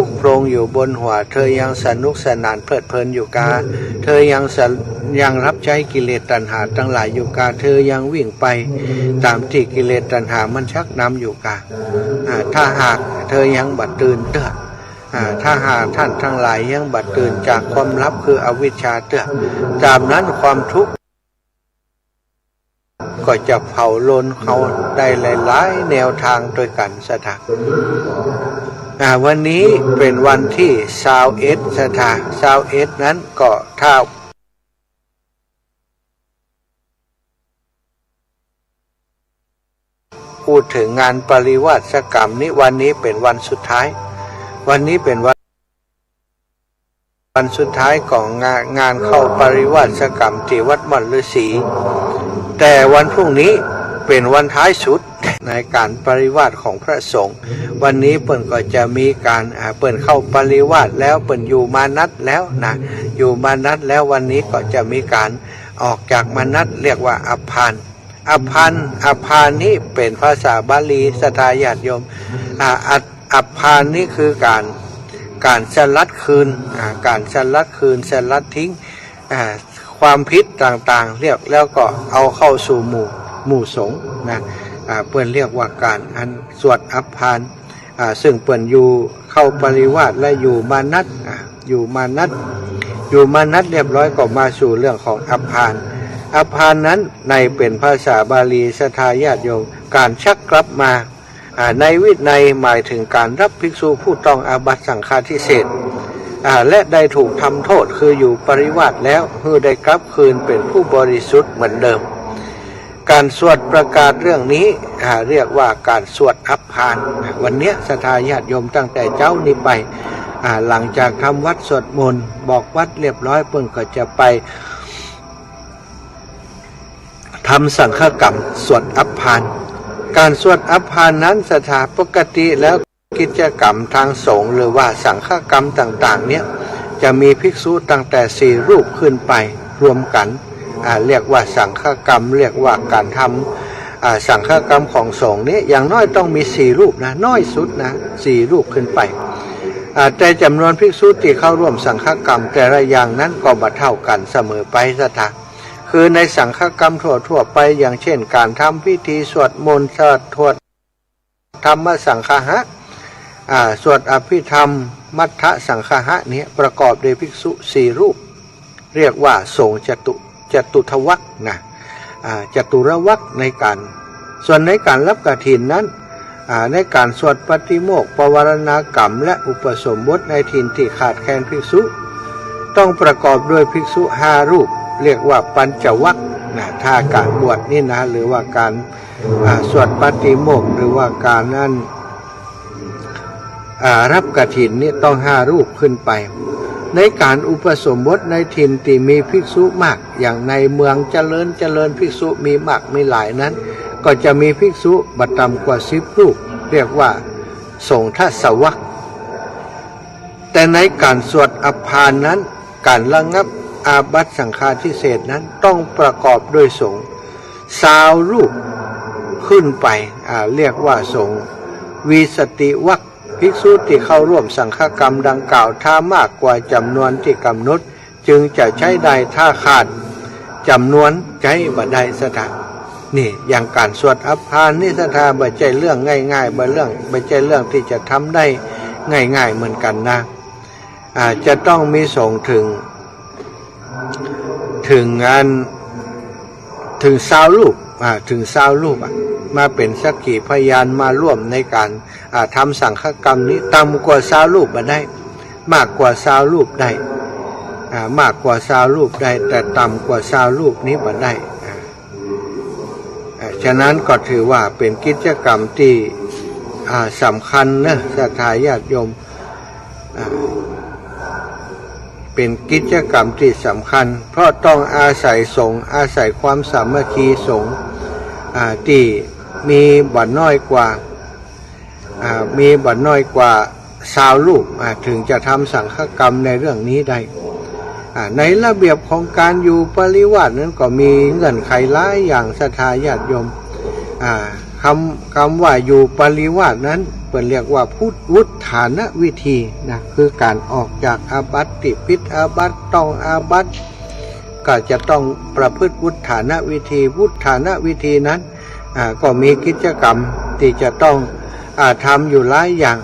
ลุกโปรงอยู่บนหัวเธอยังสนุกสนานเพลิดเพลินอยู่กาเธอยังรับใช้กิเลสตัณหาทั้งหลายอยู่กาเธอยังวิ่งไปตามที่กิเลสตัณหามันชักนำอยู่กาถ้าหากเธอยังบัดตื่นเต้อถ้าหากท่านทั้งหลายยังบัดตื่นจากความลับคืออวิชชาเต้อตามนั้นความทุกข์ก็จะเผาลนเขาได้หลายๆแนวทางโดยกันสถาวันนี้เป็นวันที่21สถา21นั้นก็ถ้าพูดถึงงานปริวาสกรรมนี้วันนี้เป็นวันสุดท้ายวันนี้เป็นวันสุดท้ายของงานเข้าปริวาสกรรมที่วัดม่อนฤาษีแต่วันพรุ่งนี้เป็นวันท้ายสุดในการปริวาสของพระสงฆ์วันนี้เปิ่นก็จะมีการเปิ่นเข้าปริวาสแล้วเปิ่นอยู่มานัดแล้วนะอยู่มานัดแล้ววันนี้ก็จะมีการออกจากมานัดเรียกว่าอภานนี้เป็นภาษาบาลีศรัทธาญาติโยมอภานนี่คือการสลัดคืนการสลัดคืนสลัดทิ้งความผิดต่างๆเรียกแล้วก็เอาเข้าสู่หมู่สงฆ์นะเปิ้นเรียกว่าการสวดอภานซึ่งเปิ้นอยู่เข้าปริวาสและอยู่มานัดอยู่มานัดเรียบร้อยก็มาสู่เรื่องของอภานนั้นในเป็นภาษาบาลีศรัทธาญาติโยมการชักกลับมาในวินัยหมายถึงการรับภิกษุผู้ต้องอาบัติสังฆาทิเศษและได้ถูกทำโทษคืออยู่ปริวาสแล้วคือได้กลับคืนเป็นผู้บริสุทธิ์เหมือนเดิมการสวดประกาศเรื่องนี้เรียกว่าการสวดอภานวันนี้ศรัทธาญาติโยมตั้งแต่เจ้านี้ไปหลังจากทำวัดสวดมนต์บอกวัดเรียบร้อยเพิ่นก็จะไปทำสังฆกรรมสวดอภานการสวดอภานนั้นศรัทธาปกติแล้วกิจกรรมทางสงฆ์หรือว่าสังฆกรรมต่างๆเนี่ยจะมีภิกษุตั้งแต่4รูปขึ้นไปรวมกันเรียกว่าสังฆกรรมเรียกว่าการทำสังฆกรรมของสงฆ์นี้อย่างน้อยต้องมี4รูปนะน้อยสุดนะ4รูปขึ้นไปแต่จำนวนภิกษุที่เข้าร่วมสังฆกรรมแต่ละอย่างนั้นก็บ่เท่ากันเสมอไปศรัทธาคือในสังฆกรรมทั่วไปอย่างเช่นการทำพิธีสวดมนต์สวดธรรมสังฆะสวดอภิธรรมมัทธสังฆะนี้ประกอบด้วยภิกษุ4รูปเรียกว่าสงฆ์จตุทวรรคนะจตุรวรรคในการส่วนในการรับกฐินนั้นในการสวดปฏิโมกข์ปวารณากรรมและอุปสมบทในถิ่นที่ขาดแคลนภิกษุต้องประกอบด้วยภิกษุ5รูปเรียกว่าปัญจวัคค์นะถ้าการบวชนี่นะหรือว่าการสวดปฏิโมกข์หรือว่าการนั้นรับกฐินนี่ต้อง5รูปขึ้นไปในการอุปสมบทในถิ่นที่มีภิกษุมากอย่างในเมืองเจริญภิกษุมีมากมีหลายนั้นก็จะมีภิกษุบ่ต่ำกว่า10รูปเรียกว่าสงฆ์ทศวรรษแต่ในการสวดอภานนั้นการระงับอาบัติสังฆาทิเศษนั้นต้องประกอบด้วยสงฆ์20รูปขึ้นไปเรียกว่าสงฆ์วิสติวรรคภิกษุที่เข้าร่วมสังฆกรรมดังกล่าวถ้ามากกว่าจำนวนที่กำหนดจึงจะใช้ได้ถ้าขาดจำนวนใช้บ่ได้สถานี่อย่างการสวดอภานนี่สถาบ่ใช่เรื่องง่ายๆบ่ใช่เรื่องที่จะทำได้ง่ายๆเหมือนกันนะจะต้องมีสงฆ์ถึง20รูปถึง20รูปมาเป็นสักขีพยานมาร่วมในการทำสังฆกรรมนี้ต่ำกว่า20รูปบ่ได้มากกว่า20รูปได้มากกว่า20รูปได้แต่ต่ำกว่า20รูปนี้บ่ได้ฉะนั้นก็ถือว่าเป็นกิจกรรมที่สำคัญนะศรัทธาญาติโยมเป็นกิจกรรมที่สำคัญเพราะต้องอาศัยสงฆ์อาศัยความสามัคคีสงฆ์ที่มีบ่น้อยกว่า20รูปถึงจะทำสังฆกรรมในเรื่องนี้ได้ในระเบียบของการอยู่ปริวาสนั้นก็มีเงื่อนไขหลายอย่างศรัทธาญาติโยมคำว่าอยู่ปริวาสนั้นเปิ่นเรียกว่าพุทธวุฒ ฐานวิธีนะคือการออกจากอาบัติติพิษอาบัติต้องอาบัติก็จะต้องประพฤติวุฒานวิธีวุฒานวิธีนั้นก็มีกิจกรรมที่จะต้องทำอยู่หลายอย่าง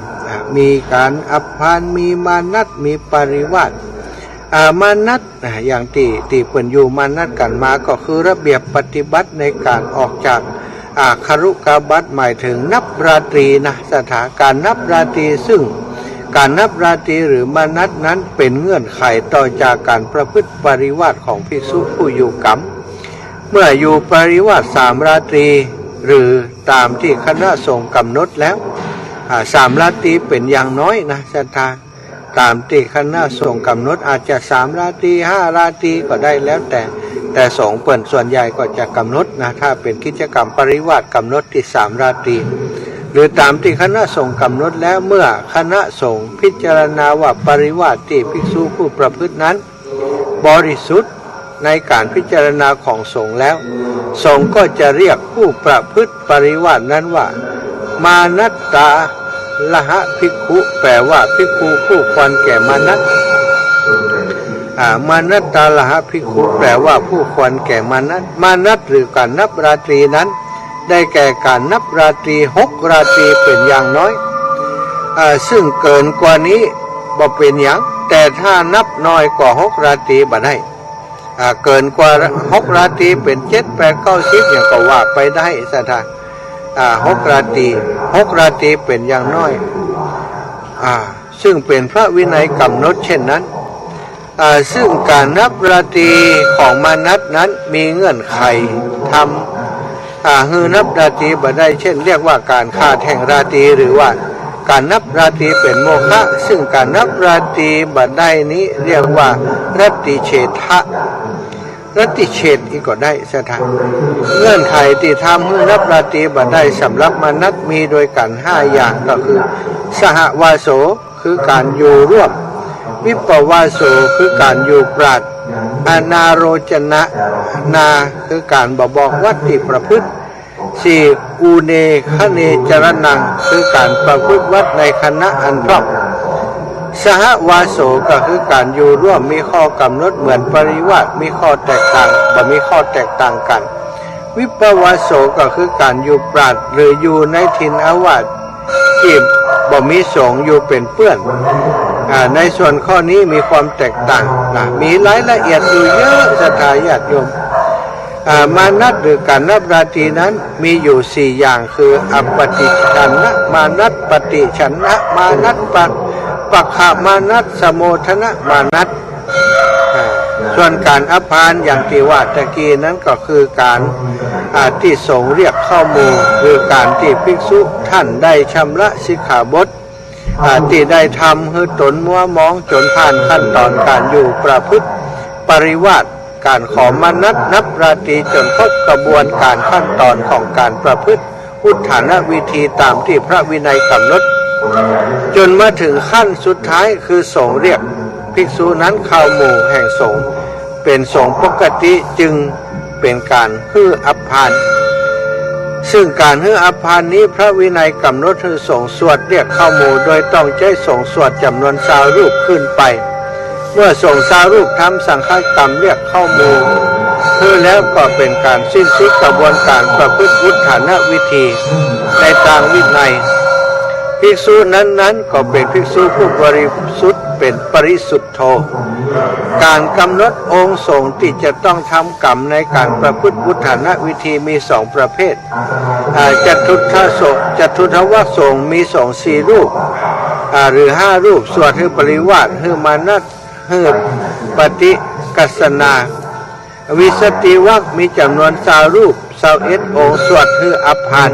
มีการอัปพานมีมานัตมีปริวาสมานัตอย่างที่เปิ่นอยู่มานัตกันมาก็คือระเบียบปฏิบัติในการออกจากครุกาบัตหมายถึงนับราตรีนะสถานการนับราตรีซึ่งการนับราตรีหรือมานัตนั้นเป็นเงื่อนไขต่อจากการประพฤติปริวาสของภิกษุผู้อยู่กรรมเมื่ออยู่ปริวาส3ราตรีหรือตามที่คณะสงฆ์กำหนดแล้ว3ราตรีเป็นอย่างน้อยนะสถานตามที่คณะสงฆ์กำหนดอาจจะ3ราตรี5ราตรีก็ได้แล้วแต่สงฆ์เปิ่นส่วนใหญ่ก็จะกำหนดนะถ้าเป็นกิจกรรมปริวาสกำหนดที่3ราตรีหรือตามที่คณะสงฆ์กำหนดแล้วเมื่อคณะสงฆ์พิจารณาว่าปริวาสที่ภิกษุผู้ประพฤตินั้นบริสุทธิ์ในการพิจารณาของสงฆ์แล้วสงฆ์ก็จะเรียกผู้ประพฤติปริวาสนั้นว่ามานัตตาละหะภิกขุแปลว่าภิกขุผู้ควรแก่มานัตมานัตตาละหะภิกขุแปลว่าผู้ควรแก่มานัตมานัตหรือการนับราตรีนั้นได้แก่การนับราตรี6ราตรีเป็นอย่างน้อยซึ่งเกินกว่านี้บ่เป็นหยังแต่ถ้านับน้อยกว่า6ราตรีบ่ได้เกินกว่า6ราตรีเป็น7 8 9 10อย่างก็ว่าไปได้สถาน6ราตรีเป็นอย่างน้อยซึ่งเป็นพระวินัยกำหนดเช่นนั้นซึ่งการนับราตรีของมานัตนั้นมีเงื่อนไขทำฮือนับราตรีบ่ได้เช่นเรียกว่าการฆ่าแท่งราตรีหรือว่าการนับราตรีเป็นโมฆะซึ่งการนับราตรีบ่ได้นี้เรียกว่ารัตติเฉทะรัตติเฉทอีกก็ได้สถานเงื่อนไขที่ทำฮือนับราตรีบ่ได้สำหรับมานัตมีโดยกัน5อย่างก็คือสหวาโสคือการอยู่ร่วมวิปวาโสคือการอยู่ปราดอนาโรจนะนาคือการบอกวัดที่ประพฤติ4อูเนคเนจรนังคือการประพฤติวัดในคณะอันรอบสหวาโสก็คือการอยู่ร่วมมีข้อกำหนดเหมือนปริวาสมีข้อแตกต่างบ่มีข้อแตกต่างกันวิปวาโสก็คือการอยู่ปราดหรืออยู่ในถิ่นอาวาสที่บ่มีสงฆ์อยู่เป็นเปื้อนในส่วนข้อนี้มีความแตกต่างมีรายละเอียดอยู่เยอะศรัทธาญาติโยมมานัตหรือการนับราตรีนั้นมีอยู่4อย่างคืออปฏิฉันนะมานัตปฏิฉันนะมานัตปัคขมานัตสโมทนะมานัตส่วนการอภานอย่างที่ว่าตะกี้นั้นก็คือการที่สงฆ์เรียกเข้าหมู่คือการที่ภิกษุท่านได้ชำระสิกขาบทที่ได้ทำให้ตนมัวมองจนผ่านขั้นตอนการอยู่ประพฤติปริวาสการขอมานัตนับราตรีจนครบกระบวนการขั้นตอนของการประพฤติอุทธานวิธีตามที่พระวินัยกำหนดจนมาถึงขั้นสุดท้ายคือสงฆ์เรียกภิกษุนั้นเข้าหมู่แห่งสงฆ์เป็นสงฆ์ปกติจึงเป็นการฮืออัปพานซึ่งการฮืออัปพานนี้พระวินัยกำหนดให้สงฆ์สวดเรียกเข้าหมู่โดยต้องใช้สงฆ์สวดจำนวน20รูปขึ้นไปเมื่อส่ง20รูปทำสังฆกรรมเรียกเข้าหมู่คือแล้วก็เป็นการสิ้นสุดกระบวนการประพฤติวุฒานวิธีในทางวินัยภิกษุนั้นก็เป็นภิกษุผู้บริสุทธิ์เป็นปริสุทธโธการกำหนดองค์สงฆ์ที่จะต้องทำกรรมในการประพฤติวุฒานวิธีมี2ประเภทจตุทวสงฆ์มีสงฆ์4รูปหรือ5รูปสวดให้ปริวาสให้มานัตให้ปฏิกัสสนาวิสติวรรคมีจำนวน20รูป21องค์สวดให้อภาน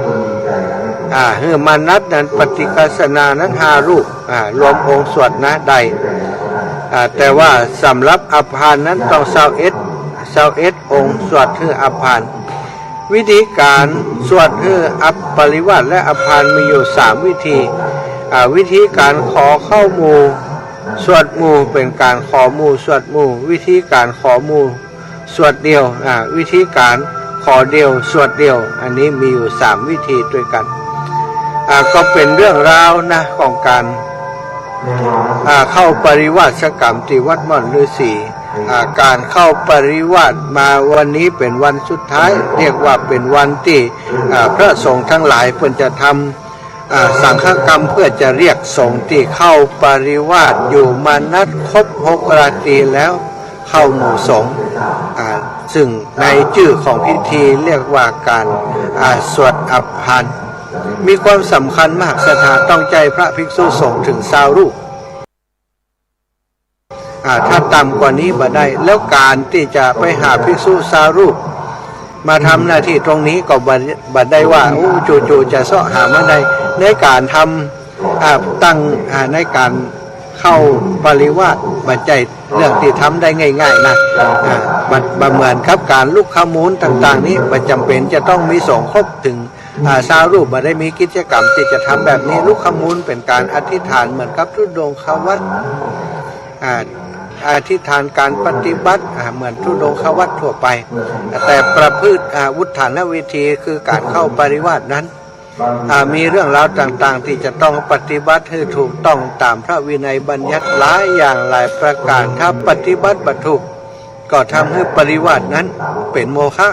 ให้มานัตนั้นปฏิกัสสนานั้น5รูปรวมองค์สวดนะใดแต่ว่าสำหรับอภานนั้นต้อง21องค์สวดให้อภานวิธีการสวดให้ปริวาสและอภานมีอยู่3วิธีวิธีการขอเข้าหมู่สวดหมู่เป็นการขอหมู่สวดหมู่วิธีการขอหมู่สวดเดียววิธีการขอเดียวสวดเดียวอันนี้มีอยู่3วิธีด้วยกันก็เป็นเรื่องราวนะของการ เข้าปริวาสกรรมที่วัดม่อนฤาษีการเข้าปริวาสมาวันนี้เป็นวันสุดท้ายเรียกว่าเป็นวันที่พระสงฆ์ทั้งหลายเพื่อจะทำสังฆกรรมเพื่อจะเรียกสงฆ์ที่เข้าปริวาสอยู่มานัดครบ6 ราตรีแล้วเข้าหมู่สงฆ์ซึ่งในชื่อของพิธีเรียกว่าการสวดอภานมีความสำคัญมากศรัทธาต้องใจพระภิกษุสงฆ์ถึง20 รูปถ้าต่ำกว่านี้บ่ได้แล้วการที่จะไปหาภิกษุ20 รูปมาทำหน้าที่ตรงนี้ก็บ่ได้ว่าจู่ๆจะเสาะหามาได้ในการทำตั้งในการเข้าปริวาสบัจจัยเรื่องที่ทำได้ง่ายๆนะบัเหมือนครับการลุกขมูลต่างๆนี้บัจำเป็นจะต้องมีสงฆ์ครบถึง20 รูปบ่ได้มีกิจกรรมที่จะทำแบบนี้ลุกขมูลเป็นการอธิษฐานเหมือนกับทุดงควัตรอธิษฐานการปฏิบัติเหมือนทุดงควัตรทั่วไปแต่ประพฤติวุฒานวิธีคือการเข้าปริวาสนั้นมีเรื่องราวต่างๆที่จะต้องปฏิบัติให้ถูกต้องตามพระวินัยบัญญัติหลายอย่างหลายประการถ้าปฏิบัติบ่ถูกก็ทำให้ปริวาสนั้นเป็นโมฆะ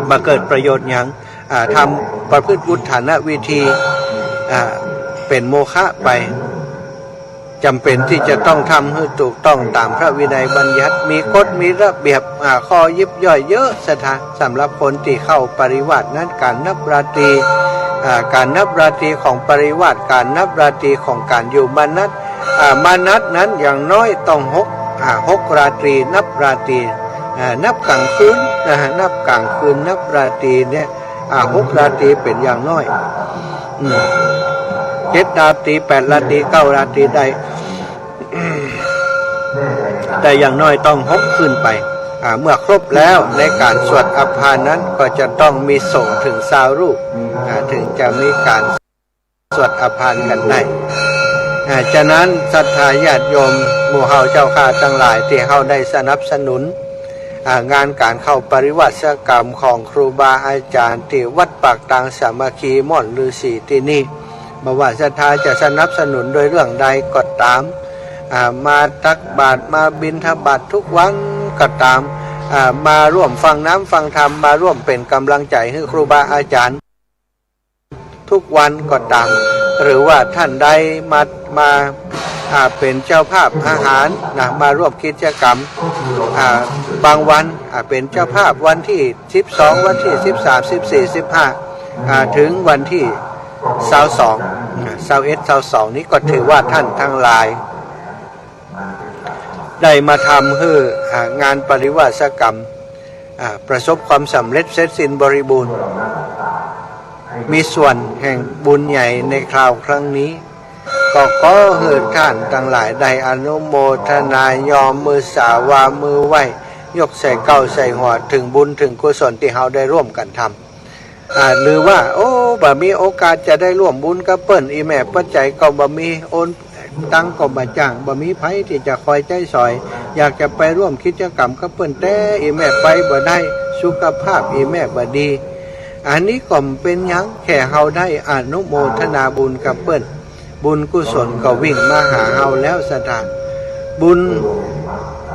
มาเกิดประโยชน์อย่างทำประพฤติวุฒานวิธีเป็นโมฆะไปจำเป็นที่จะต้องทำให้ถูกต้องตามพระวินัยบัญญัติมีกฎมีระเบียบข้อยิบย่อยเยอะสำหรับคนที่เข้าปริวาสนั้นการนับราตรีของปริวาสการนับราตรีของการอยู่มานัตนั้นอย่างน้อยต้อง6 ราตรีนับราตรีนับกลางคืนนับกลางคืนนับราตรีเนี่ย6 ราตรีเป็นอย่างน้อย7 ราตรี8 ราตรี9 ราตรีได้แต่อย่างน้อยต้อง6 ขึ้นไปเมื่อครบแล้วในการสวดอภานนั้นก็จะต้องมีสงฆ์ถึง20 รูปถึงจะมีการสวดอภานกันได้ฉะนั้นศรัทธาญาติโยมหมู่เฮาเจ้าข้าทั้งหลายที่เฮาได้สนับสนุนงานการเข้าปริวาสกรรมของครูบาอาจารย์ที่วัดปากตางสามัคคีม่อนฤาษีที่นี่บ่ว่าศรัทธาจะสนับสนุนโดยเรื่องใดก็ตามมาตักบาตรมาบิณฑบาตทุกวันก็ตามมาร่วมฟังน้ำฟังธรรมมาร่วมเป็นกำลังใจให้ครูบาอาจารย์ทุกวันก็ตามหรือว่าท่านใดมาเป็นเจ้าภาพอาหารมาร่วมกิจกรรมบางวันเป็นเจ้าภาพวันที่12วันที่13 14 15ถึงวันที่21 22นี้ก็ถือว่าท่านทั้งหลายได้มาทำให้งานปริวาสกรรมประสบความสำเร็จเสร็จสิ้นบริบูรณ์มีส่วนแห่งบุญใหญ่ในคราวครั้งนี้ก็ขอให้ท่านทั้งหลายได้อนุโมทนายอมมือสาวามือไหวยกใส่เก้าใส่หัวถึงบุญถึงกุศลที่เราได้ร่วมกันทำหรือว่าบ่มีโอกาสจะได้ร่วมบุญกับเปิ้นอีแม่ปัจจัยก็บ่มีโอนตังก็บ่จ้างบ่มีไผที่จะคอยใจซอยอยากจะไปร่วมกิจกรรมกับเปิ้นแต่อีแม่ไปบ่ได้สุขภาพอีแม่บ่ดีอันนี้ก็เป็นหยังแค่เฮาได้อนุโมทนาบุญกับเปิ้นบุญกุศลก็วิ่งมาหาเฮาแล้วสถานบุญ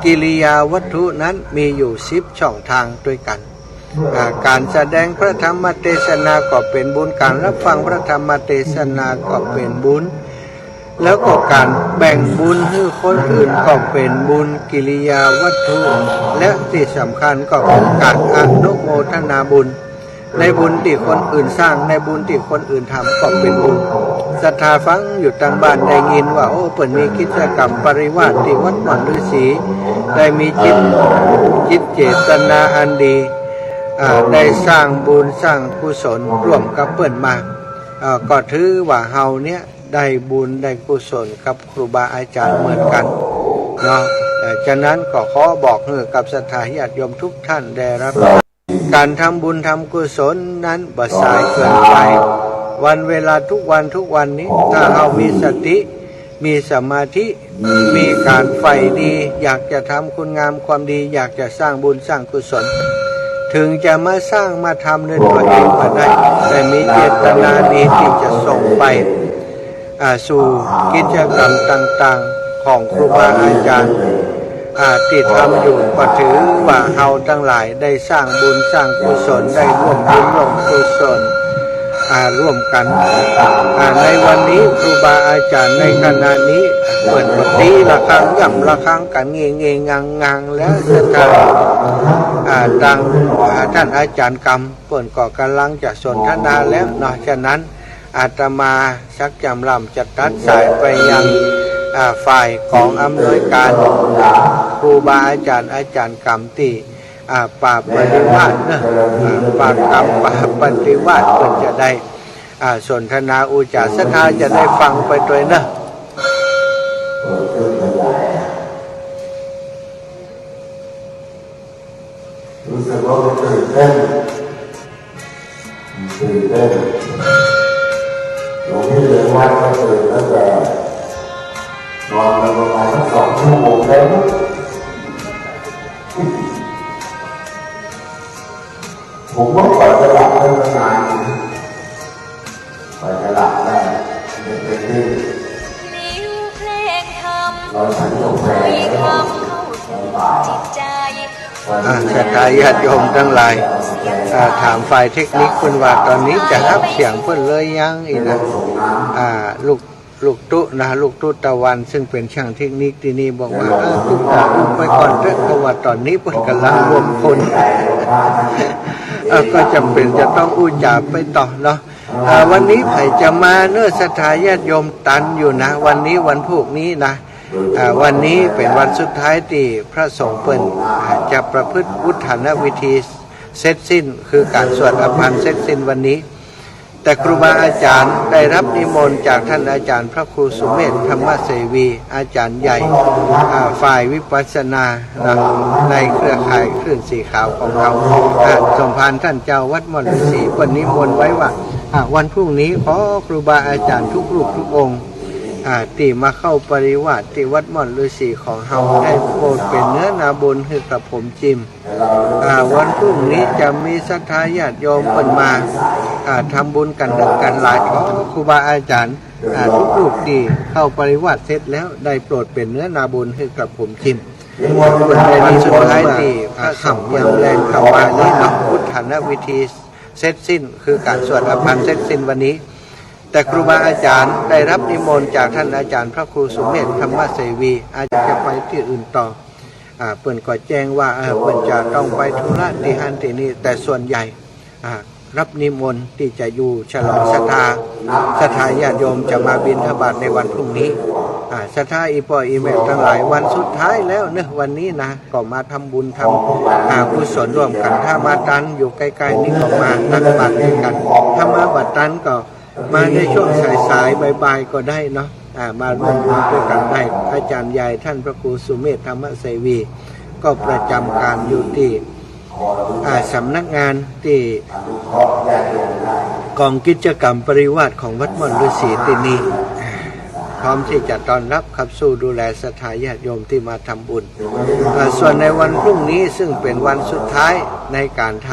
กิริยาวัตถุนั้นมีอยู่10 ช่องทางด้วยกันการแสดงพระธรรมเทศนาก็เป็นบุญการรับฟังพระธรรมเทศนาก็เป็นบุญแล้วก็การแบ่งบุญให้คนอื่นก็เป็นบุญกิริยาวัตถุและที่สำคัญก็เป็นการอนุโมทนาบุญในบุญที่คนอื่นสร้างในบุญที่คนอื่นทำก็เป็นบุญศรัทธาฟังอยู่ทางบ้านได้ยินว่าเปิดมีกิจกรรมปริวาสที่วัดม่อนฤาษีได้มีจิตเจตนาอันดีได้สร้างบุญสร้างกุศลร่วมกับเปิ้นมาก็ถือว่าเฮาเนี้ยได้บุญได้กุศลกับครูบาอาจารย์เหมือนกันเนาะฉะนั้นก็ขอบอกให้กับศรัทธาญาติโยมทุกท่านได้รับการทำบุญทำกุศลนั้นบ่สายเกินไปวันเวลาทุกวันนี้ถ้าเรามีสติมีสมาธิมีการใฝ่ดีอยากจะทำคุณงามความดีอยากจะสร้างบุญสร้างกุศลถึงจะมาสร้างมาทำด้วยตัวเองก็ได้แต่มีเจตนาดีที่จะส่งไป สู่กิจกรรมต่างๆของครูบาอาจารย์ที่ทำอยู่ก็ถือว่าเฮาทั้งหลายได้สร้างบุญสร้างกุศลได้ร่วมบุญร่วมกุศลร่วมกันในวันนี้ครูบาอาจารย์ในขณะนี้เปิดปฏิละครั้งย่ำละครั้งกันเงงงังแล้วจะทำดังท่านอาจารย์กรรมเปิดก็กำลังจะสนทนาแล้วเนาะฉะนั้นอาตมาชักจำลำจะตัดสายไปยังฝ่ายของอำนวยการครูบาอาจารย์กรรมที่ป่าปฏิวัตินะป่ากรรมป่าปฏิวัติเพื่อจะได้สนทนาอุจาสนาจะได้ฟังไปด้วยนะรู้สึกว่ามันตื่นเต้นหลวงพี่เลี้ยงวัดก็ตื่นตั้งแต่นอนมาประมาณ2 ชั่วโมงแล้วผมว่าก่อนจะหลับได้นานก่อนจะหลับได้เป็นที่เราฉันจบแพ้ศรัทธาญาติโยมทั้งหลายถามฝ่ายเทคนิคคุณว่าตอนนี้จะรับเสียงเพิ่นเลยยังอีกนะลูกตุ๊นะลูกตุ๊ตะวันซึ่งเป็นช่างเทคนิคที่นี่บอกว่าตุ๊ไปก่อนเถอะเพราะว่าตอนนี้เพิ่นกำลังรวมคนก็จำเป็นจะต้องอุจาไปต่อเนาะวันนี้ใครจะมาเนื้อศรัทธาญาติโยมตันอยู่นะวันนี้วันพรุ่งนี้นะวันนี้เป็นวันสุดท้ายที่พระสงฆ์เปิ่นจะประพฤติวุฒานวิธีเสร็จสิ้นคือการสวดอภิธรรมเสร็จสิ้นวันนี้แต่ครูบาอาจารย์ได้รับนิมนต์จากท่านอาจารย์พระครูสุเมธธรรมเสวีอาจารย์ใหญ่ฝ่ายวิปัสสนาในเครือข่ายคลื่นสีขาวของเขาสมภารท่านเจ้าวัดมฤษีเปิ่นนิมนต์ไว้ว่าวันพรุ่งนี้ขอครูบาอาจารย์ทุกรูปทุกองค์ที่มาเข้าปริวาสที่วัดม่อนฤาษีของเฮาได้โปรดเป็นเนื้อนาบุญให้กับผมจิมวันพรุ่งนี้จะมีศรัทธาญาติโยมเพิ่นมาทำบุญกันดึกกันหลายครูบาอาจารย์ทุกรูปที่เข้าปริวาสเสร็จแล้วได้โปรดเป็นเนื้อนาบุญให้กับผมจิมวันสุดท้ายที่พระสงฆ์ยังแรงเข้ามานี้เนาะพุทธานวิธีเสร็จสิ้นคือการสวดอภิธรรมเสร็จสิ้นวันนี้แต่ครูบาอาจารย์ได้รับนิมนต์จากท่านอาจารย์พระครูสุเมธธรรมเสวีอาจจะไปที่อื่นต่อเปิ่นก็แจ้งว่าเปิ่นจะต้องไปธุระที่ฮันที่นี่แต่ส่วนใหญ่รับนิมนต์ที่จะอยู่ฉลองศรัทธาญาติโยมจะมาบิณฑบาตในวันพรุ่งนี้ศรัทธาอีปออีแม่ทั้งหลายวันสุดท้ายแล้วเนอะวันนี้นะก็มาทำบุญทำกุศลร่วมกันถ้ามาตันอยู่ใกล้ๆนี่ก็มาตักบาตรด้วยกันถ้ามาบัดตันก็มาในช่วงสายๆบ่ายๆก็ได้เนาะมาร่วมบุญด้วยกันได้อาจารย์ใหญ่ท่านพระครูสุเมธธรรมเสวีก็ประจำการอยู่ที่สำนักงานที่กองกิจกรรมปริวาสของวัดม่อนฤาษีที่นี่พร้อมที่จะต้อนรับขับสู้ดูแลศรัทธาญาติโยมที่มาทำบุญส่วนในวันพรุ่งนี้ซึ่งเป็นวันสุดท้ายในการท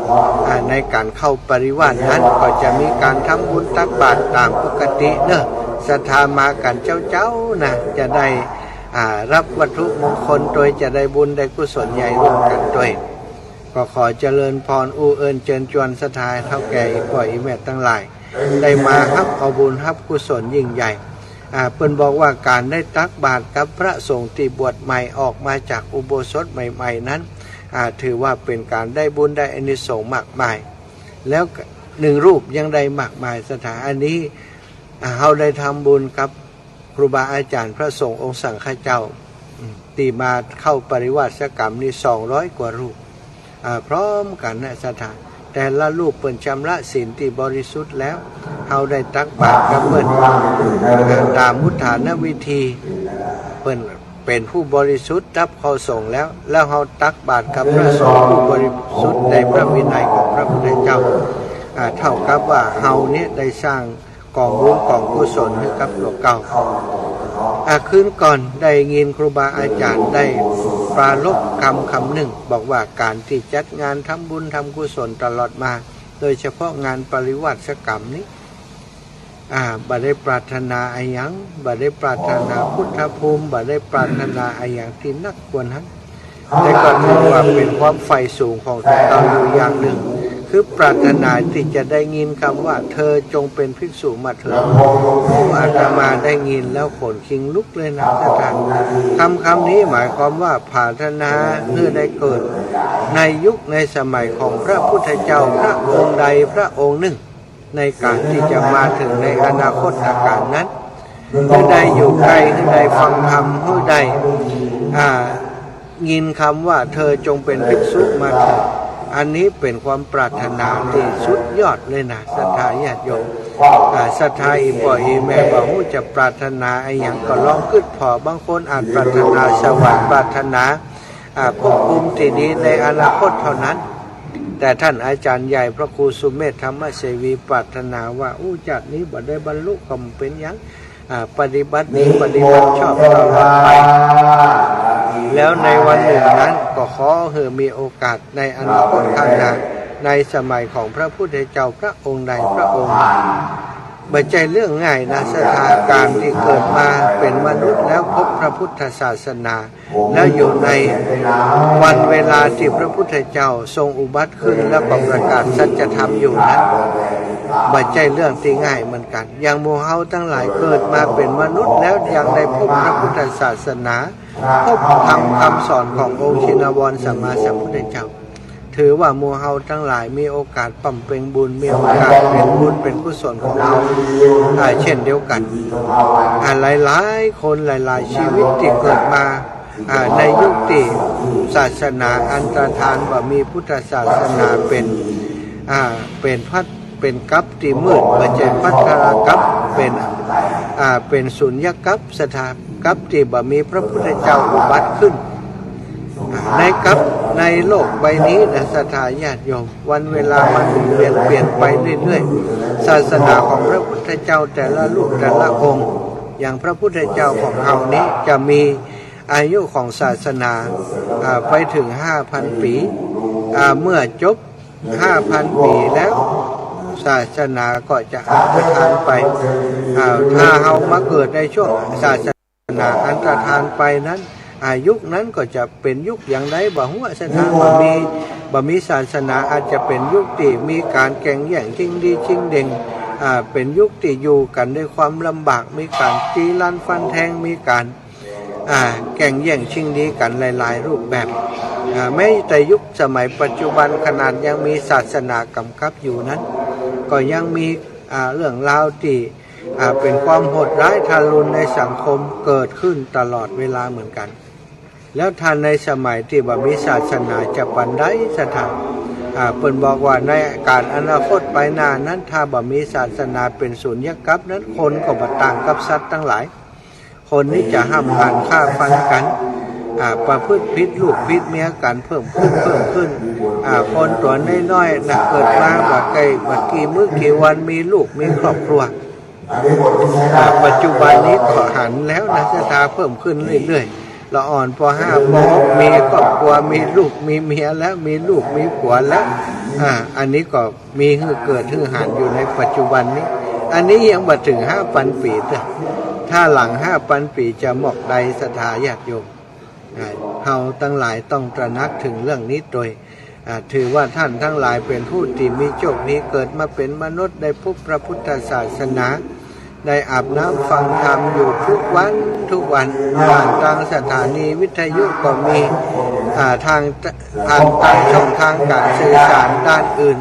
ำในการเข้าปริวาสนั้นก็จะมีการทำบุญตักบาตรตามปกติเนอะศรัทธามากันเจ้านะจะได้รับวัตถุมงคลโดยจะได้บุญได้กุศลใหญ่ร่วมกันด้วยก็ขอเจริญพรเอิญเชิญชวนศรัทธาเท่าแก่อีพ่ออีแม่ทั้งหลายได้มารับเอาบุญรับกุศลยิ่งใหญ่เพิ่นบอกว่าการได้ตักบาตรกับพระสงฆ์ที่บวชใหม่ออกมาจากอุโบสถใหม่ๆนั้นถือว่าเป็นการได้บุญได้อานิสงส์มากมายแล้ว1 รูปยังได้มากมายสถานอันนี้เราได้ทำบุญกับครูบาอาจารย์พระสงฆ์องค์สังฆเจ้าที่มาเข้าปริวาสกรรมนี่200 กว่ารูปพร้อมกันนะสถานแต่ละรูปเปิ่นชำระศีลที่บริสุทธิ์แล้วเฮาได้ตักบาตรกับเปิ่นตามมุทานวิธีเปิ่นเป็นผู้บริสุทธิ์รับเข้าส่งแล้วเฮาตักบาตรกับพระสงฆ์ผู้บริสุทธิ์ในพระวินัยของพระพุทธเจ้าเท่ากับว่าเฮาเนี่ยได้สร้างกองบุญกองกุศลให้กับโลกเก่าคืนก่อนได้ยินครูบาอาจารย์ได้ปราลบคำหนึ่งบอกว่าการที่จัดงานทำบุญทำกุศลตลอดมาโดยเฉพาะงานปริวาสกรรมนี้ บ่ได้ปรารถนาอะไรยังบ่ได้ปรารถนาพุทธภูมิบ่ได้ปรารถนาอะไรอย่างที่นักควรนั้นแต่ก็ถือว่าเป็นความใฝ่สูงของตัวเราอยู่อย่างหนึ่งคือปรารถนาที่จะได้ยินคำว่าเธอจงเป็นภิกษุมาเถิดผู้อาตมาได้ยินแล้วขนคิงลุกเลยนะท่านคำนี้หมายความว่าปรารถนาเพื่อได้เกิดในยุคในสมัยของพระพุทธเจ้าพระองค์ใดพระองค์หนึ่งในการที่จะมาถึงในอนาคตการนั้นผู้ใดอยู่ไกลผู้ใดฟังธรรมผู้ใดยินคำว่าเธอจงเป็นภิกษุมาเถิดอันนี้เป็นความปรารถนาที่สุดยอดเลยนะศรัทธาญาติโยมศรัทธาอีบ่อีแม่บ่ฮู้จะปรารถนาไอ้หยังก็ลองคิดพอบางคนอาจปรารถนาสวรรค์ปรารถนาภพภูมิที่ดีในอนาคตเท่านั้นแต่ท่านอาจารย์ใหญ่พระครูสุเมธธรรมเสวีปรารถนาว่าจากนี้บ่ได้บรรลุก็เป็นหยังปฏิบัติดีปฏิบัติชอบตลอดไปแล้วในวันหนึ่งนั้นก็ขอให้มีโอกาสในอนาคตข้างหน้าในสมัยของพระพุทธเจ้าพระองค์ใดพระองค์ไม่ใช่เรื่องง่ายนะสถานการณ์ที่เกิดมาเป็นมนุษย์แล้วพบพระพุทธศาสนาแล้วอยู่ในวันเวลาที่พระพุทธเจ้าทรงอุบัติขึ้นและประกาศสัจธรรมอยู่นั้นไม่ใช่เรื่องที่ง่ายเหมือนกันอย่างหมู่เฮาทั้งหลายเกิดมาเป็นมนุษย์แล้วยังได้พบพระพุทธศาสนาพบธรรมคำสอนขององค์ชินวรสัมมาสัมพุทธเจ้าถือว่าหมู่เฮาทั้งหลายมีโอกาสปั่มเพ็งบุญมีโอกาสเป็นบุญเป็นกุศลของเราเช่นเดียวกันหลายๆคนหลายๆชีวิตที่เกิดมาในยุคที่ศาสนาอันตรธานว่ามีพุทธศาสนาเป็นกัปที่มืดไม่ใช่พัทรกัปเป็นสุญญกัปสถากัปที่บ่มีพระพุทธเจ้าอุบัติขึ้นในกัปในโลกใบนี้นะศรัทธาญาติโยมวันเวลามันเปลี่ยนไปเรื่อยๆศาสนาของพระพุทธเจ้าแต่ละรูปแต่ละองค์อย่างพระพุทธเจ้าของเรานี้จะมีอายุของศาสนาไปถึง 5,000 ปีเมื่อจบ 5,000 ปีแล้วศาสนาก็จะอันตรธานไปถ้าเรามาเกิดในช่วงศาสนาอันตรธานไปนั้นยุคนั้นก็จะเป็นยุคอย่างไรบ่ฮู้ศาสนาบ่มีศาสนาอาจจะเป็นยุคที่มีการแข่งแย่งชิงดีชิงเด่งเป็นยุคที่อยู่กันด้วยความลำบากมีการตีลันฟันแทงมีการแข่งแย่งชิงดีกันหลายๆรูปแบบแม้แต่ยุคสมัยปัจจุบันขนาดยังมีศาสนากำกับอยู่นั้นก็ยังมีเรื่องราวที่เป็นความโหดร้ายทารุณในสังคมเกิดขึ้นตลอดเวลาเหมือนกันแล้วท่านในสมัยที่บ่มีศาสนาจะปันได้สถานเพิ่นบอกว่าในการอนาคตไปหน้านั้นถ้าบ่มีศาสนาเป็นสุญญกัปนั้นคนก็บ่ต่างกับสัตว์ทั้งหลายคนนี้จะห้ามการฆ่าฟันกันประพฤติผิดลูกผิดเมียกันเพิ่มขึ้นคนตัวน้อยๆนะเกิดมาบ่ไกลบ่กี่มื้อกี่วันมีลูกมีครอบครัวปัจจุบันนี้ก็หันแล้วนะศรัทธาเพิ่มขึ้นเรื่อยๆละอ่อนป.5 ป.6 มีครอบครัวมีลูกมีเมียแล้วมีลูกมีผัวแล้วอันนี้ก็มีเกิดหันอยู่ในปัจจุบันนี้อันนี้ยังบ่ถึง 5,000 ปีถ้าหลัง 5,000 ปีจะหมอกใดศรัทธาญาติโยมเฮาทั้งหลายต้องตระหนักถึงเรื่องนี้โดยถือว่าท่านทั้งหลายเป็นผู้ที่มีโชคนี้เกิดมาเป็นมนุษย์ได้พบพระพุทธศาสนาได้อาบน้ำฟังธรรมอยู่ทุกวันผ่านทางสถานีวิทยุก็มีทางช่องทางการสื่อสารด้านอื่น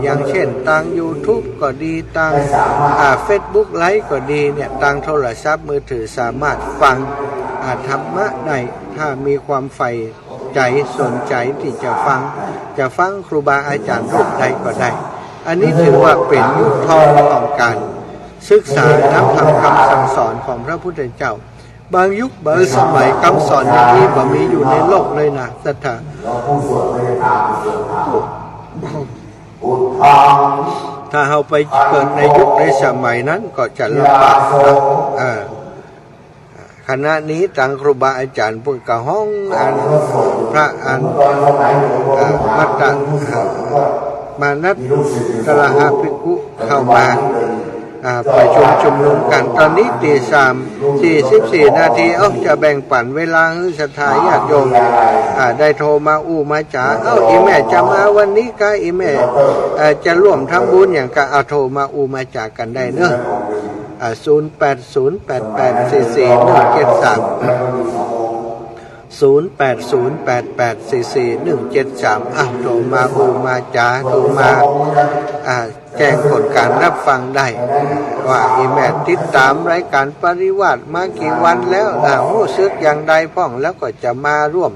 อย่างเช่นทาง YouTube ก็ดีทางFacebook ไลฟ์ก็ดีเนี่ยทางโทรศัพท์มือถือสามารถฟังธรรมะได้ถ้ามีความใฝ่ใจสนใจที่จะฟังครูบาอาจารย์รูปใดก็ได้อันนี้ถือว่าเป็นยุคทองของการศึกษานับทำคำสั่งสอนของพระพุทธเจ้าบางยุคบางสมัยคำสอนอย่างนี้บ่มีอยู่ในโลกเลยนะศรัทธาถ้าเราไปเกิดในยุคในสมัยนั้นก็จะลำบากขณะนี้ทางครูบาอาจารย์ปุ่นกะห้องพระมัตตมานัตตระหะภิกขุเข้ามา ประชุมชุมนุมกันตอนนี้3:44 นาทีจะแบ่งปันเวลาให้ศรัทธาญาติโยมได้โทรมามาจ๋าอีแม่จะมาวันนี้ก็อีแม่จะร่วมทำบุญอย่างก็โทรมามาจ๋ากันได้เนอะ0808844173 โทรมามาจ๋าโทรมาแจ้งผลการรับฟังได้ว่าอีแม่ติดตามรายการปริวาสมากี่วันแล้วรู้สึกอย่างใดพ้องแล้วก็จะมาร่วม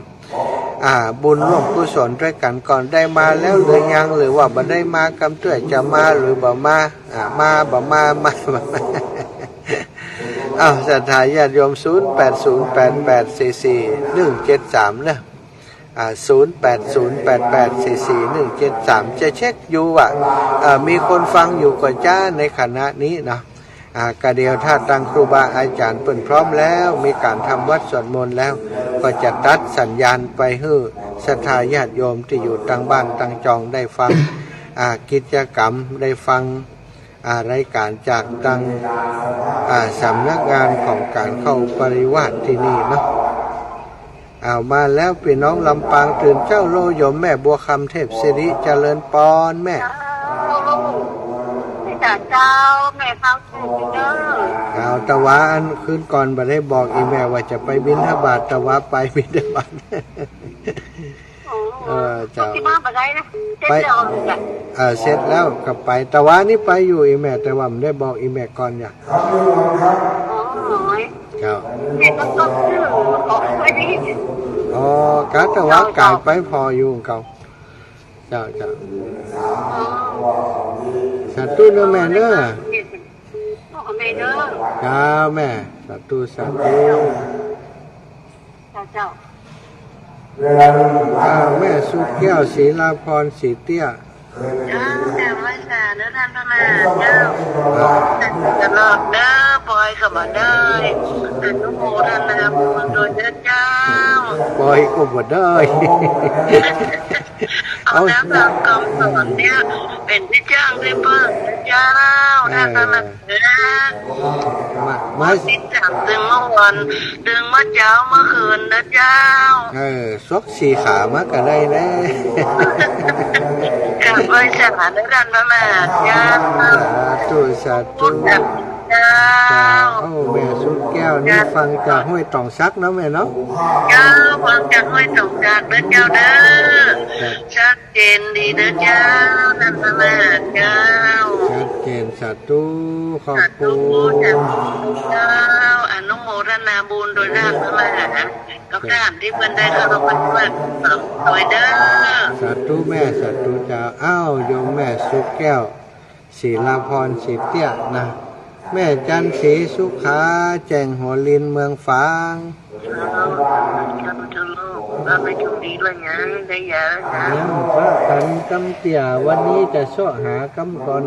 บุญร่วมกุศลด้วยกันก่อนได้มาแล้วหรือยังหรือว่าบ่ได้มากำเตื้อจะมาหรือบ่มาบ่มาศรัทธาญาติโยม0808844173เนอะ0808844173จะเช็คอยู่ว่ามีคนฟังอยู่ก่อนจ้าในขณะนี้นะกะเดียวถ้าตั้งครูบาอาจารย์เปิ่นพร้อมแล้วมีการทำวัดสวดมนต์แล้วก็จะตัดสัญญาณไปให้ศรัทธาญาติโยมที่อยู่ตั้งบ้านตั้งจองได้ฟังกิจกรรมได้ฟังรายการจากตั้งสำนักงานของการเข้าปริวาสที่นี่เนาะมาแล้วพี่น้องลำปางตื่นเจ้าโลยมแม่บัวคำเทพศิริเจริญปอนแม่เจ้าแม่เข้าสู่เด้อตะวาอันคืนก่อนบ่ได้บอกอีแม่ว่าจะไปบิณฑบาตตะวาไปบิณฑบาตเจ้าที่มาบ่ได้นะไปเสร็จแล้วก็ไปตะวานี่ไปอยู่อีแม่แต่ว่าไม่ได้บอกอีแม่ก่อนอย่างเจ้าแม่ก็ต้องชื่อของไว้นี่กะตะวากายไปพออยู่เก่าเจ้าสาธุเนอะแม่เนอะจ้าแม่สาธุเจ้าแม่สุดแก้วศรีลาพรศรีเตี้ยแต่ว่าสาเนื้อท่านพระมาเจ้าตลอดเด้อปล่อยขบได้อนุโมทนาบุญโดยเจ้าปล่อยก็บ่ได้เอาแล้วตามคำสอนเนี่ยเป็นที่จ้างที่เพิ่งเจ้าท่านพระมาติดจับดึงเมื่อวันดึงเมื่อเช้าเมื่อคืนนะเจ้าซกสีขามาก็ได้แน่กับไว้สาธุกันพระมาเจ้าสาธุเจ้าแม่สุดแก้วนี่ฟังจากห้วยตองซักเนาะแม่เนาะเจ้าฟังจากห้วยตองซักเด้อเจ้าเด้อชัดเจนดีเด้อเจ้านั่นพระมาเจ้าชัดเจนสาธุขอบคุณเจ้าอนุโมทนาบุญโดยร่างพระมากับท่านที่เพิ่นได้เข้ามาปฏิบัติโดยเด้อสาธุแม่สาธุเจ้าโยมแม่สุดแก้วศรีลาพรศรีเตี้ยนะแม่จันศรีสุขาแจงหัวลินเมืองฝางไปชมดีด้วยนะได้ยาแล้วนะพระขันกำเตี่ยวันนี้จะเสาะหากำก่อน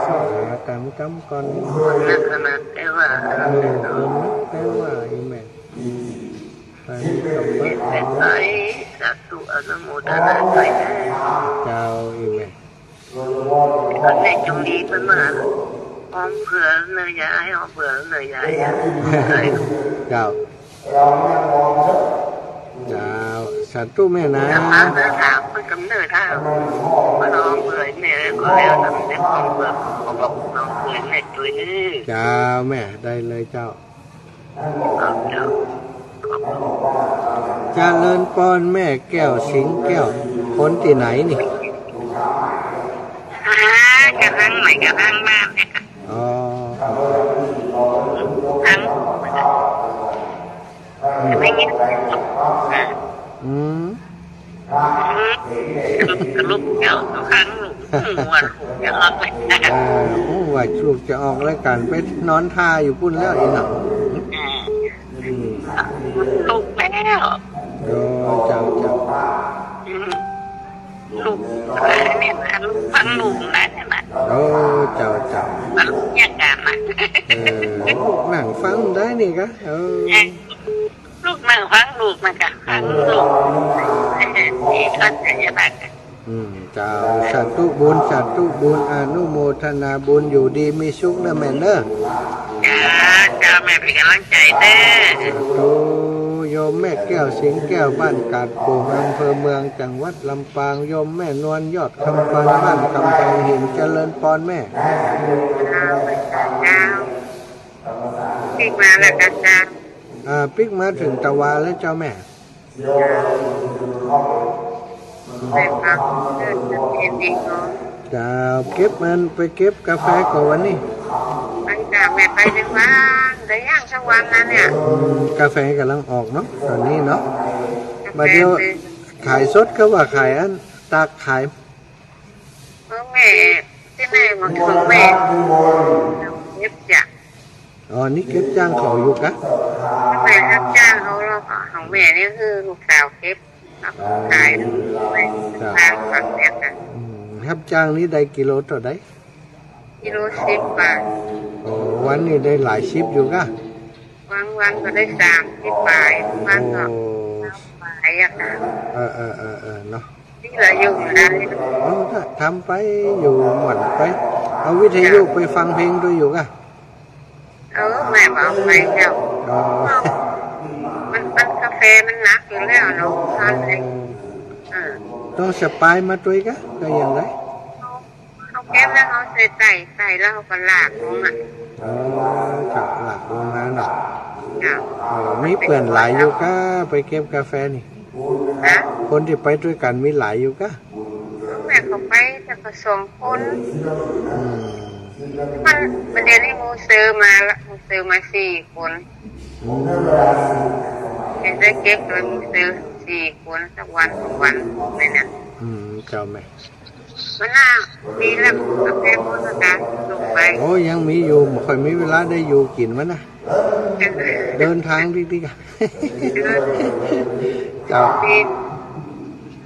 เสาะหากำก่อนนักขนาดแต่ว่าอีแม่ไปสาธุอนุโมทนาไปเจ้าอีแม่ในจุดีเป็นมาหอมเผื่อเนยย้ายหอมเผื่อเนยย้ายเจ้าสาธุแม่นะถามเพื่อกำเนิดท่ามาน้องเผื่อเนี่ยก็แล้วทำได้หอมเผื่อของน้องเผื่อแม่ช่วยนี่เจ้าแม่ได้เลยเจ้าเจริญปอนแม่แก้วสิงแก้วคนที่ไหนนี่กระทั่งไหนกระทั่งบ้านเนี่ยทั้งไม่ยินลูกเจ้าครั้งลูกวันจะออกไปว่าลูกจะออกแล้วกันไปนอนท่าอยู่พุ่นแล้วอีหนังลูกแล้วเจ้าลูกเนี่ยลูกฟังลูกนะนะเจ้าลูกยังกันนะลูกหนังฟังได้นี่กะลูกนั่งฟังลูกมันกะฟังลูกที่ก็จะยังไง เจ้าสาธุบุญอนุโมทนาบุญอยู่ดีมีสุขนะแม่เนอะ จ้าแม่เป็นกำลังใจเด้อ โอ้โยมแม่แก้วสิงแก้วบ้านกาดโป่งอำเภอเมืองจังหวัดลำปางโยมแม่นวลยอดคำปันบ้านคำแพงหินเจริญพรแม่ จ้าปีกมาแล้วกันจ้า ปิกมาถึงตะวาแล้วเจ้าแม่ แม่ฟังเดินเรียนดีเนาะ จะเก็บมันไปเก็บกาแฟก่อนวันนี้ ไปจ้าแม่ไปถึงบ้านได้ย่างสักวันนะเนี่ย กาแฟกำลังออกเนาะตอนนี้เนาะบัดเดียวขายสดก็ว่าขายอันตากขาย แม่ที่ไหนมาของแม่เย็บจ้ะ อ๋อนี่เก็บจ้างเขาอยู่กะ แม่รับจ้างเขาเราของแม่นี่คือลูกสาวเก็บขายด้วยทางฝั่งเนี่ยกัน รับจ้างนี้ได้กิโลต่อได้ กิโล10 บาท โอ้วันนี้ได้หลายชิปอยู่กะ วันก็ได้30 บาทวันก็บาทอะค่ะ เนาะ ที่เหลืออยู่ได้ เอาถ้าทำไปอยู่หมดไป เอาวิทยุไปฟังเพลงด้วยอยู่กะ แม่บอกไปเจ้า อ๋อ มันกาแฟมันหนักอยู่แล้วเนาะทานเลย ต้องสปายมาด้วยกะก็อย่างไร เขาแก้มแล้วเขาใส่แล้วเขาก็ลากลงอ่ะ อ๋อจับหลักลงมาเนาะ จ้า มีเพื่อนหลายอยู่กะไปเก็บกาแฟนี่ นะ คนที่ไปด้วยกันมีหลายอยู่กะ แม่เขาไปจะก็2 คน อืม มันเดี๋ยวนี้มูซื้อมาละมูซื้อมา4 คน อืม เป็นได้เก็บโดยมูซื้อ4 คนสักวัน2 วันเลยนะ เจ้าแม่ มันน่าดีแล้วกาแฟโฆษณาลงไป โอ้ยังมีอยู่ไม่ค่อยมีเวลาได้อยู่กินมันนะเดินทางดีๆกะ เจ้า ดี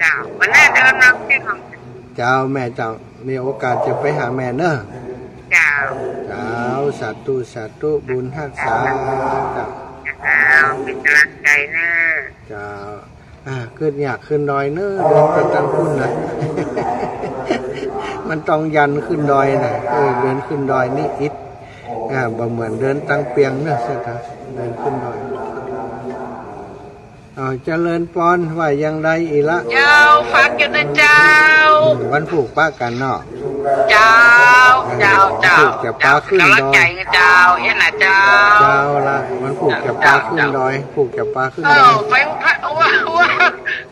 จ้ามันน่าเดินมาที่ของ เจ้าแม่เจ้ามีโอกาสจะไปหาแม่เนอะ จ้า เจ้าสาธุบุญรักษาเจ้า จ้าเป็นกำลังใจนะ เจ้าขึ้นอยากขึ้นดอยเนอะเดินไปตั้งขึ้นนะ มันต้องยันขึ้นดอยนะเดินขึ้นดอยนี่อิดบ่เหมือนเดินตั้งเปียงเนอะสิท่าเดินขึ้นดอยเจริญปอนว่ายังไดอีละ เจ้าฟังกันนะเจ้า วันผูกป้ากันเนาะ เจ้าเจ้าเจ้า จะปลาขึ้น กำลั ด ง อย ใจกันเจ้าเอ็นะเจ้า เจ้าละมันผูกจะปลาขึ้นดอยผูกจะปลาขึ้นดอย ไปว่า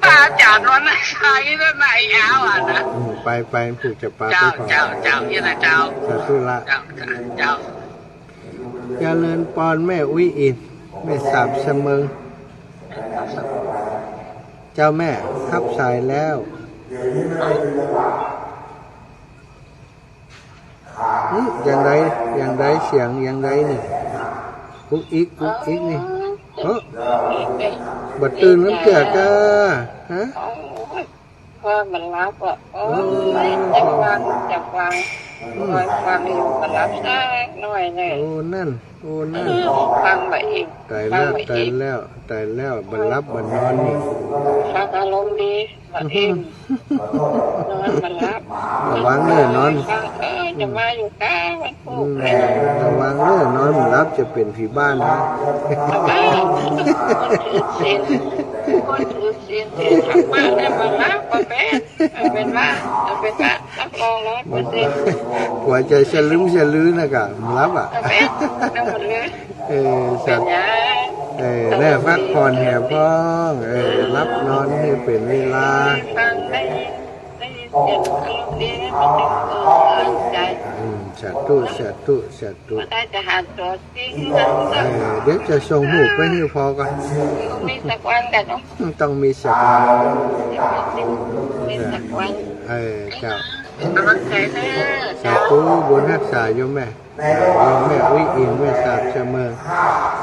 พระอาจารย์วันไหนใช้แล้วไหนเอานะ ไปผูกจะปลาไป เจ้า ขอ เจ้าเจ้าเอ็นะเจ้า สาธุละ เจ้าเจ้า เจริญปอนแม่อุ้ยอินแม่สาบเสมอเจ้าแม่ทับสายแล้วอย่างไรเสียงอย่างไรนี่กุ๊กอีกนี่บัดตื่นน้ำเกลือก้าฮะ พอมันรับอ่ะจะฟังฟังอยู่มันรับได้หน่อยเลย โอ้นั่น ฟังไปอีก ตายแล้วบรรลับบรรนอนนี่ ฟังอารมณ์ดีมาเองนอนมันรับ ระวังเนื้อนอน จะมาอยู่กลางมันพูด ระวังเนื้อนอนมันรับจะเป็นผีบ้านนะ คนถือศีลทางบ้านได้มารับมาเป็นว่ารับรอง100% กว่าจะฉลืมฉลือนะกะมันรับอ่ะ นั่งหมดเลย สัตว์แน่พักผ่อนแห่พ้องรับนอนให้เป็นเวลา ฟังได้ยินเสียงอารมณ์ดีมันดึงใจ สาธุ มาได้จะหาตัวจริงนะ เดี๋ยวจะส่งหูไปให้พอก่อน มีสักวันกันเนาะ ต้องมีสักวัน มีสักวัน เจ้าก ำลังใจนะ สาธุบุญรักษาโยมแม่อุ้ยอินแม่สาบเสมอ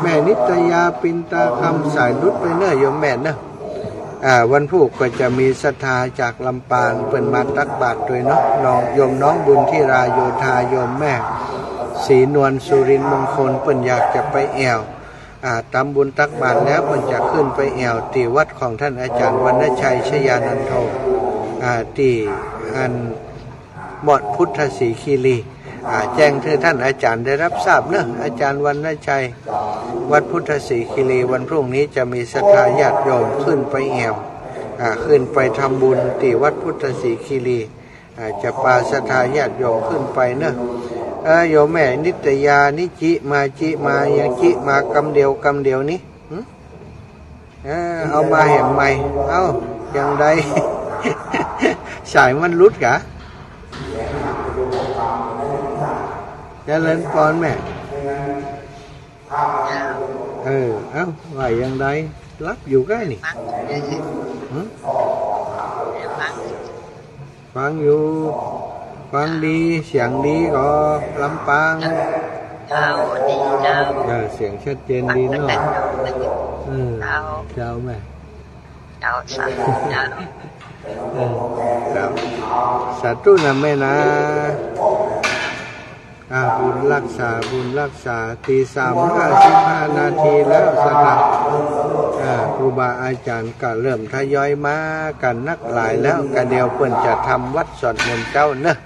แม่นิตยาปินตาคำสายรุดไปเนอะโยมแม่เนอะวันพุธก็จะมีศรัทธาจากลำปางเปิ่นมาตักบาตรด้วยเนาะน้องบุญที่ราโยธาโยมแม่ศรีนวลสุรินทร์มงคลเปิ่นอยากจะไปแอวตำบุญตักบาตรแล้วเปิ่นจะขึ้นไปแอวที่วัดของท่านอาจารย์วรรณชัยชยานันโท ที่อันหมดพุทธศรีคีรีแจ้งเธอท่านอาจารย์ได้รับทราบเนอะอาจารย์วรรณชัยวัดพุทธศรีคีรีวันพรุ่งนี้จะมีศรัทธาญาติโยมขึ้นไปแอวขึ้นไปทำบุญที่วัดพุทธศรีคีรีจะปาศรัทธาญาติโยมขึ้นไปเนอะโยมแม่นิตยานิจิมายังจิมากำเดียวนี้เอามาแห่งใหม่เอาอย่างใด สายมันรุดกะจะเล่นปอนแม่เอ้าว่าอย่างใดรับอยู่ใกล้นี่ฟังอยู่ฟังดีเสียงดีก็ลำปางเสียงชัดเจนดีเนาะเจ้าแม่สาธุนะแม่นะบุญรักษาตี3:55 นาทีแล้วสักครูบาอาจารย์ก็เริ่มทยอยมากันนักหลายแล้วกันเดียวเพิ่นจะทำวัดสวดมนต์เจ้าเนอะ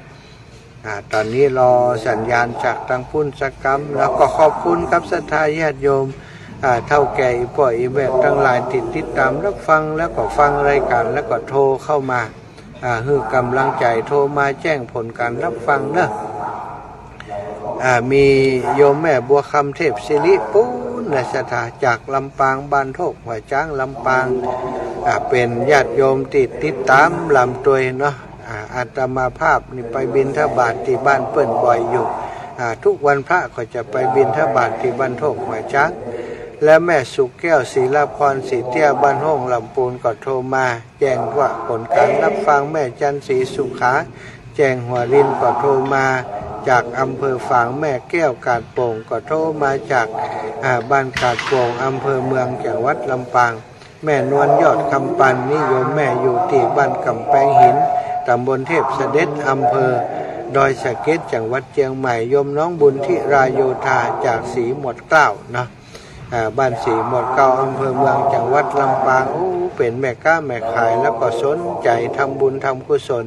ตอนนี้รอสัญญาณจากทางพุทธกรรมแล้วก็ขอบคุณครับศรัทธาญาติโยมเท่าแก่พ่ออีแม่ทั้งหลายติดตามรับฟังแล้วก็ฟังรายการแล้วก็โทรเข้ามาให้กำลังใจโทรมาแจ้งผลการรับฟังเนอะมีโยมแม่บัวคำเทพศิริปุณณสถาจากลำปางบ้านโทกหัวจ้างลำปางเป็นญาติโยมติดตามลำตัวเนาะอาตมาภาพนี่ไปบิณฑบาตที่บ้านเปิ้นบ่อยอยู่ทุกวันพระก็จะไปบิณฑบาตที่บ้านโทกหัวจ้างและแม่สุแก้วศรีลาพรศรีเตี้ยบ้านห้องลำปูนก็โทรมาแจ้งว่าผลการรับฟังแม่จันศรีสุขาแจ้งหัวรินก็โทรมาจากอำเภอฝางแม่แก้วกาดโป่งก็โทรมาจากบ้านกาดโป่งอำเภอเมืองจังหวัดลำปางแม่นวลยอดคำปันนิยมแม่อยู่ที่บ้านกำแพงหินตำบลเทพเสด็จอำเภอดอยสะเก็ดจังหวัดเชียงใหม่โยมน้องบุญที่ราโยธาจากศรีหมวดเกล้าเนาะบ้านศรีหมวดเกล้าอำเภอเมืองจังหวัดลำปางเป็นแม่ค้าแม่ขายแล้วก็สนใจทำบุญทำกุศล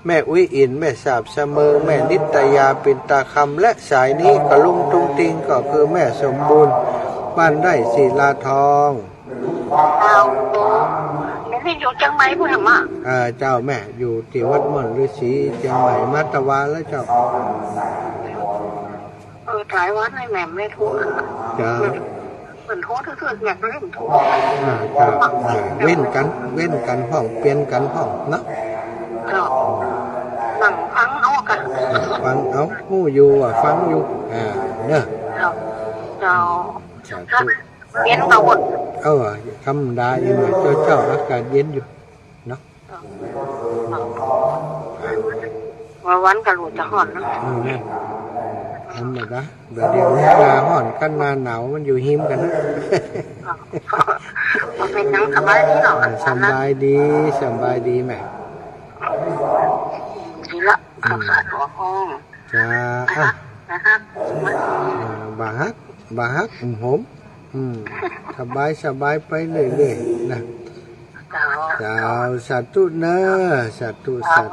แม่อุ้ยอินแม่สาบเสมอแม่นิตยาปินตาคำและสายนี้กระลุงตุงติงก็คือแม่สมบูรณ์บ้านไร่ศิลาทองนี่อยู่จังไหมพูดถึงว่าเจ้าแม่อยู่ที่วัดม่อนฤาษีเชียงใหม่มัตตวาแล้วเจ้าหลายวัดในแม่ไม่ทุกจ้าเหมือนโทษเถื่อนแบบเล่นทุกจ้าเว้นกันห้องเปลี่ยนกันห้องเนาะหนังฟังเอากันฟังเอาหูอยู่ฟังอยู่เนอะเราเย็นเราหมดธรรมดาอยู่เจ้าอากาศเย็นอยู่เนาะวันกันหลุดจะห่อนนะธรรมดาเดี๋ยวนี้หน้าห่อนกันหน้าหนาวมันอยู่หิมกันนะมันเป็นนังสบายดีหรอสบายดีแม่ดีละขับสายหัวห้องจ้าบาฮักผมสบายไปเรื่อยๆนะเจ้าสาธุเนอะสาธุศรัท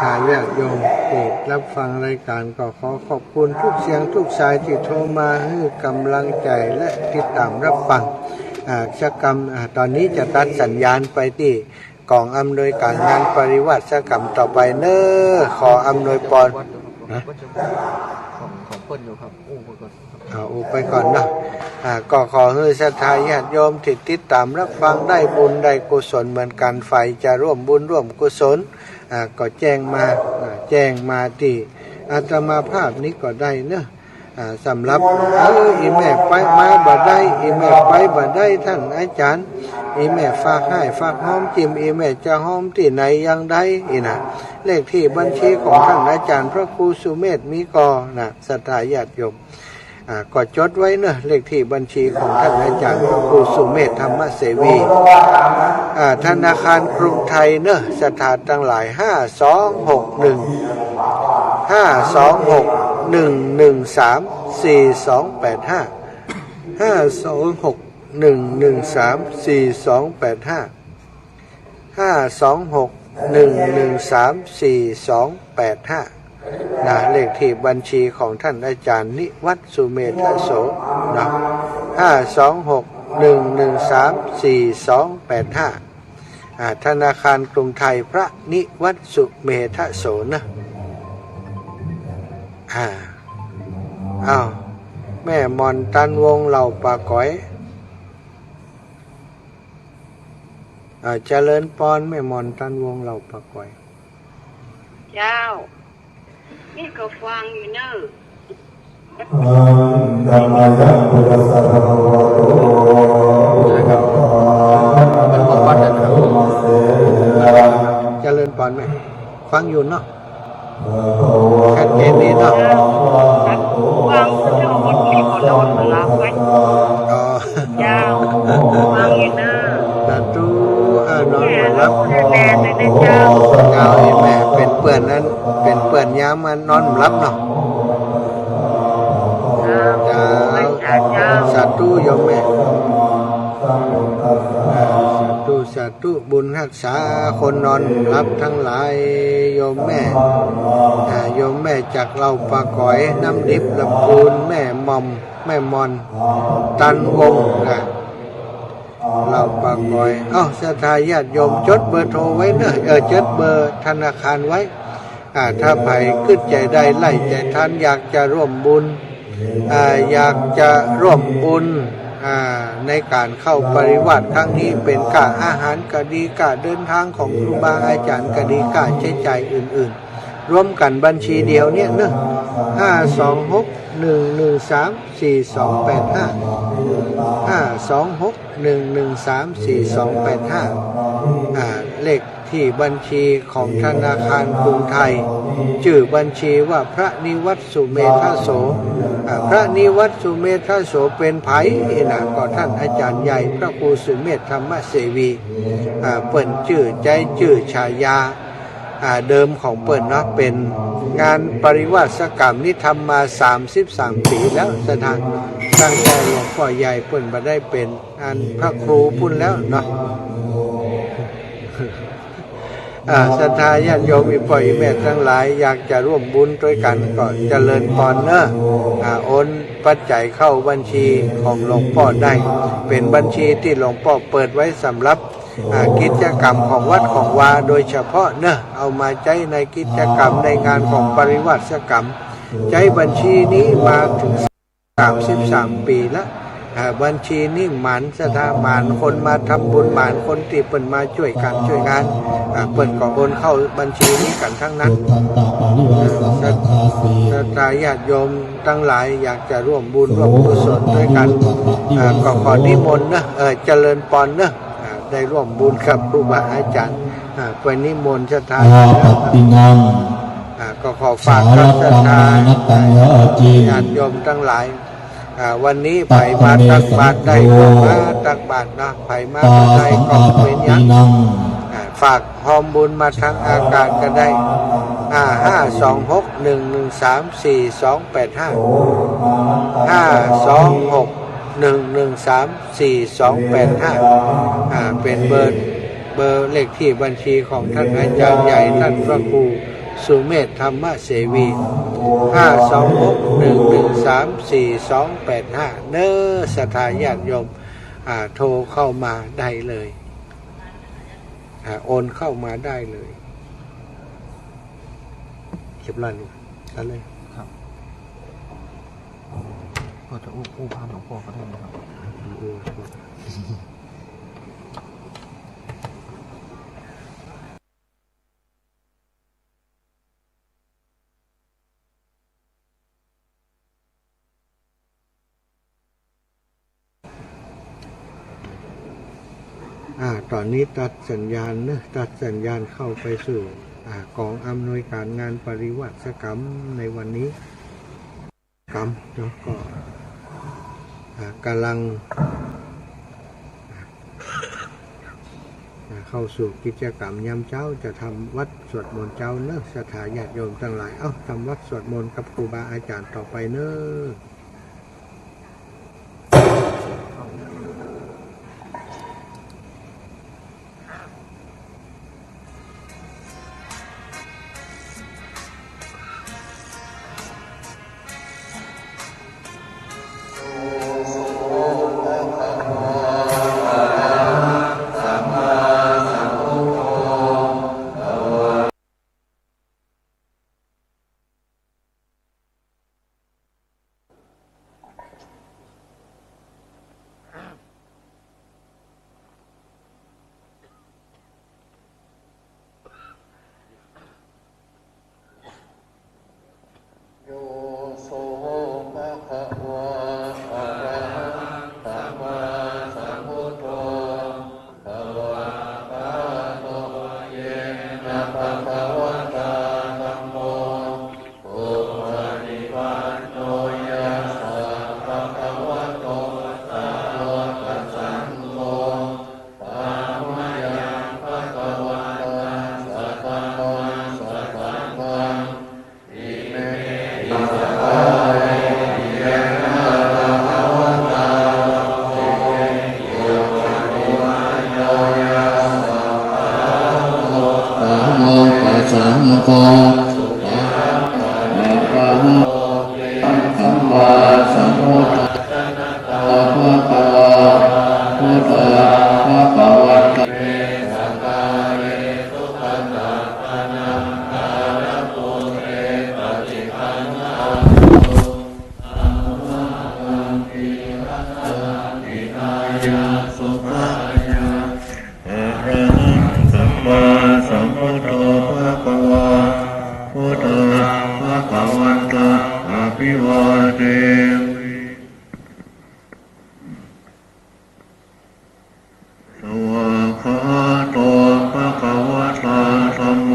ธาญาติโยมที่รับฟังรายการก็ขอขอบคุณทุกเสียงทุกสายที่โทรมาให้กำลังใจและติดตามรับฟังชกรรมตอนนี้จะตัดสัญญาณไปที่กองอำนวยการงานปริวัติชกรรมต่อไปเนอะขออำนวยพรของคนอยู่ครับไปก่อนนะก็ขอให้ศรัทธาญาติโยมติดตามรับฟังได้บุญได้กุศลเหมือนกันไฟจะร่วมบุญร่วมกุศลก็แจ้งมาที่อาตมาภาพนี้ก็ได้เนอะสำหรับอีแม่ไปมาบ่ได้อีแม่ไปบ่ได้ท่านอาจารย์อีแม่ฝากให้ฝากหอมจิ้มอีแม่จะหอมที่ไหนยังได้นะเลขที่บัญชีของท่านอาจารย์พระครูสุเมธมีกอนะศรัทธาญาติโยมก็จดไว้เนอะเลขที่บัญชีของท่านอาจารย์พระครูสุเมธธรรมเสวีธนาคารกรุงไทยเนอะสถานทั้งหลาย52611134285 52611134285 นะเลขที่บัญชีของท่านอาจารย์นิวัฒน์สุเมธโสนะ526113485ธนาคารกรุงไทยพระนิวัฒน์สุเมธโสนะอ้าวแม่มอนตันวงเหล่าปาก๋อยเจริญปอนแม่มอนตันวงเหล่าปาก๋อยเจ้านี่ก็ฟังอยู่เนอะเจริญปอนไหมฟังอยู่เนาะชัดเจนดีเนาะฟังก็จะหมดมีคนนอนหลับไว้เจ้าฟังอยู่เนอะแต่ตู้นอนไม่หลับแม่เลยนะเจ้าแม่เป็นเปื่อนนั้นเป็นเปื่อนย้ำมันนอนหลับเนาะสาธุโยมแม่สาธุบุญรักษาคนนอนหลับทั้งหลายโยมแม่โยมแม่จากเราปาก๋อยน้ำดิบลำพูนแม่มอมแม่มอนตันวงเราปาก๋อยศรัทธาญาติโยมจดเบอร์โทรไว้เนอะจดเบอร์ธนาคารไว้ถ้าใครขึ้นใจได้ไล่ใจท่านอยากจะร่วมบุญอยากจะร่วมบุญในการเข้าปริวาสครั้งนี้เป็นค่าอาหารก็ดีค่าเดินทางของครูบาอาจารย์ก็ดีค่าใช้จ่ายอื่นๆรวมกันบัญชีเดียวเนี่ยเนอะเลขที่บัญชีของธนาคารกรุงไทยชื่อบัญชีว่าพระนิวัฒน์สุเมธโสพระนิวัฒน์สุเมธโสเป็นไผนะก็ท่านอาจารย์ใหญ่พระครูสุเมธธรรมเสวีเปิ่นชื่อใจชื่อฉายาเดิมของเปิ่นเนาะเป็นงานปริวาสกรรมนี่ทำมา33 ปีแล้วสถานตั้งแต่หลวงพ่อใหญ่เปิ่นมาได้เป็นอันพระครูพุ่นแล้วเนาะศรัทธาญาติโยมอีพ่ออีแม่ทั้งหลายอยากจะร่วมบุญด้วยกันก็เจริญพรเนอะโอนปัจจัยเข้าบัญชีของหลวงพ่อได้เป็นบัญชีที่หลวงพ่อเปิดไว้สำหรับกิจกรรมของวัดของวาโดยเฉพาะเนอะเอามาใช้ในกิจกรรมในงานของปริวาสกรรมใช้บัญชีนี้มาถึง33 ปีแล้วบัญชีนี่หมันสถาหมันคนมาทำบุญหมันคนที่เปิ่นมาช่วยกันช่วยงานเปิ่นก็โอนเข้าบัญชีนี้กันทั้งนั้นศรัทธาญาติโยมทั้งหลายอยากจะร่วมบุญร่วมกุศลด้วยกันก็ขอนิมนต์นะเจริญปอนนะได้ร่วมบุญกับครูบาอาจารย์ไปนิมนต์ศรัทธาก็ขอฝากศรัทธาญาติโยมทั้งหลายวันนี้ไผมาตักบาตรได้ก็มาตักบาตรนะไผมาได้ก็เป็นยังฝากหอมบุญมาทางอากาศก็ได้เป็นเบอร์เลขที่บัญชีของท่านอาจารย์ใหญ่ท่านพระครูสุเมธธรรมเสวี526113425เน้อศรัทธาญาติโยมโทรเข้ามาได้เลยโอนเข้ามาได้เลยเก็บร้อยลูกนั่นเลยครับก็จะอู้พานหลวงพ่อก็ได้นะครับตอนนี้ตัดสัญญาณนะตัดสัญญาณเข้าไปสู่กองอำนวยการงานปริวาสกรรมในวันนี้กรรมเนาะก็กำลังเข้าสู่กิจกรรมยามเช้าจะทำวัดสวดมนต์เจ้าเนอะศรัทธาญาติโยมทั้งหลายทำวัดสวดมนต์กับครูบาอาจารย์ต่อไปเนอะ ภิวาเทมิสวากขาโตภะคะวะตาธัมโม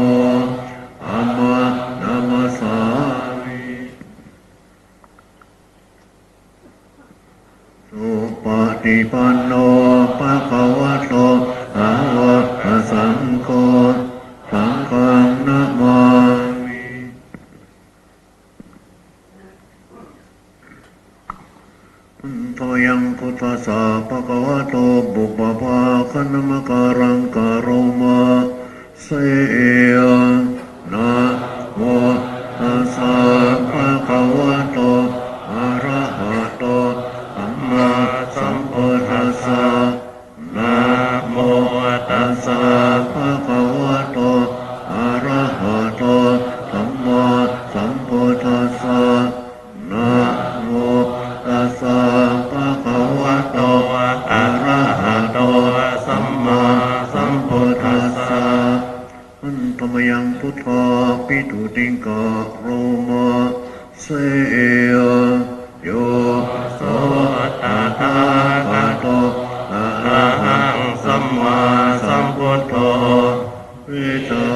ธัมมังนัมสสามิสุปฏิปันโนภะคะวะโตอะระหะสังโฆสังฆังนะมามิโตยังพุทธัสสะภะคะวะโตบุปภาคณมการังกะโรมาเสยนะโมตัสสะภะคะวะโตอะระหะโตสัมมาสัมพุทธัสสะนะโมตัสสะภะคะวะโตอะระหะโตสัมมาสัมพุทธัสสะนะโมตัสสะภะคะวะโตอะระหะโตสัมมาสัมพุทธัสสะอันตมยังพุทธาปิตุติงกะโรมาเสยโยโสตถาคโตอะระหังสัมมาสัมพุทโธวิชา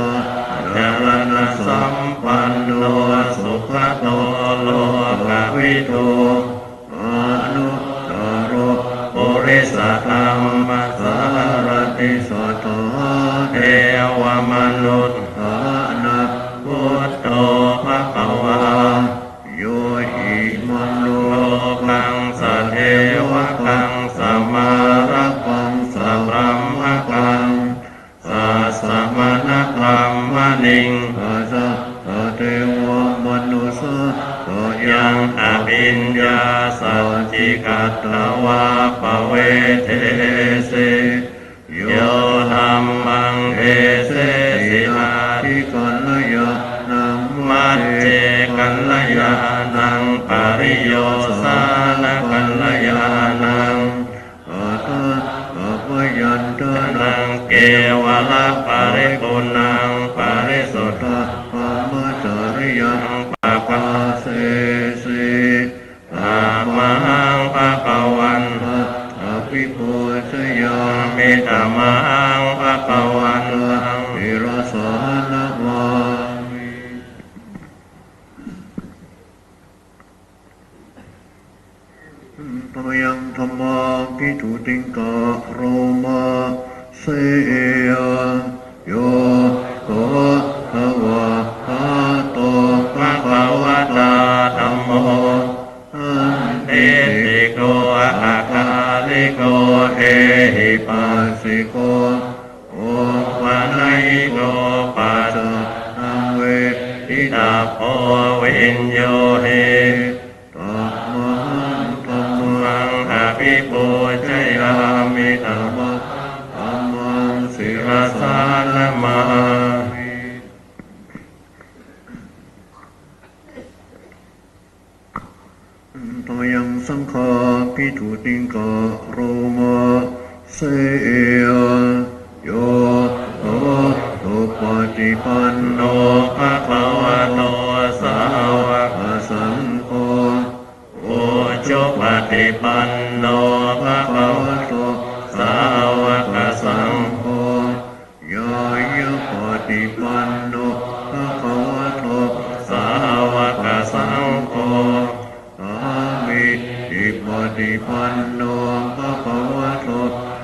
ญาณสัมปันโนสุขโตโลกวิทูอนุตตรปุริสธรรมสารติสัทธาเทวมนุษย์นะพุทโธภะคะวาโยหิมังโลกังสะเทวะกังสะมาระกังสะพรัมมะกังสัสสะมะนะพรัมมะนิงสัสสะเทวะมนุสสะยังอภิญญาสัจจิกัตถวาปเวเทเสโยธัมมังเทเสสิอาทิกัลยานังมัจเจกัลยานังปริโยสานกัลยานังอัตตะพยัญชนะเกวะละปริปุณังปริสุทธะปะมัจจริยังปะปะเสสิอะมังภะคะวันตัสสะภิปุชยามิธัมมังภะคะวันตังวิรัสสะนะมามิตมยังธัมมาภิทุติงกะโรมาเสยโยโสภะวะหะโตภะคะวะตาธัมโมอันติติโกอะคาลิโกเอหิปัสสิโกโอวะนัยโกปัสสะนังเวทิตาโพวิญโยเหตัมมังธัมมังอภิปูชยามิธัมมังธัมมังศิรสานะมามิตยังสังฆาภิทุติงกะโรมาเสยโยโสสุปฏิปันโนภะคะวะโตสาวกสังโฆโอจุปฏิปันโนภะคะวะโตสาวกสังโฆยายะปฏิปันโนภะคะวะโตสาวกสังโฆสามิจิปฏิปันโนภะคะวะโต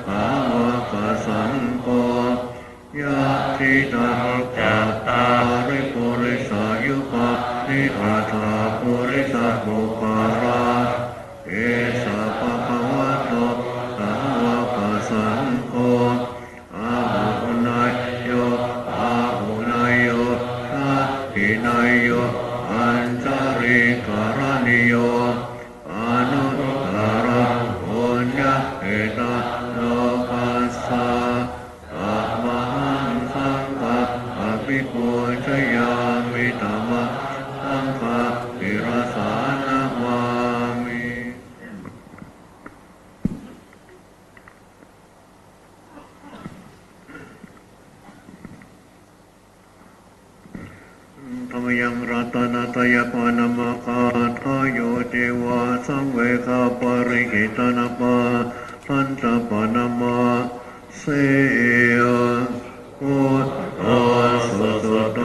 สาวกสังโฆยะทิตังจัตตาริปุริสายุปะนิอัตถาปุริสบุปาราเอสะภะคะวะโตสาวกสังโฆอาหุนายโยอาหุนายโยสัพพินายโยอัญจาริกรณิโยอนุตตรปุญญเอตโลกัสสะอะมหังสังฆะอภิปูชยามิธัมมังสังฆะวิรัสสานะมา วะสังเวคาปริกิตนาปะทันตปนามาเสยพุทโธสุสุโต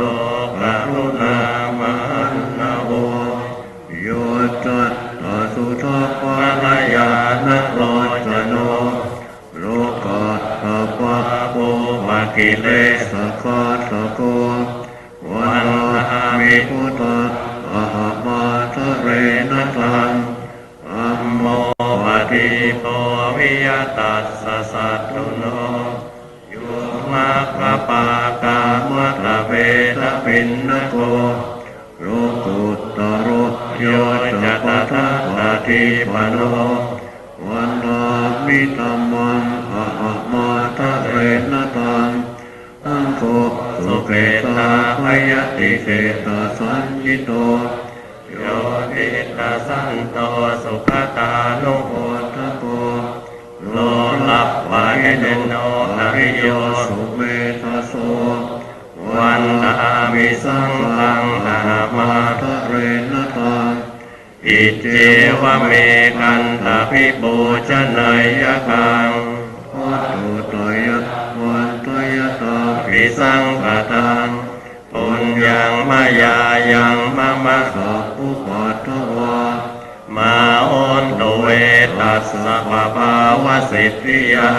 กรุณามหันนาโวโยจัตตาสุทัพพะยานโรจโนโลกัสสะปะโพวะกิเลสขัสสะโกวันนามิพุทธะอะหะมาทะเรนะตังอัมโมวะติโพวิยตัสสะสัตตุโนโยมาคปากามะตะเวทะปินนโกโลกุตตะโรโยจะตถาคติปโนวันนามิธัมมังอะหะมาทะเรนะตังอังโฆสุเกตาภยติเกตาสัญญิโตโยติตาสันโตสุขตานุโหตโกโลลัพวายเดโนอริโยสุเมธาโสวันนามิสังฆังอะหะมาทะเรนะตังอิเจวะเมกันตาภิปูชนัยยะกังวัตถุตยะวันตยะตาภิสังฆตังปุญญังมายายังมะมะสัพพุปัตถวามาโอนตุเวตัสสะภะภาวะสิทธิยา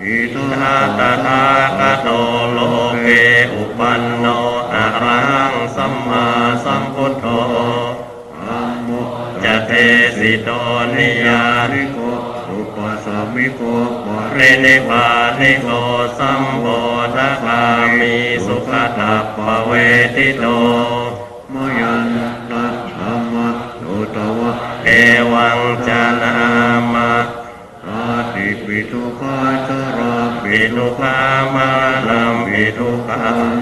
อิทัตถาคโตโลเกอุปันโนอะระหังสัมมาสัมพุทโธธัมโมจะเทสิโตนิยานิโกอุปสัมมิโกปรินิพพานิโกสัมโพธคามิสุขตัปปะเวทิโตมยันตัสธรรมะโตตวะเอวังจานามาอาติปิทุกขาจาราปิทุกขามานัมปิทุกขัง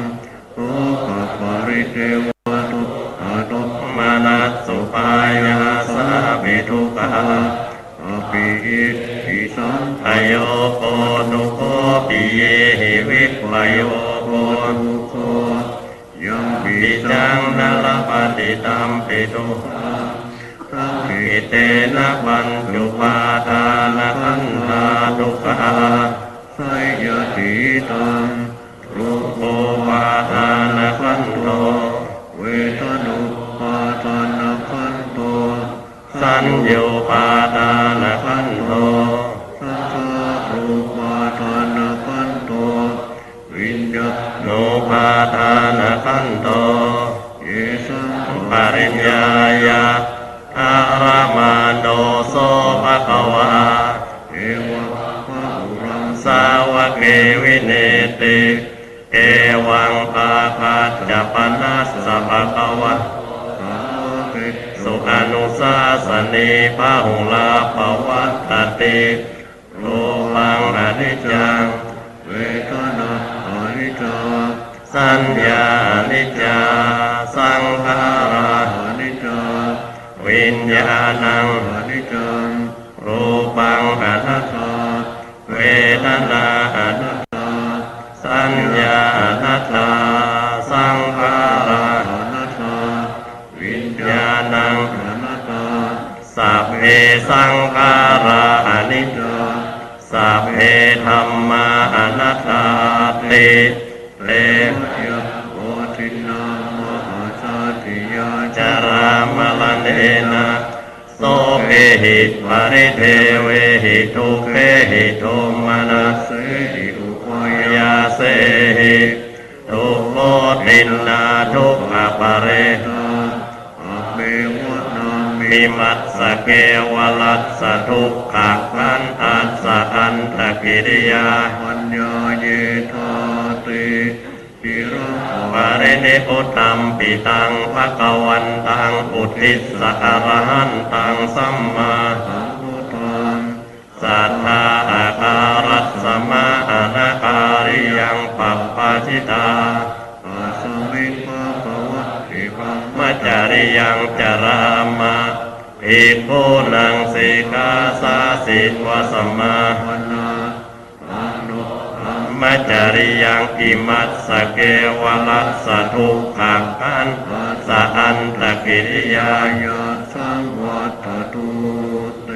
โอปปาริเทวะตุอาตุมานัสสุปายาสาปิทุกขาอภิอิทิสังขโยโกตุโกปิเยหิวิปโยโกตุโกยังปิจังนลปฏิตัมปิทุกขาสังขิเตนะปัญจุปาทานขันธาทุกขาไสยติตังรูปโภปาทานขันโตเวทนุปาทานขันโตสัญโยปาทานขันโตสัทธารูปาทานขันโตวิญญาโนปาทานขันโตเยสังปริญญายาอารามาโนโสภะคะวาเอวะภะอุรังสาวะเกวิเนติเอวังภาคัจจปนัสสะภะคะวะสุอนุสาสนีพะหุลาภวัตติโลภังอนิจจังเวทนาอนิจจาสัญญาอนิจจาสังขาราอนิจจาวิญญาณังอนิจจังรูปังอนัตตาเวทนาอนัตตาสัญญาอนัตตาสังขาราอนัตตาวิญญาณังอนัตตาสัพเพสังขาราอนิจจาสัพเพธัมมาอนัตตาติเลยะโอทินามหาชาติยาจารามลเนนะโสเพหิปริเทเวหิทุเขหิโทมานัสเสหิอุปยาเสหิทุกโมตินนาทุกขปะเรตาอเมวะนามิมัสสะเกวลัสสะทุกขขันอัสสะอันตกิริยาปัญญาเยธาติปิระปะเรเนพุตตัมปิตังภะคะวันตังอุทิสสะอรหันตังสัมมาสัมพุทธังสัทธาอาการัสสะมะอนาการิยังปัปปะจิตาอาสมิงภะคะวะติปังมัจจาริยังจารามะภิกขุนังสิกขาสาสิวะสัมมานาอนุมัจจาริยังอิมัสสะเกวลัสสะทุกขังขันสะอันตกิริยายาสัง วัฏตุเต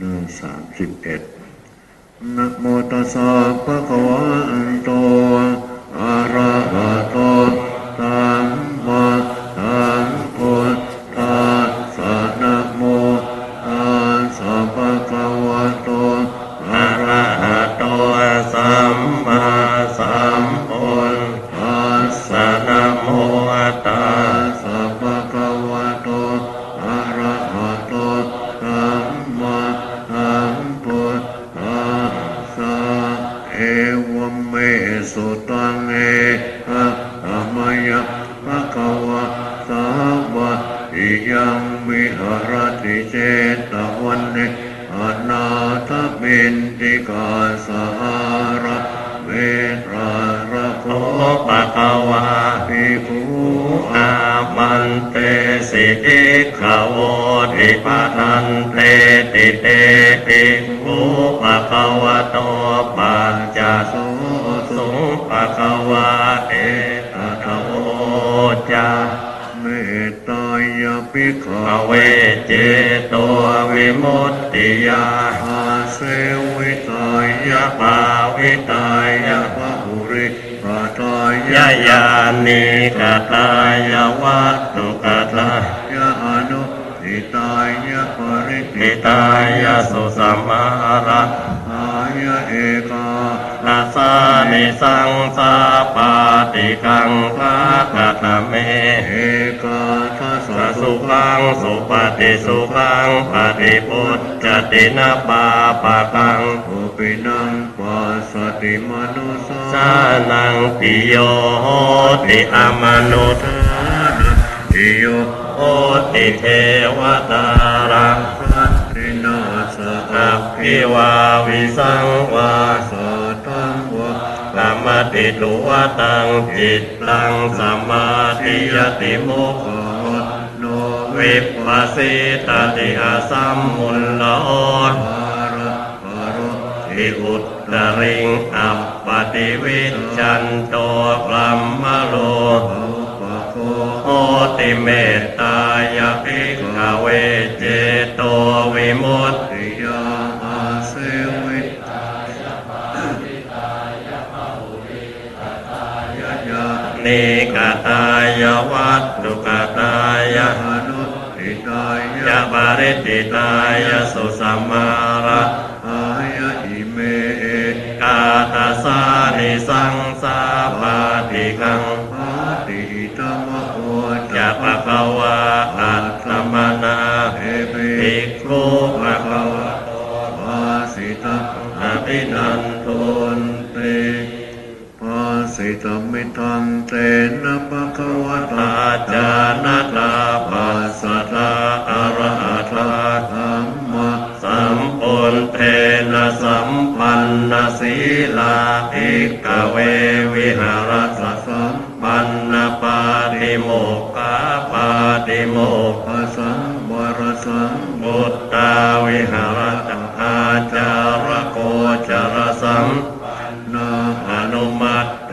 31นะโมตัสสะภะคะวะโตอะระหะโตสัมมาสัมพุทธัสสะนะโมตัสสะภะคะวะโตอะระหะโตสัมมาสัมพุทธัสสะนะโมตัสสะภะคะวะโตอะระหะโตสัมมาสัมพุทธัสสะเอวเมสุตังเออะอะมะยะภะคะวะสาวะอิยังมิหรติเจตวันเนอนาถบินติกาสหระเวทราระโคปะคะวะภิกขุอามันเตสิกิขโวติปะทันเตติเตภิกขุปะคะวะโตปัญจโสสุปะคะวะเอตถะโวจาเมตตายาภิกขเวเจโตวิมุตติยาอาเสวิตายาภาวิตายาภุริปตายายานิกตายาวัตถุกตายาอนุทิตายาปริทิตายาสุสัมมาระอายาเอกานาสานิสังสาปาติกังภาคตเมเอกาทัสสะสุขังสุปฏิสุขังปฏิปุจจตินาปาปะกังอุปินังปัสสติมนุสสานังปิโยโหติอมนุษย์ปิโยโหติเทวตารังสัตตินาสะภิวาวิสังวาสตังวะกรรมติตุวตังจิตตังสมาธิยติมุขโนวิปัสสิตติอาสัมมุลโลภระภรติอุตตริงอัปปติวิชชันโตพรหมโลโหติเมตตายาภิกขเวเจโตวิมุตติยาอาเสวิตายาภาวิตายาภุริกตายายานิกตายาวัตถุกตายาอนุทิตายาปริทิตายาสุสัมมาระอายาอิเมกาตาสานิสังสาปาติกังปาติตัมโหจะภะคะวะอัตตมนาภิกขุภะคะวะโตภาสิตังอภินันทุนเตภาสิตัมมิทังเตนะภะคะวะตาจานะตาปัสสะตาอะระหะตาธัมมะสัมปุนเทนะสัมปันนะสีลาภิกขเววิหารสัมปันนะปาติโมกขาปาติโมกขสังวรสังบุตตาวิหารอาจารโกจารสัมนาอนุมัตเต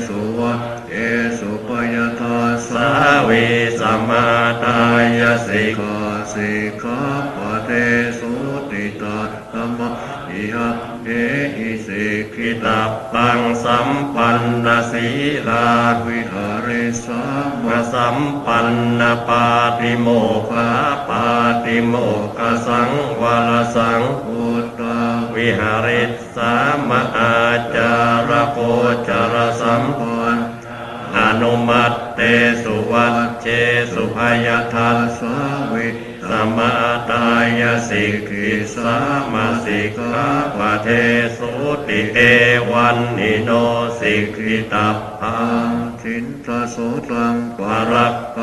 สุวัตเตสุปยทาสาวิสัมมาทายสิกขาสิกขาปะเตสุติตาธัมมะอิหะเอหิสิกขิตาปังสัมปันนะสีลาวิหาริสัมมาสัมปันนะปาติโมกขาปาติโมกขสังวรสังพุตตาวิหาริสามะอาจารโกจารสัมปันอนุมัตเตสุวัชเชสุภยทัสสวิสมาตายสิกขิสามาสิกขาปะเทสุติเอวันนิโนสิกขิตาปังทินทโสตังปารักป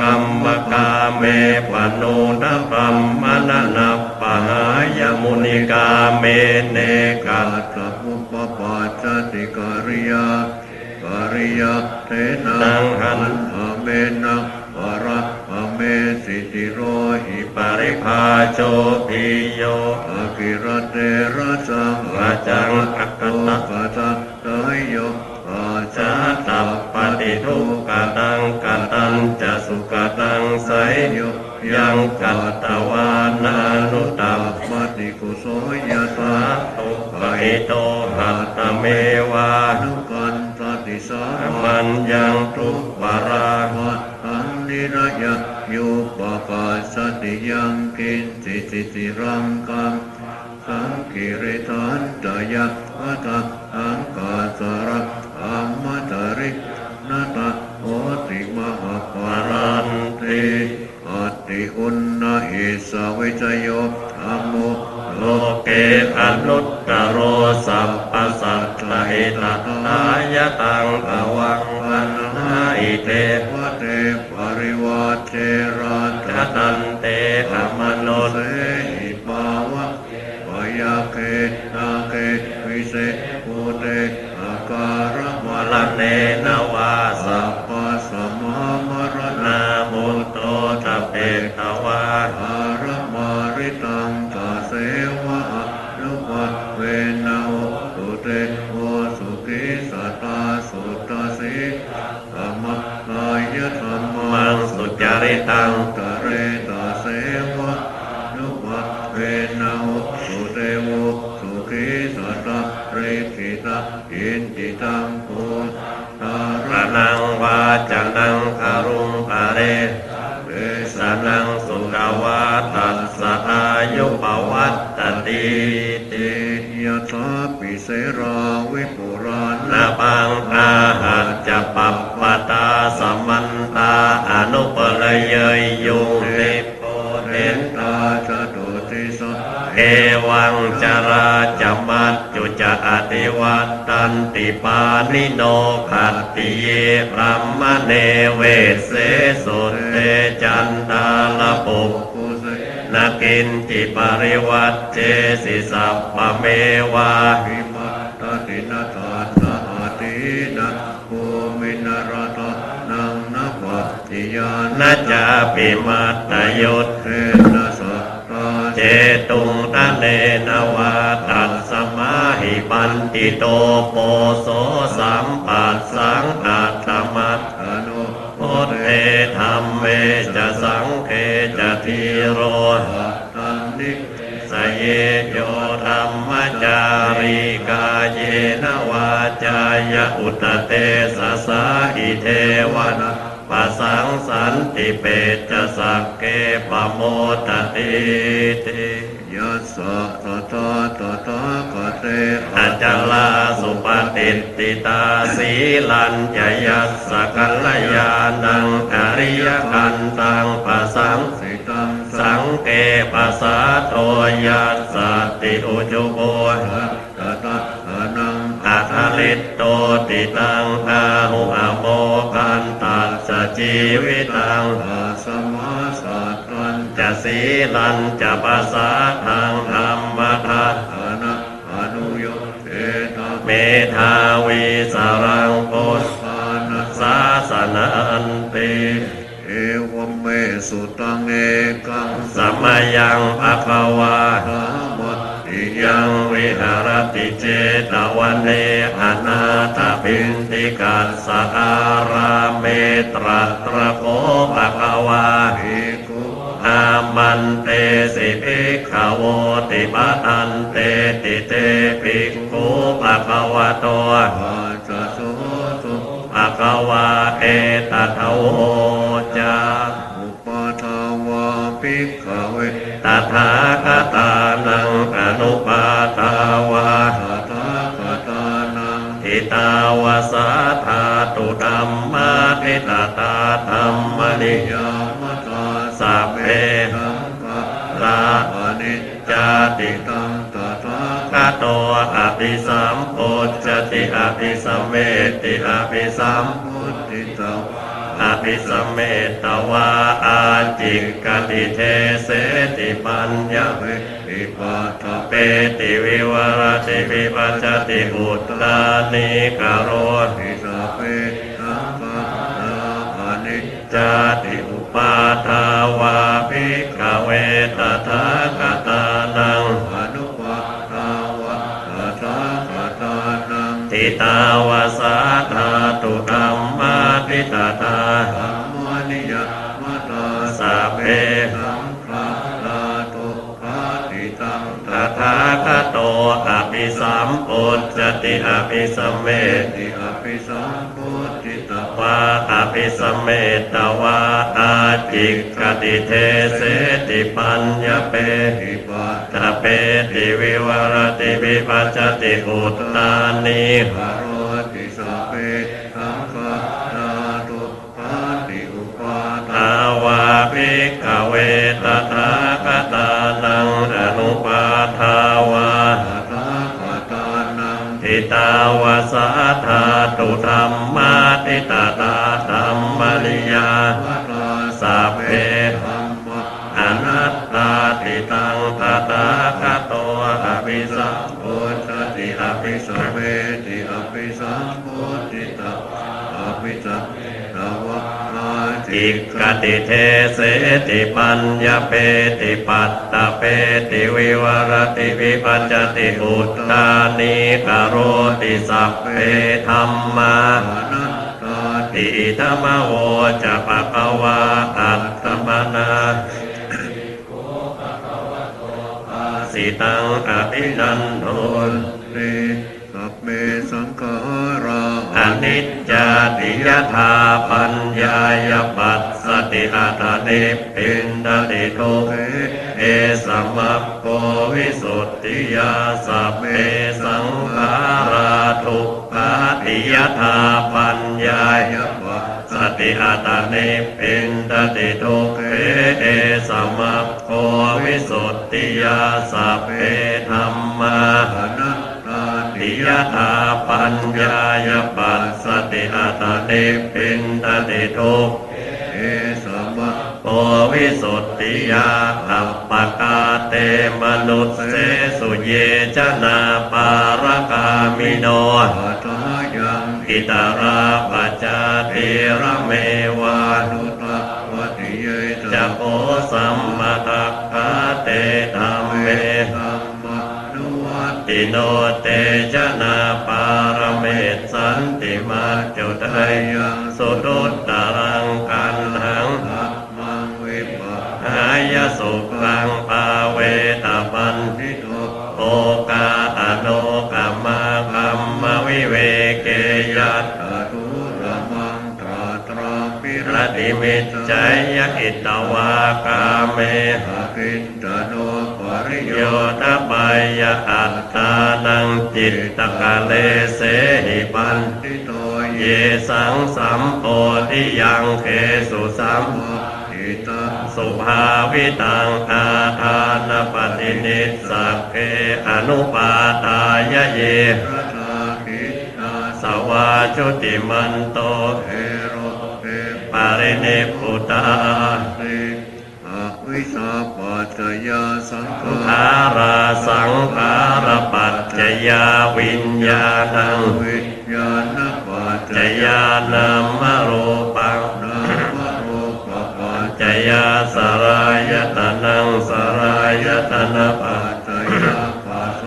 กาเมเนกา ปัตตปุปปาจติการิยาการิยาเทนังหันหเมนังวระหเมสิติโรหิ ปริภาโชปิโย อากิรเตระสัง วาจังอักข โต ตะ กตะตายโยอาจา ชาตัปปฏิทุกขตังกตัญจะสุขตังไสย โย ยังกัตตวานานุตัป มัติกุโสยตา ตุปะหิโตหัตตเมวา นุกันตติสา มัญญังทุปปารา มัตตันนิระยะโยปกาสติยังกินจิติติรังกังสังกิริตันตยะอัตตังกาสระอัมมตรินาตโอติมหาปารันติอัตติอุณนะหิสาวิจโยธัมโม โลเกอนุตตโรสัพพสัตตหิตตายตังภวังวันนาอิเต วะเตปริวาเทระ กตันเตอมโน เสหิปาวะวายาเกนาเกวิเศษโอเตอาการะ ว วะ ลเนนวาสั สั พ พพะสมามรณะ นามุตโตทเปตวา อาระมาริตังกาเสวะนุปะเวนะโอสุเตโอสุขิสัตตาสุตตสิธรรมกายธรรมั มังสุจริตัง ตะเรตาเสวะนุปะเวนะโอสุเตโอสุขิสัตตาเรกิตาอินติตังโพตา พ ระ ระนังวาจานังคารุงภเร เว สนังสุขวาตัสสะอายุปวัตตติติ ยะถาปิเสราวิปุรา นาปังอาหัจจะปัปปตาสัมมันตาอนุปรเยยยุงติโพเทน ตาจะตุติสะ เอวังจาราจะมัจจุจะอติวัตตันติปานิโนขัตติเยพรัมมเนเวเสสุเตจันตาลปุป โกเส นากินจิปริวัตเจสิสัพพเมวา วิมัตตตินาตาสหตินะภูมินารตานังนับวัตติยา นาจาปิมัตตยุต เทนะสัตตา เจตุงทะเนนวาตัสสมาหิปันติโตโปโสสัมปัสสังอัตตมัต อนุ โพเตธรรมเมจะสังเคจะทีโร ตันนิ สเยโยธรรมจาริกาเยนวาจายะอุตเตสะสาหิเทวนะปัสสังสันติเปจะสักเกปะโมตติติ ยัสสะตถาตถากเต อาจลาสุปฏิตติตาสีลัญจยัสสะกัลยาณังอริยกันตังปัสสัง สิตัง สังเกปัสสะโทยัสสติอุจุโบ ตถาอานัง อาทาลิตโตติตังอาหุอโมกันตัสสะชีวิตัง อาสมาสัตตัน จะสีลันจะปัสสะทางธรรมทัต อานะอนุโยเทตา เมธาวิสรังโพส ปานะ สาสนันติ เอวเมสุตังเอกัง สัมมายังภะคะวา สามัตติ ยังวิหารติเจตวันเนอนาถปินติกัสสะอาราเมตรัตระโคภะคะวา ภิกขุ อามันเตสิภิกขโวติปะตันเตติเตภิกขุภะคะวะโต ปัจจโสตุ ภะคะวะเอตถะโวจา อุปาทาวาภิกขเว ตถาคตานังอนุปาทาวา ตถาคตานัง ทิตาวาสาธาตุธัมมาทิตตาธรรมนิ ยามตา สัพเพ สังฆะ ลา อนิจ จาติ ตังตถา คโตอภิสัมโพชติอภิสัมเวติอภิสัม พุทธิตา ป อภิสัมเมตวาอาจิกกติเทเสติปัญญาวิปัสสะเปติวิวรติวิปัจจติอุตตานิกโร ทิสาเปสังฆาอานิจ จาติอุปาทาวาภิกขเวตถาคตานัง อนุปาทาวะตถาคตานัง ทิตาวาสาธาตุธัมมาทิตตา ธัมมานิยมัตตา สัพเพ สังฆาลาตุภาติตัง ตถาคโตอภิสัมปุจจติอภิสัมเม ติอภิสัมพุทธิต วาอภิสัมเมตวาอาจิกขติเทเสติปัญญเป วิปัสส ตเปติวิวรติวิปัจจติอุตตานิ ะโรติสาเปสังฆาลาตุภาติอุปาทา อาวาภิกขเวตถาคตานังอนุปาทาวา ตถาคตานัง ทิตาวาสาธาตุธัมมาทิตตาธัมมริยา วัตตา สัพเพ ธัมมะ อนัตตาติตังตถาคโตอภิสัม โอชติอภิสัมเมติอภิสัมพุทธิตาอภิสัมตวะอาจิ จิกขติเทเสติปัญญเปติปัตตเปติวิวรติวิปัจจติอุตตานิกโรติสัพเพธัมมา อนัตตา ติธรรมโวจะปะภวาอัตตมนาสิตังอภินันโท เตสัพเมสังขารา อนิจจาติยธาปัญญายปัสสติอัตเนปินดติโตเอสัมมัปโปวิสุทธิยาสัพเพสังขาราทุกขาติยธาปัญญายปัสสติอัตเนปินดติโตเอสัมมัปโปวิสุทธิยาสัพเพธัมมา อนัตตา ปิยธาปัญญายปัสสติอัตเนปินดติโต เอสัมมะ โพวิสุทธิยาอัปปกาเตมนุสเสสุเยจนาปารกามิโน ปัตตายัง อิตาราปัจจาติระเมวา อ นุ นุตตะวัติเย จะโพสัมมาทัคคาเตธัมเม ธัมมานุวัต ติโนเตจนาปารเมตสันติมาจุตายังสุตุตตรังกันหัง ธัมมังวิปัสส หายสุขังปาเวตาปัน นิโต โอกาอโนกัมมาคัมมวิเวเกยัต ตาตุระมังตราตราปิ รติมิจจยอิตวากาเม อาคินตโนปริโย โยตปายอัตตานังจิตตกะเลเสหิปัน ติโต เยสังสัมโพธิยังเคสุสัม อิตา สุภาวิตังอาทานปฏินิสสัพเพอนุปาทายเย พระตาคินา สวาชุติมันโต เอโรเอ ปารินิพพุตา ติอวิสาปัจจยาสัง ทุ ฆา ขาราสังขารปัจจยาวิญญาณัง วิญญาณปัจ จ จ ยานามรูปัง นามรูปปัจ จยาสรายตนังสรายตนะปัจ จยาปัสโส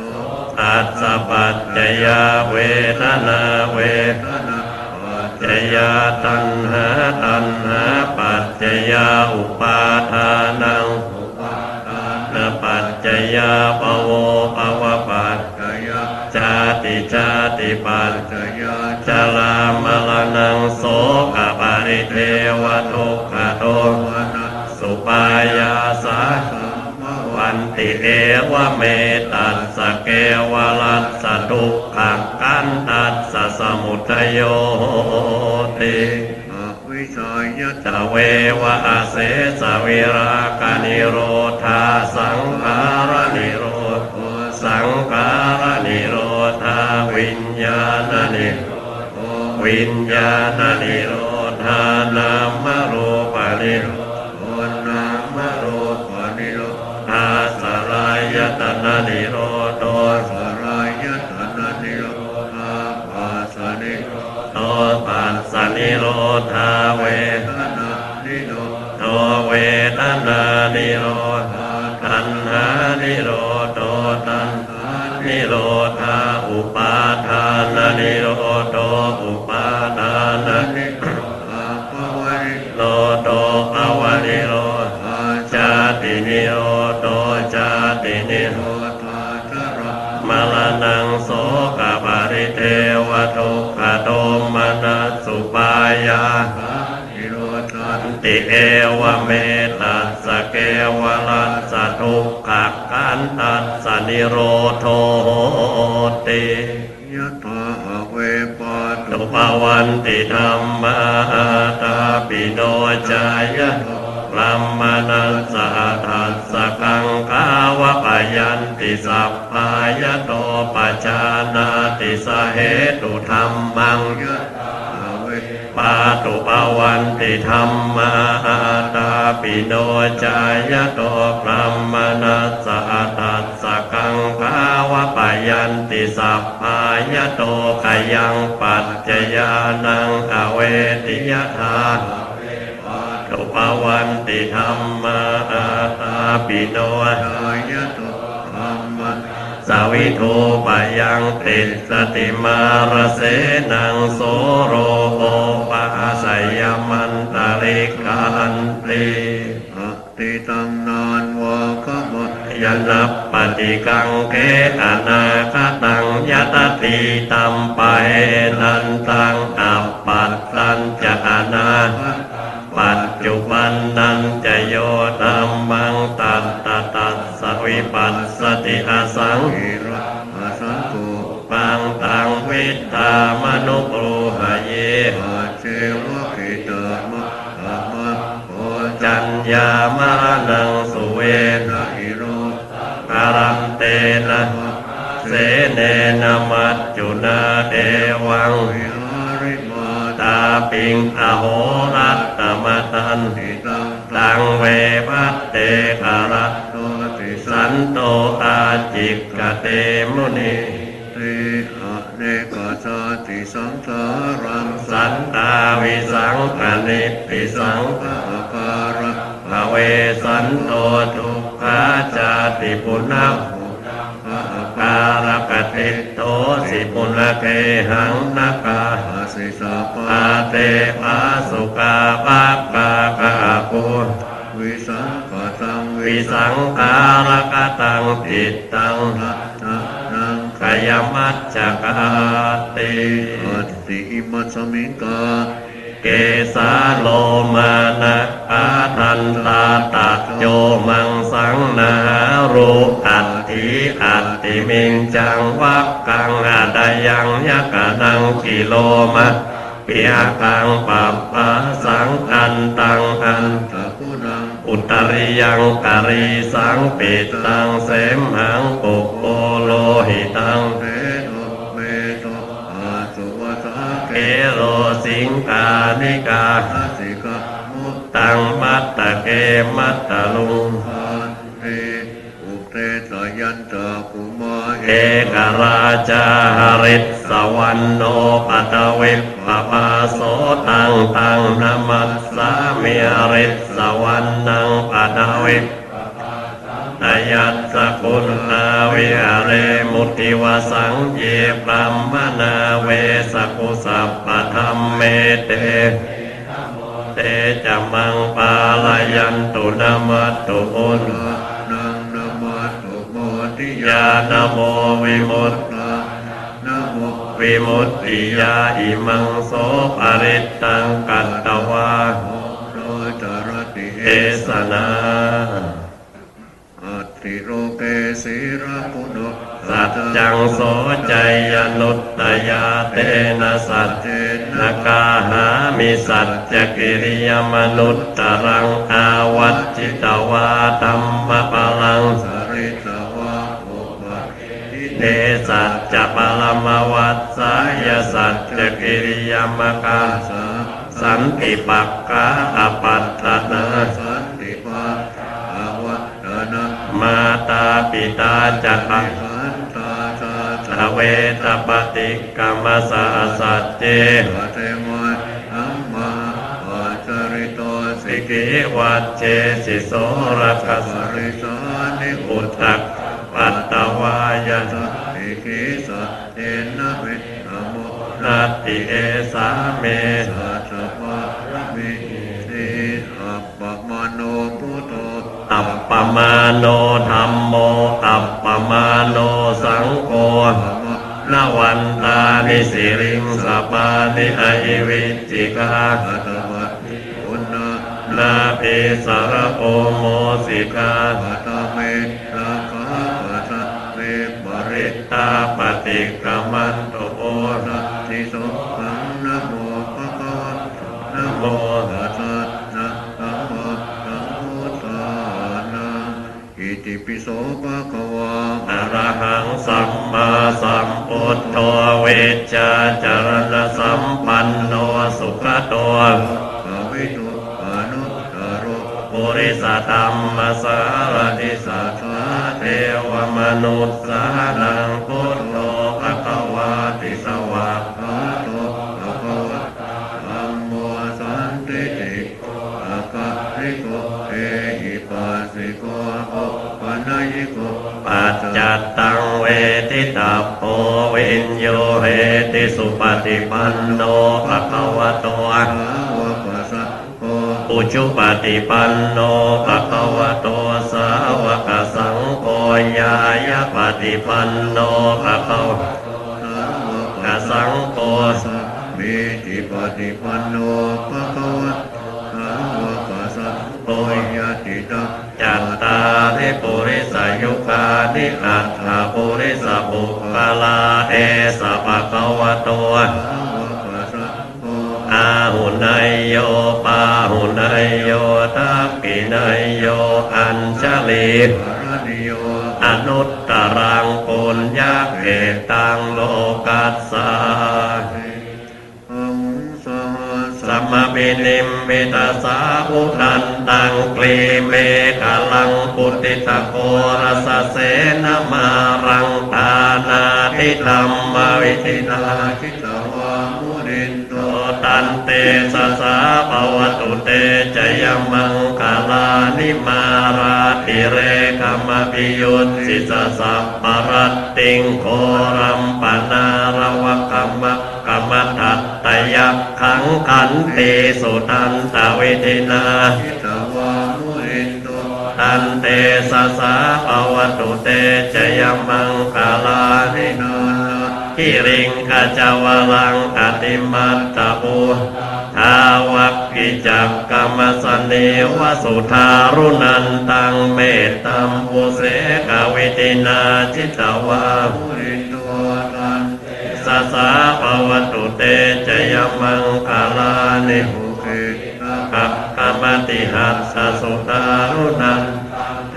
อัสสะปัจจยาเวทนาเวท ทนาปัจ จยาตัณหาตัณหาปัจจยาอุปาทานัง อุปาทาน นปัจจยาปโวปวปัจ จยา ชาติชาติปัจ จยา จลามรณังโสกปาริเทวทุกขโท วนัส สุปายาสา สัมมวั วันติเอวเมตัสสะเกวลัสสะทุกขังกันตัสสะสมุทัยโยติ อวิสายต ตะเววะอาเสสะวิรากานิโรธาสังขารนิโรธสังขารนิโรธาวิญญาณนิวิญญาณนิโรธ านัมมโรปะนิโรโอนัมมโรปะนิโรอาสลายตนะนิโรโตสลายตนะนิโรอาปัสสนิโรโตปัสสนิโรธาเวทนานิโรโตเวทนานิโรธาตัณหานิโรโตตัณหานิโรธาอุปาทานนิโรโตอุปาทานนิโรธาภวนิโรโตภวนิโรธาชาตินิโรโตชาตินิโรธาชรามรณังโสกปริเทวทุกขโทมนัสสุปายานิโรธันติเอวเมตัสสะเกวรัสสะทุกขขันตัสสะนิโรโทติยะถาเวปัสสุภวันติธัมมาตาปิโนจายะพรหมนัสสะทัสสะกังขาวะปยันติสัพพายะโตปัจจานาติสาเหตุธัมมังยะปาตุปวันติธัมมาตาปิโนจายะโตพรหมนัสสะทัสสะกังขาวะปยันติสัพพายะโตขยังปัจจยานังอเวติยถาตุปวันติธัมมาตาปิโนจายะโตธัมมสวิโทปยังติสติมารเสนังโสโรโอปะสยมันตริกันติอติตังนานวะขมัยนับปฏิกังเกอนาคตังยตติตัมปะเหนันตังอัปปัตตัญจะอนาปัจจุบันนันจะโยตัมมังตัตตะตัสสวิปัสสติอสังหิระอสังโฆปังตังวิตตามนุปโรหะเยหะเจวะขิตามะธรรมะโอจัญญามรณังสุเวนะหิโรอารัมเตนะเสเนนะมัจจุนาเอวังวิหาริมาตาปิงอโหรัตตมตันติตังเวภัตเตกะระโตติสันโตอาจิกกเตมุนีติอเนกสาติสังสารังสันตาวิสังขนิปิสังฆาการะภเวสันโตทุกขาจาติปุณะการกติโตสิปุณเกหังนาคาสิสาปาเตปาสุกาปากกากาปุวิสังกตังวิสังการกตังจิตตังนังขยมัจจกาติอัตติอิมัสสมิงกาเกสาโลมานะอาทันตาตัดโยมังสังนารูอัตถิอัตติมิงจังวักกังอาดายังยกะนังกิโลมะเปียกังปัปปะสังอันตังอันตะพุนังอุตริยังกะรีสังปิตังเสมหังปุปโปโลหิตังเเมโตอาสุวัสสะเกโรสิงกานิกาสิกะมุตตังมัตตะเกมัตตะลุงเออุเตสยันตะภูมาเอกราชาหริตสวรรณโนปัตวิปปาโสตังตังนมัสสามิหริตสวรรณังปัตวิปนายัสสกุลนาวิหาเรมุติวสังเยปรัมมนาเวสกุสัพพธรรมเมเตเตจะมังปาลายันตุนามัตตุอุลนังนามัตตุโมติยานะโมวิมุตตานะโมวิมุตติยาอิมังโสปาริตตังกัตตวาโดยจรติเอสนาติโรเกสีระปุโนสัจจังโสใจยนุตตยาเตนะสัจเจนกาหามิสัจจกิริยมนุตตรังอาวัจจิตวาธัมมปะลังสริตวาอุปะเนสัจจะปรมวัสสายสัจจกิริยมกาส สันติปักกะอปัตตนา สันติภาอาวัตนา มาตาปิตาจักขัง ขันตาตา ทเวตปฏิกรรมสาสัจเจ ตเทมันอัมมาปัจริโตสิ สิกิวัจเจสิโสรคัส ปริสานิ อุตตักปัตตวายะ อิกิสัตเตนะเวนะโม นาติเอสาเม สัจพะมิสิอัปปมาโนพุทโธ อัปปมาโนธัมโมอัปปมาโนสังโฆนวันตานิสิริงสปานิอหิวิจิกา อัตวะอุณนา นาเพสารโอโมสิกา ปัตเมราคาปัตเมบริ ตาปฏิกรรมันโตโอ ตติโสสังนะโมภะคะวะนะโมตัสสะนะภะคะวะสัมพุทธัสสะอิติปิโสภะคะวะ อะระหังสัมมาสัมพุทโธเวชชาจารณสัมปันโนสุขโต ภะวิตุอนุตตรโร ปุริสธรรมสารติสัทธาเทวมนุษย์สานังพุทโธภควาติสวาก ภะโตภะคะวะธัมโมสันติติอะคะริโกเอหิปัสสิโกโอปะนะยิโก ปัจจัตตังเวทิตาโพวินโยเหติสุปฏิปันโนภควโต ภาวะปัสสะโก อุชุปฏิปันโนภควโตสาวกสังโฆญายปฏิปันโนภควกสังโฆ สัพเมติปฏิปันโนภะคะวะสาวกสัพโพยติตัง จัตตาริปุริสยุคานิอัตถาปุริสบุคคลาเอสะภะคะวะโต สาวกสัพโพ อาหุนายโยปาหุนายโยทักขินายโยอัญชลี ปรณิโย อนุตตรังปุญญาเกตังโลกัสสา อังสหัส สัมมาปินิมมิตาสาอุทันตังกลีเมฆลังปุติตะโกรสเสนมารังตานาทิธรรมวิธินา คิตวามุนินโต โตตันเตสะสาภวตุเตจยมังคาลานิมาราติเรกมปิยุตสิสสัพปรัตติงโครัมปนารวะกรรมกรรมทัตตยักขังขันติสุทันตเวทินา คิตวามุนินโต ตันเตสะสาภวตุเตจยมังคาลานิ นานา หิริงขจาวลังอติมัตตปุทาวักกิจักกรรมสเนวสุทารุนันตังเมตตัมปุเสกวิตินาจิตตวา มุนินโตตัน สะสาภวตุเตจยมังคาลานิ โอเคนะ กัปกรรมติหัสสะสุทารุนัน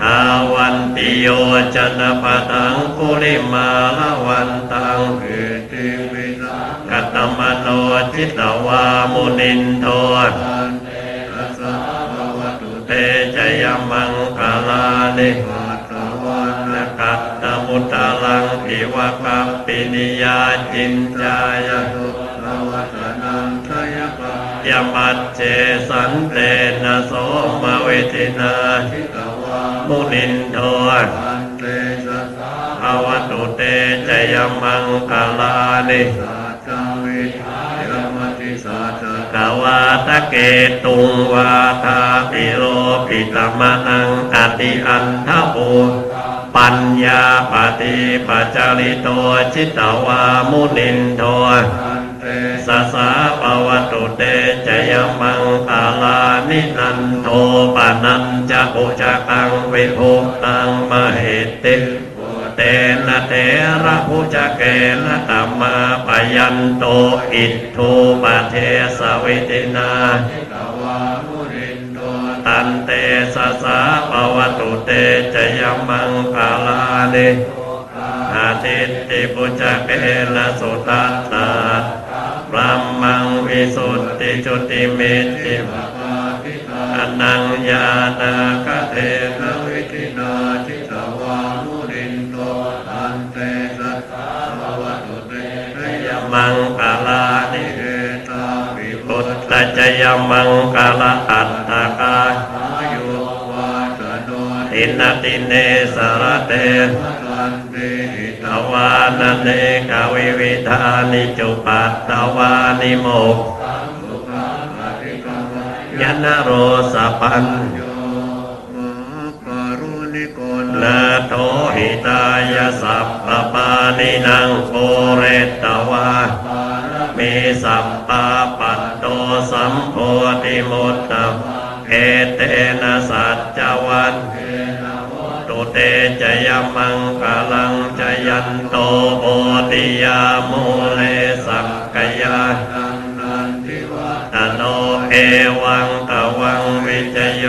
ทาวันติโยจนะปะทังกุลิมาลวันตัง เอติปินะ กัตตมโนจิตตวามุนินโท ตันตัสสะภะวะตุ เตจยมังคาลานิ ปัตตวัน นะกัตตมุตตะลังปิวะกัปปินิยาจินจายะ ตุภะวะตานังทายะปะ ยมัจเจสันเตนะโสมเวทินา คิตวา มุนินโท ตันเตสัสสะ ภวตุเตจยมังคาลานิ สัจจังวิยมติสัจจ กวาตะเกตุงวาทาปิโรปิตมะนังอติอันทโภปัญญาปฏิปัจจาริโตจิตตวามุนินโท ตันเต สะสาภวตุเตจยมังคาลานินันโทปานัญจะโอจะกังวิภุตังมเหติเตนะเถระภูจะเกนะตัมมาปยันโตอิทธุปะเทสวิตินา ตวามุรินโต ตันเตสะสาภวตุเตจยมังคาลานิอาทิตติปุจเกนะสุตัตตา เม พรัมมังวิสุทธิจุติเมติภะอนัญญาณากเทนะวิธินาทิตวามุรินโตอันเตสัสสาวะตุเตยมังกาลานิเอตาปิพุทธจยมังกาลอัตตกาอายุวาสโนทินติเนสรเตตันเตหิตวานเนกวิวิธานิจุปัตตวานิโมกยนโรสปันโยมหาการุณิโกนาโทหิตายสัพพปานินังโปเรตวามีสัพพะปัตโตสัมโพธิมุตตะเอเตนะสัจจวันตุเตจยมังคลังจยันโตโพธิยามูเลสักกยาตโนเอวังตวังวิจโย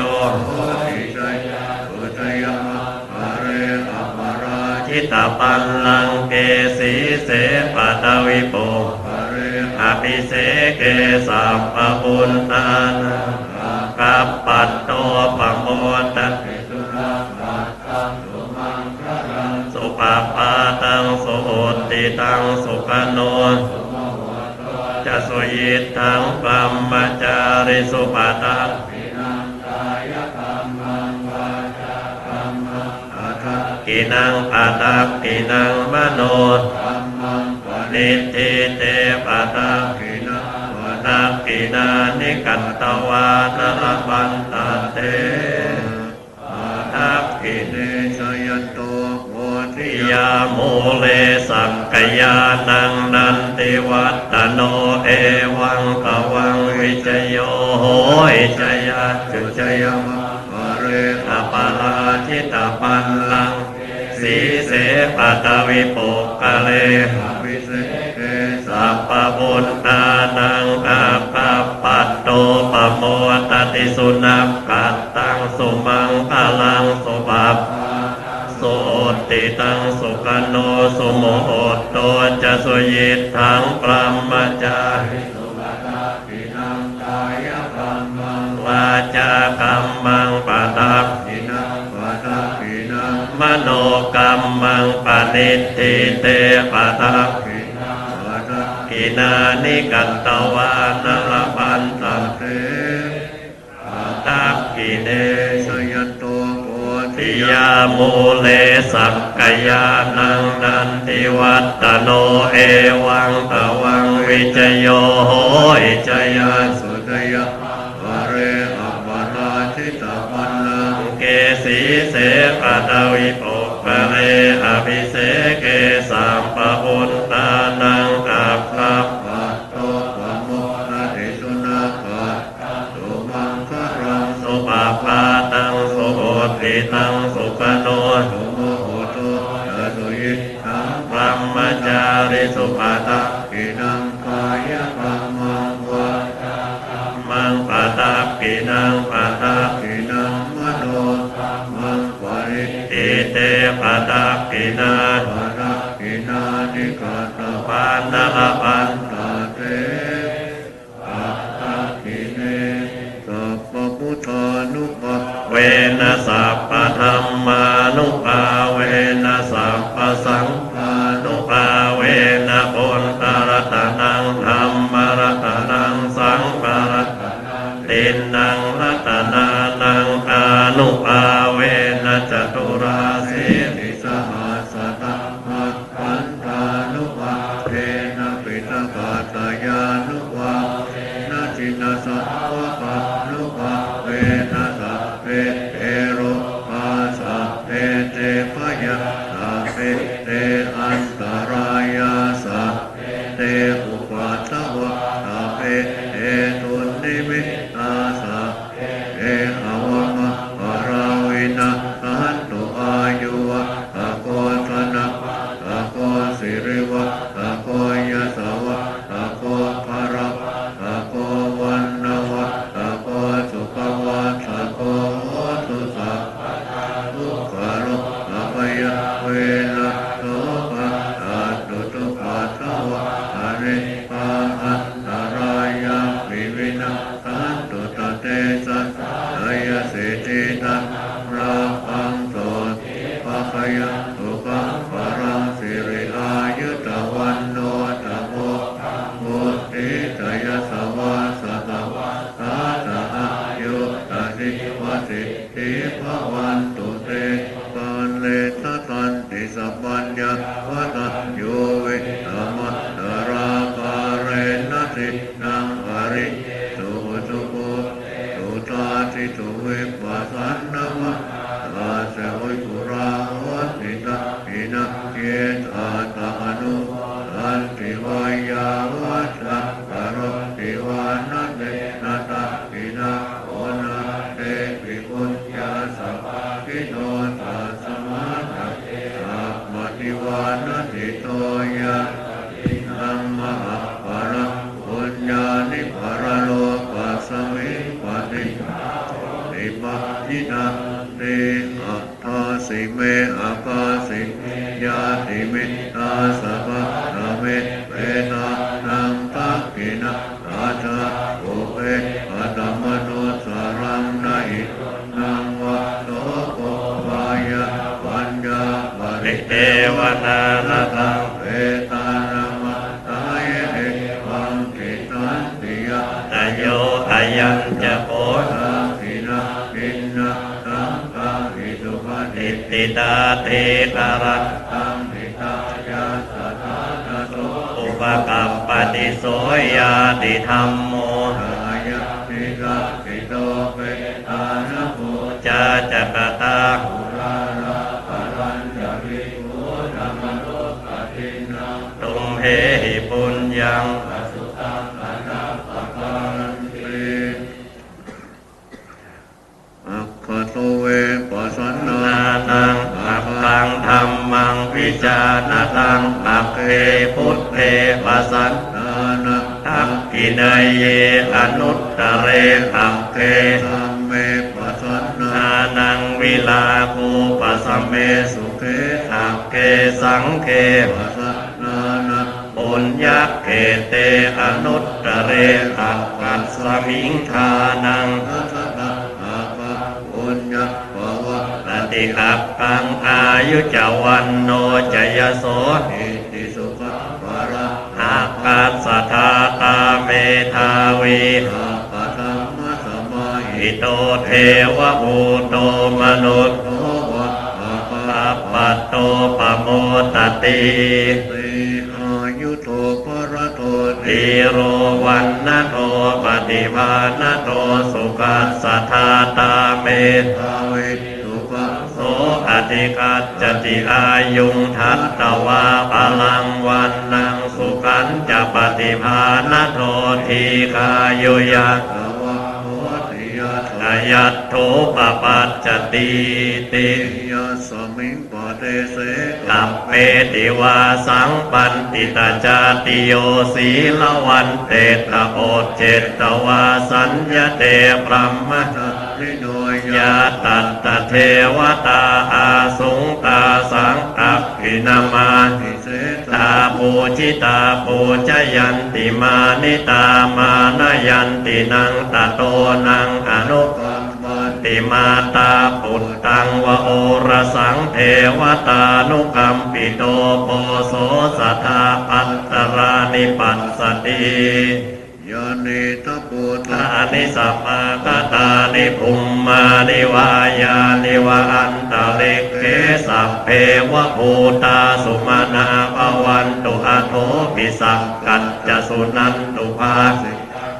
ทิตาปัลลังเกสีเสปตวิโปอภิเสเกสัพพบุญตานากัปปัตโตปโมตตสุปปาตังสุโหติตังสุขโนจะสุยิตังปัมมจาริสุปตังกินังปตักกินังมโนนิติเตปตักกินังปตักกินานิกัตตวานรปันตเตทัพกิเนชยันโตโพธิยามูเลสักกยานังนันติวัตตโนเอวังกวังวิจโยโหยจยาจุจยมะเรตปาลาทิตาปัลลังสีเสปตวิปุกะเลวิเศษสัพพบุญตานังอาภาปัตโตปโมตติสุนัขกัตตังสุมังคลังสุภัพสุติตังสุขโนสุโมโหโตจะสุยิทังปรัมมจาริวาจากัมมังปตักขินังปตักขินังมโนกัมมังปณิทิเตปตักขินังปตักขินานิกัตตวานรปันตเตปตักขิเนชยันโตโพธิยามูเลสักกยานังนันติวัตตโนเอวังตวังวิจโยโหยจยาสุตยะเรอัปปนาทิตาปัลลังเกสีเสปตวิปุกะเลอภิเสเกสัมปบุญตานังอัปปัปปัตโตปโมนะติสุนัขสุมังคลังสุปปาตังสุโหติตังสุขโนสุโมโหโตจะสุยิทังพรัมมจาริสุปตักขินังกายกรรมังวามังปตักขินังปตักขินังมโนมังปริติเตปตักขินาปตักขินานิกัตตปานรปันตเตปตักขิเนสัพพพุทธานุภาเวนะสัพพธัมมานุภาเวนะสัพพสังฆานุภาเวนะปุณตรัตนังธัมมรัตนังสังฆรัตตินังรัตนานังอานุภาเวนะจตุราสีติสหัสตมัคคันธานุภาเวนะปิตกาตายานุภานะจินสัพพะปะนุภาเวนะสัพเพเอโรภาสัพเพเตพยะสัพเพเต ตังราคังโสติภะคะยะสุขังปรังสิริอายุตวันโนตโมพุทธิตยสวาสตวาสาตอายุตติวสิทธิภวันตุเตปันเลทตันติสัพพัญญาวัตโยวิธรรมตราการเรนตินังอริสุสุโภสุตาติสุวิปัสสนามะตาเสวิปุราวัติตาอินะเกตาตานุอันติวายาวัตตะกโรติวานัเตนะตาอินะโอนะเตปิปุญญาสัพพิโนตัสสมานะสัพพะทิวานะติโตยะธัมมะปะระปุญญานิปะระโลกัสสมิปะติติปะยินะเตอัตถาสิเมอะกาสิยาติเมตาสัพพะนะเมเปตานังตักขินะราชาโอเปปัตมโนสารังนะอินังวะโตโกวายะปัญญาบริเทวนานาตังเปตานัมตายเอวังกิตันติยะตโยอายัญจะโพธังกินะกินนะตังกังอิสุปฏิติตาเทตารัตตังทิตายาสัทธานาโสอุปกัปปติโสยาติธัมโมหายะติกะติโตเปตานะโพจาจักตาภูราระปะรัญญวิโภธรรมโลกตินังตุมเหหิปุญญังอสุตังอนาปะการติ อัคคโตเวปัสสนานังอัคคังธัมมังวิจารณตังอัคเคพุทเทปัสสนานังอัคกินายเยอนุตตเรอัคเคธัมเมปัสสนานังวิลาภูปัสสเมสุเขอัคเคสังเคปัสสนานังปุญญเกเตอนุตตเรอัคคัสสมิงทานังปุญญภวะปฏิอัปปังอายุจวันโนจยโสหิติสุขปาระอาคัสสทาตาเมธาวีอาปะธัมมะสมาหิโตเทวะภูโตมนุษย์โตวะอาปัตโตปโมตติอายุโตปะระโตติโรวันนะโตปฏิภาณโตสุขัสสทาตาเมธาวิสุขโสอธิกัจจติอายุงทัตตวาพลังวันนังสุขันจะปฏิภาณโตทีคายุยัตวะโหติยัตยัตโถปปัจจติติยัสมิงปะเตเสกัปเปติวาสังปันติตาจาติโยสีลวันเตตะโอเจตวาสัญญเตพรหมริโนยาตัตตะเทวตาอาสุงตาสังอักขินามาทิเสตาปูจิตาปูจยันติมานิตามานายันตินังตะโตนังอนุกัมปติมาตาปุตตังวโอรสังเทวตานุกัมปิโตโปโสสัทธาปัตตรานิปัสสติยานิตาปุตตานิสัมมาคตานิภุมมานิวายานิวะอันตะเลเกสัพเพวะภูตาสุมาณาภวันตุอะโทปิสักกัจจสุนันตุภาสิ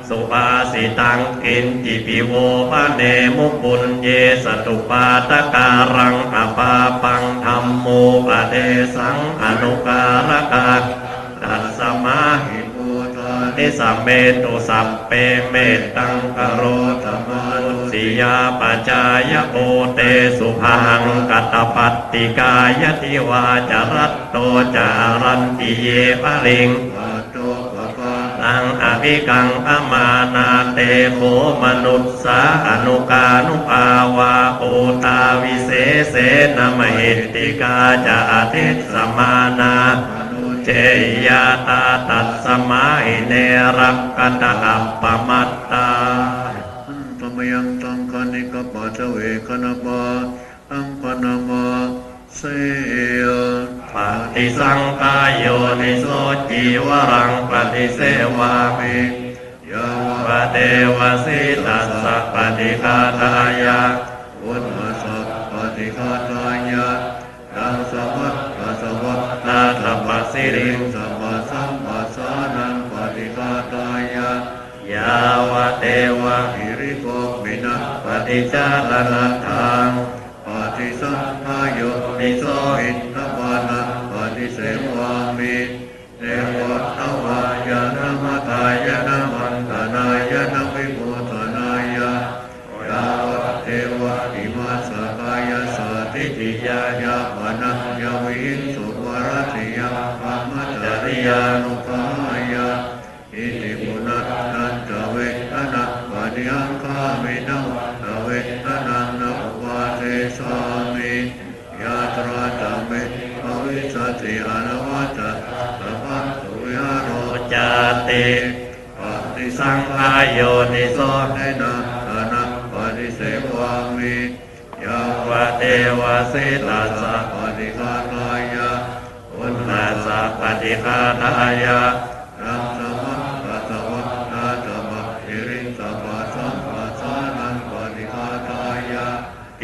สุภาสิตังกินจิปิโวภะเนมุปุญเยสตุปาตการังอภาปังธัมโมปะเทสังอนุการกาตัสมาหิภูตานิสัมเมตุสัพเปเมตตังกโรธรรมานุสิยาปัจจายโอเตสุพังกัตตปัตติกายติวาจรัตโตจารันติเยปะลิงตังอภิกังอมานาเตโขมนุสสาอนุกานุภาวาโอตาวิเศษเสนมหิตติกาจะอทิสสมานาเจยาตาตัสสมาหิเนรักกัตอัปปมัตตาธรรมยังตังคณิกป จเวคณปาอังปนามาเสย ปฏิสังขายโยนิโสจีวรังปฏิเสวามิ ยาวะ ปะเทวสิตัสสะปฏิฆาทายะ วุฒสัพปฏิฆาตายะดังสวัสดิ์สวัสดิ์ นาถปัสสิริง สัมมาสัมปัสสานังปฏิฆาตายะ ยาวะเทวะ หิริโกมินะ ปฏิจารณทัง ปฏิสัมภายโยนิโสอินทปานะปฏิเสวามิเนวะตวายะนะมะทายะนะมันตนายะนะวิโมทนายะยาวะเทวะอิมาสกายะสาติจิยายะวนะยาวินสุวรติยะพรหมจริยานุภายะอิติปุณัสนันตเวทนะปะดิยังคามินะตเวทนันนะอุปาเทสามิยาตราตเมภวิสติอนุวัตสัพพะสุยาโร จาติปฏิสังขายโยนิโส เนนะอนัปฏิเสวามิยาว ะเทวสิตัสสะ ปฏิฆาตายะวุฒ นาสะปฏิฆาทายะ รังสมัสสะวัฏนาตมะหิริงสัพพะสัมปัสสานังปฏิฆาตายะ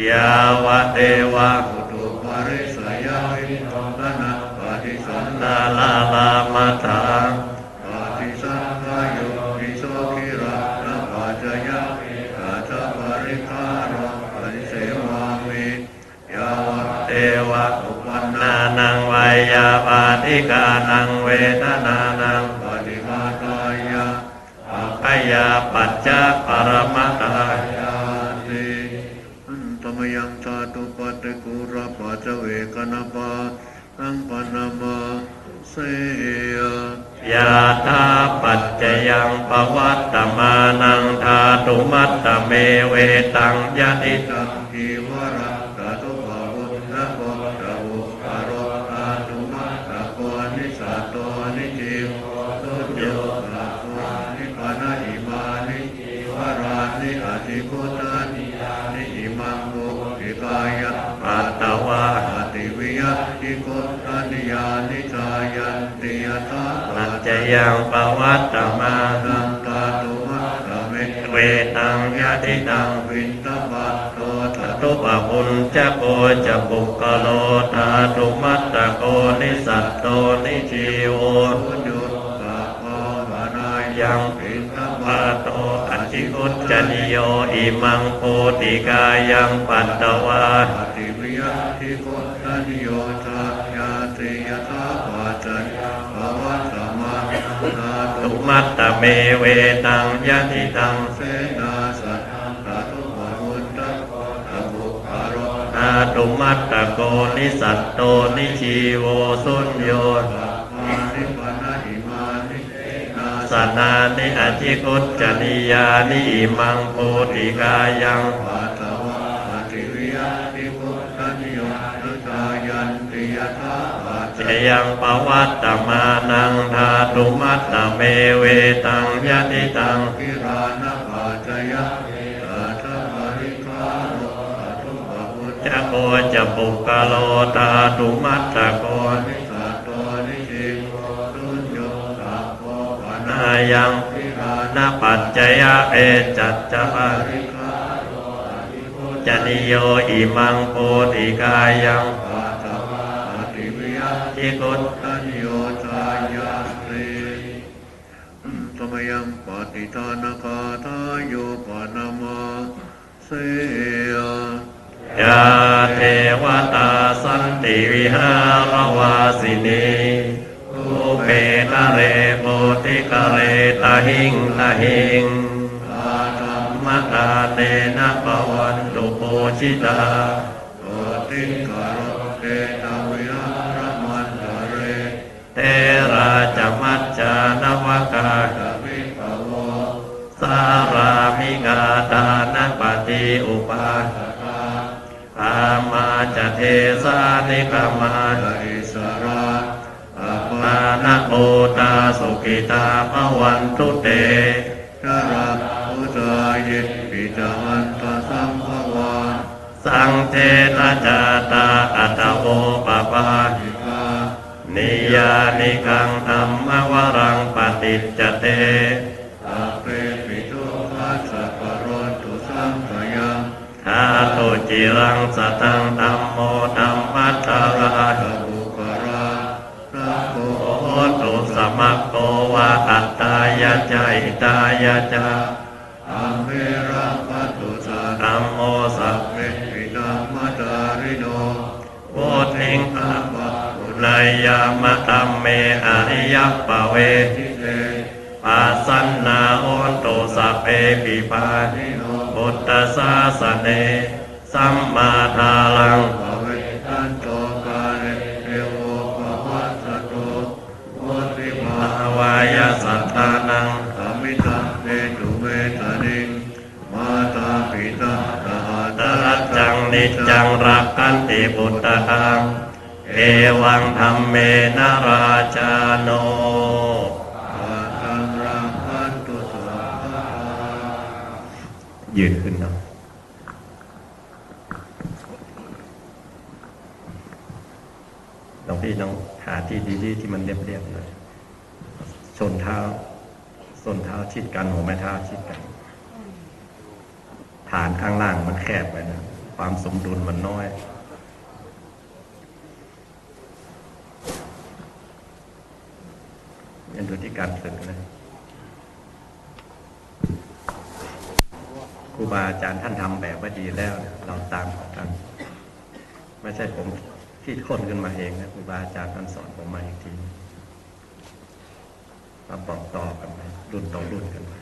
ยาวะเทวะ อุตุปาริสยาวิโนทนะปฏิสัน นาลาลามัทธัง ปฏิสังขายโยนิโสกิระนะปัจจยะกาจปริคารปฏิเสวามิยาวะ เทวะ อุปันนา นานังวายาปาติกานังเวทนานัง ปฏิฆาตายะ พยาปัจจาปรมัตถาย าติอันตมยังชาตุปฏิกุระปัจเจเวกนาปาอังปนามาเสย ยาธาปัจจยังปวัตตมานังธาตุมัตตเมเวตังยะติ ตังกีวระตาตุภาวุฒนะโกตะวุปารตาตุมัตตะโกนิสัตโตนิจิวตุโยตะโกนิปานะอิมานิวรานิอธิพุตานินิอิมังโกอิกายะ ปัตตวะ ปฏิวิยติโกตันิยานิจายันติยตา ปัจจยังปวัตตมา นังตาตุมัตตะเม เวตังยะติตัง วินตบัตโตทะ ตุปะปุญจะโกจะปุกกะโลธาตุมัตตะโกนิสัตโตนิจีโว ตุยุตตะภาวนายั ยัง ง วินต ปะ บัต โตอธิคุจจนิโยอิมังโพติกายังปัตตวา ปฏิวิยติโกตันิโยทายาติยตาปัจจัยภวัตตมานาตุ ตุมัตตเมเวตังยะติตัง เสนาสัตตาตุภาวุตตะตะบุคารต นาตุมัตตะโกนิสัตโตนิชีโวสุญโย มานิปานะอิมานินา สนานิอธิคุจจนิยานิอิมังโพติกายัง ปาตวะปฏิวิยติโกตันิโยนุตายันติยตาปัจ เจ จัย ยังปวัตตมานังธาตุมัตตเมเวตังยะติตัง กิรานะปัจจยะตาทะปริคารโรตตุภะวุต จะโกจะปุกกะโลธาตุมัตตะโก นิสัตโตนิจิโกตุญโยตาโพวนา นายัง กิรานะ นาปัจจยะเอจัจจะปะ ปริคารโรอธิโก จนิโยอิมังโพติกายัง ปาตวะปฏิวิย ทิคุต ตัญโยทายาติตมยังปฏิทานคาทายโยปนามาเสย ยาเทวตาสันติวิหารวาสินีภูเปนะเรโพธิกะเรตะหิงตะหิง อาตัม มตาเตนะปวันตุโพชิตา โตติกะโรเตตาวิหารมันตะเร เทราจมัจจานวกา ตะวิภโว สารามิกาตานปฏิอุปา ตะกา อามาจะเทสานิกามา ตะอิสราอาปา ปานะโอตาสุกิตาภวันตุเต ชราอุตายิปิจามันตสัมภวา สังเทนะจาตาอัตโวปปาหิกานิยานิกังธัมมวรังปฏิจจเตสัพเพปิทุขัสสะปะโรตุสังขยังธาตุจิรังสตังธัมโมธัมมัตตาราบุครานะโกโหตุสมัคโตวะอัตตายะจอิตายะจาอัมเมราปัตตุสัตธัมโมสัพเพปิตัมมัตตาริโนโวทิงอาภะปุนายามะตัมเมอริยปะเวทิเตปัสสันนาโหตุสัพเพปิปานิโนพุทธศาสเนสัมมาทาลังภเวทันโตกาเลเทโวภวัสสะโตโมติภาวายสัตตานังสมิตาเนตุเมตานิมาตาปิตาตาตรัจจังนิจจังรักขันติพุทธังเอวังธัมเมนะราชาโนตังรักขันตุสัพพะยืนขึ้นเนาะน้องพี่น้องหาที่ดีๆที่มันเรียบๆหน่อยส้นเท้าชิดกันหัวแม่เท้าชิดกันฐานข้างล่างมันแคบไปนะความสมดุลมันน้อยยังดูที่การฝึกนะครูบาอาจารย์ท่านทำแบบว่าดีแล้วเราตามเขาทำไม่ใช่ผมคิดค้นขึ้นมาเองนะครูบาอาจารย์ท่านสอนผมมาอีกทีมาบอกต่อกันไปรุ่นต่อรุ่นกันไป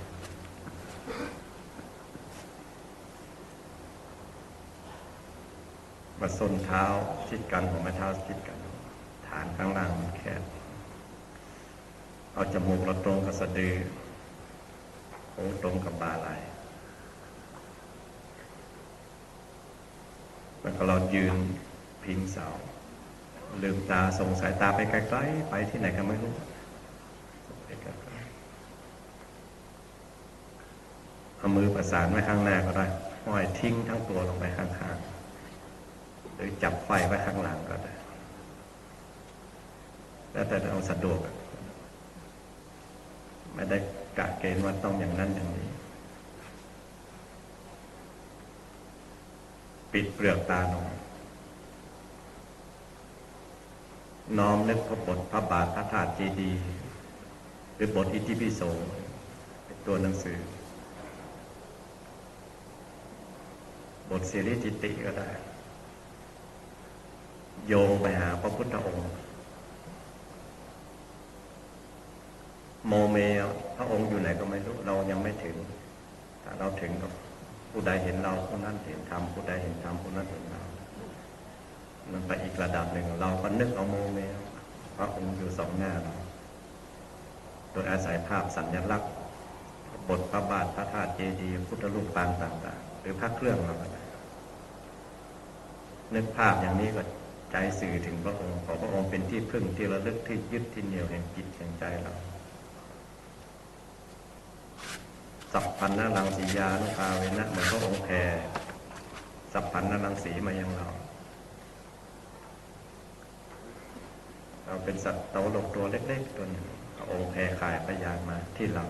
มาส้นเท้าชิดกันหัวแม่เท้าชิดกันฐานข้างล่างมันแคบเอาจมูกเราตรงกับสะดือหูตรงกับบ่าไหล่แล้วก็เรายืนพิงเสาลืมตาส่งสายตาไปไกลๆไปที่ไหนก็ไม่รู้ไปไกลๆเอามือประสานไว้ข้างหน้าก็ได้ห้อยทิ้งทั้งตัวลงไปข้างๆหรือจับไฟไว้ข้างหลังก็ได้แล้วแต่เราสะดวกไม่ได้กะเกณฑ์ว่าต้องอย่างนั้นอย่างนี้ปิดเปลือกตาลงน้อมนึกพระบทพระบาทพระธาตุเจดีย์หรือบทอิติปิโสตัวหนังสือบทสิริจิตติก็ได้โยงไปหาพระพุทธองค์โมเมพระองค์อยู่ไหนก็ไม่รู้เรายังไม่ถึงถ้าเราถึงก็ผู้ใดเห็นเราผู้นั้นเห็นธรรมผู้ใดเห็นธรรมผู้นั้นเห็นเรามันไปอีกระดับหนึ่งเราก็นึกเอาโมเมพระองค์อยู่สองหน้าเราโดยอาศัยภาพสัญลักษณ์บทพระบาทพระธาตุเจดีย์พุทธรูปปางต่างๆหรือพระเครื่องเราก็ได้นึกภาพอย่างนี้ก็ใจสื่อถึงพระองค์ขอพระองค์เป็นที่พึ่งที่ระลึกที่ยึดที่เหนี่ยวแห่งจิตแห่งใจเราสัพพันนรังสียานุภาเวนะเหมือนพระองค์แผ่สัพพันนรังสีมายังเราเป็นสัตว์เต่าโลกตัวเล็กๆตัวนึงพระองค์แผ่ข่ายพยานมาที่เรา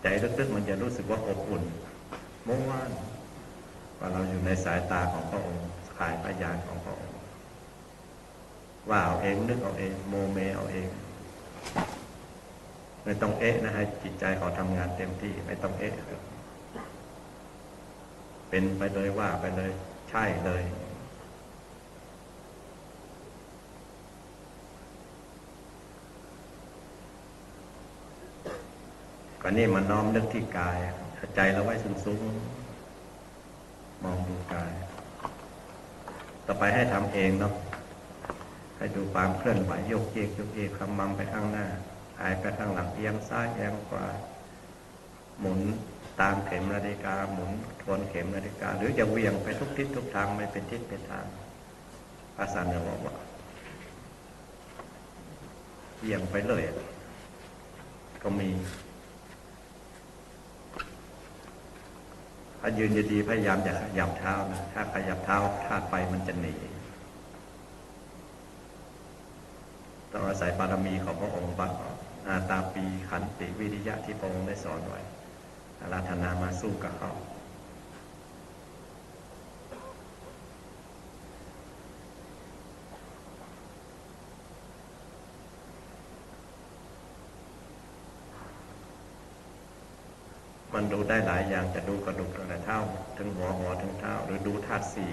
ใจลึกๆมันจะรู้สึกว่าอบอุ่นมุ่งมั่นว่าเราอยู่ในสายตาของพระองค์ข่ายพยานของพระองค์ว่าเอาเองนึกเอาเองโมเมเอาเองไม่ต้องเอ๊ะนะให้จิตใจเขาทำงานเต็มที่ไม่ต้องเอ๊ะเป็นไปเลยว่าไปเลยใช่เลยก็นี่มันน้อมนึกที่กายใจเราไว้สูงๆมองดูกายต่อไปให้ทำเองเนาะให้ดูความเคลื่อนไหวยกเยกคำมั่มไปข้างหน้าหายไปข้างหลังเอียงซ้ายเอียงขวาหมุนตามเข็มนาฬิกาหมุนทวนเข็มนาฬิกาหรือจะเวียงไปทุกทิศทุกทางไม่เป็นทิศเป็นทางภาษาเหนือบอกว่าเวียงไปเลยก็มี ถ้ายืนดีๆพยายามอย่าขยับเท้านะถ้าขยับเท้าธาตุไฟมันจะหนีต้องอาศัยบารมีของพระองค์บัตอาตาปีขันติวิริยะที่พระองค์ได้สอนไว้อาราธนามาสู้กับเขามันดูได้หลายอย่างจะดูกระดูกตั้งแต่เท้าถึงหัวถึงเท้าหรือดูธาตุสี่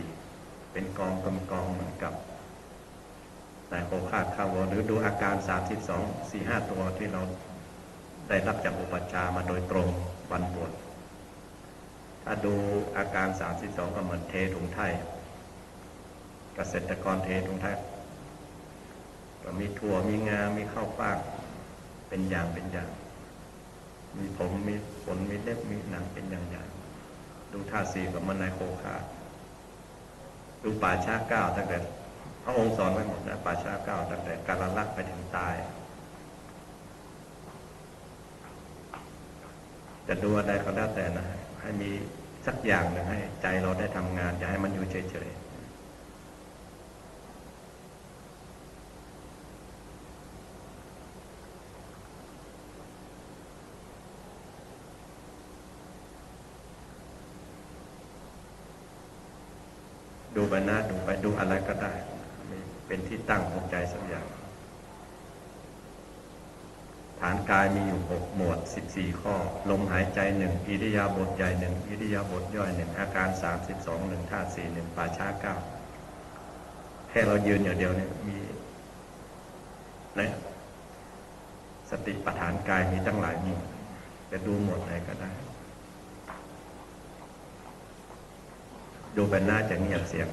เป็นกองเหมือนกับแต่โคคาดข้าวหรือดูอาการ32 4-5ตัวที่เราได้รับจากอุปชามาโดยตรงวันบวชถ้าดูอาการ32ก็เหมือนเทถุงไทยเกษตรกรเทถุงไทยก็มีถั่วมีงามีข้าวฟ่างเป็นอย่างมีผมมีขนมีเล็บมีหนังเป็นอย่างดูธาตุสี่กับมันในโคคาดูป่าช้าเก้าตั้งแต่พระองค์สอนไว้หมดนะป่าช้าเก้าตั้งแต่การลักไปถึงตายจะดูอะไรก็แล้วแต่นะให้มีสักอย่างหนึ่งให้ใจเราได้ทำงานอย่าให้มันอยู่เฉยดูไปนะดูไปดูอะไรก็ได้เป็นที่ตั้งของใจสักอย่างฐานกายมีอยู่6หมวด14ข้อลมหายใจ1อิริยาบถใหญ่1อิริยาบถย่อย1อาการ32 1ธาตุ4 1ป่าช้า9แค่เรายืนอย่างเดียวเนี่ยมีนะสติปัฏฐานกายมีตั้งหลายหมวดจะดูหมวดไหนก็ได้ดูไปน่าจะเงียบเสียง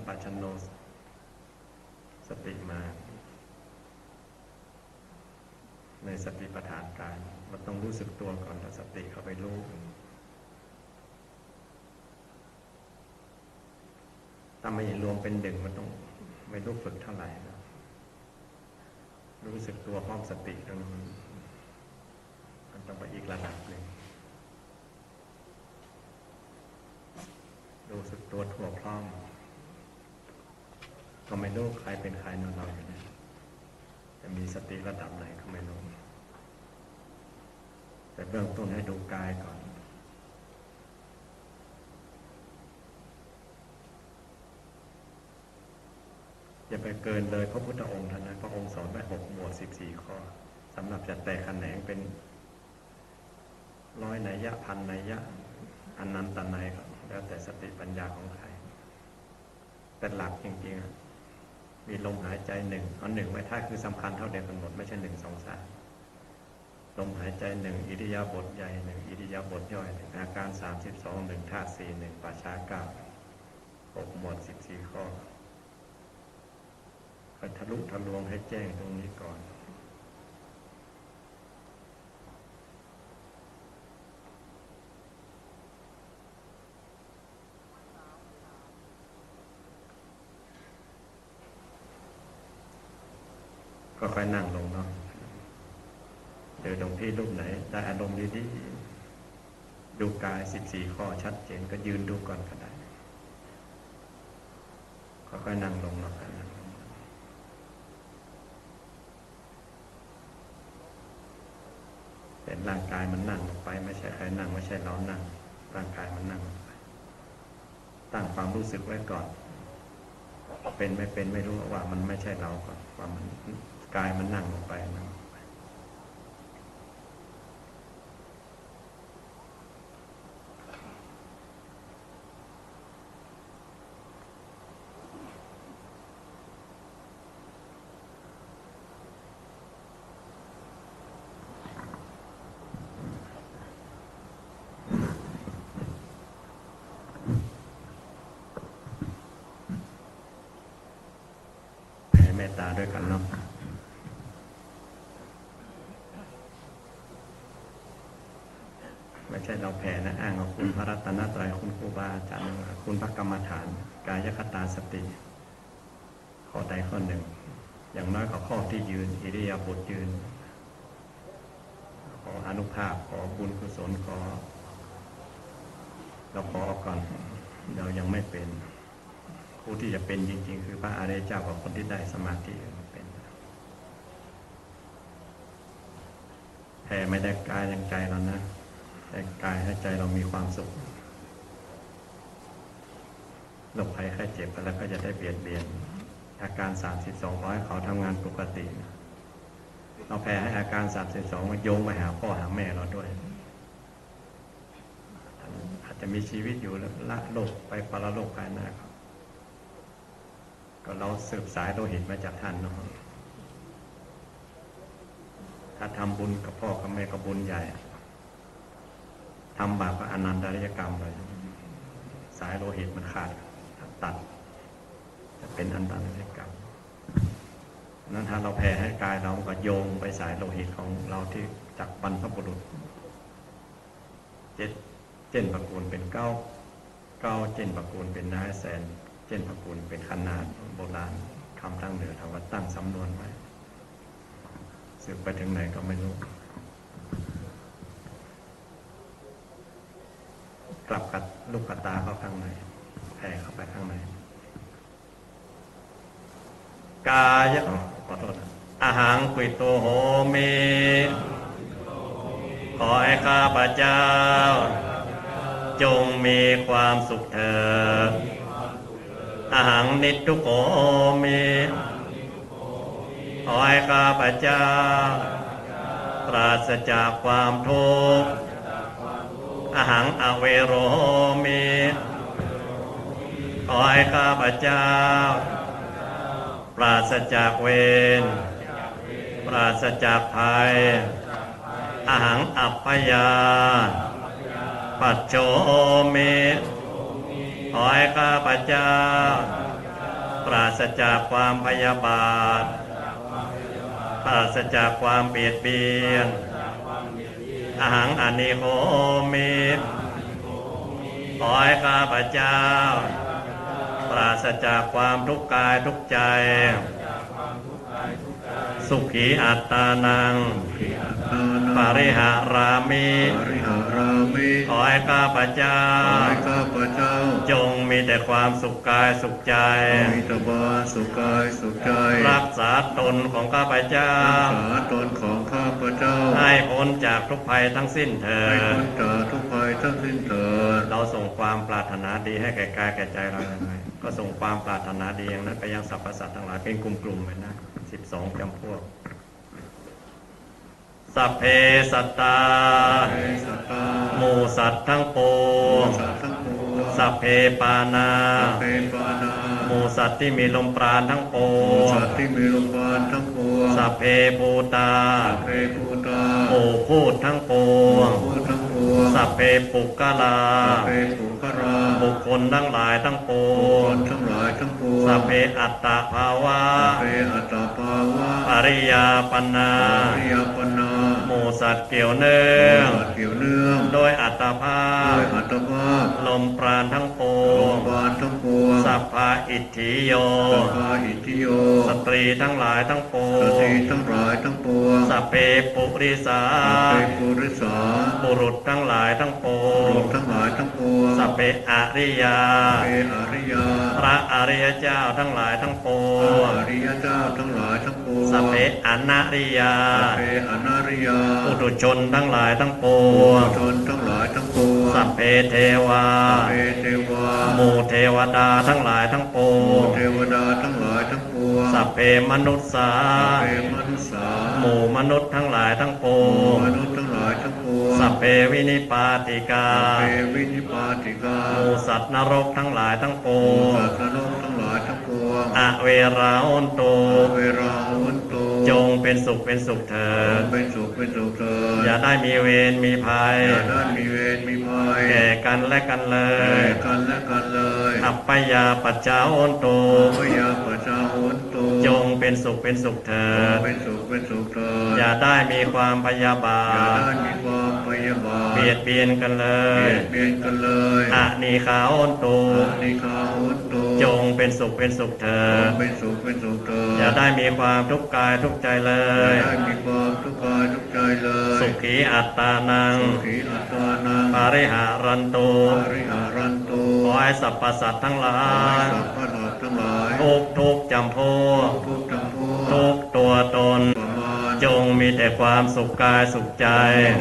ปัจจโนสติมาในสติปัฏฐานกายมันต้องรู้สึกตัวก่อนแล้วสติเข้าไปรู้ถ้าไม่รวมเป็นหนึ่งมันต้องไม่รู้ฝึกเท่าไหร่นะรู้สึกตัวพร้อมสติตรงนั้นมันต้องไปอีกระดับหนึ่งรู้สึกตัวทั่วพร้อมก็ไม่รู้ใครเป็นใครนอนเราอยู่เนี่ยจะมีสติระดับไหนก็ไม่รู้แต่เบื้องต้นให้ดูกายก่อนอย่าไปเกินเลยพระพุทธองค์ท่านนะพระองค์สอนไว้6 หมวด 14 ข้อสำหรับจะแตกแขนงเป็นร้อยนัยยะพันนัยยะอันนั้นตนัยก็แล้วแต่สติปัญญาของใครแต่หลักจริงๆมีลมหายใจหนึ่งเอาหนึ่งไว้ท้ายคือสำคัญเท่าเดียวกันหมดไม่ใช่1 2 3ลมหายใจ1อิริยาบถใหญ่1อิริยาบถย่อย1อาการ32 1ธาตุ4 1ปัจฉา9 6 หมวด 14 ข้อก็ทะลุทะลวงให้แจ้งตรงนี้ก่อนก็ค่อยนั่งลงเนาะเดี๋ยวตรงที่รูปไหนได้อารมณ์ดีๆดูกาย14 ข้อชัดเจนก็ยืนดูก่อนก็ได้ค่อยๆนั่งลงเนาะแต่ร่างกายมันนั่งลงไปไม่ใช่ใครนั่งไม่ใช่เรานั่งร่างกายมันนั่งลงไปตั้งความรู้สึกไว้ก่อนเป็นไม่เป็นไม่รู้ว่ามันไม่ใช่เราก่อนว่ามันกายมันนั่งลงไปนั่งเมตตาด้วยกันเนาะไม่ใช่เราแผ่นะอ้างเอาคุณพระรัตนตรัยคุณครูบาอาจารย์คุณพระกรรมฐานกายคตาสติข้อใดข้อหนึ่งอย่างน้อยก็ข้อที่ยืนอิริยาบถยืนขออานุภาพขอบุญกุศลขอเราขอก่อนเรายังไม่เป็นผู้ที่จะเป็นจริงๆคือพระอริยเจ้ากับคนที่ได้สมาธิเป็นแผ่ไม่ได้กายยังใจเรานะแต่กายให้ใจเรามีความสุขโรคภัยไข้เจ็บแล้วก็จะได้เบียดเบียนอาการ32ร้อยเขาทำงานปกติเราแผ่ให้อาการ32มาโยงไปหาพ่อหาแม่เราด้วยอาจจะมีชีวิตอยู่แล้วละโลกไปปรโลกภายหน้าก็เราสืบสายโลหิตมาจากท่านเนาะถ้าทำบุญกับพ่อกับแม่ก็บุญใหญ่ทำบาปก็อนันตริยกรรมเลยสายโลหิตมันขาดตัดจะเป็นอันตรายกรรมนั้นถ้าเราแผ่ให้กายเราก็โยงไปสายโลหิตของเราที่จากบรรพบุรุษเจนตระกูลเป็นเก้าเจนตระกูลเป็นนายแสนเจนตระกูลเป็นขนาดโบราณคำตั้งเหนือทว่าตั้งสำนวนไว้สืบไปถึงไหนก็ไม่รู้กลับกับลูกกระตาเข้าข้างในแผ่เข้าไปข้างในกายขอโทษอาหังกุยโตโหเมขอให้ข้าพเจ้าจงมีความสุขเถิดอาหังนิทุโขเมขอให้ข้าพเจ้าปราศจากความทุกข์อาหังอเวโรเมขอให้ข้าพเจ้าปราศจากเวรปราศจากภัยอาหังอัปปยาปัจโจเมขอให้ข้าพเจ้า ปราศจากความพยาบาทปราศจากความเบียดเบียนอหังอนิโหมิขอให้ข้าพเจ้าปราศจากความทุกข์กายทุกข์ใจสุขีอัตตานังปริหารามิ ปริหารามิ ขอให้ข้าพเจ้า ขอให้ข้าพเจ้า จงมีแต่ความสุขกายสุขใจ มีแตบาสุขกายสุขใจ รักษาตนของข้าพเจ้า รักษาตนของข้าพเจ้า ให้พ้นจากทุกภัยทั้งสิ้นเถิ ให้พ้ ด นจากทุกภัยทั้งสิ้นเถิด เราส่งความปรารถนาดีให้แก่กายแก่ใจเราอย่างไรก็ส่งความปรารถนาดีอย่างนั้นไปยังสรรพสัตว์ทั้งหลายเป็นกลุ่มๆไปนะ12 จำพวกสัพเพสัตตา เอสัตตา หมู่สัตว์ทั้งปวง สัตว์ทั้งปวง สัพเพปานา สัพเพปานา หมู่สัตว์ที่มีลมปราณทั้งปวง สัตว์ที่มีลมปราณทั้งปวง สัพเพภูตา สัพเพภูตา หมู่พูดทั้งปวง พูดทั้งปวง สัพเพปุกกะลา สัพเพปุครา บุคคลทั้งหลายทั้งป บุคว ง คลทั้งหลายทั้งปวง สัพเพอัตตภาวะ สัพเพอัตตาภาวะ ปริยาปันนา อริยปนา หมู่สัตว์เกี่ยวเนื่อง สัตว์เกี่ยวเนื่อง โดยอัตภา ด้ว พ ยอัตภาพ ลมปราณทั้งป โร ว ง ง พยาบาลทั้งปวง สัพพะอิทธิโย สัพพาอิทธิโย สตรีทั้งหลายทั้งป ส ว ตรี ง ทั้งหลายทั้งปวง สัพเพปุริสา สัพเพปุริสา บุรุษทั้งหลายทั้งป ร ว ว ง มทั้งหลายทั้งปวง สัพเพอริยา สัพเพอริยา พระอริยเจ้าทั้งหลายทั้งป พ ว ระ ง อริยเจ้าทั้งหลายทั้งปวง สัพเพอนาริยา สัพเพอนาริยา ปุถุชนทั้งหลายทั้งป ปุ วง ถุชนทั้งหลายทั้งปวง สัพเพเทวา สัพเพเทวา หมู่เทวดาทั้งหลายทั้งป ห ว มู่ ง เทวดาทั้งหลายทั้งปวง สัพเพมนุษสา สัพเพมนุษสา หมู่มนุษย์ทั้งหลายทั้งป หมู่ วง มนุษย์ทั้งหลายทั้งปวง สัพเพวินิปาติกา สัพเพวินิปาติกา หมู่สัตว์นรกทั้งหลายทั้งป หมู่ วง สัตว์นรกทั้งหลายทั้งปวง อเวราโอนโต เวลาโหนโต จงเป็นสุขเป็นสุขเถิ จ ด งเป็นสุขเป็นสุขเถิด อย่าได้มีเวรมีภัย อย่าได้มีเวรมีภัย แก่กันและกันเล แก่ ย กันและกันเลย อัปปยาปัจจาโอนโต พยาปชาโหนโต จงเป็นสุขเป็นสุขเถิ จง ด เป็นสุขเป็นสุขเถิด อย่าได้มีความพยาบา อย่า ท ได้มีความพยาบาท เบียดเบียนกันเล เบี ย ยดเบียนกันเลย อะนีขาโอนโต อานิคาโหนโต จงเป็นสุขเป็นสุขเถิ จ ด งเป็นสุขเป็นสุขเถิด อย่าได้มีความทุกข์กายทุกข์ใจเล อย่าย ได้มีความทุกข์กายทุกข์ใจเลย สุขีอัตตานัง สุขีอัตตานัง ปาริหารันโต ปริหารันโต ขอให้สรรพสัตว์ทั้งหลา ขอให้ ย สัพพะสัตว์ทั้งหลาย ทุกจำพวก ทุกทั้งปวง ทุกตัวตน ประมาณ จงมีแต่ความสุขกายสุขใจ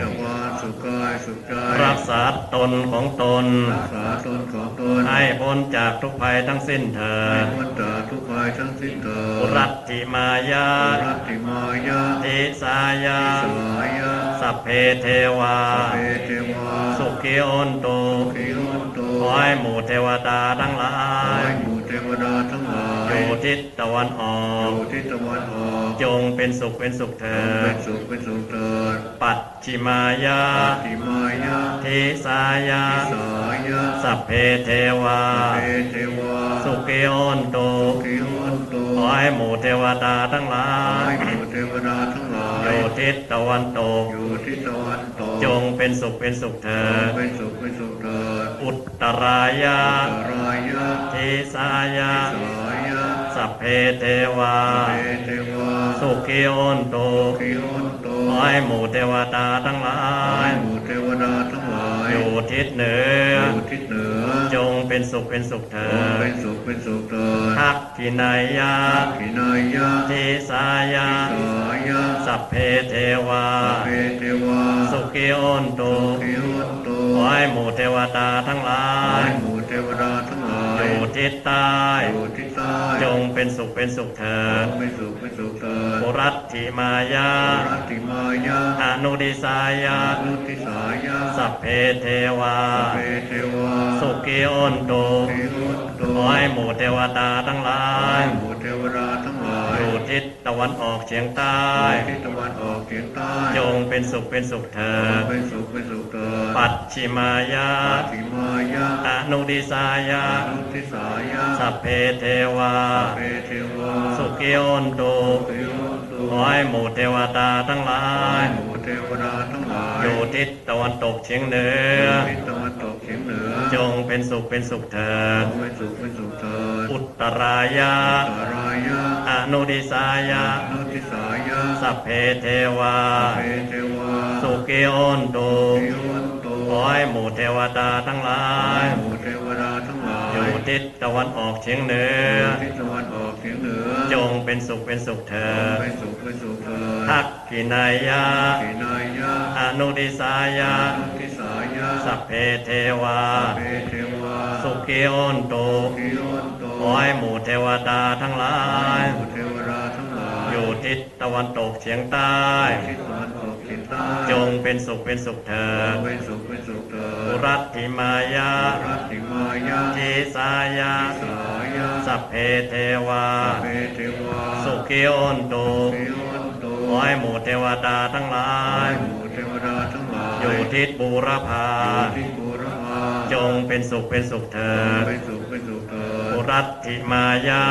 จักวาลสุขกายสุขใจ รักษาตนของตน รักษาตนของตน ให้พ้นจากทุกภัยทั้งสิ้นเถิ ให้ ด พ้นจากทุกภัยทั้งสิ้นเถิด รัตติมายา รัตติมายะ ทิสายา สายะ สัพเพเทวา สัพเพเทวา สุขีโอนโต ขีโหนโต ขอให้หมู่เทวดาทั้งหลา ขอย ให้หมู่เทวดาทั้งหลาย อยู่ทิศตะวันออ อก ยู่ทิศตะวันออก จงเป็นสุขเป็นสุขเถิ เป็ ด นสุขเป็นสุขเถิด ปัจฉิมายา ปฏิมายะ ทิสายา สายะ สัพเพเทวา เปเทวา สุขีโอนโต ขีโหนโต ขอให้หมู่เทวดาทั้งหลา ขอให้ ย หมู่เทวดาทั้งหลาย อยู่ทิศตะวันตก อยู่ทิศตะวันตก จงเป็นสุขเป็นสุขเถิ จง ด เป็นสุขเป็นสุขเถิด อุตตรายา สารายะ ทิสายา สายะ สัพเพเทวา เปเทวา สุขีโอนโต ขีโหนโต ขอให้หมู่เทวดาทั้งหลา ขอให้ ย หมู่เทวดาทั้งหลาย อยู่ทิศเหนื อ อ ยู่ทิศเหนือ จงเป็นสุขเป็นสุขเถิ จงเป็ ด นสุขเป็นสุขเถิด ทักขินายา ขีนายะ ทิสายา สายะ สัพเพเทวา เปเทวา สุขีโอนโต ขีโหนโต ขอให้หมู่เทวดาทั้งหลา ขอย ให้หมู่เทวดาทั้งหลาย อยู่ทิศใต้ อยู่ทิศใต้ จงเป็นสุขเป็นสุขเถิ จ ด งเป็นสุขเป็นสุขเถิด ปุรัตถิมายา รัตติมายะ อนุดิสายา นุติสายะ สัพเพเทวา เปเทวา สุขีโอนโต ขีโหนโต ขอให้หมู่เทวดาทั้งหลา ขอให้ ย หมู่เทวดาทั้งหลาย อยู่ทิศตะวันออกเฉียงใต้ ทิศตะวันออกเฉียงใต้ จงเป็นสุขเป็นสุขเถิ จง ด เป็นสุขเป็นสุขเถิด ปัจ ชิมายะ ปัจฉิมายะ อนุดิสายะ อนุทิสายะ สัพเพเทวา เปเทวา สุขิโอนตุ เทวตุ ขอให้หมู่เทวดาทั้งหลาย หมู่เทวดาทั้งหลาย อยู่ทิศตะวันตกเฉียงเหนือ ทิศตะวันตกเฉียงเหนือ จงเป็นสุขเป็นสุขเถิด เป็นสุขเป็นสุขเถิด อุตตรายะ ตารายะ อนุดิสายะ อนุทิสายะ สัพเพเทวา เปเทวา สุขิโอนตุ เทวันตุ ขอให้หมู่เทวดาทั้งหลาย หมู่เทวดาทั้งหลาย อยู่ทิศตะวันออกเฉียงเหนือ ทิศตะวันออกเฉียงเหนือ จงเป็นสุขเป็นสุขเถิด เป็นสุขเป็นสุขเถิด ทักขินายะ ขีนายะ อนุดิสายะ อนุทิสายะ สัพเพเทวา เปเทวา สุขิโอนตุ เทวันตุ ขอให้หมู่เทวดาทั้งหลาย หมู่เทวดาทั้งหลาย อยู่ทิศตะวันตกเฉียงใต้ ทิศตะวันตกเฉียงใต้ จงเป็นสุขเป็นสุขเถิด เป็นสุขเป็นสุขเถิ อุ ด รัตถิมายะ รัตติมายะ ทีสายะ สายะ สัพเพเทวา เปเทวา สุขิโอนตุ เทวันตุ ขอให้หมู่เทวดาทั้งหลาย หมู่เทวดาทั้งหลาย อยู่ทิศบูรพา ทิศบูรพา จงเป็นสุขเป็นสุขเถิด เป็นสุขเป็นสุขเถิด อุรัตถิมายะ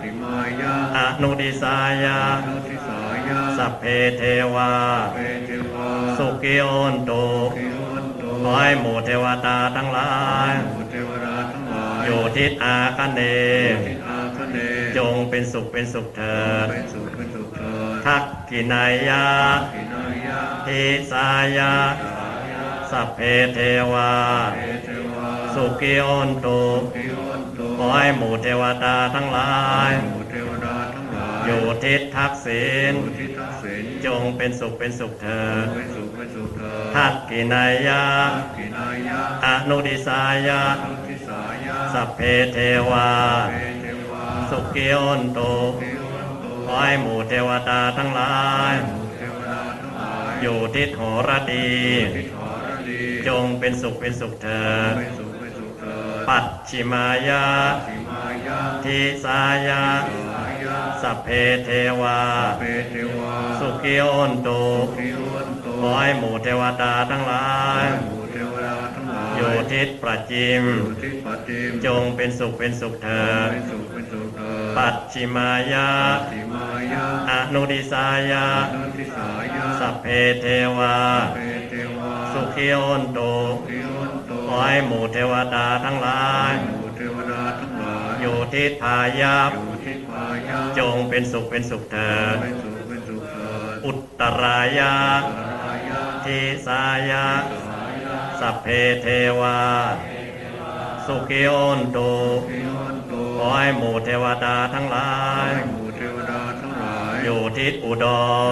ติมายะ อนุดิสายะ อนุทิสายะ สัพเพเทวา เปเทวา สุขิโอนตุ เทวันตุ ขอให้หมู่เทวดาทั้งหลาย หมู่เทวดาทั้งหลาย อยู่ทิศอาคเนย์ ทิศอาคเนย์ จงเป็นสุขเป็นสุขเถิด เป็นสุขเป็นสุขเถิด ทักขินายะ ขีนายะ ทีสายะ สัพเพเทวา เปเทวา สุขิโอนตุ เทวันตุ ขอให้หมู่เทวดาทั้งหลาย หมู่เทวดาทั้งหลาย อยู่ทิศทักษิณ อยู่ทิศทักษิณ จงเป็นสุขเป็นสุขเถิด เป็นสุขเป็นสุขเถิด ทักขินายะ ขีนายะ อนุดิสายะ อนุทิสายะ สัพเพเทวา เปเทวา สุขิโอนตุ เทวันตุ ขอให้หมู่เทวดาทั้งหลาย หมู่เทวดาทั้งหลาย อยู่ทิศโหรดี ทิศหรดี จงเป็นสุขเป็นสุขเถิด เป็นสุขเป็นสุขเถิด ปัจฉิมายะ ติมายะ ทิสายะ สายะ สัพเพเทวา เปเทวา สุขิโอนตุ เทวันตุ ขอให้หมู่เทวดาทั้งหลาย หมู่เทวดาทั้งหลาย อยู่ทิศประจิม อยู่ทิศปัจจิม จงเป็นสุขเป็นสุขเถิด เป็นสุขเป็นสุขเถิด ปัจฉิมายะ ติมายะ อนุดิสายะ อนุทิสายะ สัพเพเทวา เปเทวา สุขิโอนตุ เทวันตุ ขอให้หมู่เทวดาทั้งหลาย หมู่เทวดาทั้งหลาย อยู่ทิศพายัพ อยู่ทิศพายะ จงเป็นสุขเป็นสุขเถิด เป็นสุขเป็นสุขเถิด อุตตรายะ สายะ ทีสายะ สายะ สัพเพเทวา สุขิโอนตุ เทวันตุ ขอให้หมู่เทวดาทั้งหลาย หมู่เทวดาทั้งหลาย อยู่ทิศอุด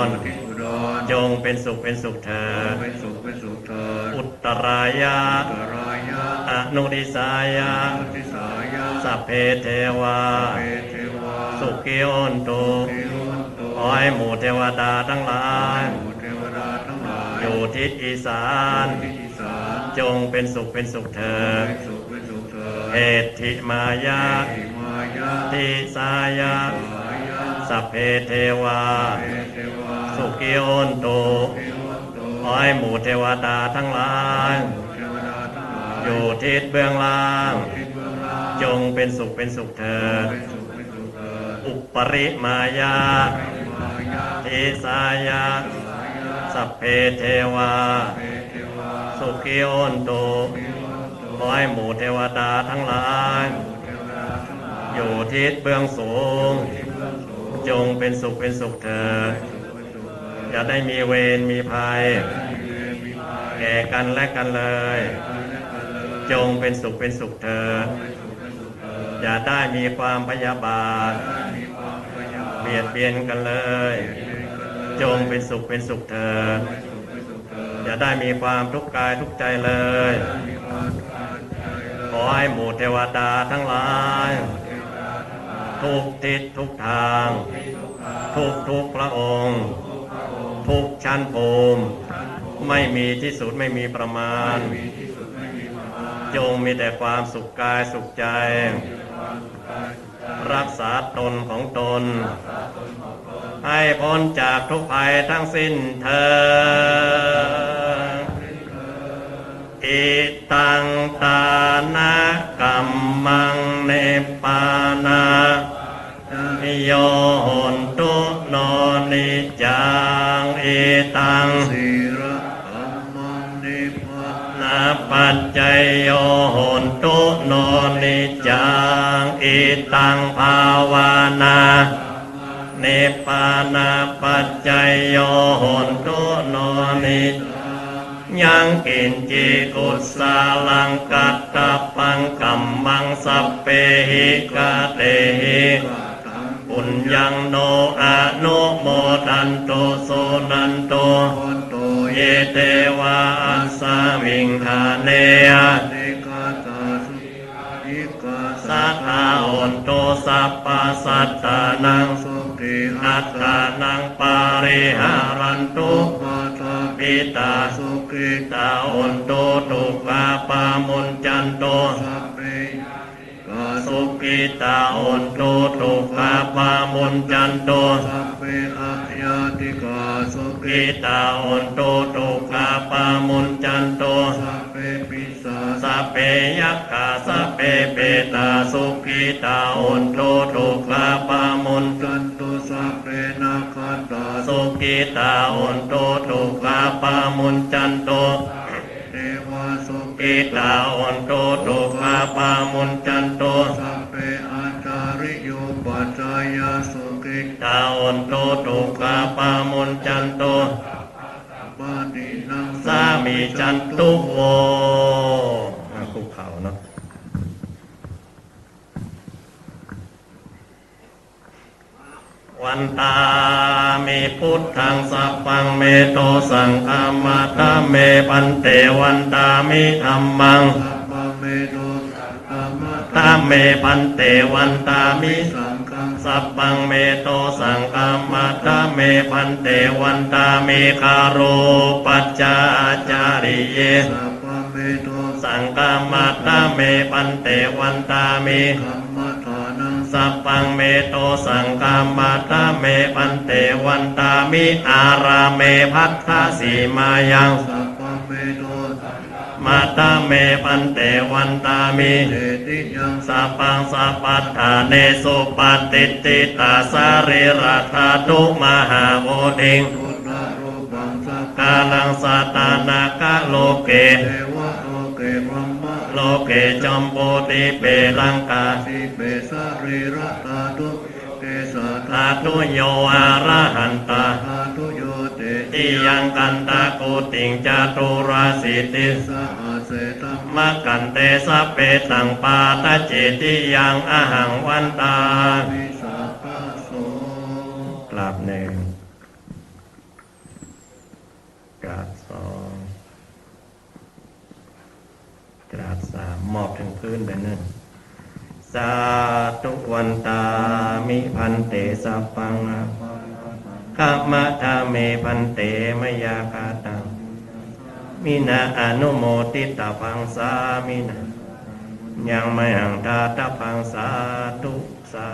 ร ทิศอุดร จงเป็นสุขเป็นสุขเถิด เป็นสุขเป็นสุขเถิด อุตตรายะ ตรายะ อนุดิสายะ อนุทิสายะ สัพเพเทวา เปเทวา สุขิโอนตุ เทวันตุ ขอให้หมู่เทวดาทั้งหลาย หมู่เทวดาทั้งหลาย อยู่ทิศอีสาน ทิศอีสาน จงเป็นสุขเป็นสุขเถิด เป็นสุขเป็นสุขเถิด เหตุทิมายะ ติมายะ ทิสายะ สายะ สัพเพเทวา เปเทวา สุขิโอนตุ เทวันตุ ขอให้หมู่เทวดาทั้งหลาย หมู่เทวดาทั้งหลาย อยู่ทิศเบื้องล่าง ทิศเบื้องล่าง จงเป็นสุขเป็นสุขเถิด เป็นสุขเป็นสุขเถิด อุปริมายะ มายะ ทิสายะ สายะ สัพเพเทวา เปเทวา สุขิโอนตุ เทวันตุ ขอให้หมู่เทวดาทั้งหลาย หมู่เทวดาทั้งหลาย อยู่ทิศเบื้องสูง ทิศเบื้องสูง จงเป็นสุขเป็นสุขเถิด สุขเป็นสุขเถิด อย่าได้มีเวรมีภัย มีเวรมีภัย แก่กันและกันเลย กันและกันเลย จงเป็นสุขเป็นสุขเถิด เป็นสุขเป็นสุขเถิด อย่าได้มีความพยาบาท มีความพยายาม เบียดเบียนกันเลย จงเป็นสุขเป็นสุขเถิด เป็นสุขเป็นสุขเถิด อย่าได้มีความทุกข์กายทุกข์ใจเลย มีความการใจเลย ขอให้หมู่เทวดาทั้งหลาย ทุกทิศทุกทาง ทุกพระองค์ ทุกชั้นภูมิ ไม่มีที่สุดไม่มีประมาณ จงมีแต่ความสุขกายสุขใจ รักษาตนของตน ให้พ้นจากทุกภัยทั้งสิ้นเถิดเอ อิตังตานะกัมมังเนปานาโยโหนตุโนนิจังอิตัง สีระอัมมังนิพพานาปัจจยโยโหนตุโนนิจังอิตังภาวนาเนปานาปัจจยโยโหนตุโนนิยังกินจิกุสาลังกัตตปังกัมมังสัพเพหิกาเตหิปุญญังโนอะโนโมทันโตโสนันโตเยเทวาอัสสามิงคาเนยะ เนกาตาสุอิกา สัทธาโอนโตสัพพสัตตานัง สุติ อัตตานังปาริหารันตุ มาตา ปิตา สุกิ ตาโอนโตตุกาปามุนจันโต สัพเพกา สุกิตาโอนโตตุกาปามุนจันโต สัพเพอะยาติกาสุกิ กิตาโอนโตตุกาปามุนจันโต สัพเพปิสา สัพเพยัคฆาสัพเพเปตาสุกิตาโอนโตตุกาปามุน จันตุสัพเพนาคาตา สุกิตาโอนโตตุกาปามุนจันโต เทวาสุกิ กิตาโอนโตตุกาปามุนจันโต สัพเพอาจาริโยปัจจายาสุกิ ตาโอนโตตุกาปามุนจันโต บาดินัง สามีจันตุโวคุกเข่าเนาะวันตามิพุทธังสัพพังเมโตสังฆามาตาเมปันเตวันตามิธัมมัง สัพพะเมโตธรรมะ ตาเมปันเตวันตามิ สังฆัง สัพพังเมโตสังฆามาตาเมปันเตวันตามิคาโรปัจจาจาริเย สัพพะเมโต สังฆามาตาเมปันเตวันตามิ ธรรมะทานัง สัพพังเมโตสังฆามาตาเมปันเตวันตามิอาราเมพัทธสีมายัง สัพพะเมโต มาตาเมปันเตวันตามิ เตติยัง สัพพังสัพพัทธาเนสุปฏิติตาสาริราธาตุมหาโมทิง ตุนารูปังสัพ กาลังสัตานาคาโลเก เทวะโลเกบรมมะ โลเกจอมโพธิเปลังกา สิเปสารีระธาตุเกสา ธาตุโยอาระหันตา ธาตุโยเต ติยังกันตาโกติงจาตุราสิติ สหัสเสตัม มะกันเตสัพเปตังปาตะเจติยังอหังวันตา วิสัพพะโส กราบหนึ่งกราบสองกราบสามมอบถึงพื้นไปหนึ่งสาธุวันตามิพันเตสัพพังขามะทาเมพันเตมยาคาตังมินาอนุโมติตาพังสามินายังไม่หังทาตาพังสาธุสา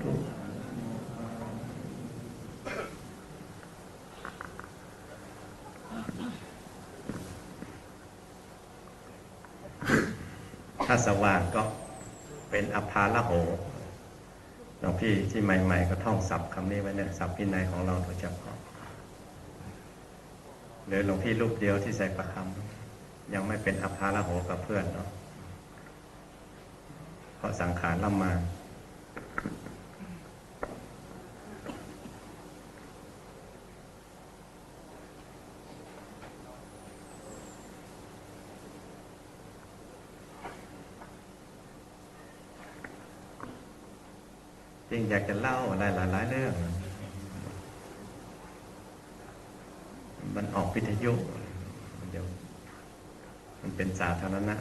ธุถ้าสว่างก็เป็นอภาละโหหลวงพี่ที่ใหม่ๆก็ท่องศัพท์คำนี้ไว้เนี่ยศัพท์พินัยของเราโดยเฉพาะหรือหลวงพี่รูปเดียวที่ใส่ประคำยังไม่เป็นอภาละโหกับเพื่อนเนาะเพราะสังขารละมาจริงอยากจะเล่าอะไรหลายๆเรื่องมันออกวิทยุเดี๋ยวมันเป็นสาธารณะ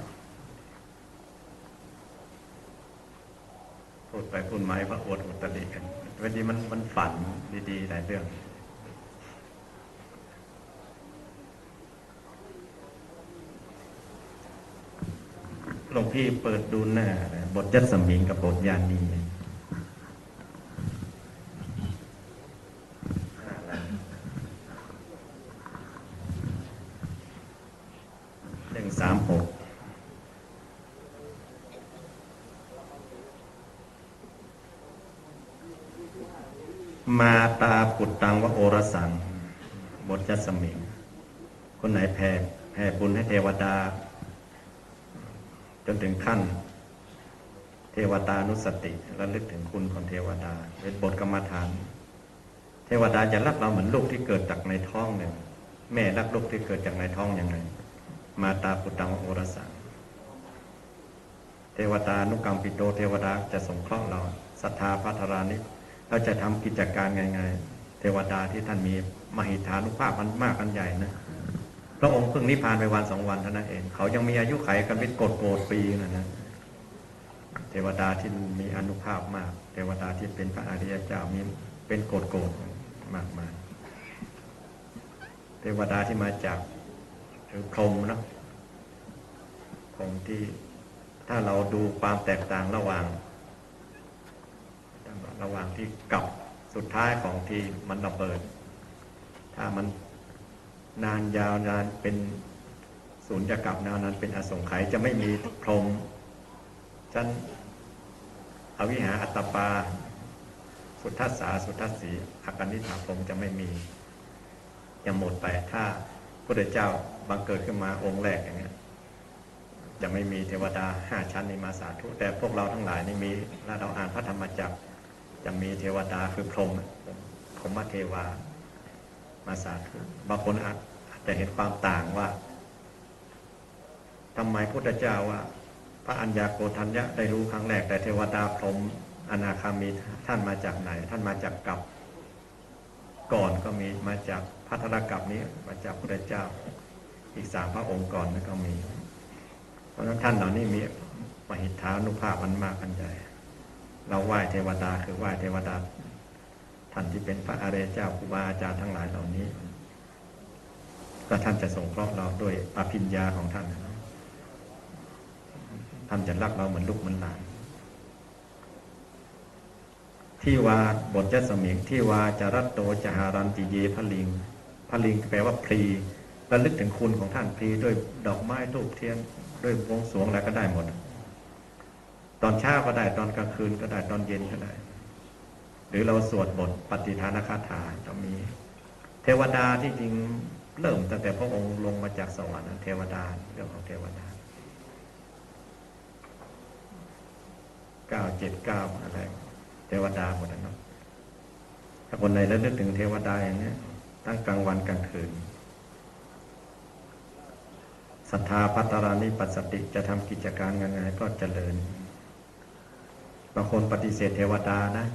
พูดไปพูดมาว่าอวดอุตริกันวันนี้มันฝันดีๆหลายเรื่องหลวงพี่เปิดดูหน้าบทยัดสมิงกับบทยานี136 มาตาปุตตังวโอรสังบทยัสมิงคนไหนแผ่บุญให้เทวดาจนถึงขั้นเทวตานุสติระลึกถึงคุณของเทวดาเป็นบทกรรมฐานเทวดาจะรักเราเหมือนลูกที่เกิดจากในท้องเนี่ยแม่รักลูกที่เกิดจากในท้องยังไงมาตาปุตตังวโอรสังเทวดานุกรรมปิโตเทวดาจะสงเคราะห์เราศรัทธาภัทรานิเราจะทำกิจการไงเทวดาที่ท่านมีมหิทธานุภาพมันมากกันใหญ่นะพระองค์เพิ่งนิพพานไปวัน2 วันเท่านั้นเองเขายังมีอายุไขกันเป็นโกรธปีนะเทวดาที่มีอานุภาพมากเทวดาที่เป็นพระอริยเจ้ามีเป็นโกรธมากมายเทวดาที่มาจากพรหมนะพรหมที่ถ้าเราดูความแตกต่างระหว่างที่กับสุดท้ายของที่มันระเบิดถ้ามันนานยาวนานเป็นสูญญากาศนานเป็นอสงไขยจะไม่มีพรหมชั้นอวิหาอัตตปาสุทัสสาสุทัสสีอาการนิถาพรหมจะไม่มีจะหมดไปถ้าพระพุทธเจ้าบังเกิดขึ้นมาองค์แรกอย่างเงี้ยจะไม่มีเทวดา5 ชั้นนี้มาสาธุแต่พวกเราทั้งหลายนี่มีถ้าเราอ่านพระธรรมจักรจะมีเทวดาคือพรหมเทวามาสาธุบางคนอาจจะเห็นความต่างว่าทำไมพุทธเจ้าว่าพระอัญญาโกณทัญญะได้รู้ครั้งแรกแต่เทวดาพรหมอนาคามีท่านมาจากไหนท่านมาจากกัปก่อนก็มีมาจากภัทรกัปนี้มาจากพุทธเจ้าอีก3 พระองค์ก่อนนั้นก็มีเพราะฉะนั้นท่านเหล่านี้มีมหิทธานุภาพมันมากกันใหญ่เราไหว้เทวดาคือไหว้เทวดาท่านที่เป็นพระอริยเจ้าครูบาอาจารย์ทั้งหลายเหล่านี้ก็ท่านจะสงเคราะห์เราด้วยอภิญญาของท่านท่านจะรักเราเหมือนลูกเหมือนหลานที่วาบทยัสมิงที่วาจารัตโตจหารันติเยพลิงแปลว่าพลีระลึกถึงคุณของท่านพลีด้วยดอกไม้ธูปเทียนด้วยวงสรวงอะไรก็ได้หมดตอนเช้าก็ได้ตอนกลางคืนก็ได้ตอนเย็นก็ได้หรือเราสวดบทปฏิทานคาถาจะมีเทวดาที่จริงเริ่มตั้งแต่พระองค์ลงมาจากสวรรค์เทวดาเรื่องของเทวดา979อะไรเทวดาหมดนะถ้าคนไหนระลึกถึงเทวดาอย่างนี้ทั้งกลางวันกลางคืนศรัทธาภัตตารานิปัสสติจะทำกิจการยังไงก็เจริญบางคนปฏิเสธเทวดานะ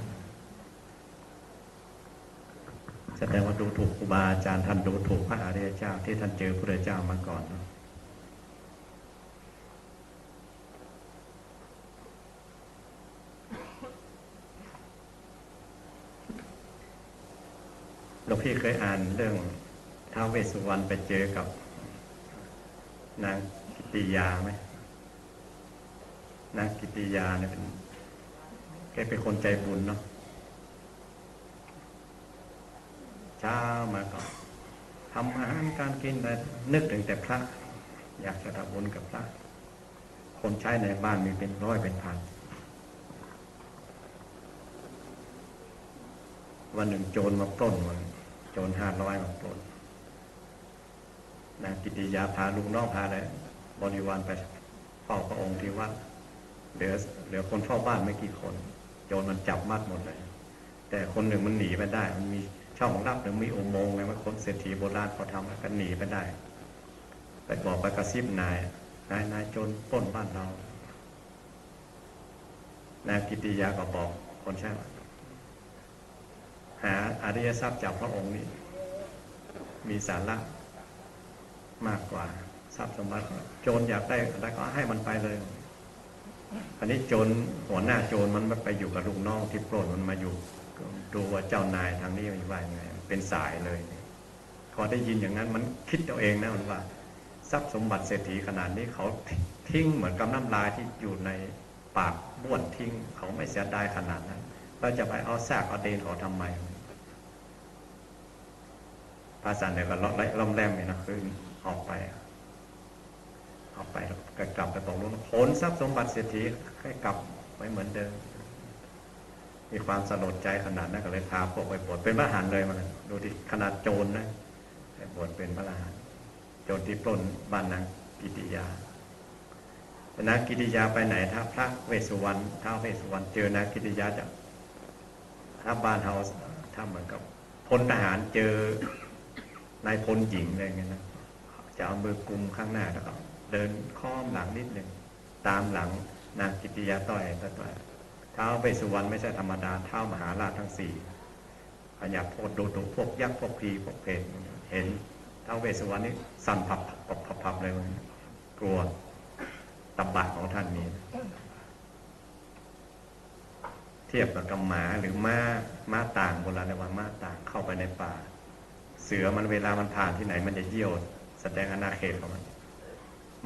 แสดงว่าดูถูกครูบาอาจารย์ท่านดูถูกพระอริยเจ้าที่ท่านเจอพระพุทธเจ้ามาก่อนหลวงพี่เคยอ่านเรื่องท้าวเวสสุวรรณไปเจอกับนางกิติยาไหมนางกิติยาเนี่ยแกเป็นคนใจบุญเนาะเช้ามาก็ทำอาหารการกินแต่นึกถึงแต่พระอยากจะทำบุญกับพระคนใช้ในบ้านมีเป็นร้อยเป็นพันวันหนึ่งโจรมาปล้นวันโจร500มาปล้นนางกิติยาพาลูกน้องพาอะไรบริวารไปเฝ้าพระองค์ที่วัดเหลือคนเฝ้าบ้านไม่กี่คนโจรมันจับมัดหมดเลยแต่คนหนึ่งมันหนีไปได้มันมีช่องลับหรือมีอุโมงค์ไงว่าคนเศรษฐีโบราณเขาทำแล้วก็หนีไปได้ไปบอกไปกระซิบนายโจรปล้นบ้านเรานางกิติยาก็บอกคนใช่ไหมหาอริยทรัพย์จากพระองค์นี้มีสาระมากกว่าทรัพย์สมบัติโจรอยากได้อะไรก็ให้มันไปเลยอันนี้โจรหัวหน้าโจรมันไปอยู่กับลูกน้องที่ปล้นมันมาอยู่ดูว่าเจ้านายทางนี้มันว่ายังไงเป็นสายเลยพอได้ยินอย่างนั้นมันคิดเอาเองนะมันว่าทรัพย์สมบัติเศรษฐีขนาดนี้เขาทิ้งเหมือนกับน้ำลายที่อยู่ในปากบ้วนทิ้งเขาไม่เสียดายขนาดนั้นเราจะไปเอาซากเอาเดนเขาทำไมภาษาเนี่ยก็ล่อมแรมเนี่ยนะคือออกไปกลับไปตรงนู้นขนทรัพย์สมบัติเศรษฐีให้กลับไปเหมือนเดิม มีความสลดใจขนาดนั้นก็เลยพาพวกไปบวชเป็นพระอรหันต์เลยมันดูที่ขนาดโจรนะไปบวชเป็นพระอรหันต์โจรที่ปล้นบ้านนางกิติยานางกิติยาไปไหนถ้าพระเวสสุวรรณท้าวเวสสุวรรณเจอนางกิติยาจะถ้าบ้านเฮาถ้าเหมือนกับพลทหารเจอนายพลหญิงอะไรเงี้ยนะจะเอามือกุมข้างหน้าแล้วก็เดินค้อมหลังนิดหนึ่งตามหลังนางกิติยาต้อยท้าวเวสสุวรรณไม่ใช่ธรรมดาท้าวมหาราชทั้งสี่พญาโพธิ์ดูพวกยักษ์พวกพีพวกเพนเห็นท้าวเวสสุวรรณนี่สั่นพับเลยกลัวตบะของท่านนี้เทียบกับหมาหรือม้าต่างโบราณเรียกว่าม้าต่างเข้าไปในป่าเสือมันเวลามันผ่านที่ไหนมันจะเยี่ยวแสดงอาณาเขตของมัน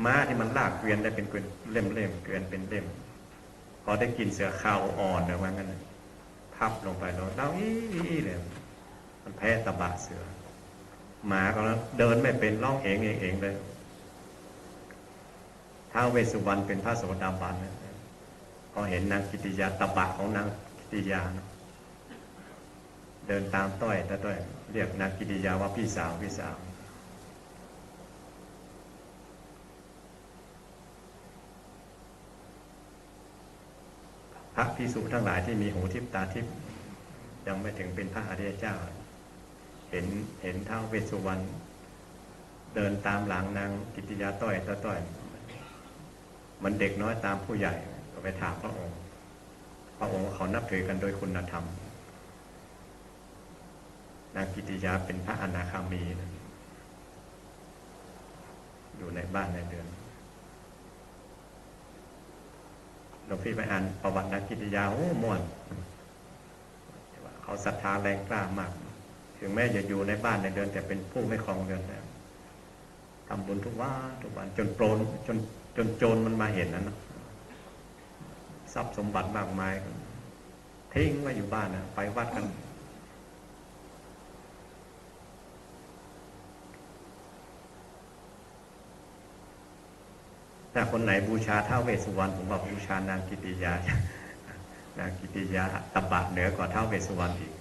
ม้าที่มันลากเกวียนได้เป็นเล่มเกวียนเป็นเล่มพอได้กินเสือขาวอ่อนเลยว่างั้นพับลงไปแล้วอี้เลยมันแพ้ตบะเสือหมาก็แล้วเดินไม่เป็นร้องเองเลยท้าวเวสสุวรรณเป็นพระโสดาบันพอเห็นนางกิติยาตบะของนางกิติยาเดินตามต้อยเรียกนางกิติยาว่าพี่สาวพระภิกษุทั้งหลายที่มีหูทิพตาทิพยังไม่ถึงเป็นพระอริยเจ้าเห็นท้าวเวสสุวรรณเดินตามหลังนางกิติยาต้อยมันเด็กน้อยตามผู้ใหญ่ก็ไปถามพระองค์เขานับถือกันโดยคุณธรรมนางกิติยาเป็นพระอนาคามีอยู่ในบ้านในเรือนหลวงพี่ไปอ่านประวัตินางกิติยาม่วนเขาศรัทธาแรงกล้ามากถึงแม้จะอยู่ในบ้านในเรือนแต่เป็นผู้ไม่ครองเรือนแล้วทำบุญทุกวันจนโจรมันมาเห็นนะทรัพย์สมบัติมากมายทิ้งไว้อยู่บ้านนะไปวัดกันถ้าคนไหนบูชาท้าวเวสสุวรรณผมว่าบูชานางกิติยานางกิติยาตบะเหนือกว่าท้าวเวสสุวรรณอีก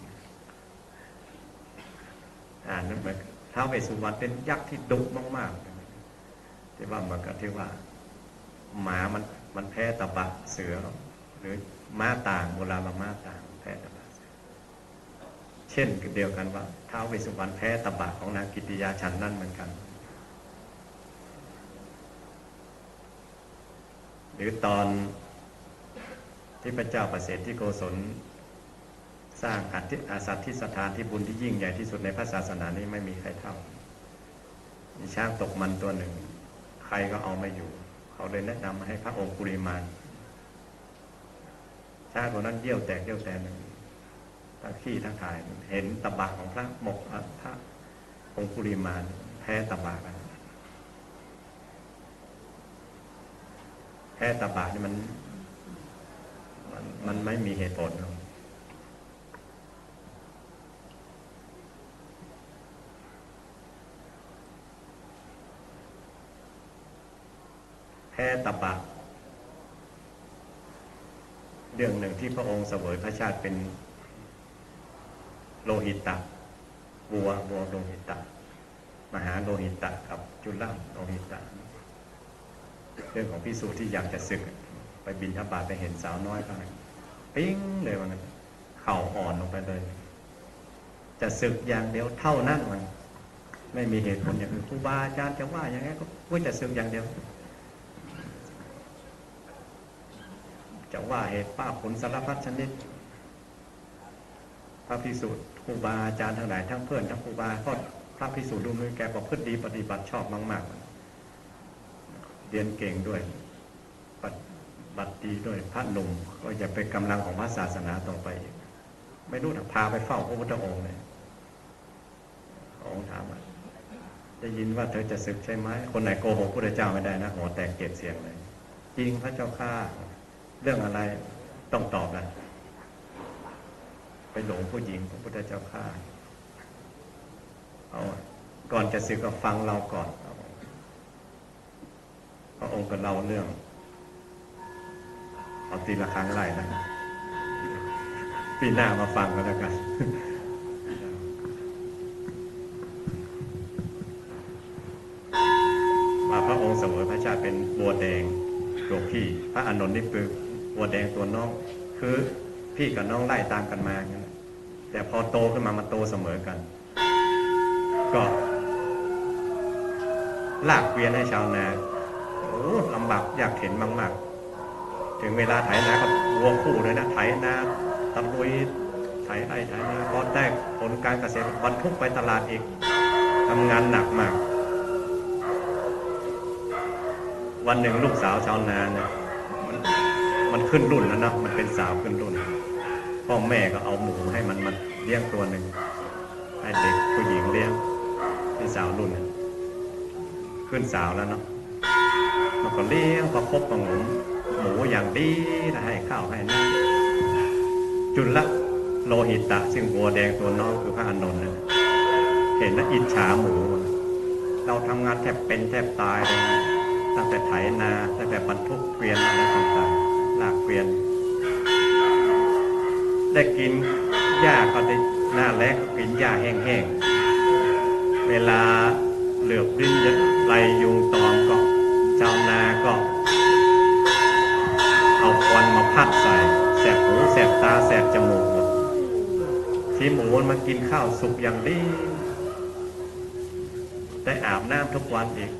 นั่นหมายท้าวเวสสุวรรณเป็นยักษ์ที่ดุมากๆที่ว่ามันก็ที่ว่าหมามันแพ้ตบะเสือหรือม้าต่างโบราณม้าต่างแพ้ตบะเสือเช่นเดียวกันว่าท้าวเวสสุวรรณแพ้ตบะของนางกิติยาฉันนั่นเหมือนกันหรือตอนที่พระเจ้าประเสฐที่โกศลสร้างอาสัตถิสถานที่บุญที่ยิ่งใหญ่ที่สุดในพระศาสนานี้ไม่มีใครเท่ามีช้างตกมันตัวหนึ่งใครก็เอาไม่อยู่เขาเลยแนะนำให้พระองค์กุลิมานช้างตัวนั้นเยี่ยวแตกหนึ่งทั้งขี้ทั้งถ่ายเห็นตบะของพระพระองค์กุลิมานแพ้ตบะกันแพ้ตบะนี่มันไม่มีเหตุผลแพ้ตบะเรื่องหนึ่งที่พระองค์เสวยพระชาติเป็นโลหิตะบัวโลหิตะมหาโลหิตะกับจุลโลหิตะเรื่องของภิกษุที่อยากจะศึกไปบิณฑบาตไปเห็นสาวน้อยก็ปิ้งเลยว่างั้นเข่าอ่อนลงไปเลยจะศึกอย่างเดียวเท่านั้นมันไม่มีเหตุผลอย่างอื่นครูบาอาจารย์จะว่าอย่างไงก็จะศึกอย่างเดียวจะว่าเหตุป้าผลสารพัดชนิดพระภิกษุครูบาอาจารย์ทั้งหลายทั้งเพื่อนทั้งครูบาก็พระภิกษุดูมือแกประพฤติดีปฏิบัติชอบมากๆเรียนเก่งด้วยปฏิบัติดีด้วยพระหนุ่มก็อย่าเป็นกำลังของพระศาสนาต่อไปอีกไม่รู้พาไปเฝ้าพระพุทธองค์เลยองค์ถามว่าได้ยินว่าเธอจะศึกใช่ไหมคนไหนโกหกพระพุทธเจ้าไม่ได้นะหัวแตกเกศเสียงเลยจริงพระเจ้าข้าเรื่องอะไรต้องตอบนะไปหลงผู้หญิงพระพุทธเจ้าข้าเอาก่อนจะศึกก็ฟังเราก่อนพระองค์ก็เล่าเรื่องเอาตีละครั้งไล่นะ ปีหน้ามาฟังกันแล้วกันว่าพระองค์เสวยพระชาติเป็นบัวแดงตัวพี่พระอานนท์นี่คือบัวแดงตัวน้องคือพี่กับน้องไล่ตามกันมาอย่างนั้นแต่พอโตขึ้นมาโตเสมอกันก็ลากเกวียนให้ชาวนาโอ้ลำบากยากเข็นมากๆถึงเวลาไถนาก็วัวคู่เลยนะไถนาตะลุยไถไร่ไถนาพอได้ผลการเกษตรบรรทุกไปตลาดอีกทำงานหนักมากวันหนึ่งลูกสาวชาวนาเนี่ยมันขึ้นรุ่นแล้วนะมันเป็นสาวขึ้นรุ่นพ่อแม่ก็เอาหมูให้มันเลี้ยงตัวหนึ่งให้เด็กผู้หญิงเลี้ยงเป็นสาวรุ่นขึ้นสาวแล้วเนาะมันก็เลี้ยงประคบประหงมหมูอย่างดีนะให้ข้าวให้น้ำจุลโลหิตะซึ่งบัวแดงตัวน้องคือพระอานนท์เห็นแล้วอิจฉาหมูเราทำงานแทบเป็นแทบตายเลยนะตั้งแต่ไถนาตั้งแต่บรรทุกเกวียนอะไรต่างๆลากเกวียนได้กินหญ้าก็ได้หน้าแล้งกินหญ้าแห้งๆเวลาเหลือบลิ้นยัดไหลยุงตอมก็ชาวนาก็เอาควันมาพัดใส่แสบหูแสบตาแสบจมูกหมดที่หมูมันมากินข้าวสุกอย่างดีได้อาบน้ำทุกวันอีก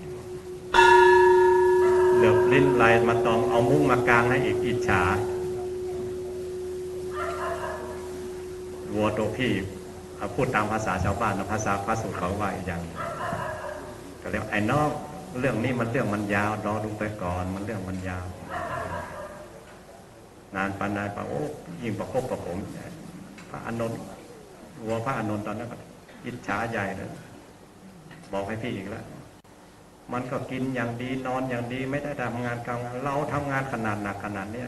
เหลือบลิ้นไหลมาตอมเอามุ้งมากางให้อีกอิจฉาวัวตัวพี่พูดตามภาษาชาวบ้านนะภาษาพระสูตรเขาว่าอีกอย่างก็เรียกไอ้น้องเรื่องนี้มันเรื่องมันยาวรอดูไปก่อนมันเรื่องมันยาวนานปานนานปะโอ้ยิ่งประคบประผมพระอานนท์วัวพระอานนท์ตอนนั้นก็อิจฉาใหญ่เลยบอกให้พี่อีกแล้วมันก็กินอย่างดีนอนอย่างดีไม่ได้ทำงานกลางเราทำงานขนาดหนักขนาดนี้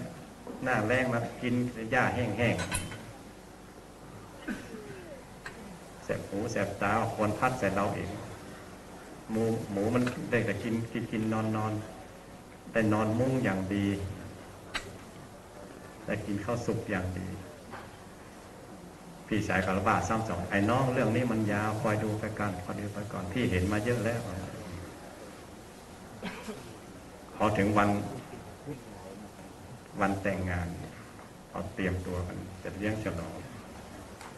หน้าแรงมากินหญ้าแห้งๆแสบหูแสบตาควรพัดใส่เราเองหมูมันได้แต่กินนอนแต่นอนมุ้งอย่างดีแต่กินข้าวสุกอย่างดีพี่ชายกระบาดซ้ำสองไอ้น้องเรื่องนี้มันยาวคอยดูไปกันคอยดูไปก่อนพี่เห็นมาเยอะแล้วพอถึงวันแต่งงานเราเตรียมตัวกันจะเลี้ยงฉลอง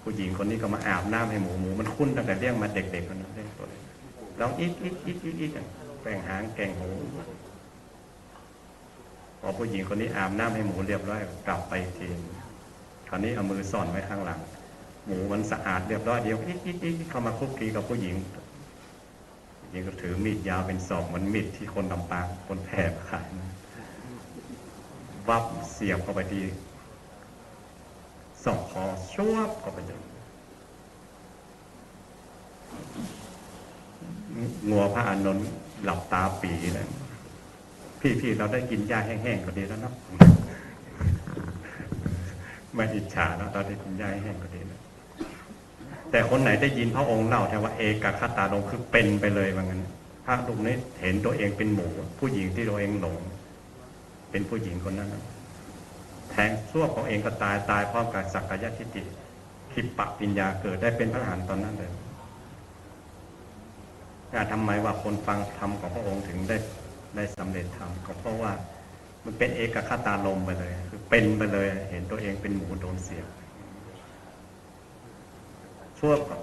ผู้หญิงคนนี้ก็มาอาบน้ำให้หมูมันคุ้นตั้งแต่เลี้ยงมาเด็กๆคนนั้นเลี้ยงตัวเล็กร้องอีกแป่งหางแกงหูพอผู้หญิงคนนี้อาบน้ำให้หมูเรียบร้อยกลับไปทีคราวนี้เอามือซ่อนไว้ข้างหลังหมูมันสะอาดเรียบร้อยเดียวเข้ามาคุกคีกับผู้หญิงก็ถือมีดยาวเป็นศอกมันมีดที่คนลำปางคนแพร่ขายวับเสียบเข้าไปที่ศอกคอชวบเข้าไปจนงัวพระอานนท์หลับตาปีเลยพี่เราได้กินหญ้าแห้งๆก็ดีแล้วเนาะไม่อิจฉาแล้วเราได้กินหญ้าแห้งก็ดีแล้วแต่คนไหนได้ยินพระองค์เล่าแต่ว่าเอกคตาลงคือเป็นไปเลยว่างั้นพระลูกนี้เห็นตัวเองเป็นหมูผู้หญิงที่ตัวเองหลงเป็นผู้หญิงคนนั้นแทงซั่วของเองก็ตายพร้อมกับสักกายทิฏฐิคิปปะปิญญาเกิดได้เป็นพระอรหันต์ตอนนั้นเลยทำไมว่าคนฟังธรรมของพระองค์ถึงได้สำเร็จธรรมก็เพราะว่ามันเป็นเอกคตาลมไปเลยคือเป็นไปเลยเห็นตัวเองเป็นหมูโดนเสียบชั่วกับ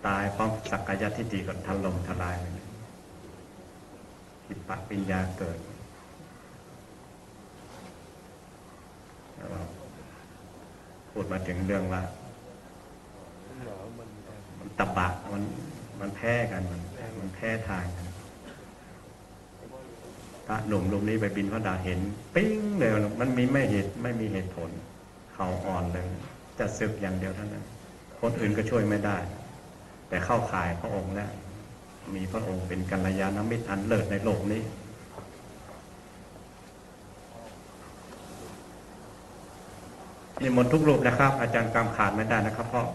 ตายพร้อมสักกายทิฏฐิก็ถล่มทลายเลยคิปปะปิญญาเกิดพูดมาถึงเรื่องว่ามันตบะมันแพ้กันมันแพ้ทางกันพระหนุ่มรูปนี้ไปบิณฑบาตเห็นปิ้งเลยมันไม่มีเหตุผลเขาอ่อนเลยจะสึกอย่างเดียวเท่านั้นคนอื่นก็ช่วยไม่ได้แต่เข้าข่ายพระองค์แล้วมีพระองค์เป็นกัลยาณมิตรอันเลิศในโลกนี้นี่หมดทุกรูปนะครับอาจารย์กำขาดไม่ได้นะครับเพราะ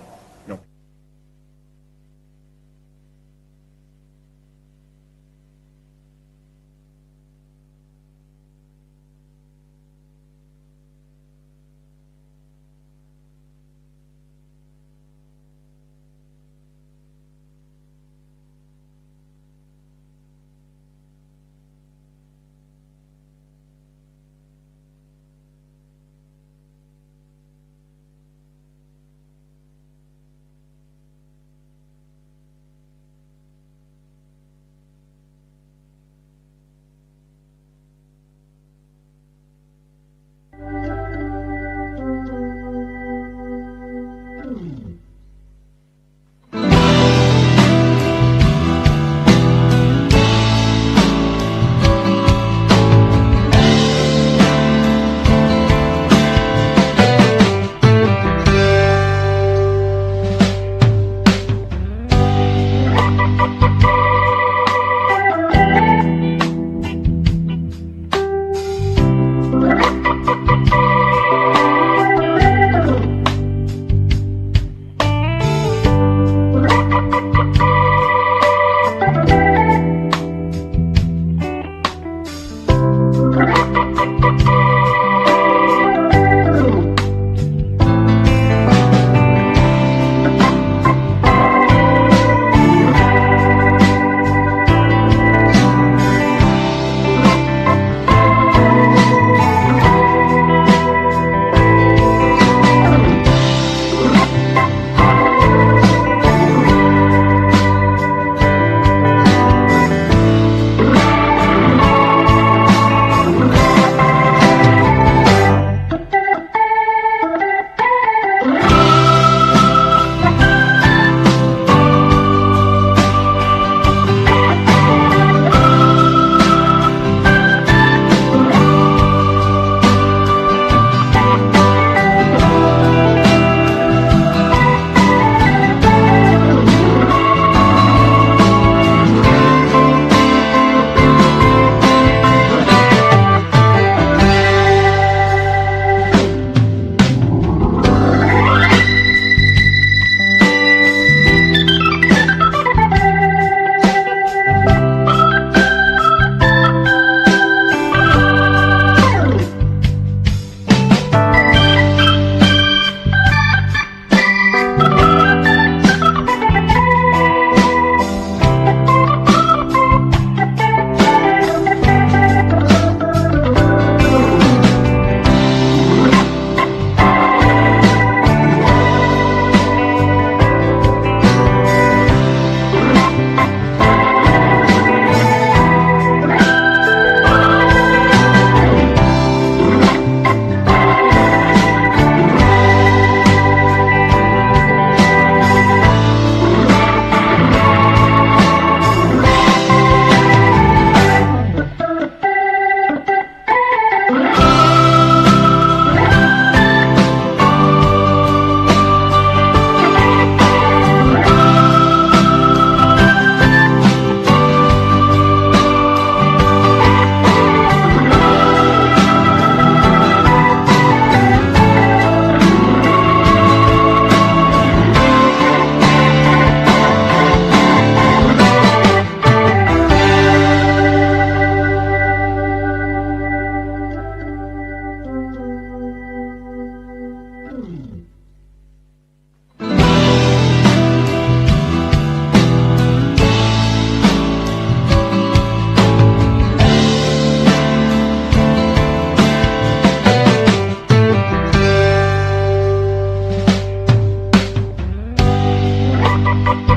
อ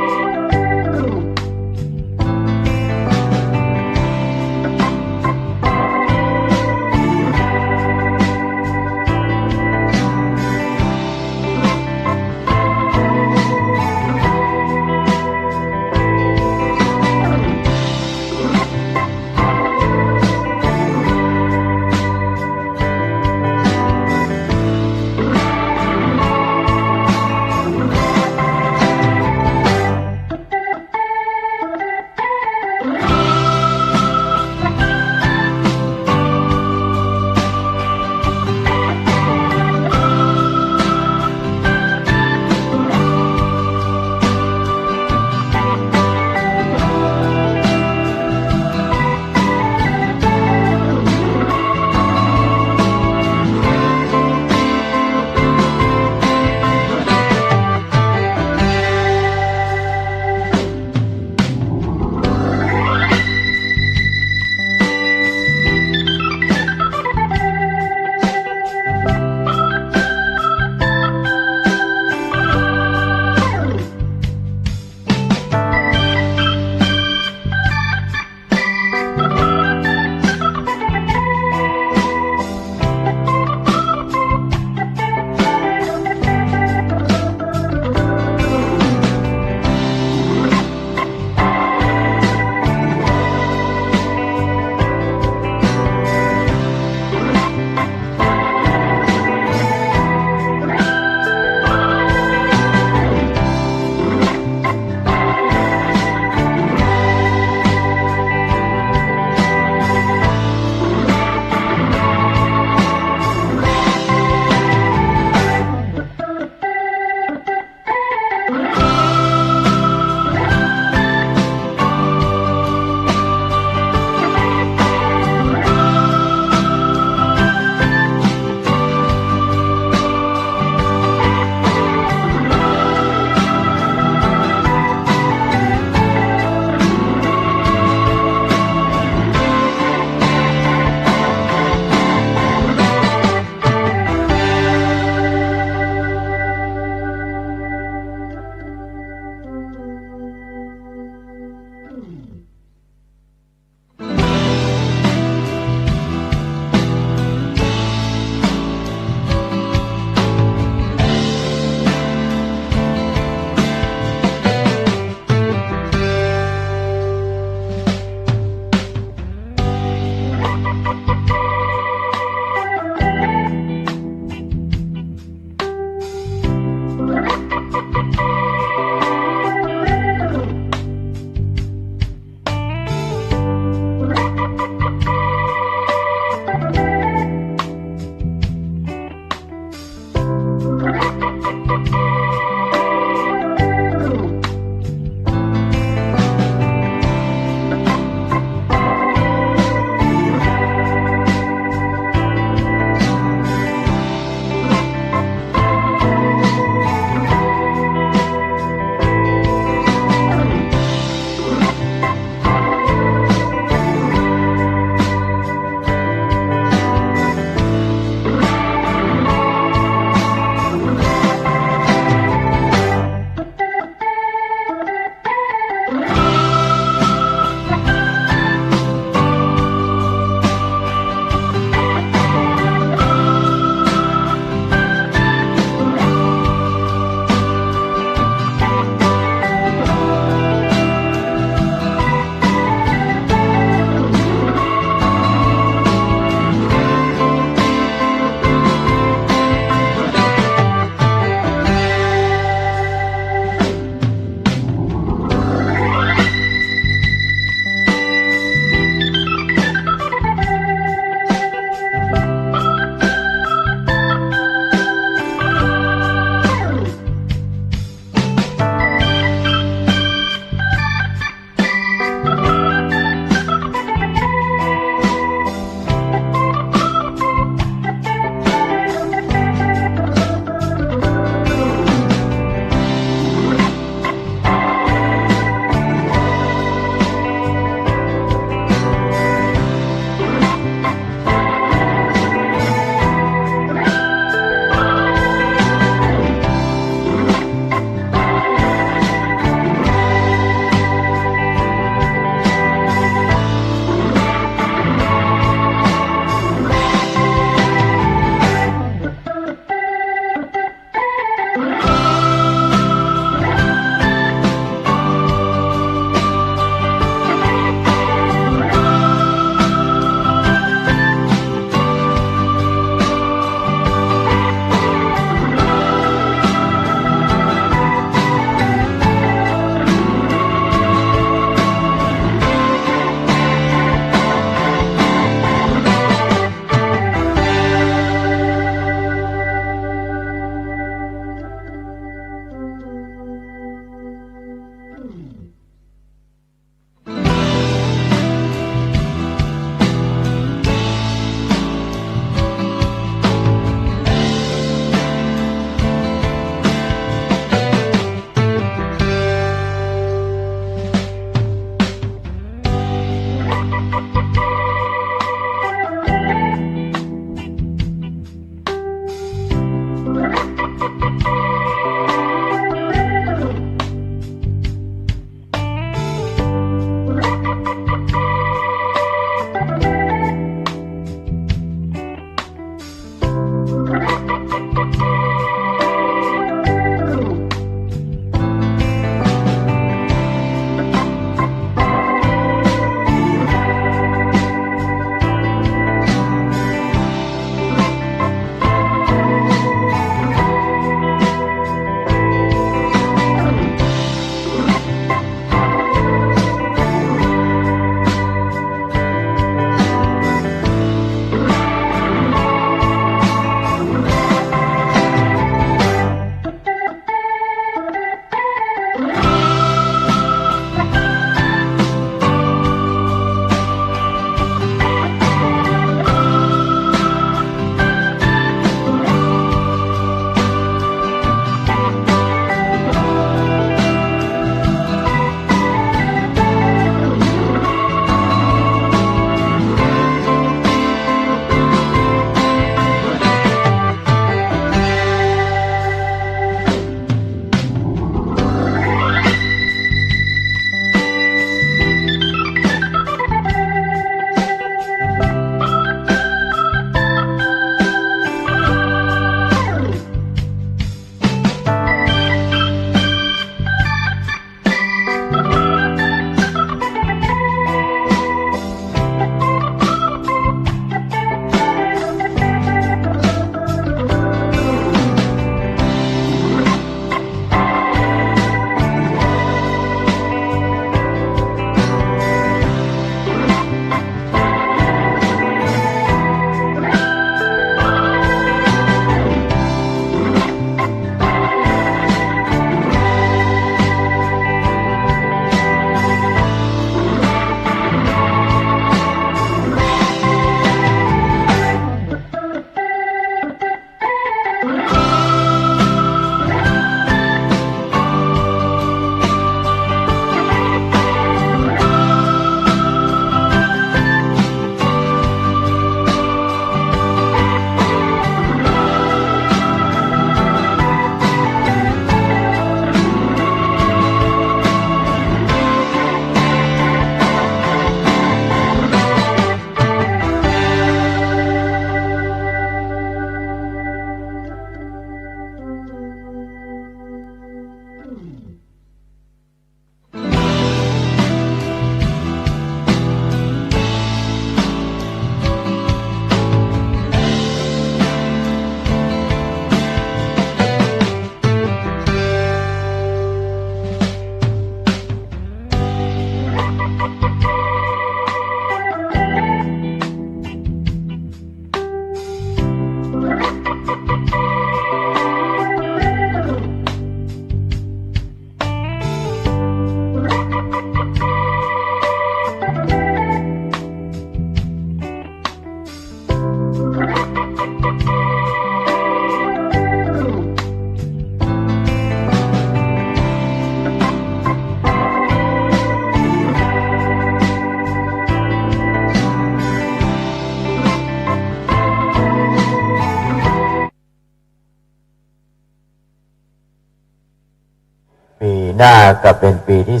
ปีหน้าก็เป็นปีที่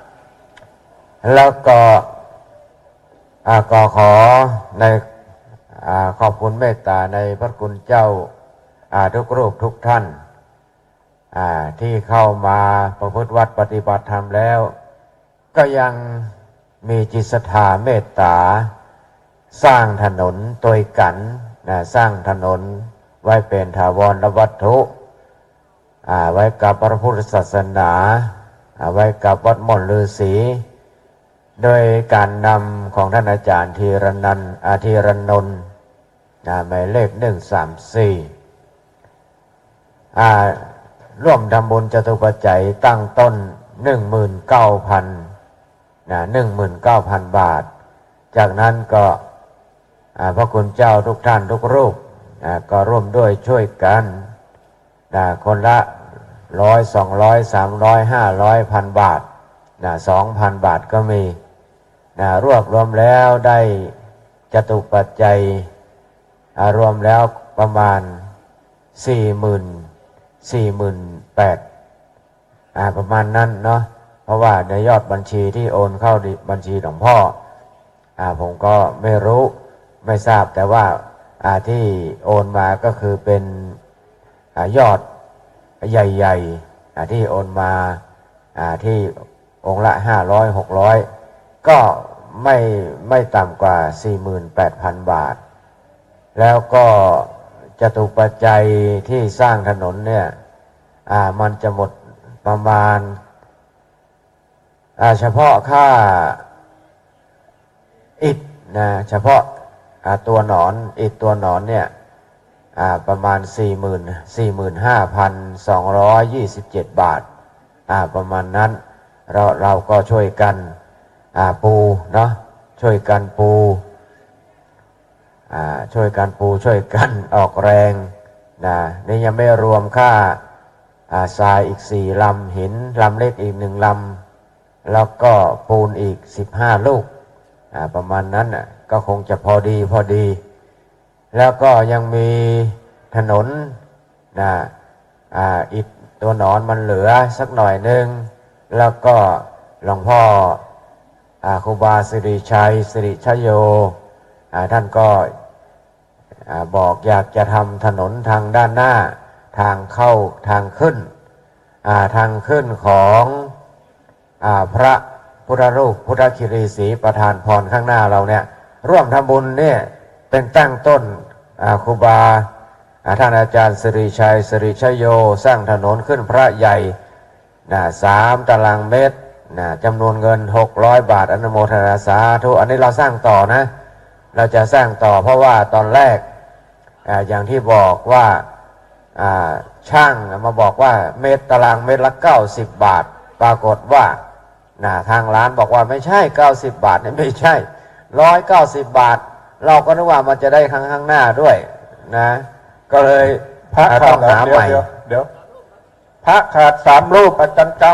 35แล้วก็ขอในขอบคุณเมตตาในพระคุณเจ้าทุกรูปทุกท่านที่เข้ามาประพฤติวัดปฏิบัติธรรมแล้วก็ยังมีจิตศรัทธาเมตตาสร้างถนนตัวยกันสร้างถนนไว้เป็นถาวรวัตถุไว้กับพระพุทธศาสนาไว้กับวัดม่อนฤาษีโดยการนำของท่านอาจารย์ธีรนันท์ธีรนนท์หมายเลข134ร่วมทำบุญจตุปัจจัยตั้งต้น 19,000 บาทจากนั้นก็พระคุณเจ้าทุกท่านทุกรูปก็ร่วมด้วยช่วยกันคนละ100 200 300 500 1,000 บาท2,000 บาทก็มีรวบรวมแล้วได้จตุปัจจัยรวมแล้วประมาณ 48,000ประมาณนั้นเนาะเพราะว่าในยอดบัญชีที่โอนเข้าบัญชีหลวงพ่อผมก็ไม่รู้ไม่ทราบแต่ว่าที่โอนมาก็คือเป็นยอดใหญ่ๆที่โอนมาที่องค์ละ500-600ก็ไม่ต่ำกว่า 48,000 บาทแล้วก็จตุปัจจัยที่สร้างถนนเนี่ยมันจะหมดประมาณเฉพาะค่าอิฐนะเฉพาะตัวหนอนอิฐตัวหนอนเนี่ยประมาณ 45,227 บาทประมาณนั้นเราก็ช่วยกันปูเนาะช่วยกันปูช่วยกันออกแรงนะนี่ยังไม่รวมค่าทรายอีก4 ลำหินลำเล็กอีก1 ลำแล้วก็ปูนอีก15 ลูกประมาณนั้นก็คงจะพอดีแล้วก็ยังมีถนนอิฐตัวหนอนมันเหลือสักหน่อยนึงแล้วก็หลวงพ่อครูบาสิริชัยสิริชโยท่านก็บอกอยากจะทำถนนทางด้านหน้าทางเข้าทางขึ้นของพระพุทธรูปพุทธคิรีศรีประธานพรข้างหน้าเราเนี่ยร่วมทำบุญเนี่ยเป็นตั้งต้นครูบาท่านอาจารย์สิริชัยสิริชโยสร้างถนนขึ้นพระใหญ่3 ตารางเมตรจำนวนเงิน600 บาทอนุโมทนาสาธุอันนี้เราสร้างต่อนะเราจะสร้างต่อเพราะว่าตอนแรกอย่างที่บอกว่าช่างมาบอกว่าตารางเมตรละ90 บาทปรากฏว่าทางร้านบอกว่าไม่ใช่90 บาทนี่ไม่ใช่190 บาทเราก็นึกว่ามันจะได้ข้างหน้าด้วยนะก็เลยพระต้องหาใหม่เดี๋ยวพระขาด3 รูปอาจารย์จำ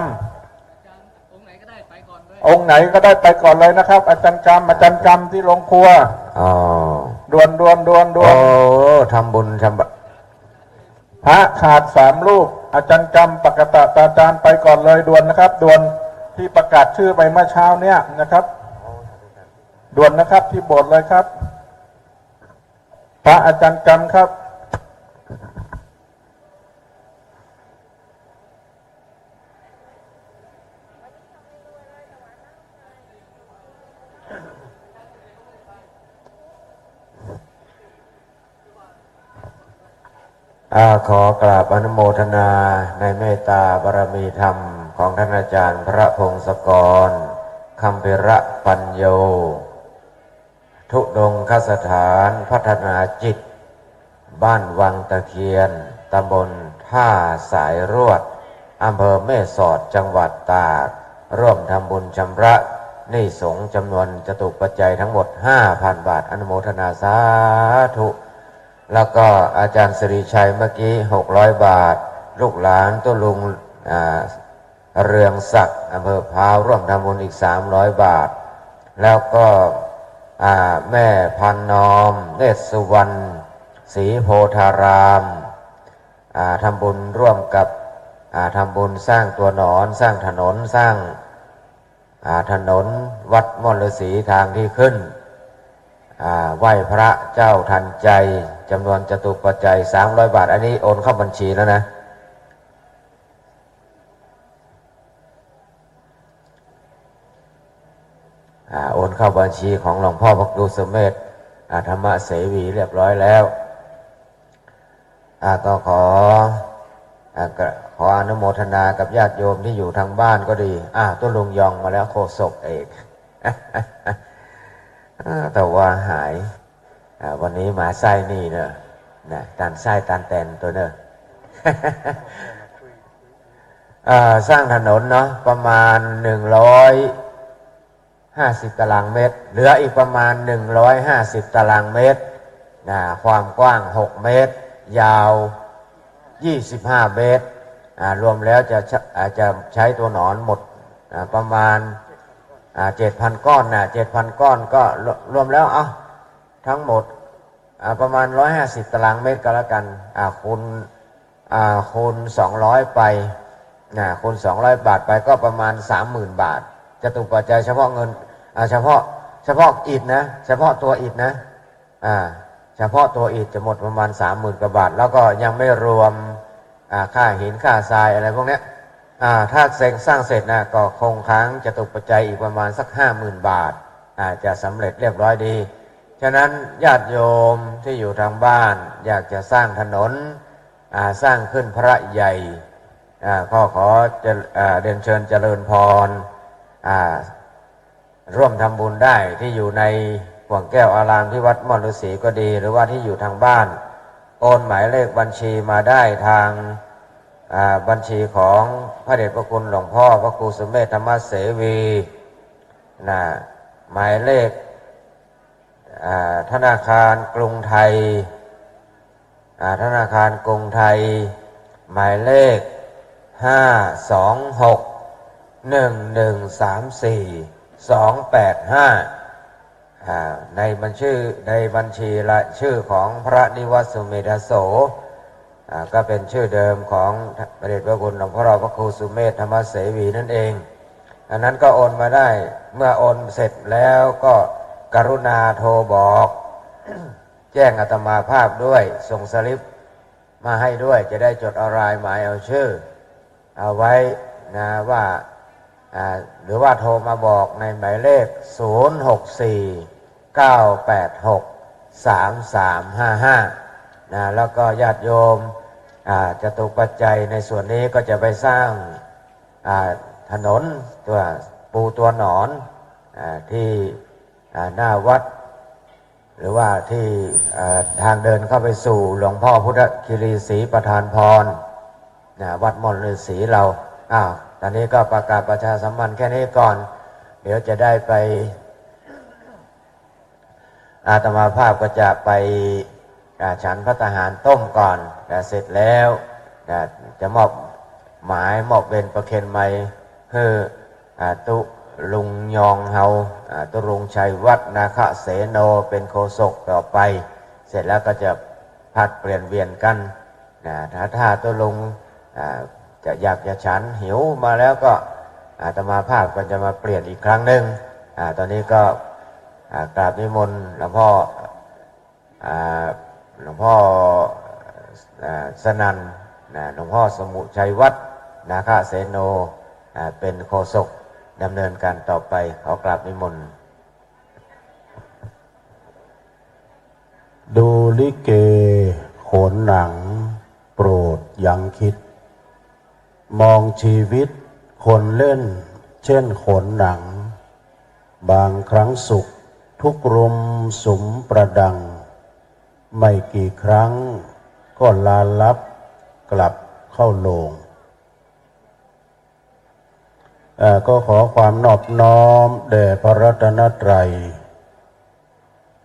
องค์ไหนก็ได้ไปก่อนเลยนะครับอาจารย์จำที่โรงครัวด่วนทำบุญพระขาด3 รูปอาจารย์จำปกตตาจารย์ไปก่อนเลยด่วนนะครับด่วนที่ประกาศชื่อไปเมื่อเช้าเนี่ยนะครับด่วนนะครับที่โบสถ์เลยครับพระอาจารย์จำครับขอกราบอนุโมทนาในเมตตาบารมีธรรมของท่านอาจารย์พระพงศกรคัมภีระปัญโยทุดงคสถานพัฒนาจิตบ้านวังตะเคียนตำบลท่าสายรวดอำเภอแม่สอดจังหวัดตากร่วมทำบุญชำระหนี้สงฆ์จำนวนจตุปัจจัยทั้งหมด 5,000 บาทอนุโมทนาสาธุแล้วก็อาจารย์สิริชัยเมื่อกี้600 บาทลูกหลานตัวลุงเรืองศักดิ์อำเภอพร้าวร่วมทำบุญอีก300 บาทแล้วก็แม่พันนอมเนตรสุวรรณศรีโพธารามทำบุญร่วมกับทำบุญสร้างตัวหนอนสร้างถนนสร้างถนนวัดม่อนฤาษีทางที่ขึ้นไหว้พระเจ้าทันใจจำนวนจตุปัจจัย300 บาทอันนี้โอนเข้าบัญชีแล้วนะโอนเข้าบัญชีของหลวงพ่อพระครูสุเมธธรรมเสวีเรียบร้อยแล้วก็ขออนุโมทนากับญาติโยมที่อยู่ทางบ้านก็ดีตัวลุงยองมาแล้วโฆษกเอกแต่ว่าหายวันนี้มาไส้นี่เนอะตันไส้ตันแตนตัวเนอะ สร้างถนนเนาะประมาณ150 ตารางเมตรเหลืออีกประมาณ150 ตารางเมตรความกว้าง6 เมตรยาว25 เมตรรวมแล้วจะใช้ตัวหนอนหมดประมาณ7,000 ก้อน7,000 ก้อนก็รวมแล้วทั้งหมดประมาณ150 ตารางเมตรก็แล้วกันคุณ คูณ200ไปคูณ200 บาทไปก็ประมาณ 30,000 บาทจตุปัจจัยเฉพาะเงินเฉพาะอิฐนะเฉพาะตัวอิฐนะเฉพาะตัวอิฐจะหมดประมาณ 30,000 กว่าบาทแล้วก็ยังไม่รวมค่าหินค่าทรายอะไรพวกนี้ถ้าสร้างเสร็จนะก็คงค้างจตุปัจจัยอีกประมาณสัก 50,000 บาทจะสำเร็จเรียบร้อยดีฉะนั้นญาติโยมที่อยู่ทางบ้านอยากจะสร้างถนนสร้างขึ้นพระใหญ่ก็ขอจะเรียนเชิญเจริญพรร่วมทำบุญได้ที่อยู่ในห่วงแก้วอารามที่วัดม่อนฤาษีก็ดีหรือว่าที่อยู่ทางบ้านโอนหมายเลขบัญชีมาได้ทางบัญชีของพระเดชพระคุณหลวงพ่อพระครูสุเมธธรรมเสวีหมายเลขธนาคารกรุงไทยธนาคารกรุงไทยหมายเลข5261134 ในบัญชีละชื่อของพระนิวัตสุเมธโสก็เป็นชื่อเดิมของพระเดชพระคุณหลวงพ่อพระครูสุเมธธรรมเสวีนั่นเองอันนั้นก็โอนมาได้เมื่อโอนเสร็จแล้วก็กรุณาโทรบอก แจ้งอาตมาภาพด้วยส่งสลิปมาให้ด้วยจะได้จดเอารายหมายเอาชื่อเอาไว้นะว่าหรือว่าโทรมาบอกในหมายเลข0649863355แล้วก็ญาติโยมจตุปัจจัยในส่วนนี้ก็จะไปสร้างถนนตัวปูตัวหนอนที่หน้าวัดหรือว่าที่ทางเดินเข้าไปสู่หลวงพ่อพุทธคิรีศรีประธานพรวัดม่อนฤาษีเราตอนนี้ก็ประกาศประชาสัมพันธ์แค่นี้ก่อนเดี๋ยวจะได้ไปอาตมาภาพก็จะไปฉันพระทหารต้มก่อนเสร็จแล้วจะมอบหมายมอบเวรประเคนไม้คือตุลุงยองเฮาตุลุงชัยวัฒนาคเสโนเป็นโฆษกต่อไปเสร็จแล้วก็จะผัดเปลี่ยนเวียนกันถ้าตุลุงจะอยากจะฉันหิวมาแล้วก็อาตมาภาพก็จะมาเปลี่ยนอีกครั้งหนึ่งตอนนี้ก็กราบนิมนต์หลวงพ่อสนันหลวงพ่อสมุชัยวัฒนาคเสโนเป็นโฆษกดำเนินการต่อไปขอกราบนิมนต์ดูลิเกโขนหนังโปรดยังคิดมองชีวิตคนเล่นเช่นโขนหนังบางครั้งสุขทุกรุมสุมประดังไม่กี่ครั้งก็ลาลับกลับเข้าโลงก็ขอความนอบน้อมแด่พระรัตนตรัย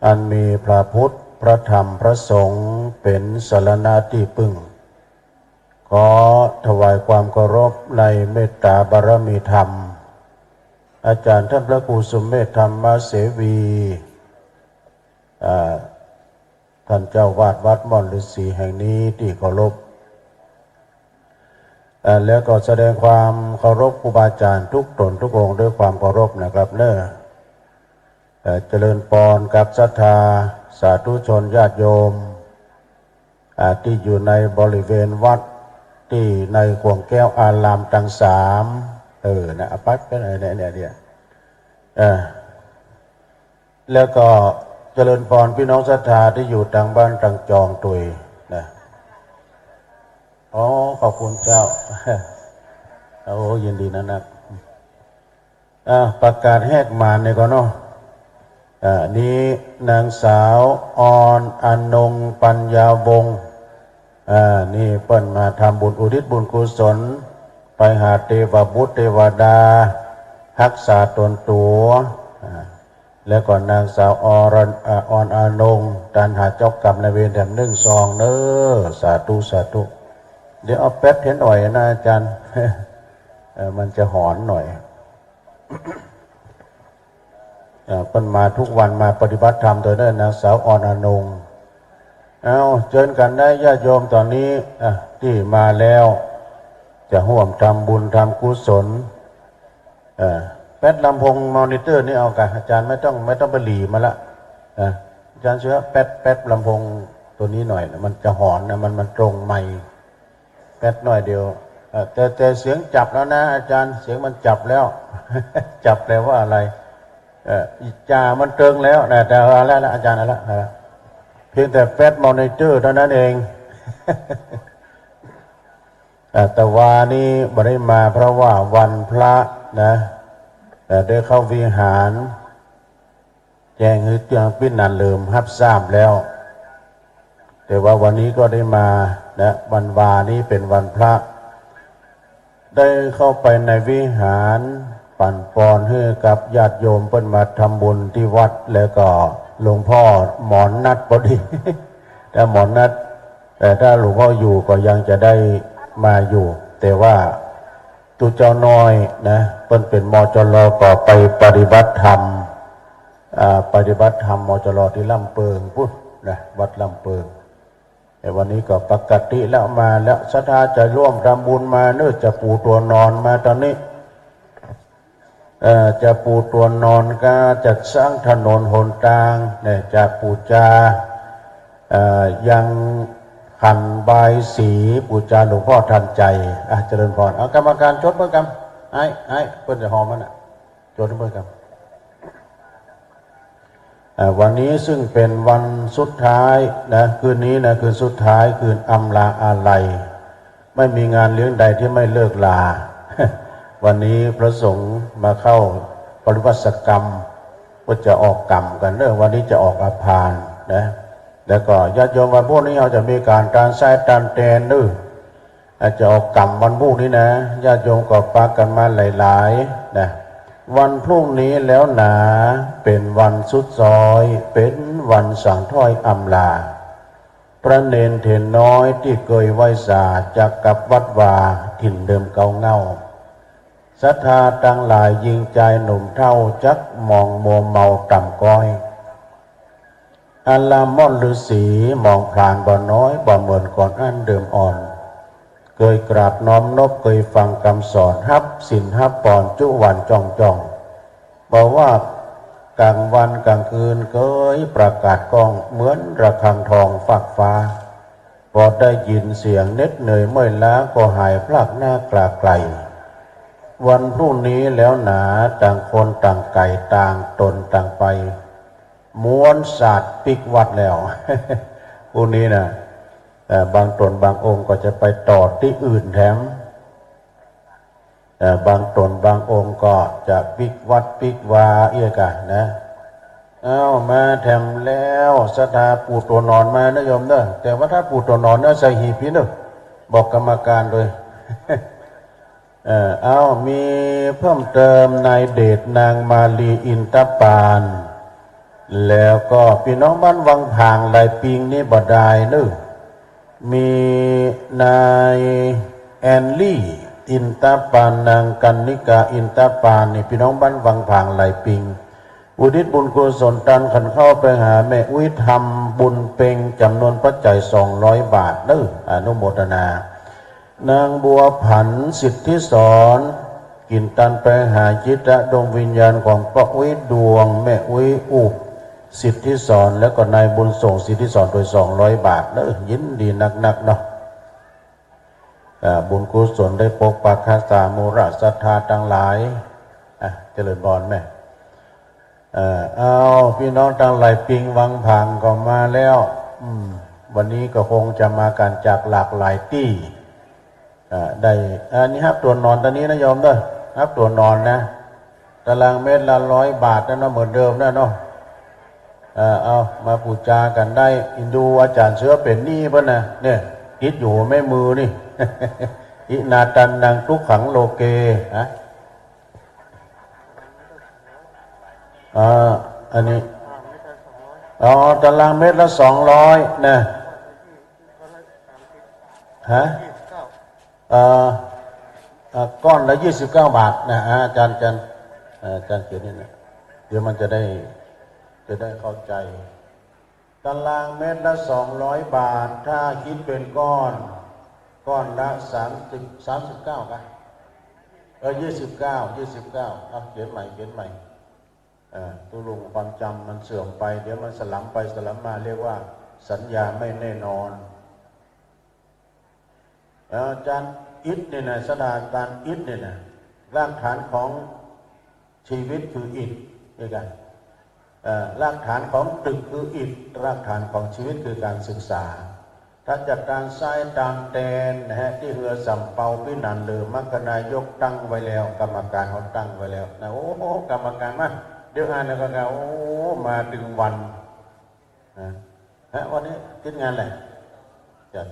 อันมีพระพุทธพระธรรมพระสงฆ์เป็นสรณะที่พึ่งขอถวายความเคารพในเมตตาบารมีธรรมอาจารย์ท่านพระครูสุเมธธรรมเสวีท่านเจ้าวาดวัดม่อนฤาษีแห่งนี้ที่เคารพแล้วก็แสดงความเคารพครูบาอาจารย์ทุกตนทุกองค์ด้วยความเคารพนะครับเจริญพรกับศรัทธาสาธุชนญาติโยมที่อยู่ในบริเวณวัดที่ในห่วงแก้วอารามทั้งสามอปัตเป็นอะไรเนี่ยแล้วก็เจริญพรพี่น้องศรัทธาที่อยู่ทางบ้านทางจองตุยนะขอบคุณเจ้ายินดีนะประกาศแหกมานเนี่ยก่อนเนาะนี้นางสาวออนอนงปัญญาวงศ์นี่เปิ้นมาทำบุญอุทิศบุญกุศลไปหาเทวบุตรเทวดารักษาตนตัวแล้วก็นางสาวออนอนงการหาเจ้ากรรมในเวรแถม1 2เน้อสาธุสาธุเดี๋ยวเอาแป๊บเห็นหน่อยนะอาจารย์ มันจะหอนหน่อย เพิ่นมาทุกวันมาปฏิบัติธรรมโดยนางสาวออนอนง เอาเชิญกันได้ญาติโยมตอนนี้ที่มาแล้วจะร่วมทำบุญทำกุศลแป๊ดลำโพงมอนิเตอร์นี่เอากันอาจารย์ไม่ต้องไปหลีมาละอาจารย์เชื่อแป๊ดลำโพงตัวนี้หน่อยนะมันจะหอนนะมันตรงไมค์แป๊ดหน่อยเดียวแต่เสียงจับแล้วนะอาจารย์เสียงมันจับแล้ว จับแปลว่าอะไรอีจ่ามันเติงแล้วนะแต่อะไรละอาจารย์อะไรละเพียงแต่แป๊ดมอนิเตอร์เท่านั้นเอง แต่ว่านี้ไม่ได้มาเพราะว่าวันพระนะแต่ได้เข้าวิหารแจ้งให้เตียงปิ้นนันเลิมฮับทราบแล้วแต่ว่าวันนี้ก็ได้มานะวันวานี้เป็นวันพระได้เข้าไปในวิหารปั่นปอนให้กับญาติโยมเพิ่นมาทำบุญที่วัดแล้วก็หลวงพ่อหมอนนัดพอดี แต่หมอนนัดแต่ถ้าหลวงพ่ออยู่ก็ยังจะได้มาอยู่แต่ว่าตุเจ้าน้อยนะเพิ่นเป็นมจรก็ไปปฏิบัติธรรมมจรที่ลำเปิงพุทธนะวัดลำเปิงแต่วันนี้ก็ปกติแล้วมาแล้วศรัทธาจะร่วมทำบุญมาเนื่อจะปูตัวนอนมาตอนนี้จะปูตัวนอนก็จัดสร้างถนนหนทางเนี่ยจะปูจายังขันบายสีปูจาหลวงพ่อทันใจเจริญพรเอากรรมการจดเพื่อกรรมไอ้เพื่อนจะหอมมันจดเพื่อกรรมวันนี้ซึ่งเป็นวันสุดท้ายนะคืนนี้นะคืนสุดท้ายคืนอำลาอาลัยไม่มีงานเลี้ยงใดที่ไม่เลิกลา วันนี้พระสงฆ์มาเข้าปริวัติกรรมก็จะออกกรรมกันวันนี้จะออกอาภานนะแล้วก็ญาติโยมวันพวกนี้เราจะมีการตานไส้ตานแตนอาจจะออกกรรมวันพวกนี้นะญาติโยมก็ปากันมาหลายๆนะวันพรุ่งนี้แล้วหนาเป็นวันสุดซอยเป็นวันสั่งถ้อยอำลาพระเนนเถรน้อยที่เคยไหว้สาจากกับวัดวาถิ่นเดิมเก่าเงาศรัทธาตั้งหลายยิงใจหนุ่มเท่าจักมองมัวเมาต่ำก้อยอัลลาม่อนฤาษีมองผ่านบ่น้อยบ่เหมือนก่อนอันเดิมอ่อนเคยกราบน้อมนบเคยฟังคำสอนฮับสินฮับปอนจุวันจ้องบอกว่ากลางวันกลางคืนเคยประกาศก้องเหมือนระฆังทองฟากฟ้าพอได้ยินเสียงเน็ดเหนื่อยเมื่อยล้าก็หายพลักหน้ากลาไกลวันพรุ่งนี้แล้วหนาต่างคนต่างไก่ต่างตนต่างไปม้วนศาสตร์ปิกวัดแล้ว พรุ่งนี้นะบางตนบางองค์ก็จะไปต่อที่อื่นแถมบางตนบางองค์ก็จะปิกวัดปิกวาเอียกันนะมาแถมแล้วศรัทธาปูตัวนอนมานะโยมเนอะแต่ว่าถ้าปูตัวนอนนะใส่หีบพี่เนอะบอกกรรมการเลย มีเพิ่มเติมนายเดชนางมาลีอินตปานแล้วก็พี่น้องบ้านวังผางลายปิงนี่บ่ได้นึมีนายแอนลี่อินตปานนางกันนิกาอินตปานนี่พี่น้องบ้านวังผางลายปิงอุทิศบุญกุศลตันขันเข้าไปหาแม่อุ้ยทำบุญเพ็งจำนวนปัจจัย200 บาทอนุโมทนานางบัวผันสิทธิสอนกินตันไปหาจิตะดวงวิญญาณของป้าอุ้ยดวงแม่อุ้ยอุบสิทธิสอนแล้วก็นายบุญส่งสิทธิสอนโดย200 บาทยินดีนักเนาะบุญกุศลได้ปกปักรักษามูระศรัทธาทั้งหลายเจริญพรแม่พี่น้องทั้งหลายปิงวังผางก็มาแล้ววันนี้ก็คงจะมากันจากหลากหลายที่ได้นี่ครับตัวนอนตอนนี้นะโยมครับตัวนอนนะตารางเมตรละ100 บาทนะเนาะเหมือนเดิมนะเนาะเอามาปูจากันได้อินดูอาจารย์เสือเป็นนี่ป่ะนะเนี่ยคิดอยู่แม่มือนี่ อินาตันนางทุกขังโลเกอันนี้ตารางเมตรละ200นะก้อนละ29 บาทนะอาจารย์เขียนนี่นะเดี๋ยวมันจะได้เข้าใจ ตารางเมตรละ200 บาทถ้าคิดเป็นก้อนละ39กัน29เอาเขียนใหม่ตัวลงความจำมันเสื่อมไปเดี๋ยวมันสลับไปสลับมาเรียกว่าสัญญาไม่แน่นอนอาจารย์อิฐเนี่ยนะศาสตราจารย์อิฐเนี่ยนะรากฐานของชีวิตคืออิฐด้วยกันรากฐานของตึกคืออิฐรากฐานของชีวิตคือการศึกษาถ้าจากการใช้ตามแตนนะฮะที่เรือสำเปาพินันหรือมัคคณายกตั้งไว้แล้วกรรมการเขาตั้งไว้แล้วนะโอ้กรรมการมาเดี๋ยวอ่านแล้วก็โอ้มาถึงวันวันนี้คิดงานอะไรจัด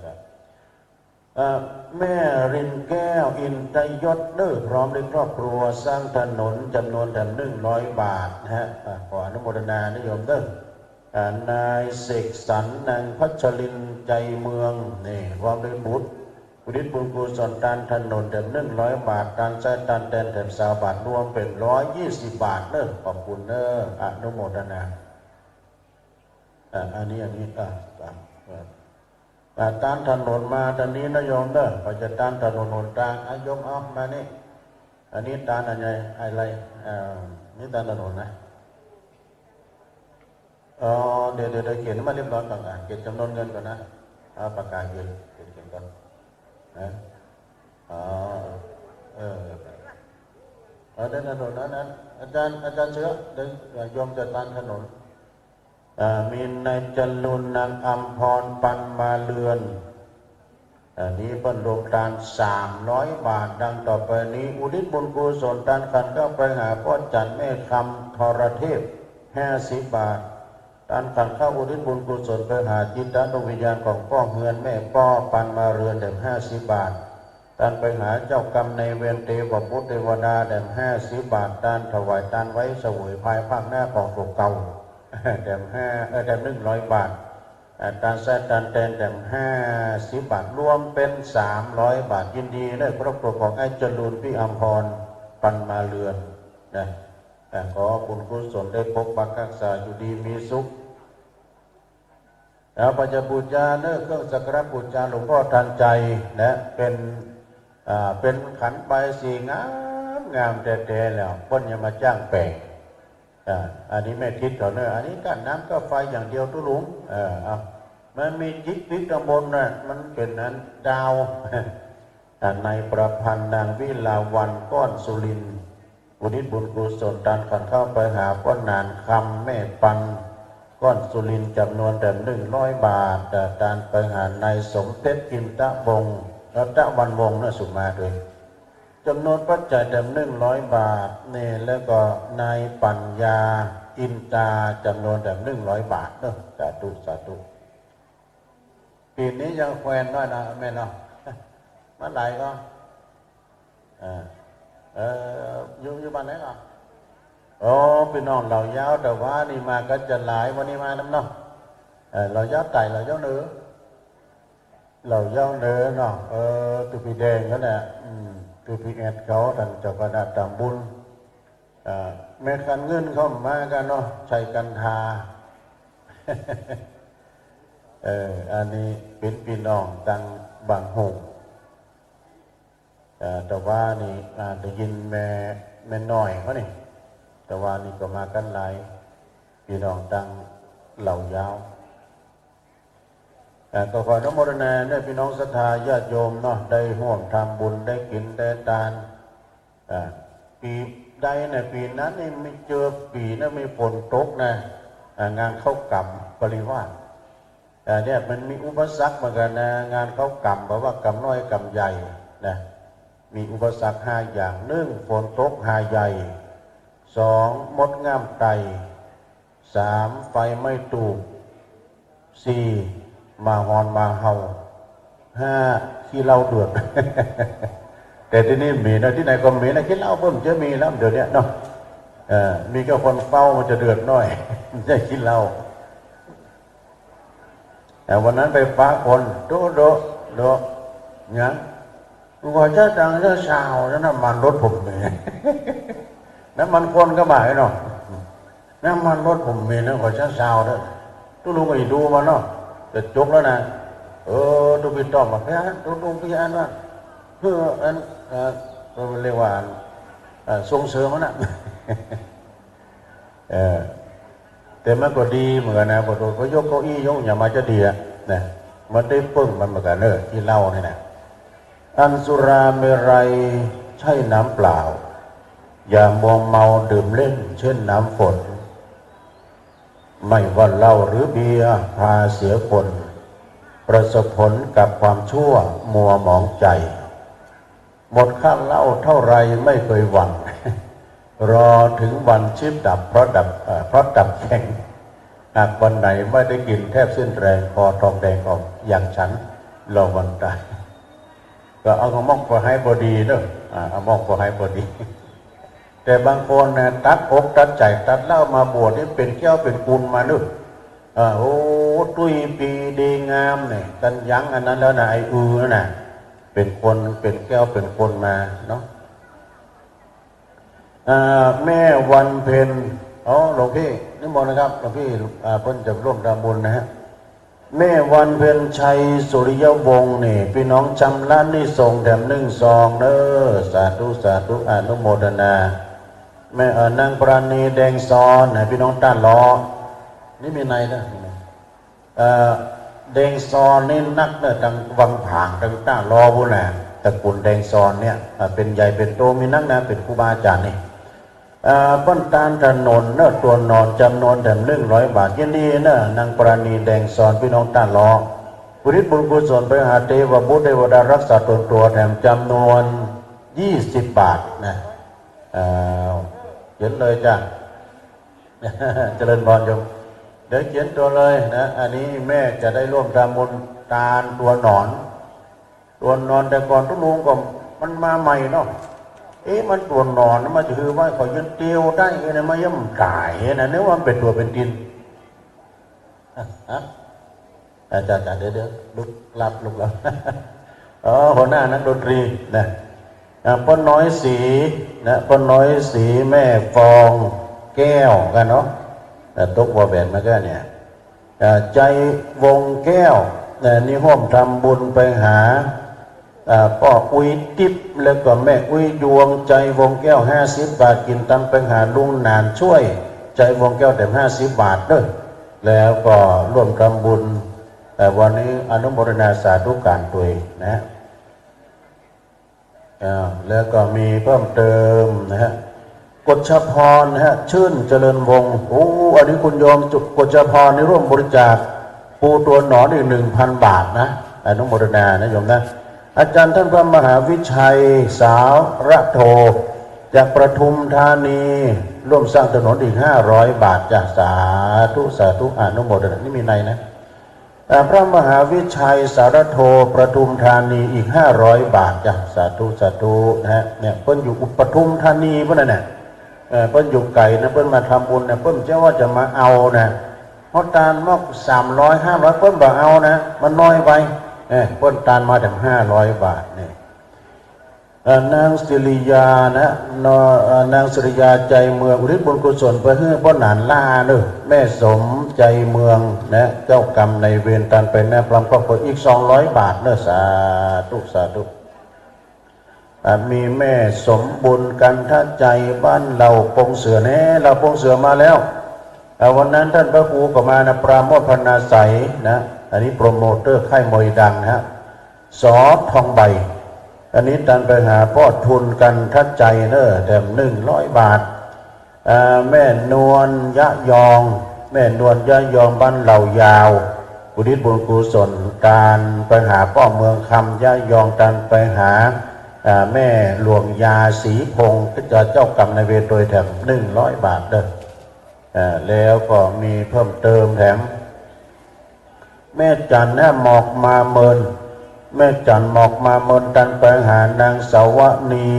แม่รินแก้วอินทยศเด้อพร้อมด้วยครอบครัวสร้างถนนจำนวน100 บาทนะฮะขออนุโมทนานิยมเด้อนายเสกสรรนางพัชรินใจเมืองนี่พร้อมด้วยบุตรอุทิศบุญกุศลตานถนน100 บาทการใช้ตานแทน20 บาทรวมเป็น120 บาทเด้อขอบคุณเด้ออนุโมทนาอันนี้ตามถนนมาตอนนี้นะโยมเด้อก็จะตามถนนหนทางโยมเอามานี่อันนี้ตามอะไรนี่ตามถนนนะเดี๋ยวเขียนมาเรียบร้อยก่อนเขียนจำนวนเงินก่อนนะปากกาเขียนก่อนนะเดินถนนนั้นอาจารย์เชื้อเดินโยมจะตามถนนมีนายจรุนนางอัมพรปันมาเรือนนี้บรรลุทาน300 บาทดังต่อไปนี้อุทิศบุญกุศลทานขันเข้าไปหาพ่อจันแม่คำทรเทพ50 บาททานขันเข้าอุทิศบุญกุศลไปหาจิตตดวงวิญญาณของพ่อเฮือนแม่ป้อปันมาเรือน50 บาททานไปหาเจ้ากรรมในเวรเทวปุตเทวดา50 บาททานถวายทานไว้เสวยภายภาคหน้าของตัวเก่า100 บาทตานแซ่ตานแตน50 บาทรวมเป็น300 บาทยินดีได้ครอบครัวของไอ้จรูนพี่อัมพรปันมาเรือนนะขอบุญกุศลได้พบปักรักษาอยู่ดีมีสุขแล้วปัจจุบันเนื้อเครื่องสักการะบูชาหลวงพ่อทันใจนะเป็นขันใบสีงามแต่แล้วเพิ่นยังมาจ้างแปลงอันนี้แม่ทิศเขาเนี่ยอันนี้กั้นน้ำก็ไฟอย่างเดียวทุลุงมันมีจิตวิกบนน่ะมันเป็นนั้นดาวในประพันธ์นางวิลาวันก้อนสุรินอุทิศบุญกุศลตานขันเข้าไปหาก้อนนานคำแม่ปันก้อนสุรินจำนวน100 บาทตานไปหานายสมเด็จกินตะวงแล้วตะวันวงน่ะสุมาด้วยจำนวนปัจจัย100 บาทนี่แล้วก็นายปัญญาอินตาจำนวน100 บาทเนาะสาธุปีนี้ยังแควนน้อยนะแม่เนาะเมื่อไหร่ก็อยู่บ้านไหนก็พี่น้องเรายาวแต่ว่านี่มาก็จะหลายวันนี้มาน้ำเนาะเรายาวไต่เรายาวเนื้อเนาะตัวพี่แดงก็เนี่ยตัวพี่แอดเขาท่านเจ้าคณะตำบุญแม่กันเงินเข้ามากันเนาะใช้กันทาอันนี้เป็นพี่น้องตังบางหงแต่ว่านี่ได้ยินแม่น้อยเขานี่แต่ว่านี่ก็มากันหลายพี่น้องตังเหล่ายาวก็ขออนุโมทนาเนี่ยพี่น้องศรัทธาญาติโยมเนาะได้ร่วมทำบุญได้กินได้ทานปีใดเนี่ยปีนั้นนี่ไม่เจอปีนั้นไม่ฝนตกนะงานเข้ากรรมปริวาสเนี่ยมันมีอุปสรรคเหมือนกันนะงานเข้ากรรมเพราะว่ากรรมน้อยกรรมใหญ่นะมีอุปสรรค5 อย่าง1ฝนตก5 ใหญ่2มดง่ามไต3ไฟไม่ตูก4มาฮอนมาเฮา5ขี้เหล้าเดือด แต่ที่นี่มีนะที่ไหนก็มีนะขี้เหล้าเพิ่มจะมีแล้วเดี๋ยวนี้เนาะมีก็คนเฝ้ามันจะเดือดน้อย ไม่ใช่ขี้เหล้าแต่วันนั้นไปฟ้าคนโดเนี่ยว่าจะดังจะสาวแล้วน้ำมันรถผมมี น้ำมันคนก็หมายเนาะน้ำมันรถผมมีนะว่าจะสาวด้วยโ ทุลุงก็อีดูมาเนาะจะจกแล้วนะทุกปีตอบมาพี่อันทุลุงพี่อันว่าเพื่ออันเราเรียกว่าส่งเสริมมันนะแต่มันก็ดีเหมือนกันนะพอโดนเขายกเก้าอี้ยกอย่ามาจะดีอะนะมันได้ปึ้งมันเหมือนกันที่เล่านี่นะอันสุราเมรัยใช่น้ำเปล่าอย่ามัวเมาดื่มเล่นเช่นน้ำฝนไม่ว่าเหล้าหรือเบียร์พาเสียคนประสบผลกับความชั่วมัวหมองใจหมดค่าเหล้าเท่าไรไม่เคยหวั่นรอถึงวันชีพดับเพราะดับแข็งหากวันไหนไม่ได้กินแทบสิ้นแรงคอทองแดงออกอย่างฉันรอวันตายก็เอากระมอกพอให้บดีเนอะเอามอกพอให้บดีแต่บางคนนะตัดอกตัดใจตัดเหล้ามาบวชนี่เป็นแก้วเป็นกุลมาเนอะโอ้ตุ้ยปีดีงามเนี่ยกันยั้งอันนั้นแล้วนะไอ้น่ะเป็นคนเป็นแก้วเป็นคนมาเนาะแม่วันเพ็ญหลวงพี่นิมนต์นะครับหลวงพี่เพิ่นจะร่วมทำบุญนะฮะแม่วันเพ็ญชัยสุริยวงศ์นี่พี่น้องจำร้านนี่ส่งแถม1 ซองเด้อสาธุสาธุอนุโมทนาแม่นางปราณีแดงซอนพี่น้องต้านล้อนี่มีในนะแดงซอนนี่นักเนี่ยดังวังผางดังต้านล้อบุญแหละตระกูลแดงซอนเนี่ยเป็นใหญ่เป็นโตมีนักนะเป็นครูบาอาจารย์นี่ป้นตานถนนเนอะตัวนอนจำนวนแถม100 บาทยินดีเนอะนางปราณีแดงซอนพี่น้องต้านล้อบุริบุญกุศลไปหาเทวบุตรเทวดารักษาตัวแถมจำนวน20 บาทนะเขียนเลยจ้ะเจริญพรโยมเดี๋ยวเขียนตัวเลยนะอันนี้แม่จะได้ร่วมทำบุญตาลตัวหนอนแต่ก่อนทุลุงก็มันมาใหม่เนาะมันตัวหนอนมันจะคือว่าขอยืนเตียวได้ไงมาย่ำตายนะนึกว่าเป็นตัวเป็นดินอาจารย์เดี๋ยวลุกรับลุกแล้วหัวหน้านักดนตรีนะป้นน้อยสีนะป้นน้อยสีแม่ฟองแก้วกันเนาะตกวัวแบนมาก็เนี่ยใจวงแก้วนี่ร่วมทำบุญไปหาพ่ออุ้ยทิพย์แล้วก็แม่อุ้ยดวงใจวงแก้ว50 บาทกินตำไปหาลุงนานช่วยใจวงแก้วแต่50 บาทเด้อแล้วก็ร่วมทำบุญวันนี้อนุโมทนาสาธุการตัวนะแล้วก็มีเพิ่มเติมนะฮะกฎชพรนะฮะชื่นเจริญวงศ์อันนี้คุณโยมจุกฎชพรในร่วมบริจาคปูตัวหนอนอีก1,000 บาทนะอนุโมทนานะโยมนะอาจารย์ท่านพระมหาวิชัยสาวระโทจากประทุมธานีร่วมสร้างถนนอีก500 บาทจากสาธุสาธุอนุโมทนานี่มีในนะพระมหาวิชัยสารโทประทุมธานีอีก500 บาทจ้ะสาธุสาธุนะฮะเนี่ยเพิ่นอยู่ปทุมธานีเพิ่นน่ะเพิ่นอยู่ไกลนะเพิ่นมาทำบุญนะเพิ่นเจ้าว่าจะมาเอานะเพราะตาลมอก300 500เพิ่นบอกเอานะมันน้อยไปเพิ่นตาลมาถึง500 บาทเนี่ยนางสิริยานะนางสิริยาใจเมืองอุทิศบุญกุศลไปให้พ่อหนานล่าเนอะแม่สมใจเมืองนะเจ้ากรรมในเวรตันเป็นแม่พรำครอบครัวอีก200 บาทเนอะสาธุสาธุมีแม่สมบุญกันท่าใจบ้านเราปงเสือแน่เราปงเสือมาแล้ววันนั้นท่านพระครูก็มานะปราโมทพนาใสนะอันนี้โปรโมเตอร์ค่ายมวยดังนะฮะสอทองใบอันนี้ตันไปหาพ่อทุนกันทัดใจเนอะแต่100 บาทแม่นวลยะยองแม่นวลยะยองบ้านเหล่ายาวอุทิศบุญกุศลการไปหาพ่อเมืองคำยะยองตันไปหาแม่หลวงยาศรีพงศ์ก็จะเจ้ากรรมในเวรโดยแถม100 บาทเด้อแล้วก็มีเพิ่มเติมแถมแม่จันทร์หมอกมาเมินแม่จันหมอกมาเมินตันไปหานางสาวนี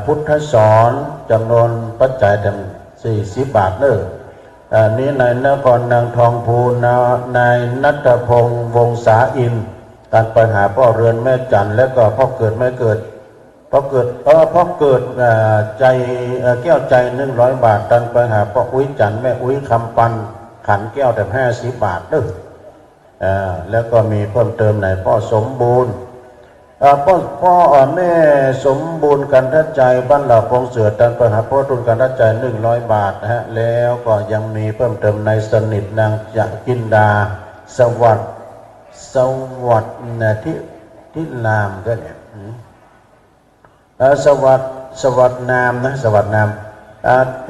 พุทธสอนจำนวนปัจจัยแถม40 บาทเด้อนี้ในนครนางทองภูนายณัฐพงศ์วงศาอินตันไปหาพ่อเรือนแม่จันแล้วก็พ่อเกิดแม่เกิดพ่อเกิดใจแก้วใจ100 บาทตันไปหาพ่ออุ้ยจันแม่อุ้ยคำปัน ขันแก้วแต่50 บาทเด้อแล้วก็มีเพิ่มเติมไหนพ่อสมบูรณ์พ่อแม่สมบูรณ์กันทัดใจบ้านเหล่าพงเสือตันประหาพ่อทุนกันทัดใจ100 บาทนะฮะแล้วก็ยังมีเพิ่มเติมในสนิทนางจักกินดาสวัสดิ์นะที่นามก็เนี่ยสวัสดิ์นามนะสวัสดิ์นาม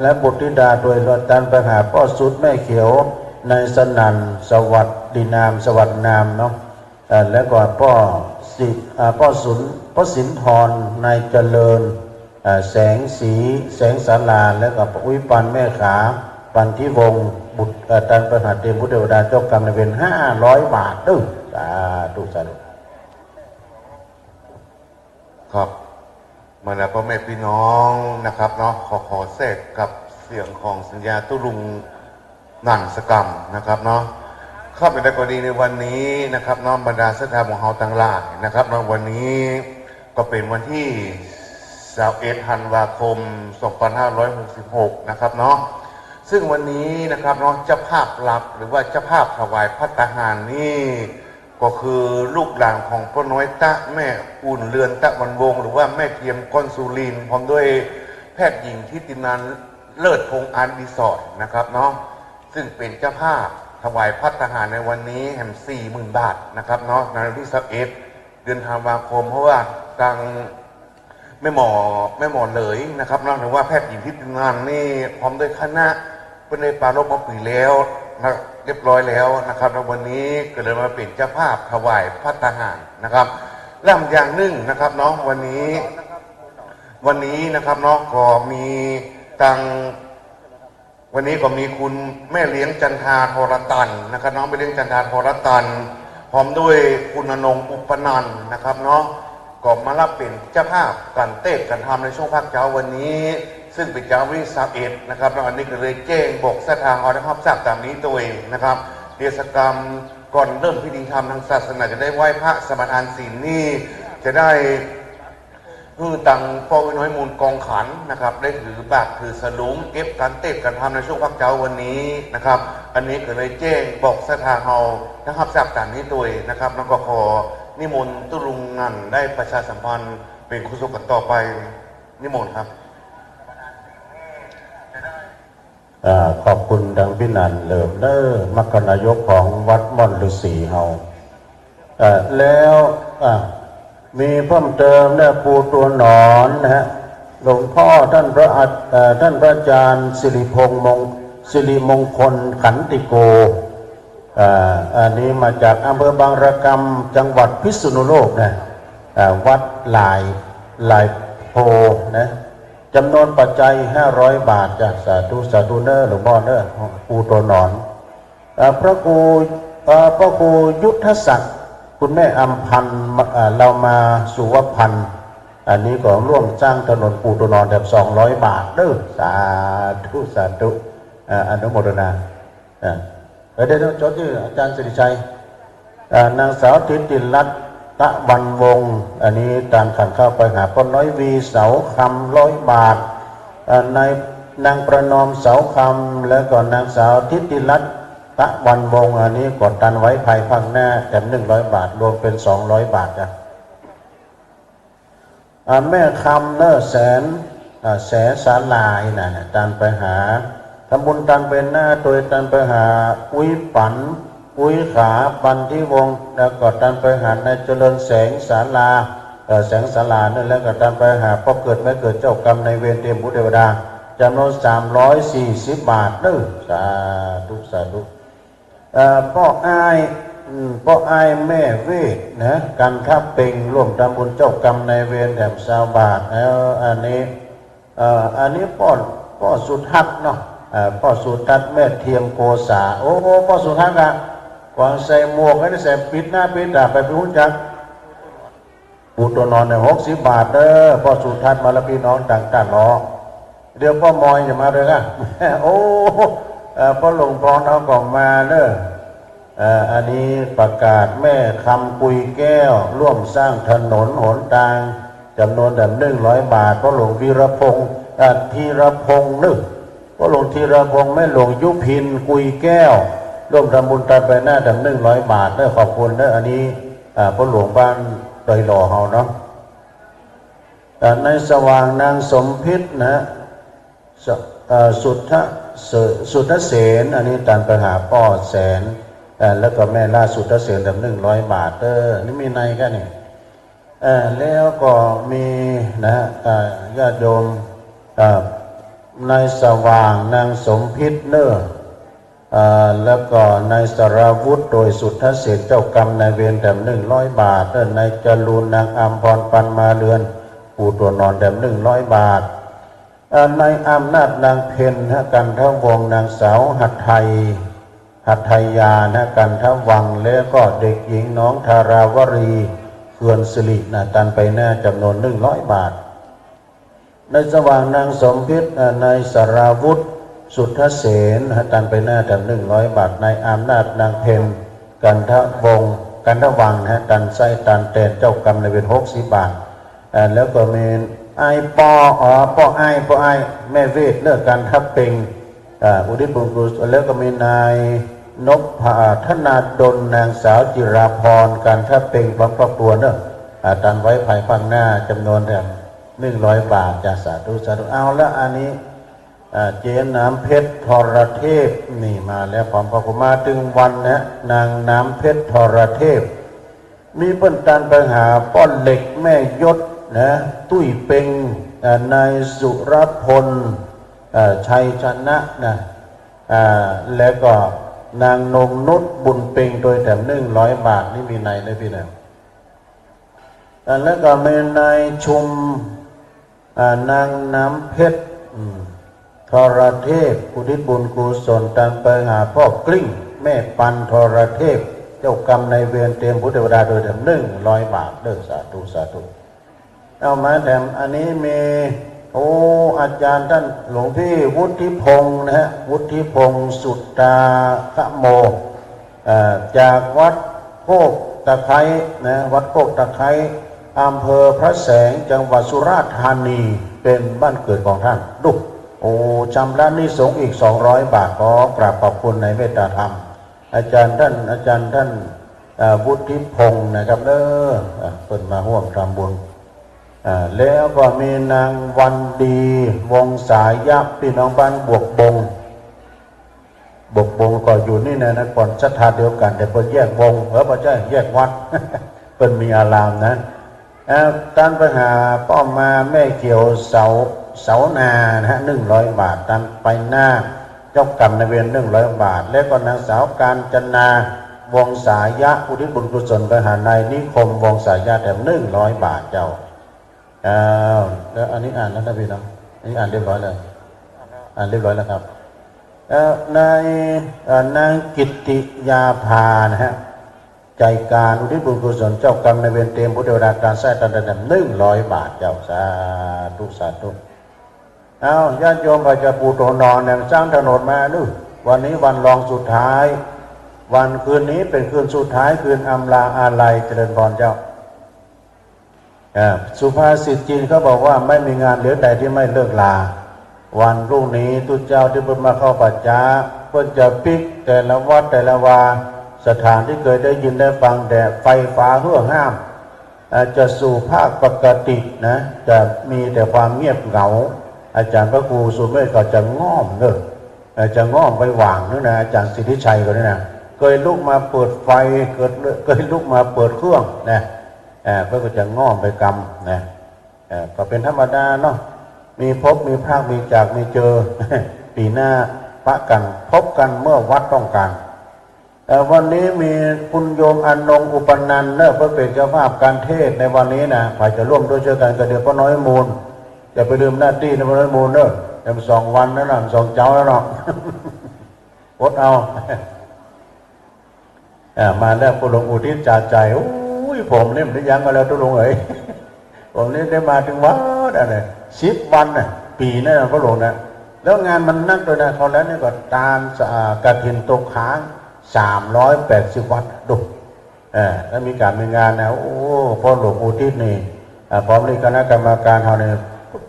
และบุตรธิดาโดยรตันประหาพ่อสุดแม่เขียวในสนันสวัสดีนามสวัสดิ์นามเนาะแล้วก็พ่อสินทรนายเจริญแสงสีแสงศาลาแล้วก็อุ้ยปันแม่ขาปันทิวงศ์บุตรตันประหาเตมุเทวดาเจ้ากรรมนายเวร500 บาทด้วยสาธุครับมาแล้วพ่อแม่พี่น้องนะครับเนาะขอแทรกกับเสียงของสัญญาตุลุงหนังสกรรมนะครับเนาะเข้าไปในกรณีในวันนี้นะครับน้องบรรดาศรัทธาของเฮาต่างหลายนะครับน้องวันนี้ก็เป็นวันที่21 ธันวาคม 2566นะครับเนาะซึ่งวันนี้นะครับเนาะเจ้าภาพหลักหรือว่าเจ้าภาพถวายภัตตาหารนี่ก็คือลูกหลานของพ่อน้อยตะแม่อุ่นเรือนตะวันวงหรือว่าแม่เทียมก้อนสุรินทร์พร้อมด้วยแพทย์หญิงทิตินันเลิศพงษ์อาร์ดีสอร์ทนะครับเนาะซึ่งเป็นเจ้าภาพถวายภัตตาหารในวันนี้แห่ง 40,000 บาทนะครับเนาะในวันที่21 เดือนธันวาคมเพราะว่าทางแม่หมอเลยนะครับเนาะหรือว่าแพทย์หญิงทิตินันนี่พร้อมด้วยคณะเป็นในปารบมาปีแล้วนะเรียบร้อยแล้วนะครับในวันนี้ก็เลยมาเป็นเจ้าภาพถวายภัตตาหารนะครับและอย่างหนึ่งนะครับเนาะวันนี้นะครับเนาะก็มีวันนี้ก็มีคุณแม่เลี้ยงจันทาธรตันนะครับน้องแม่เลี้ยงจันทาธรตันพร้อมด้วยคุณอนงอุปนันท์นะครับเนาะก็มารับเป็นเจ้าภาพการเต้นการทำในช่วงภาคเช้าวันนี้ซึ่งเป็นเจ้าวิสาเอ็ดนะครับแล้วอันนี้ก็เลยแจ้งบอกศรัทธาเอานะครับทราบตามนี้ตัวเองนะครับเทศกรรมก่อนเริ่มพิธีธรรมทางศาสนาจะได้ไหว้พระสมทานศีลนี่จะได้ตังพ่อน้อยมูลกองขันนะครับได้ถือบาตรถือสลุงเก็บการเต้นการทำในช่วงภาคเช้าวันนี้นะครับอันนี้ก็เลยแจ้งบอกศรัทธาเอานะครับทราบตามนี้ตัวเองนะครับแล้วก็ขอนิมนต์ตุลุงงันได้ประชาสัมพันธ์เป็นคุศลกันต่อไปนิมนต์ครับขอบคุณดังพินันเลิมเนอร์มัคคณายกของวัดม่อนฤาษีเฮาแล้วมีเพิ่มเติมเนี่ยปูตัวหนอนนะฮะหลวงพ่อท่านพระอาจารย์สิริมงคลขันติโกอันนี้มาจากอำเภอบางระกำจังหวัดพิษณุโลกนะวัดหลายโพนะจำนวนปัจจัย500 บาทจากสาธุเนอร์หลวงพ่อเนอร์ปูตัวหนอนพระครูยุทธศักดิ์คุณแม่อัมพันธ์เรามาสุวพันธ์อันนี้ก็ร่วมสร้างถนนปูตัวนอนแบบ200 บาทเด้อสาธุอนุโมทนาเดี๋ยวจดชื่ออาจารย์สิริชัยนางสาวทิติรัตน์ตะวันวงศ์อันนี้ตามขันเข้าไปหาพ่อน้อยวีเสาคำ100 บาทในนางประนอมเสาคำแล้วก็นางสาวทิติรัตน์ตะวันวงศ์อันนี้กดดันไว้ภายภาคหน้าแต่100 บาทรวมเป็น200 บาทจ้ะแม่คำเนอแสสาลายน่ะตันไปหาทำบุญตันเป็นหน้าโดยตันไปหาอุ้ยปันอุ้ยขาปันที่วงแล้วก็ตันไปหาในเจริญแสงศาลานั่นแล้วก็ตันไปหาพ่อเกิดไม่เกิดเจ้ากรรมในเวรเตรียมบุตรเทวดาจำนวน340 บาทเด้อสาธุพ่ออ้ายแม่เวทนะกันทับเป่งร่วมทำบุญเจ้ากรรมในเวรแถม20 บาทแล้วอันนี้พ่อสุทัศน์เนาะพ่อสุทัศน์แม่เทียมโกษาโอ้พ่อสุทัศน์อะก่อนใส่หมวกให้ได้ใส่ปิดหน้าปิดตาไปพุ่งจักปูตัวนอนใน60 บาทเด้อพ่อสุทัศน์มาแล้วพี่น้องต่างกันเนาะเดี๋ยวพ่อมอยจะมาเลยนะโอ้พ่อหลวงพ่อเอากล่องมาเด้ออันนี้ประกาศแม่คำปุยแก้วร่วมสร้างถนนหนทางจำนวน100 บาทพ่อหลวงธีรพงษ์นึกโอ้ พ่อหลวงธีรพงษ์แม่หลวงยุพินกุยแก้วร่วมทำบุญตามไปหน้าดำ100 บาทเด้อขอบคุณเด้ออันนี้พ่อหลวงบ้านดอยหล่อเฮาเนาะในสว่างนางสมพิษนะสุทธเสนอันนี้ตันไปหาป้อแสนแล้วก็แม่ล่าสุทธเสนดำ100 บาทนี่มีในกันนี่แล้วก็มีนะญาติโยมในสว่างนางสมพิษเนอแล้วก็ในสารวุฒิโดยสุทธเสนเจ้ากรรมนายเวรดำ100 บาทในจรูนนางอัมพรปันมาเรือนปู่ตัวนอนดำ100 บาทในอำนาจนางเพ็ญกันทวงนางสาวหัตถยากันทวังแล้วก็เด็กหญิงน้องธาราวรีเขื่อนสิริตันไปหน้าจำนวน100 บาทในสว่างนางสมพิษในสาราวุฒิสุทธเสนตันไปหน้าจำ100 บาทในอำนาจนางเพ็ญกันทวังตันไส้ตันแตนเจ้ากรรมในายเวร60 บาทแล้วก็มีไอป้อไอแม่เวทเลิกกันทับเป็งอุทิศบุญกุศลแล้วก็มีนายนพธนาดลนางสาวจิราพรการทับเป็งพร้อมครอบครัวเนอะตันไว้ภายภาคหน้าจำนวน100 บาทจากสาธุเอาละอันนี้เจ๊น้ำเพชรทรเทพนี่มาแล้วพร้อมพอมาถึงวันนะนางน้ำเพชรทรเทพมีเปิ้นตันไปหาป้อนเหล็กแม่ยศนะตุ้ยเป็งนายสุรพลชัยชนะนะแล้วก็นางนงนุชบุญเป็งโดยแต่100 บาทนี่มีในเลยพี่นะแล้วก็มีนายชุมนางน้ำเพชรทรเทพอุทิศบุญกุศลตามไปหาพ่อกลิ้งแม่ปันทรเทพเจ้ากรรมในายเวรเตรียมพุทธเทวดาโดยแต่100 บาทเด้อสาธุเอามาแถมอันนี้มีอาจารย์ท่านหลวงพี่วุฒิพงษ์นะฮะวุฒิพงษ์สุตตาคโมจากวัดโคกตะไคร้นะวัดโคกตะไคร้อำเภอพระแสงจังหวัดสุราษฎร์ธานีเป็นบ้านเกิดของท่านชำระหนี้สงฆ์อีก200 บาทขอกราบขอบคุณในเมตตาธรรมอาจารย์ท่านวุฒิพงษ์นะครับเปิดมาร่วมทำบุญแล้วก็มีนางวันดีวงสายยักษ์พี่น้องบ้านบวกบงก็อยู่นี่นะก่อนศรัทธาเดียวกันแต่เพิ่นแยกวงพระเจ้าแยกวัด เพิ่นมีอารามนะท่านไปหาป้อมมาแม่เกี่ยวเสานานะฮะ100 บาทท่านไปหน้าเจ้ากรรมนายเวร100 บาทแล้วก็นางสาวการจนาวงสายะอุทิศบุญกุศลไปหานายนิคมวงสายะแถม100 บาทเจ้าแล้วอันนี้อ่านแล้วนะพี่น้องอันนี้อ่านเรียบร้อยเลยเรียบร้อยแล้วครับนางกิตติยาภานะฮะใจการอุทิศบุญกุศลเจ้ากรรมในายเวรเตรียมพุทธเทวดาการสร้างตันดัน100 บาทเจ้าสาธุเอาญาติโยมอาจจะปูตัวนอนเนี่ยสร้างถนนมานู่นวันนี้วันรองสุดท้ายวันคืนนี้เป็นคืนสุดท้ายคืนอำลาอาลัยเจริญพรเจ้าสุภาษิตจีนเขาบอกว่าไม่มีงานเหลือใดที่ไม่เลิกลาวันรุ่งนี้ทุกเจ้าที่เพิ่งมาเข้าปัจจาเพิ่งจะปิกแต่ละวัดแต่ละวาสถานที่เคยได้ยินได้ฟังแต่ไฟฟ้าเพื่อห้ามจะสู่ภาคปกตินะจะมีแต่ความเงียบเหงาอาจารย์พระครูสุเมธก็จะง่อมจะง่อมไปหว่างนึกนะอาจารย์สิทธิชัยก็นี่นะเคยลุกมาเปิดไฟเคยลุกมาเปิดเครื่องนะเพื่อก็จะง่อมไปกรรมนะก็เป็นธรรมดาเนาะมีพบมีภาคมีจากมีเจอ ปีหน้าพระกันพบกันเมื่อวัดต้องการวันนี้มีคุณโยมอนงอุปนันท์เพื่อเป็นเจ้าภาพการเทศในวันนี้นะฝ่ายจะร่วมด้วยช่วยกันกับเดี๋ยวพ่อน้อยมูลอย่าไปลืมหน้าที่นะพ่อน้อยมูลแต่2 วันนั่นน่ะ2 เจ้าแล้วเนาะ อดเอา มาแล้วพระหลวงอุทิศจ่าใจผมเนี่ยมันได้ยังมาแล้วทุกลงเอ๋ย ผมนี่ได้มาถึงวัดอะไร10 วันน่ะปีนั่นพระหลวงนะแล้วงานมันนักโดยนะเขาแล้วนี่ก็ตามกฐินตกค้าง380 วัดดูแล้วมีการมีงานนะพ่อหลวงอุทิศนี่พร้อมด้วยคณะกรรมการเขาเนี่ย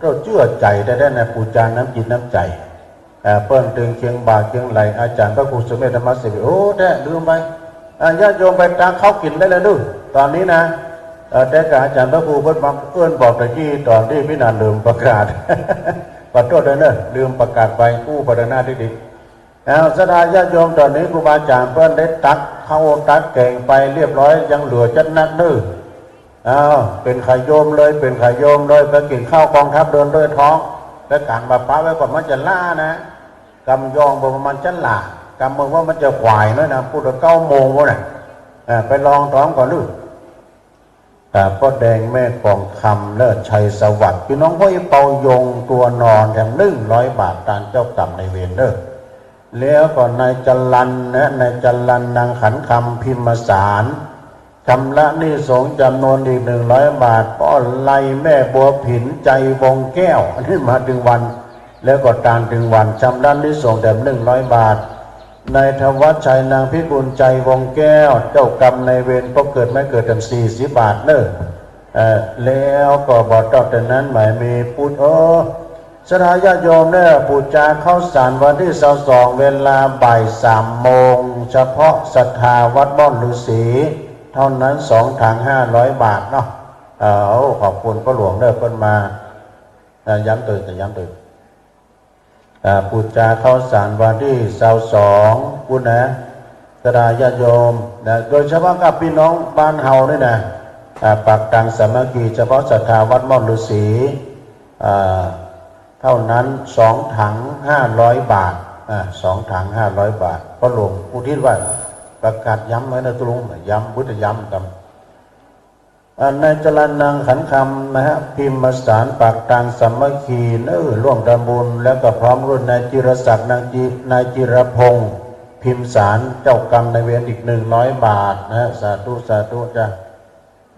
เราเชื่อใจได้นะปูจานน้ำจิตน้ำใจ เปิ้นตึงเคียงบ่าเคียงไหลอาจารย์พระครูสุเมธธรรมศิริโอ้แท้ลืมไปญาติโยมไปตักข้าวกินได้เลยดูตอนนี้นะแต่กับอาจารย์พระครูเพิ่นมาเอื้อนบอกตะกี้ตอนที่พี่นันลืมประกาศ ขอโทษด้วยเนอะลืมประกาศไปผู้พัฒนาที่ดีแล้วสดาญาติโยมตอนนี้ครูบาอาจารย์เพิ่นได้ตักข้าวตักแกงไปเรียบร้อยยังเหลือจัดนักดื้อเป็นขายโยมเลยเป็นขายโยมเลยไปกินข้าวกองทัพเดินด้วยท้องแล้วการบาป้าไว้ก่อนมันจะล่านะกำยองประมาณจันหล่ากำมือว่ามันจะขวายน้อยนะพูดถึง9 โมงวะน่ะไปลองท้องก่อนดูพ่อแดงแม่กองคำเลิศชัยสวัสดิ์พี่น้องพ่อเป่ายงตัวนอนแถม100 บาทตามเจ้ากรรมในเวรเด้อแล้วก็นายจรัญนะนายจรัญนางขันคำพิมพ์สารชำระหนี้สงฆ์จำนวนอีก100 บาทพ่อไล่แม่บัวผินใจวงแก้วอันนี้มาถึงวันแล้วก็ตามถึงวันชำระหนี้สงฆ์แต่100 บาทนายธวัชชัยนางพิกุลใจวงแก้วเจ้ากรรมในเวรพบเกิดไม่เกิดถึง40 บาทเนอะแล้วก็บอกต่อแต่นั้นหมายมีพูดสถาญาติโยมเนี่ยปูจาเข้าสารวันที่22 เวลาบ่าย3 โมงเฉพาะศรัทธาวัดบ้านฤาษีเท่านั้น2 ถัง500 บาทเนาะขอบคุณพระหลวงเด้อเพิ่นมาย้ำตื่นปูจาเข้าสารวันที่22คุณนะสถาญาติโยมนะโดยเฉพาะกับพี่น้องบ้านเฮานี่นะปักตังสามัคคีเฉพาะศรัทธาวัดบ้านฤาษีเท่านั้น2 ถัง500 บาท2 ถัง500 บาทพระหลวงอุทิศว่าประกาศย้ำไว้นะตุลุงย้ำพุทธย้ำกันนายจรัญนางขันคำนะฮะพิมพ์สารปากตังสามัคคีร่วมทำบุญแล้วก็พร้อมรุ่นนายจิรศักดิ์นายจิรพงศ์พิมพ์สารเจ้ากรรมในเวรอีก100 บาทนะฮะสาธุจ้ะ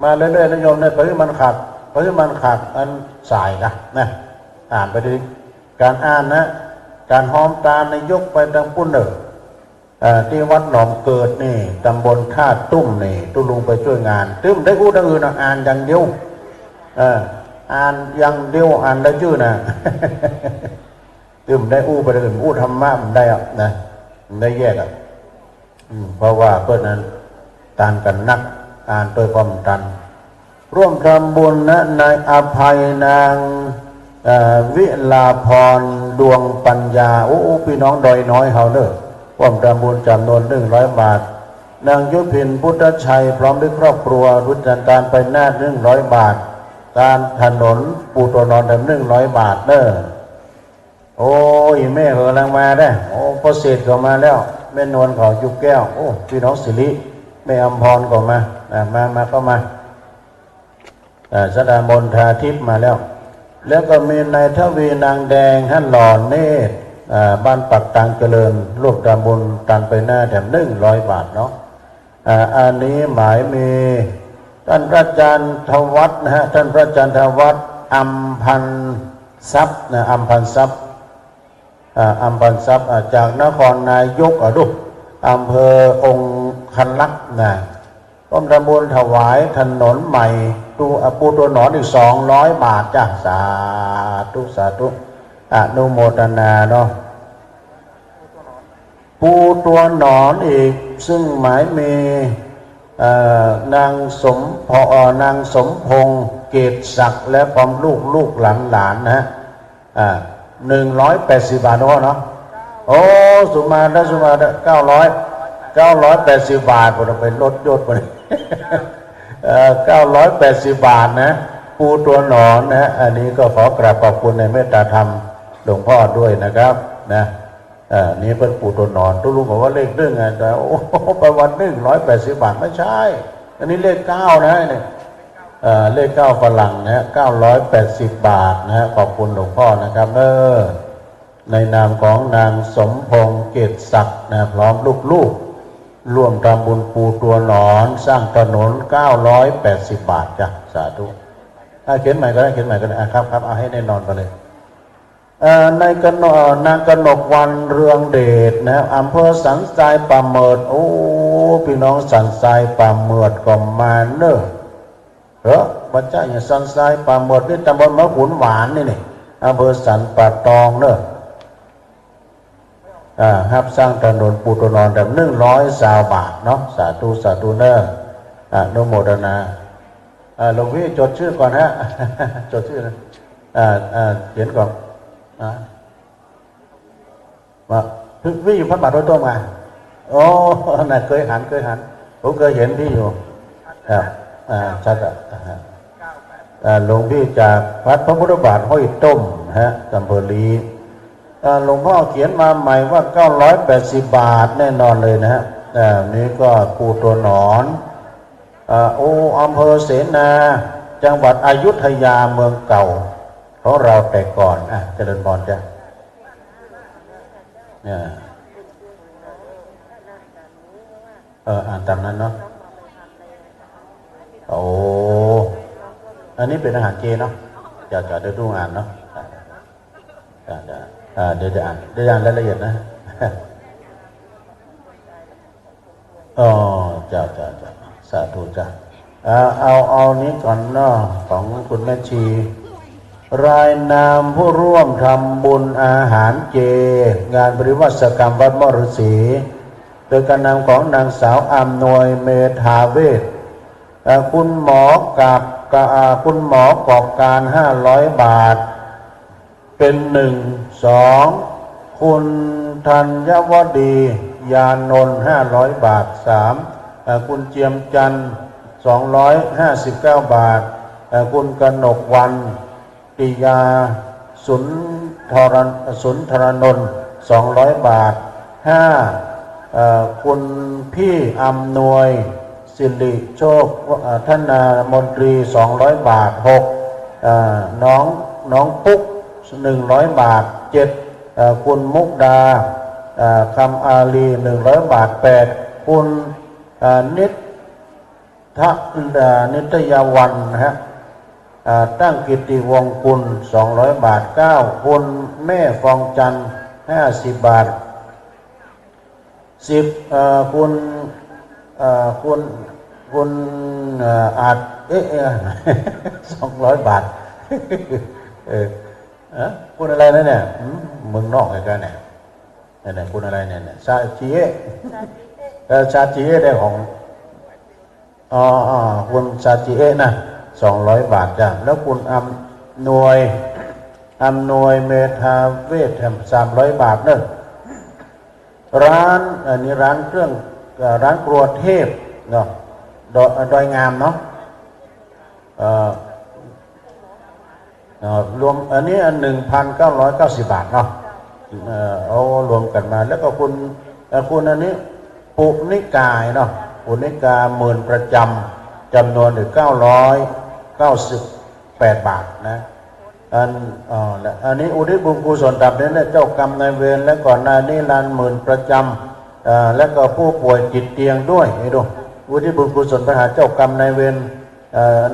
มาเรื่อยๆนะโยมเนี่ยเพื่อมันขาดอันสายนะอ่านไปดิการอ่านนะการห้อมตาในยกไปทางปุ่นที่วัดหนองเกิดนี่ตำบลท่าตุ้มนี่ตุลุงไปช่วยงานตึ้มได้พูดอื่นอ่านอย่างเดียวอ่านอย่างเดียวอ่านได้ชื่อนะตึ้มได้ไปอื่นธรรมะมันได้นะได้แยกเพราะว่าเพื่อนนั้นตานกันนักอ่านโดยความตันร่วมทำบุญนะนายอภัยนางวิลาพรดวงปัญญาพี่น้องดอยน้อยเฮาเด้อร่วมทำบุญจำนวน100 บาทนางยุพินพุทธชัยพร้อมด้วยครอบครัวรุ่นจันทร์ไปหน้า100 บาทการถนนปูตัวนอน100 บาทเด้อโอ้ยแม่กำลังมาได้พอเสร็จก็มาแล้วแม่นวลขอยุบแก้วพี่น้องสิริแม่อำพรก็มาเข้ามาสดามนทาทิพย์มาแล้วก็มีนายทวีนางแดงท่านหล่อเนตรบ้านปักตังเจริญรูปตามบุญตันไปหน้าแถม100 บาทเนาะอันนี้หมายมีท่านพระอาจารย์ทวัฒน์นะฮะท่านพระอาจารย์ทวัฒน์อัมพันทรัพย์นะอัมพันทรัพย์จากนครนายกอำเภอองค์คันลักษณ์นะร่วมทำบุญถวายถนนใหม่ปูตัวหนอนอีก200 บาทจ้ะสาธุอนุโมทนาเนาะปูตัวหนอนอีกซึ่งหมายมีนางสมพงษ์เกตศักดิ์และพร้อมลูกหลานนะฮะ180 บาทเนาะสุมาได้980 บาทผมเป็นรถยศไป980 บาทนะปูตัวหนอนนะอันนี้ก็ขอกราบขอบคุณในเมตตาธรรมหลวงพ่อด้วยนะครับนะนี่เป็นปูตัวหนอนทุกลุงบอกว่าเลขเรื่องไงแต่ประวัติ180 บาทไม่ใช่อันนี้เลข9นะเนี่ยเลข9ฝรั่งนะ980 บาทนะขอบคุณหลวงพ่อนะครับในนามของนางสมพงษ์เกตศักดิ์นะพร้อมลูกร่วมทำบุญปูตัวหนอนสร้างถนน980 บาทจ้ะสาธุเขียนใหม่ก็ได้ครับเอาให้แน่นอนไปเลยในนางกนกวันเรืองเดชนะอำเภอสันทรายป่าเมิดพี่น้องสันทรายป่าเมิดก็มาเนอะบัจจ้าอย่างสันทรายป่าเมิดนี่ตำบลมะขุนหวานนี่อำเภอสันป่าตองเนอะ ฮับสร้างถนนปูถนนแบบ120 บาทเนาะสาธุสาธุเนอะอนุโมทนาหลวงพี่จดชื่อก่อนฮะ จดชื่อนะเขียนก่อนมาพี่อยู่พัดบาทโดยตรงมาโอ้น่ะเคยหันผมเคยเห็นพี่อยู่ครับชัดหลวงพี่จากวัดพระพุทธบาทห้อยต้มฮะกัมพูรีหลวงพ่อเขียนมาใหม่ว่า980 บาทแน่นอนเลยนะฮะนี่ก็ปูตัวหนอนอำเภอเสนาจังหวัดอยุธยาเมืองเก่าของเราแต่ก่อนเจริญพรจ้ะเนี่ยอ่านตามนั้นเนาะโอ้อันนี้เป็นอาหารเจเนาะจะเดี๋ยวดูอ่านเนาะเดี๋ยวอ่านรายละเอียดนะอ๋อจ้าสาธุจ้าเอานี้ก่อนเนาะของคุณแม่ชีรายนามผู้ร่วมทำบุญอาหารเจงานปริวัติกรรมวัดมอฤษีโดยการนำของนางสาวอำนวยเมธาเวชคุณหมอกับคุณหมอกอบการ500 บาทเป็น1 2คุณธัญวดียานนท์500 บาท3คุณเจียมจันทร์259 บาทคุณกนกวันปิยาสุนทรนนท์200 บาท5คุณพี่อำนวยสิริโชคธนามนตรี200 บาท6น้องปุ๊ก100 บาท7คุณมุกดาคำอาลี100 บาท8คุณนิตยวันนะฮะตั้งกิติวงศ์กุล200 บาท9คุณแม่ฟองจันทร์50 บาท10คุณอาจ200 บาทคุณอะไรนะเนี่ยมึงนอกอะไรกันเนี่ยคุณอะไรเนี่ยชาจีเอได้ของคุณชาจีเอนะ200 บาทจ้ะแล้วคุณอำนวยเมธาเวช300 บาทเนอะร้านเครื่องร้านครัวเทพเนาะดอยงามเนาะรวมอันนี้1,990 บาทเนาะเอารวมกันมาแล้วก็คุณอันนี้ปุนิกายเนาะปุนิกาหมื่นประจำจำนวน998 บาทนะอันนี้อุทิศบุญกุศลดับเน้นเจ้ากรรมนายเวรและก่อนหน้านี้ลานหมื่นประจำและก็ผู้ป่วยจิตเตียงด้วยนี่ดูอุทิศบุญกุศลไปหาเจ้ากรรมนายเวร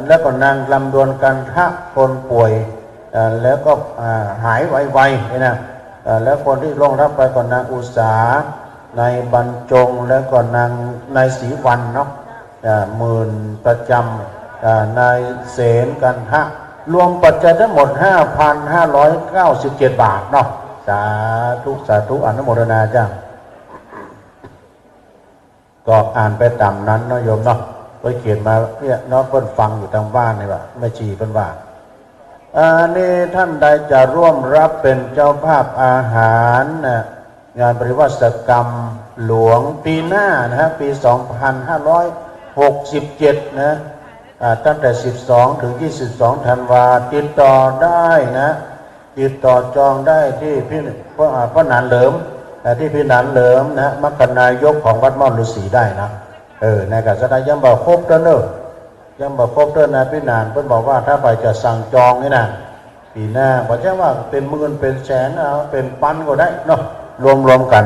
แล้วก็นางลำดวนกันทะคนป่วยแล้วก็หายไวๆนี่นะแล้วคนที่ร่วงรับไปก่อนนางอุษานายบรรจงแล้วก็นายศรีวันเนาะหมื่นประจำนายเสนกันทะรวมปัจจัยทั้งหมด 5,597 บาทเนาะสาธุอนุโมทนาจ้าก็อ่านไปตามนั้นเนาะโยมเนาะก็เขียนมาเนี่ยเนาะเพิ่นฟังอยู่ทางบ้านนี่ว่าแม่ชีเพิ่นว่านี่ท่านใดจะร่วมรับเป็นเจ้าภาพอาหารงานปริวัติกรรมหลวงปีหน้านะฮะปี 2567 นะตั้งแต่12 ถึง 22 ธันวาติดต่อได้นะติดต่อจองได้ที่พระนานเหลิมที่พี่นานเหลิมนะมคณายกของวัดม่อนฤาษีได้นะในการแสดงยังบอกครบเด้อเนอะยังบอกครบเด้อนะพี่นานเพิ่นบอกว่าถ้าไปจะสั่งจองนี่นะปีหน้าบอกแค่ว่าเป็นหมื่นเป็นแสนเป็นพันก็ได้เนาะรวมกัน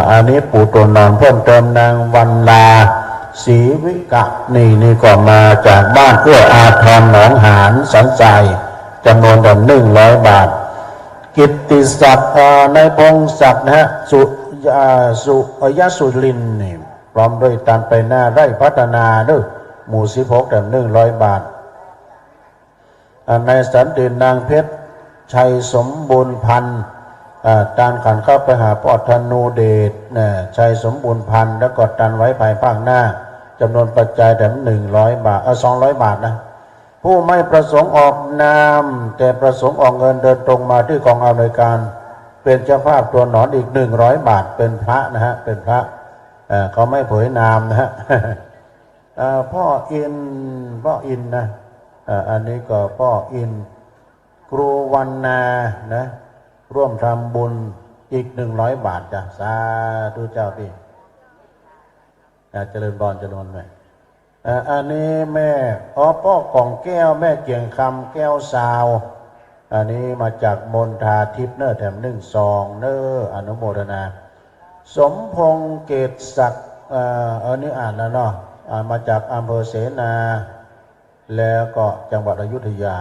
อันนี้ปู่ตัวนอนเพิ่มเติมนางวันลาศรีวิกะนี่ก็มาจากบ้านเอื้ออาทรหนองหานสันทรายจำนวน100 บาทกิตติศักดิ์ในพงศักดิ์นะฮะสุรินนี่พร้อมด้วยตามไปหน้าไร่พัฒนาด้วยหมู่16 100 บาทในสันตินางเพชรชัยสมบูรณ์พันธ์ ตานขันเข้าไปหาปอดธนูเดชชัยสมบูรณ์พันธ์แล้วก็ตันไว้ภายภาคหน้าจำนวนปัจจัยแต่100 บาท200 บาทนะผู้ไม่ประสงค์ออกนามแต่ประสงค์ออกเงินเดินตรงมาที่กองอำนวยการเป็นเจ้าภาพตัวหนอนอีก100 บาทเป็นพระนะฮะเป็นพระเขาไม่เผยนามนะฮะ พ่ออินนะอันนี้ก็พ่ออินครูวันนานะร่วมทำบุญอีก100 บาทจ้ะสาธุเจ้าพี่เจริญพรไหมอันนี้แม่พ่อกล่องแก้วแม่เกียงคำแก้วสาวอันนี้มาจากมณฑาทิพย์เนอแถม1 ซองเนออนุโมทนาสมพงษ์เกตศักดิ์อันนี้อ่านแล้วเนาะมาจากอำเภอเสนาแล้วก็จังหวัดอยุธยา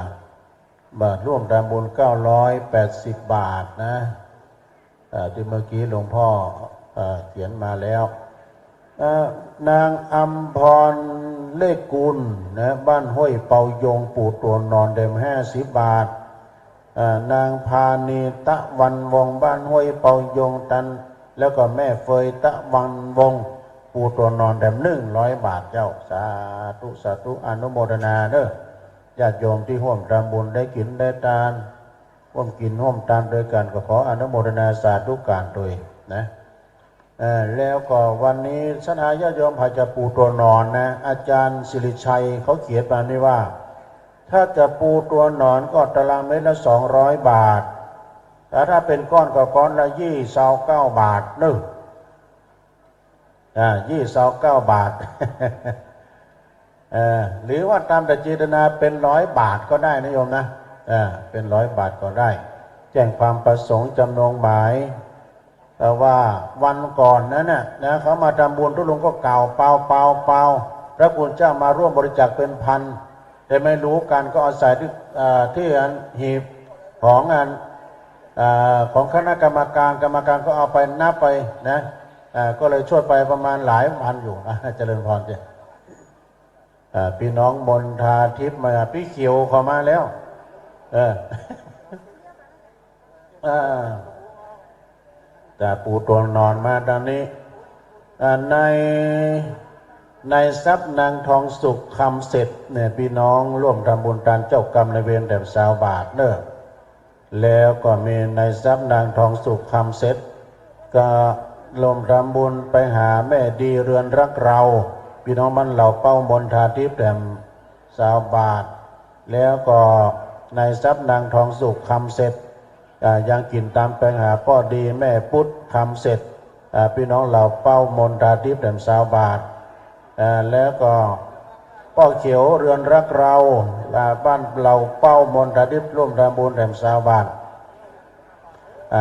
บาทร่วมทำบุญ980 บาทนะที่เมื่อกี้หลวงพ่อเขียนมาแล้วนางอัมพรเลขกุลนะบ้านห้วยเปายงปู่ตัวนอนเดิม50 บาทนางพานีตะวันวงบ้านห้วยเปายงตันแล้วก็แม่เฟยตะวันวงปู่ตัวนอนเดิม100 บาทเจ้าสาธุอนุโมทนาเด้อญาติโยมที่ร่วมทำบุญได้กินได้ทานร่วมกินร่วมทานโดยกันก็ขออนุโมทนาสาธุการโดยนะแล้วก็วันนี้สนายาติโยมพาจะปูตัวนอนนะอาจารย์สิริชัยเขาเขียนมานี่ว่าถ้าจะปูตัวนอนก็ตารางเมตรละ200 บาทแต่ถ้าเป็นก้อนก็ก้อนละ29 บาทนึก29 บาท หรือว่าตามแต่เจตนาเป็น100 บาทก็ได้นะโยมนะเป็น100 บาทก็ได้แจ้งความประสงค์จำนงหมายแต่ว่าวันก่อนนั้นนะเขามาทำบุญทุลุงก็กล่าวเปล่าพระคุณเจ้ามาร่วมบริจาคเป็นพันแต่ไม่รู้กันก็อาศัยที่หีบของของคณะกรรมการก็เอาไปนับไปนะก็เลยช่วยไปประมาณหลายพันอยู่เจริญพรจ้ะพี่น้องมณฑาทิพย์มาพี่เขียวเข้ามาแล้วแต่ปู่ตัวนอนมาตอนนี้ในทรัพย์นางทองสุขคำเสร็จเนี่ยพี่น้องร่วมทำบุญทานเจ้ากรรมในเวรแต่20 บาทเนอะแล้วก็มีในทรัพย์นางทองสุขคำเสร็จก็ร่วมทำบุญไปหาแม่ดีเรือนรักเราพี่น้องบ้านเหล่าเป้ามณฑาทิพย์แต่20 บาทแล้วก็ในทรัพย์นางทองสุขคำเสร็จยังกินตามไปหาพ่อดีแม่พุทธคำเสร็จพี่น้องเหล่าเป้ามณฑาทิพย์แต่20 บาทแล้วก็พ่อเขียวเรือนรักเราบ้านเหล่าเป้ามณฑาทิพย์ร่วมทำบุญแต่20 บาท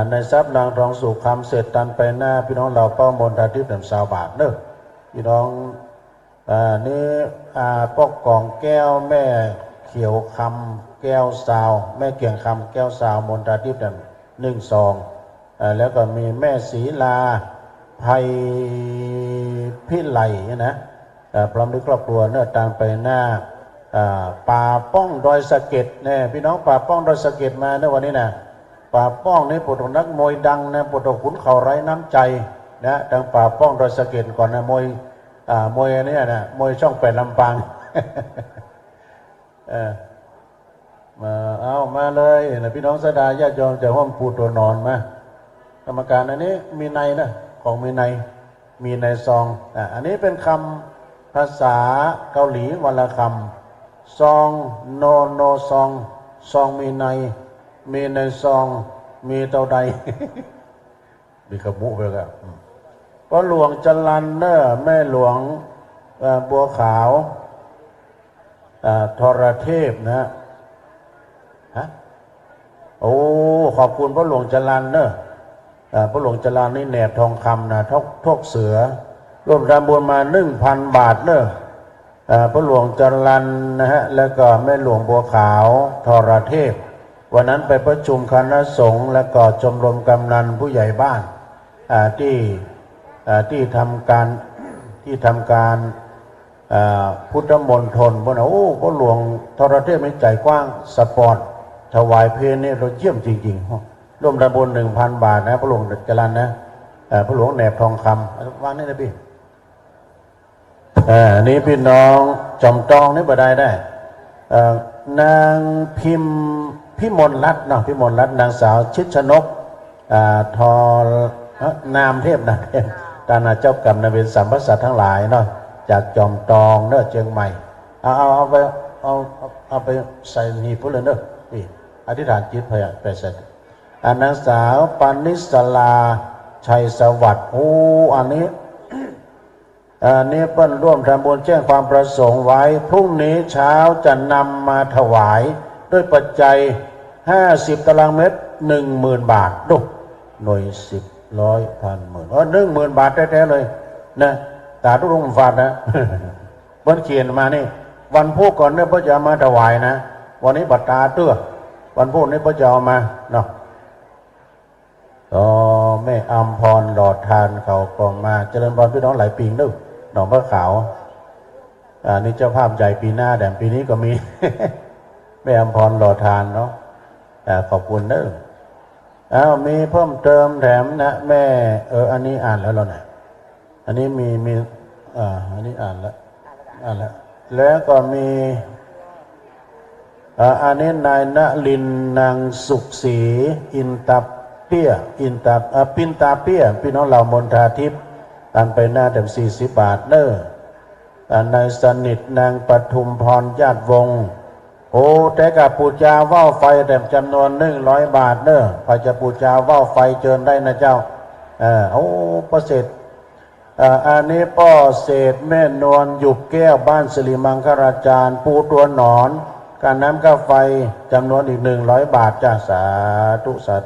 ในทรัพย์นางทองสุขคำเสร็จตันไปหน้าพี่น้องเหล่าเป้ามณฑาทิพย์แต่20 บาทเนอะพี่น้องนี่พ่อกล่องแก้วแม่เขียวคำแก้วสาวแม่เกียงคำแก้วสาวมณฑาทิพย์แต่1 ซองแล้วก็มีแม่ศรีลาภัยพิไลนะพร้อมด้วยครอบครัวเนื้อตามไปหน้าป่าป้องดอยสะเก็ดเนี่ยพี่น้องป่าป้องดอยสะเก็ดมาในวันนี้นะป่าป้องนี่ปวดนักมวยดังนะปวดขุนเข่าไร้น้ำใจนะทางป่าป้องดอยสะเก็ดก่อนนะมวยนี่นะมวยช่อง8 ลำปางมาเลยนะพี่น้องสดาญาติโยมจะห้อมปูตัวนอนมากรรมการอันนี้มีในนะของมีในซองอันนี้เป็นคำภาษาเกาหลีวันละคำซองโนซองมีในซองมีเท่าใด มีขมุไปแล้วก็หลวงจรัญเนอร์แม่หลวงบัวขาวทรเทพนะขอบคุณพระหลวงจรัญเนอะพระหลวงจรัญนี่แหนบทองคำนะทกเสือร่วมทำบุญมา 1,000 บาทเนอะพระหลวงจรัญนะฮะแล้วก็แม่หลวงบัวขาวทรเทพวันนั้นไปประชุมคณะสงฆ์แล้วก็ชมรมกำนันผู้ใหญ่บ้านที่ทำการพุทธมณฑลพระหลวงทรเทพมีใจกว้างสปอร์ตถวายเพลงนี่เราเยี่ยมจริง ร่วมทำบุญ1,000 บาทนะพระหลวงจรัญนะพระหลวงแหนบทองคำวางนี่นะพี่นี้พี่น้องจอมตองนี่บ่ได้นางพิมพิมลรัตน์เนาะพิมลรัตน์นางสาวชิดชนกทอนามเทพนะตานาเจ้ากรรมนายเวรสัมพสัตทั้งหลายเนาะจากจอมตองเนาะเชียงใหม่เอาไปใส่หีบเพื่อเลยเนาะนี่อธิษฐานจิตไปใส่นางสาวปานิสลาชัยสวัสดิ์อันนี้เปิ้ลร่วมทำบุญแจ้งความประสงค์ไว้พรุ่งนี้เช้าจะนำมาถวายด้วยปัจจัย50 ตารางเมตร 10,000 บาทดูหน่วย10 ร้อยพันหมื่น10,000 บาทแท้ๆเลยนะตาทุรงฟาดนะเปิ้ลเขียนมานี่วันพุธก่อนเนี่ยเปิ้ลจะมาถวายนะวันนี้บัตรตาเตื้อวันพุธนี้เปิ้ลจะเอามาเนาะแม่อัมพรหลอดทานเขาก็มาเจริญพรพี่น้องหลายปีนึกหนองมะขาวนี่เจ้าภาพใหญ่ปีหน้าแต่ปีนี้ก็มี แม่อัมพรหลอดทานเนาะขอบคุณเด้อมีเพิ่มเติมแถมนะแม่อันนี้อ่านแล้วเราเนี่ยอันนี้มีอันนี้อ่านแล้วแล้วก็มีอันนี้นายณลินนางสุขศรีอินตับเปี้ยปินตาเปี้ยพี่น้องเหล่ามนทาทิพย์อันไปหน้าเต็ม40 บาทเด้อนายสนิทนางปทุมพรญาติวงศ์แต่กับปูจาว่าวไฟแต่จำนวน100 บาทเด้อพอจะปูจาว่าวไฟเจิญได้นะเจ้าประเสริฐอันนี้ป้อเศษแม่นวลหยุบแก้วบ้านสิริมังคลาจารย์ปูตัวหนอนการน้ำค่าไฟจำนวนอีก100 บาทจ้าสา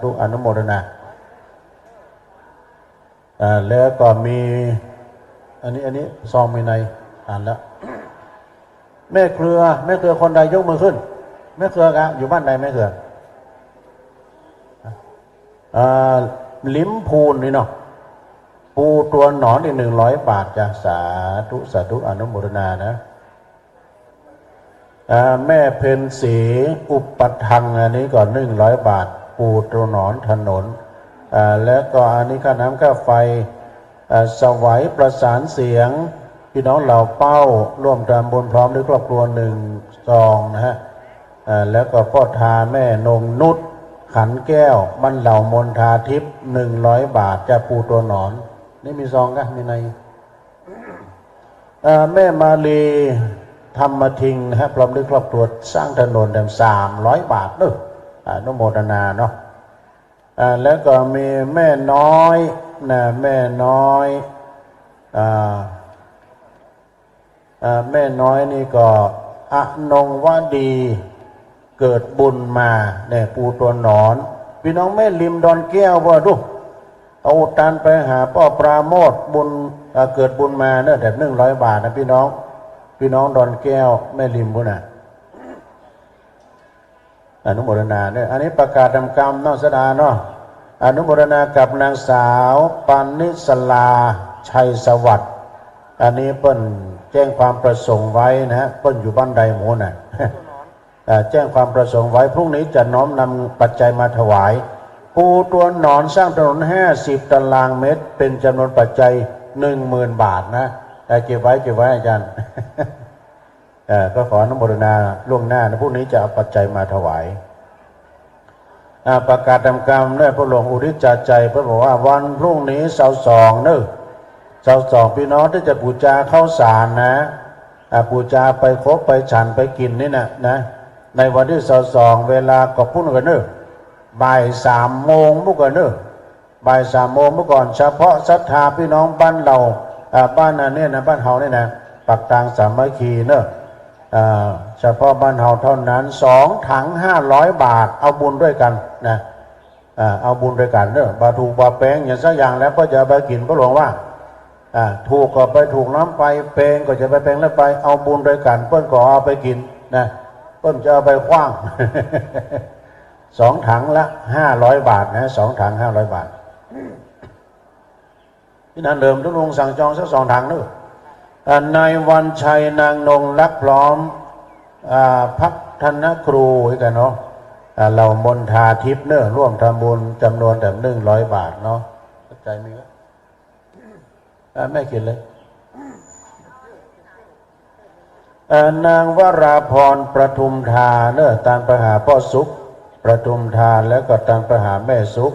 ธุอนุโมทนาแล้วก็มีอันนี้ซองมีในอ่านแล้วแม่เครือคนใดยกมือขึ้นแม่เครือกันอยู่บ้านใดแม่เครือลิ้มพูนนี่เนาะปูตัวหนอนอีก100 บาทจ้ะสาธุอนุโมทนานะแม่เพ็ญศรีอุปทังอันนี้ก่อน100 บาทปูตัวหนอนถนนแล้วก็อันนี้ค่าน้ำค่าไฟสวัยประสานเสียงพี่น้องเหล่าเป้าร่วมทำบุญพร้อมด้วยครอบครัว1 ซองนะฮะแล้วก็พ่อทาแม่นงนุชขันแก้วบ้านเหล่ามนทาทิพย์100 บาทจะปูตัวหนอนนี่มีซองกันมีในแม่มาลีธรรมทิงนะฮะพร้อมด้วยครอบครัวสร้างถนน300 บาทเนอะอนุโมทนาเนาะแล้วก็มีแม่น้อยนะแม่น้อยแม่น้อยนี่ก็อนงวดีเกิดบุญมาเนี่ยปูตัวหนอนพี่น้องแม่ริมดอนแก้วว่าดูเอาตันไปหาพ่อปราโมทบุญเกิดบุญมาเนี่ยแต่100 บาทนะพี่น้องดอนแก้วแม่ริมบุญน่ะอนุโมทนาเนี่ยอันนี้ประกาศทำกรรมนอกสดาเนาะอนุโมทนากับนางสาวปานิสลาชัยสวัสดิ์อันนี้เปิ้นแจ้งความประสงค์ไว้นะฮะเปิ้นอยู่บ้านใดหมู่น่ะแจ้งความประสงค์ไว้พรุ่งนี้จะน้อมนำปัจจัยมาถวายปูตัวหนอนสร้างถนน50 ตารางเมตรเป็นจำนวนปัจจัย10,000 บาทนะเก็บไว้อาจารย์ก็ขออนุโมทนาล่วงหน้านะพรุ่งนี้จะเอาปัจจัยมาถวายประกาศทำกรรมด้วยพระหลวงอุทิศจาใจเพื่อบอกว่าวันพรุ่งนี้เสาร์2เนอะเสาร์2พี่น้องที่จะบูชาข้าวสารนะบูชาไปครบไปฉันไปกินนี่นะในวันที่เสาร์2เวลาก็พุ่นกันเนอะบ่าย3 โมงเมื่อก่อนเนอะบ่าย3 โมงเมื่อก่อนเฉพาะศรัทธาพี่น้องบ้านเราบ้านเนี่ยนะบ้านเฮาเนี่ยนะปักตางสามัคคีเนอะเฉพาะบ้านเฮาเท่านั้น2 ถัง500 บาทเอาบุญด้วยกันนะเอาบุญด้วยกันเนอะบาถูกบาแปงอย่างสักอย่างแล้วก็จะไปกินพระหลวงว่าถูกก็ไปถูกน้ำไปแปงก็จะไปแปงแล้วไปเอาบุญด้วยกันเพิ่นก็เอาไปกินนะเพิ่นจะเอาไปคว้าง2 ถังละ500 บาทนะ2 ถัง500 บาทที่นั่นเดิมทุกลุงสั่งจองสัก2 ถังเนอะนายวันชัยนางนงรักพร้อมพัฒนครูอีกกันเนาะ เรามนทาทิพย์เนอะร่วมทำบุญจำนวนแต่100 บาทเนาะเข้าใจไหมครับแม่เขียนเลยนางวราพรประทุมทาเนอะตามไปหาพ่อสุขประทุมทานแล้วก็ตามไปหาแม่สุข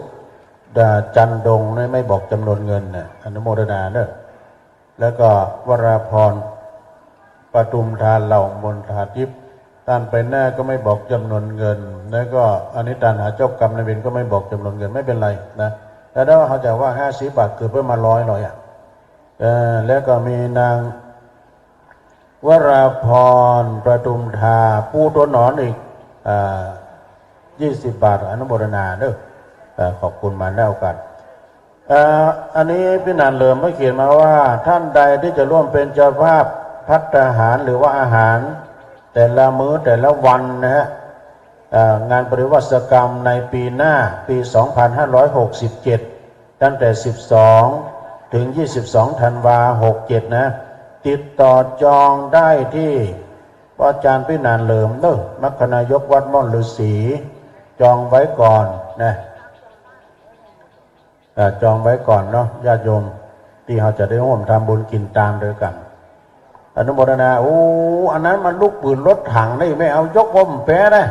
จันดงไม่บอกจำนวนเงินนะอนุโมทนาเนอะแล้วก็วราพรประทุมทานเหล่ามนทาทิพย์ตามไปหน้าก็ไม่บอกจำนวนเงินแล้วก็อันนี้ตานหาเจ้ากรรมนายเวรก็ไม่บอกจำนวนเงินไม่เป็นไรนะแต่ถ้าเขาจะว่า50 บาทคือเพิ่มมา100อ่ะแล้วก็มีนางวราพรประทุมทาปูตัวหนอนอีก20 บาทอนุโมทนาเด้อขอบคุณมาแล้วกันอันนี้พี่นันเหลิมเขาเขียนมาว่าท่านใดที่จะร่วมเป็นเจ้าภาพภัตตาหารหรือว่าอาหารแต่ละมื้อแต่ละวันนะฮะงานปริวัติกรรมในปีหน้าปี 2567 ตั้งแต่ 12 ถึง 22 ธันวาคม 67 นะติดต่อจองได้ที่อาจารย์พี่นันเหลิมเนอะมรรคนายกวัดม่อนฤาษีจองไว้ก่อนนะจองไว้ก่อนเนาะญาติโยมที่เขาจะได้ร่วมทำบุญกินตามด้วยกันอนุโมทนาอันนั้นมันลูกปืนรถถังนี่ไม่เอายกผมแพ้นะ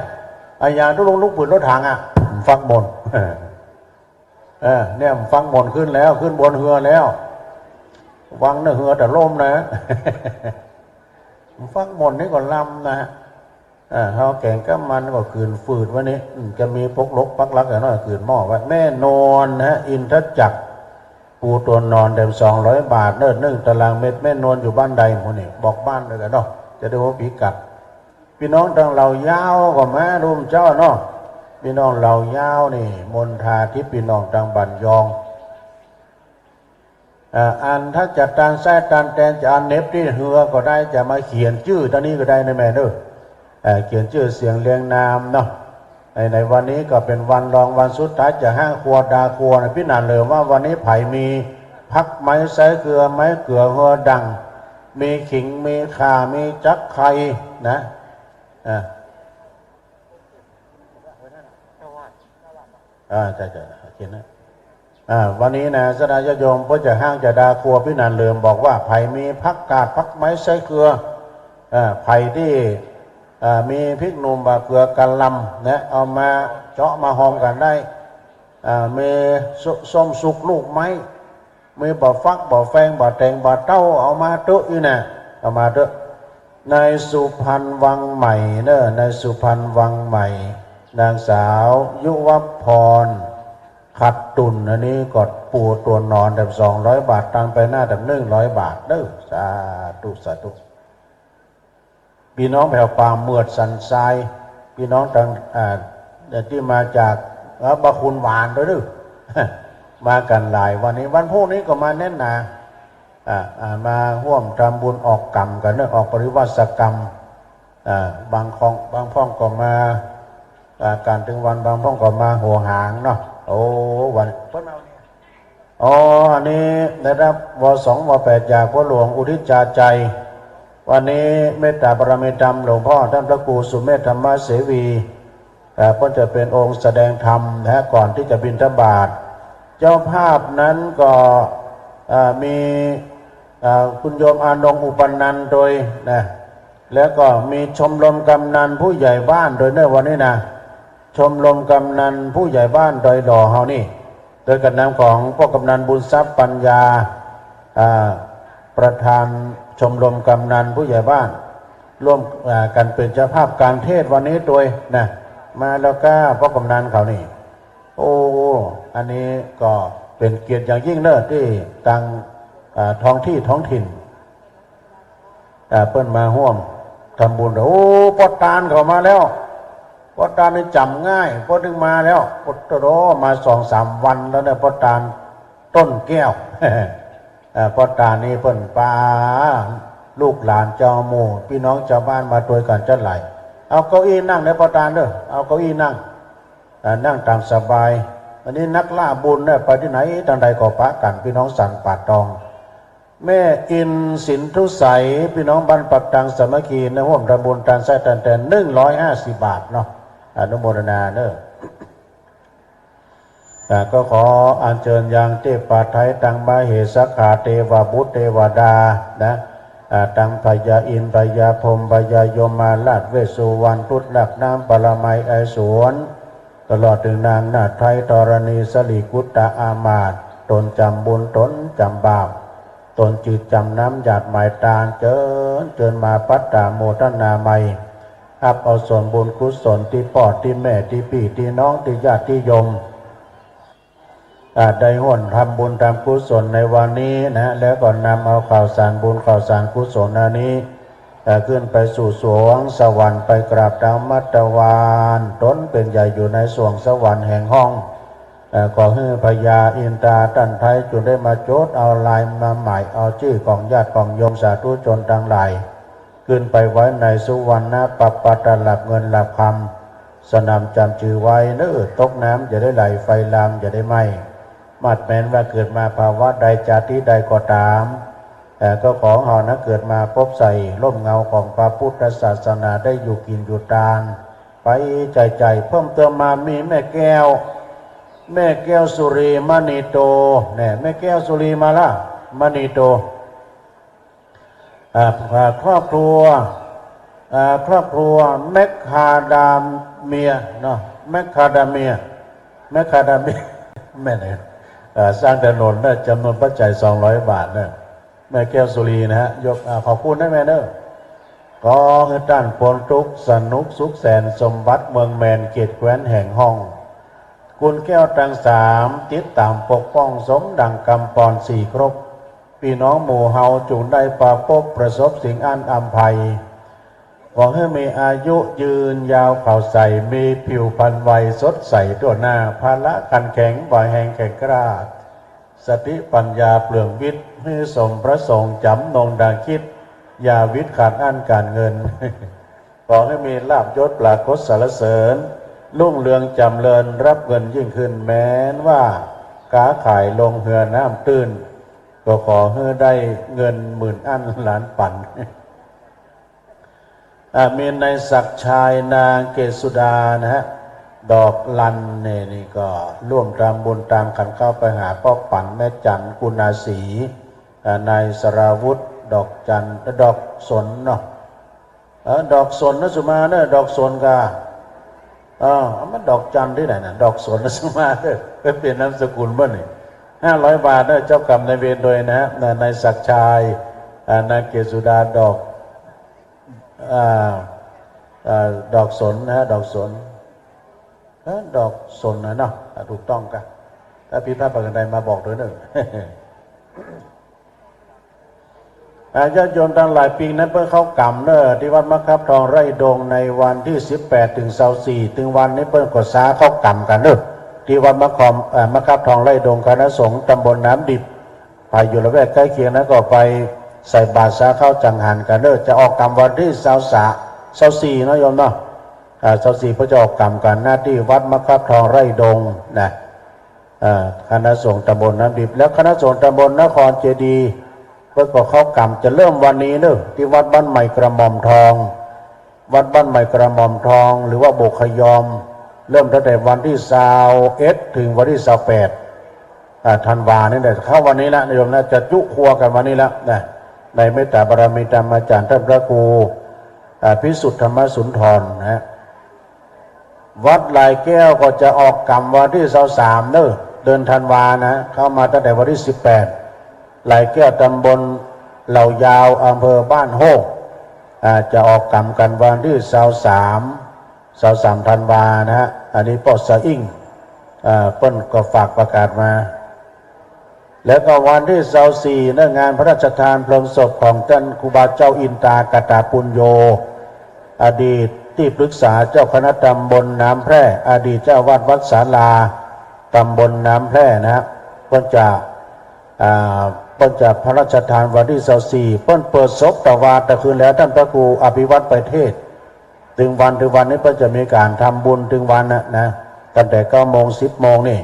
ไอ้ยางทุลงลูกปืนรถถังอ่ะฟังบนเนี่ยฟังบนขึ้นแล้วขึ้นบนเรือแล้ววังเนื้อเรือแต่ล่มนะฟังบนนี่ก็ลำนะเขาแก่งก็มันก็คืนฝืดวันนี้จะมีพกลกปักลักอย่างน้อยคืนหม้อไว้แม่นอนนะอินทจักรปูตัวนอนเดิม200 บาทเนิ่น1 ตารางเมตรแม่นอนอยู่บ้านใดคนนี้บอกบ้านเลยกันเนาะจะได้ว่าปีกัดพี่น้องทางเรายาวกว่าแม่รุ่มเจ้าเนาะพี่น้องเรายาวนี่มนทาทิพย์พี่น้องทางบันยองอันถ้าจะตานแท้ตานแตนจะอันเน็บที่เหือก็ได้จะมาเขียนชื่อตอนนี้ก็ได้ในแม่เด้อเขียนชื่อเสียงเรียงนามเนาะในวันนี้ก็เป็นวันรองวันสุดท้ายจะห้างครัวดาครัวนะพี่นันเลยว่าวันนี้ไผ่มีพักไม้ใส่เกลือไม้เกลือหัวดังมีขิงมีข่ามีจักไข่นะจะเขียนนะวันนี้นะสนายโยมพ่อจะห้างจะดาครัวพี่นันเลิมบอกว่าไผ่มีพักกาดพักไม้ใส่เกลือไผ่ที่มีพริกหนุ่มบะเกลือกันลำนะเอามาเจาะมาหอมกันได้มีส้มสุกลูกไม้มีบ่อฟักบ่อแฟงบ่อแตงบ่อเต้าเอามาเตอะอยู่นะเอามาเตอะในสุพรรณวังใหม่เนอะในสุพรรณวังใหม่นางสาวยุวพรขัดตุนอันนี้กดปูตัวนอนแบบ200 บาทตังไปหน้าแบบ100 บาทเด้อสาธุสาธุพี่น้องแผ่วปางเมือดสันทรายพี่น้องทางที่มาจากบะคุณหวานด้วยดื้อมากันหลายวันนี้วันพรุ่งนี้ก็มาแน่นหนามาร่วมทำบุญออกกรรมกันเนอะออกปริวัติกรรมบางพ่องก็มาการถึงวันบางพ่องก็มาหัวหางเนาะวันอันนี้ได้รับว.2 ว.8 จากพ่อหลวงอุทิศจาใจวันนี้เมตตาบารมีธรรมหลวงพ่อท่านพระครูสุเมธธรรมเสวีก็จะเป็นองค์แสดงธรรมนะก่อนที่จะบิณฑบาตเจ้าภาพนั้นก็มีคุณโยมอานงอุปนันท์โดยนะแล้วก็มีชมรมกำนันผู้ใหญ่บ้านโดยในวันนี้นะชมรมกำนันผู้ใหญ่บ้านโดยหล่อเฮานี่โดยกันนำของพ่อกำนันบุญทรัพย์ปัญญาประธานชมรมกำนันผู้ใหญ่บ้านร่วมกันเป็นเจ้าภาพการเทศวันนี้โดยนะมาแล้วก็พ่อกำนันเขานี่อันนี้ก็เป็นเกียรติอย่างยิ่งเนอะที่ทางท้องถิ่นเปิ้นมาร่วมทำบุญปอตานเขามาแล้วปอตานนี่จำง่ายพอถึงมาแล้วปอตโรมา 2-3 วันแล้วเนี่ยปอตานต้นแก้วปอตานนี่เปิ้นปาลูกหลานเจ้าหมู่พี่น้องชาวบ้านมาตัวกันจัดไหลเอาเก้าอี้นั่งในปอตานเด้อเอาเก้าอี้นั่งตามสบายวันนี้นักล่าบุญเนี่ยไปที่ไหนทางใดก็ปะกันพี่น้องสันป่าตองแม่อินสินทุใสพี่น้องบ้านปักตังสามัคคีในห่วมทำบุญทานไส้ตันแต่150 บาทเนาะ อนุโมทนาเนอะก็ขออัญเชิญยังเทพไทยตังมเหสขาเทวบุตรเทวดานะตังพญาอินทร์พญาพรหมพญายมมาราชเวสสุวรรณพุทธลักน้ำปรมัยไอสวนตลอดถึงนางนาถไทยธรณีสลีกุตตาอามาตย์ตนจำบุญตนจำบาปตนจิตจำน้ำหยาดหมายตาเจิญมาปัตตาโมทนาไมอับเอาส่วนบุญกุศลที่พ่อที่แม่ที่พี่ที่น้องที่ญาติที่โยมได้ห่วงทำบุญทำกุศลในวันนี้นะแล้วก็นำเอาข่าวสารบุญข่าวสารกุศลอันนี้ขึ้นไปสู่สวงสวรรค์ไปกราบดาวมัตตวานตนเป็นใหญ่อยู่ในสวงสวรรค์แห่งห้องขอให้พญาอินทราตันไทยจงได้มาโจทย์เอาลายมาหมายเอาชื่อของญาติของโยมสาธุชนทั้งหลายขึ้นไปไว้ในสุวรรณปัปปตหลับเงินหลับคำสนามจำชื่อไว้เนื้อตกน้ำจะได้ไหลไฟลามจะได้ไหมมัดแม้นว่าเกิดมาภาวะใดจาติใดก็ตามแต่ก็ขอเฮานะเกิดมาพบใส่ร่มเงาของพระพุทธศาสนาได้อยู่กินอยู่ตานไปใจเพิ่มเติมมามีแม่แก้วสุรีมณีโตเนี่ยแม่แก้วสุรีมาละมณีโตครอบครัวแมคคาดามเมียเนาะแมคคาดามเมียแม่เนี่ยสร้างถนนเนี่ยจำนวนปัจจัย200 บาทเนี่ยแม่แก้วสุรีนะฮะยกขอบคุณนะแม่เนอะขอให้ท่านพ้นทุกข์สนุกสุขแสนสมบัติเมืองแมนเขตแคว้นแห่งห้องคุณแก้วทั้ง3ติดตามปกป้องสมดังกำปอน4ครบพี่น้องหมู่เฮาจงได้ประพบประสบสิ่งอันอำไพขอให้มีอายุยืนยาวเข่าใสมีผิวพรรณวัยสดใสตัวหน้าภาระขันแข็งบ่อยแห่งแข็งกล้าสติปัญญาเปลืองวิทย์ให้สมพระสงฆ์จำนงดังคิดอย่าวิทย์ขาดอันการเงิน ขอให้มีลาภยศปรากฏสรรเสริญรุ่งเรืองจำเริญรับเงินยิ่งขึ้นแม้นว่าค้าขายลงเหือน้ำตื้นก็ขอให้ได้เงินหมื่นอันล้านปัน มีในศักดิ์ชายนางเกสุดานะฮะดอกลันเนี่ยนี่ก็ร่วมตามบุญตามขันเข้าไปหาพ่อปั่นแม่จันกุณาศรีนายสราวุธดอกจันดอกสนเนาะดอกสนนะสุมาเนี่ยดอกสนกามันดอกจันที่ไหนน่ะดอกสนนะสุมาเนี่ยเป็นเปลี่ยนนามสกุลบ้างนี่500 บาทเนี่ยเจ้ากรรมนายเวรโดยนะนายศักดิ์ชายนางเกสุดาดอกดอกสนนะดอกสนดอกสนนะเนาะถูกต้องกันถ้าพี่พระประกันใดมาบอกด้วยหนึ่ง ญาติโยมทั้งหลายปีนั้นเพิ่งเข้ากรรมเนอะที่วัดมะครับทองไร่ดงในวันที่18ถึง24ถึงวันนี้เพิ่งกดสาเข้ากรรมกันเนอะที่วัดมะครับทองไร่ดงคณะสงฆ์ตำบลน้ำดิบไปอยู่ละแวกใกล้เคียงนั้นก็ไปใส่บาตรสาเข้าจังหันกันเนอะจะออกกรรมวันที่24นะโยมเนาะ24พระจะออกกรรมกันหน้าที่วัดมะครับทองไร่ดงนะคณะสงฆ์ตำบลน้ำดิบแล้วคณะสงฆ์ตำบลนครเจดีย์เพื่อก็เข้ากรรมจะเริ่มวันนี้เนอะที่วัดบ้านใหม่กระหม่อมทองวัดบ้านใหม่กระหม่อมทองหรือว่าโบกขยอมเริ่มตั้งแต่วันที่21ถึงวันที่28ธันวาเนี่ยเข้าวันนี้ละโยมนะจะจุครัวกันวันนี้ละนะในเมตตาบารมีธรรมอาจารย์ท่านพระครูพิสุทธธรรมสุนทรนะวัดลายแก้วก็จะออกกรรมวันที่23เนอะเดือนธันวานะเข้ามาตั้งแต่วันที่18ลายแก้วตำบลเหล่ายาวอำเภอบ้านโฮกจะออกกรรมกันวันที่23ธันวานะฮะอันนี้พ่อสะอิ่งเปิ้นก็ฝากประกาศมาแล้วก็วันที่24งานพระราชทานเพลิงศพของท่านครูบาเจ้าอินตากตาปุญโยอดีตที่ปรึกษาเจ้าคณะตำบลน้ำแพร่อดีตเจ้าวาดวัดศาลาตำบลน้ำแพร่นะฮะเพิ่นจะพระราชทานวันที่24เพิ่นเปิดศพตะวาตะคืนแล้วท่านพระครูอภิวัตรไปเทศถึงวันนี้เพิ่นจะมีการทำบุญถึงวันนะตั้งแต่9 โมง 10 โมงนี่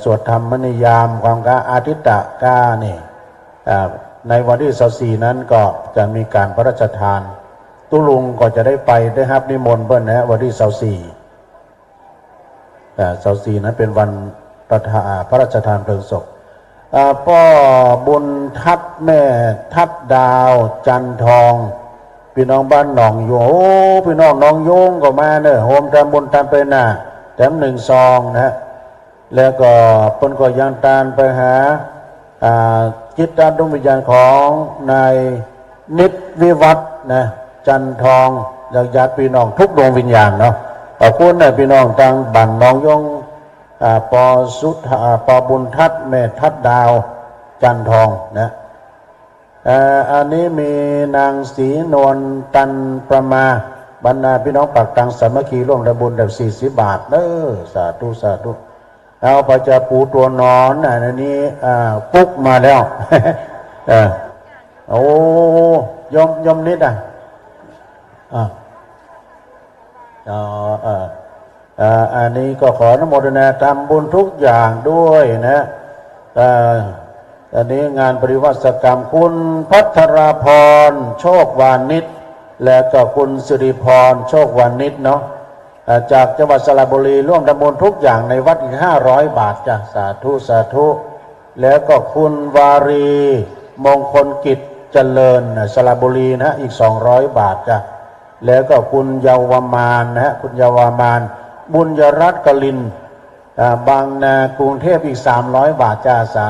สวดธรรมนิยามความกาอาทิตตะกานี่ในวันที่24นั้นก็จะมีการพระราชทานตุลุงก็จะได้ไปได้รับนิมนต์เพิ่นนะวันที่ เสาสี่นั้นเป็นวันพระราชทานเพลิงศพพ่อบุญทัดแม่ทัดดาวจันทองพี่น้องบ้านหนองโยพี่น้องหนองโยงก็มาเนอะโฮมทำบุญทำเป็นน่ะแถม1 ซองนะแล้วก็เพิ่นก็ยังตามไปหาจิตดวงวิญญาณของนายนิตวิวัฒน์นะจันทองญาติพี่น้องทุกดวงวิญญาณเนาะขอบคุณนะพี่น้องทางบ้านหนองโยงปอบุญทัดแม่ทัดดาวจันทองนะอันนี้มีนางศรีนวลตันประมาบรรดาพี่น้องปากตังสามัคคีร่วมทำบุญแบบ40 บาทสาธุสาธุเอาไปจะปูตัวนอนอันนี้ปุ๊กมาแล้วโอ้ยมนิดอันนี้ก็ขออนุโมทนาทำบุญทุกอย่างด้วยนะอันนี้งานปริวัติกรรมคุณพัทราพรโชควานิชและก็คุณสิริพรโชควานิชเนาะจากจังหวัดสระบุรีร่วมทำบุญทุกอย่างในวัดอีก500 บาทจ้ะสาธุสาธุแล้วก็คุณวารีมงคลกิจเจริญสระบุรีนะอีก200 บาทจ้ะแล้วก็คุณเยาวมานนะคุณเยาวมานบุญยรัตน์กลินบางนากรุงเทพอีก300 บาทจ้าสา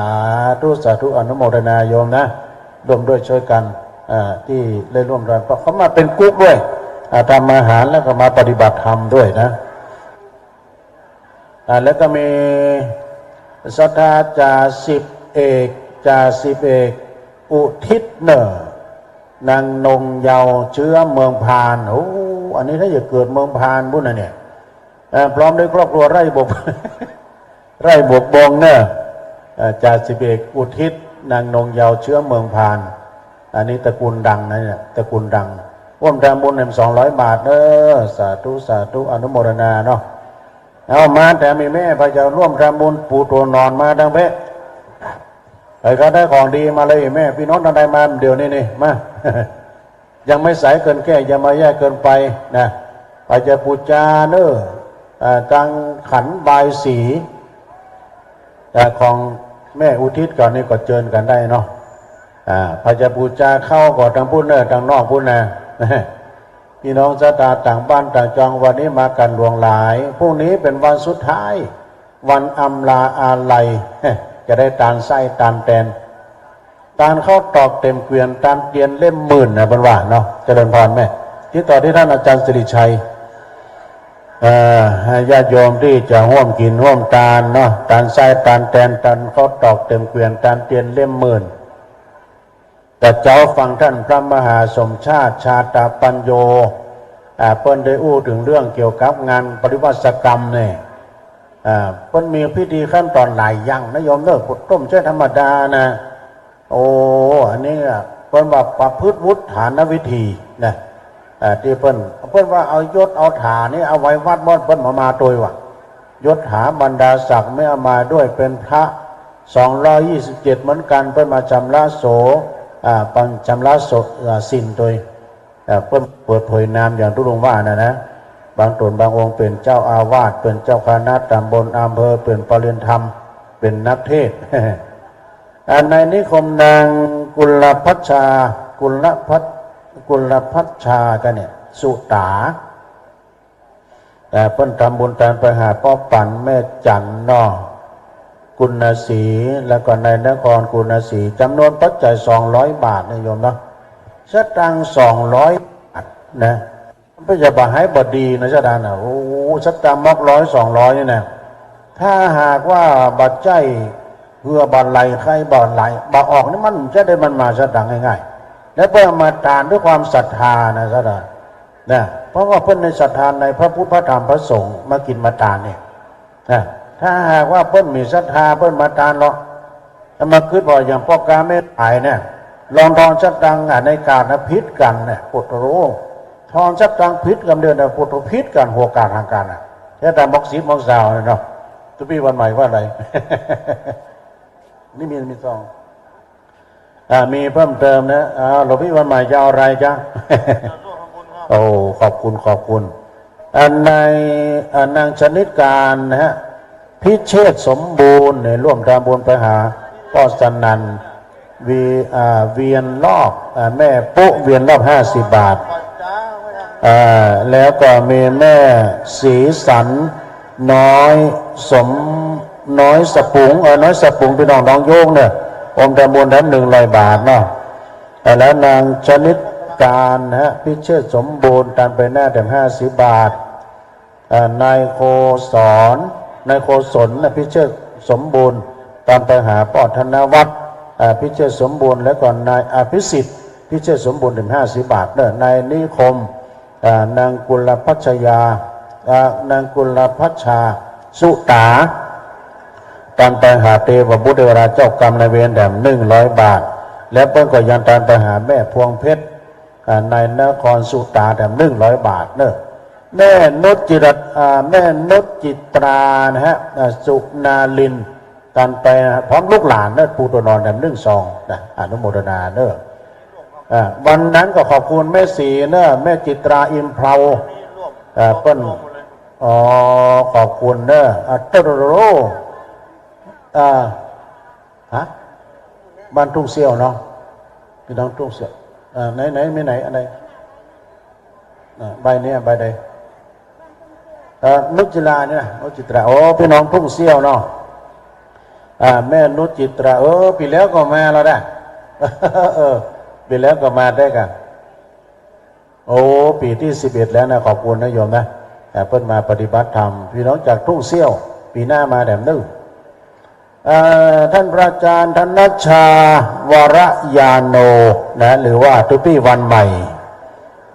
ธุสาธุอนุโมทนาโยมนะร่วมด้วยช่วยกันที่ได้ร่วมกันเพราะเขามาเป็นกุ๊กด้วยทำอาหารแล้วก็มาปฏิบัติธรรมด้วยนะแล้วก็มีศรัทธาจ่าสิบเอกอุทิศเนอร์นางนงเยาเชื้อเมืองพานโอ้อันนี้ถ้าอยากเกิดเมืองพานบุญนะเนี่ยพร้อมด้วยครอบครัวไร่บก ไร่บกบงเนอะจ่าสิบเอกอุทิศนางนงเยาเชื้อเมืองพานอันนี้ตระกูลดังนะเนี่ยตระกูลดังร่วมทำบุญ200 บาทเนอะสาธุสาธุอนุโมทนาเนาะเอามาแต่มีแม่พระเจ้าร่วมทำบุญปูตัวนอนมาดังเพะใครก็ได้ของดีมาเลยแม่พี่น้องท่านใดมาเดี๋ยวนี้มา ยังไม่สายเกินแก้อย่ามาแย่เกินไปนะไปจะปูจาเนอะจังขันบายสีของแม่อุทิศก่อนนี่ก็เจิญกันได้เนาะพระเจ้าปูจาเข้าก่อนทางพุ่นเนอะทางนอกพุ่นนะพี่น้องชะตาต่างบ้านต่างจองวันนี้มากันหลวงหลายพรุ่งนี้เป็นวันสุดท้ายวันอำลาอาลัยจะได้ตานไส้ตานแตนตานเข้าตอกเต็มเกวียนตานเตียนเล่มหมื่นนะบรรว่าเนาะเจริญพรแม่ที่ต่อที่ท่านอาจารย์สิริชัยญาติโยมที่จะร่วมกินร่วมตานเนาะตานไส้ตานแตนตานเข้าตอกเต็มเกวียนตานเตียนเล่มหมื่นแต่เจ้าฟังท่านพระมหาสมชาติชาตปัญโยเปิ้นได้อู้ถึงเรื่องเกี่ยวกับงานปฏิวัติกรรมเนี่ยเปิ้นมีพิธีขั้นตอนหลายอย่างนะโยมเลิกขุดต้มใช่ธรรมดานะโอ้อันนี้เปิ้นว่าประพฤติวุฒานวิธีนะที่เปิ้นว่าเอายศเอาฐานนี่เอาไว้วัดบ่เปิ้นมาตัวว่ายศถาบรรดาศักดิ์ไม่เอามาด้วยเป็นพระ227เหมือนกันเปิ้นมาจำละโสปัญจำละโสสินตัวเปิ้นเปิดเผยนามอย่างทุกองค์ว่านะบางตนบางองค์เป็นเจ้าอาวาสเป็นเจ้าคณะตำบลอำเภอเป็นปริญธรรมเป็นนักเทศน์ ในนิคมนางกุลพัชชากันเนี่ยสุตาแต่เพิ่นทำบุญตามไปหาพ่อปั่นแม่จันนอกุณศรีแล้วก็ในนครกุณศรีจำนวนปัจจัย200 บาทนะโยมเนาะสตังค์200 บาทนะพระยาบาให้บดีนะจ๊ะดานะโอ้สตังค์มอก100-200นี่นะถ้าหากว่าบัตรใจเพื่อบัตรไหลใครบัตรไหลบัตรออกนี่มันจะได้มันมาสตังค์ง่ายๆและเพื่อมาทานด้วยความศรัทธานะจ๊ะดานะเพราะว่าเพิ่นในศรัทธาในพระพุทธพระธรรมพระสงฆ์มากินมาทานเนี่ยนะถ้าหากว่าเพิ่นมีศรัทธาเพิ่นมาทานหรอกถ้ามาคิดว่าอย่างพ่อกาเมตไอเนี่ยลองทองชัดดังในการนะพิษกันเนี่ยปุตโรทองชัดดังพิษกันเดือนนะปุตโรพิษกันหัวการทางการนะแค่แต่บอกสีบอกสาวเนาะทุกปีวันใหม่ว่าอะไร นี่มีซองมีเพิ่มเติมนะหลวงพี่วันใหม่จะเอาอะไรจ๊ะ โอ้ขอบคุณ ในนางชนิดการนะฮะพิเชษสมบูรณ์ร่วมทำบุญไปหาพ่อสนันเวียนรอบแม่ปุ๊เวียนรอบ50 บาทแล้วก็มีแม่สีสันน้อยสปุงน้อยสปุงพี่น้องน้องโยงเนี่ยอมทำบุญทั้ง100 บาทเนาะแล้วนางชนิดการนะฮะพิเชษสมบูรณ์ตามไปหน้าแต่50 บาทนายโคศลนะพิเชษสมบูรณ์ตามไปหาป้อธนวัฒน์พิเชษสมบูรณ์แล้วก็นายอภิสิทธิ์พิเชษสมบูรณ์ถึง50 บาทเนี่ยนายนิคมนางกุลพัชชาสุตาตามไปหาเทวบุตรเทวราชเจ้ากรรมนายเวรแด่100 บาทแล้วเพิ่นก็ยังตามไปหาแม่พวงเพชรในนครสุตาแด่100 บาทเนอะแม่นุชจิตรานะฮะสุนาลินการไปพร้อมลูกหลานเนอะปูตัวนอนแด่1 นะอนุโมทนาเนอะวันนั้นก็ขอบคุณแม่สีเนอะแม่จิตราอิมเพลาเปิ้นขอบคุณเนอะตโรโรบ้านทุ่งเซี่ยวเนาะพี่น้องทุ่งเซี่ยวไหนไม่ไหนอะไรใบนี้ใบใดนุจิลาเนี่ยนุจิตราพี่น้องทุ่งเซี่ยวเนาะแม่นุจิตราปีแล้วก็มาแล้วได้ปีแล้วก็มาได้กันปีที่11แล้วนะขอบคุณนะโยมนะเพิ่นมาปฏิบัติธรรมพี่น้องจากทุ่งเซี่ยวปีหน้ามาแดมนึงท่านพระอาจารย์ธนชาวรยาโนนะหรือว่าทุปี้วันใหม่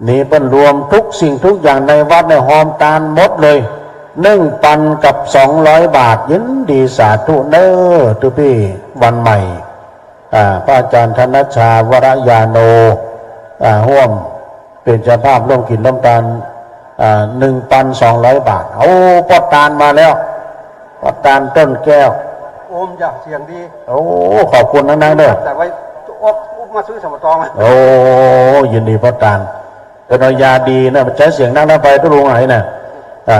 นี่เป็นรวมทุกสิ่งทุกอย่างในวัดในหอมตาลหมดเลย1,000 กับ200 บาทยินดีสาธุเนอทุปี้วันใหม่พระอาจารย์ธนชาวรยาโนร่วมเป็นเจ้าภาพร่วมกินน้ำตาล1,200 บาทปอตาลมาแล้วปอตาลต้นแก้วอยากเสียงดีขอบคุณนะเด้อแต่ไว้มาซื้อสมตองยินดีพ่อตาลเป็นยาดีนะใช้เสียงนั่งไปตุลุงไหนน่ะ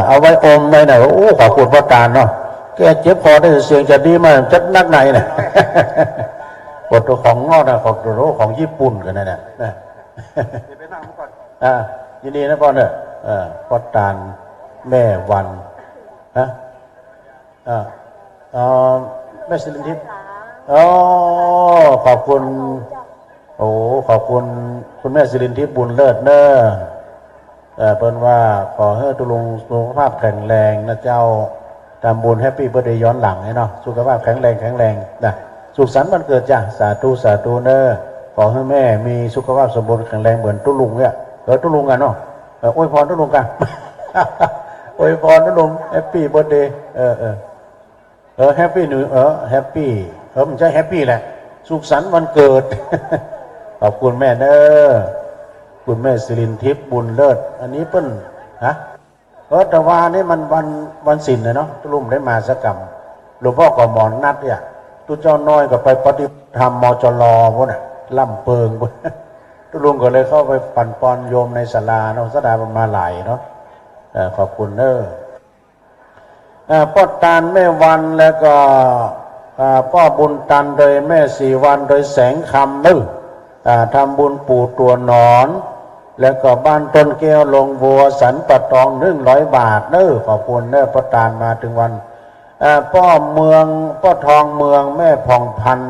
เอาไว้อมไว้น่ะขอบคุณพ่อตาลเนาะแกเจ็บคอได้เสียงจะดีมากจัดนักไหนน่ะบทของงอนะของญี่ปุ่นกันนั่นน่ะไปนั่งก่อนยินดีนะพ่อเนี่ยพ่อตาลแม่วันแม่สิรินทิพย์ขอบคุณขอบคุณคุณแม่สิรินทิพย์บุญเลิศเนอะเพิ่นว่าขอให้ตุลุงสุขภาพแข็งแรงนะเจ้าทำบุญแฮปปี้เบิร์ธเดย์ย้อนหลังเนาะสุขภาพแข็งแรงนะสุขสันต์วันเกิดจ้ะสาธุเนอะขอให้แม่มีสุขภาพสมบูรณ์แข็งแรงเหมือนตุลุงเนี่ยตุลุงกันเนาะอวยพรตุลุงกันอวยพรตุลุงแฮปปี้เบิร์ธเดย์แฮปปี้นิวแฮปปี้มันใช่แฮปปี้แหละสุขสันต์วันเกิดขอบคุณแม่เนอคุณแม่สิรินทิพย์บุญเลิศอันนี้เปิ้นแต่ว่านี่มันวันศิลป์เนาะตุลุมได้มาสักกรรมหลวงพ่อก็หมอนนัดเนี่ยตุเจ้าน้อยก็ไปปฏิธรรมมจรพวกน่ะล่ำเปิงพวกตุลุงก็เลยเข้าไปปั่นปอนโยมในศาลาเนาะสดามาหลายเนาะขอบคุณเนอพ่อตาลแม่วันแล้วก็พ่อบุญตันโดยแม่สีวันโดยแสงคำนึกทำบุญปู่ตัวหนอนแล้วก็บ้านต้นแก้วลงบัวสันปะตอง100 บาทขอบคุณพ่อตาลมาถึงวันพ่อทองเมืองแม่ผ่องพัน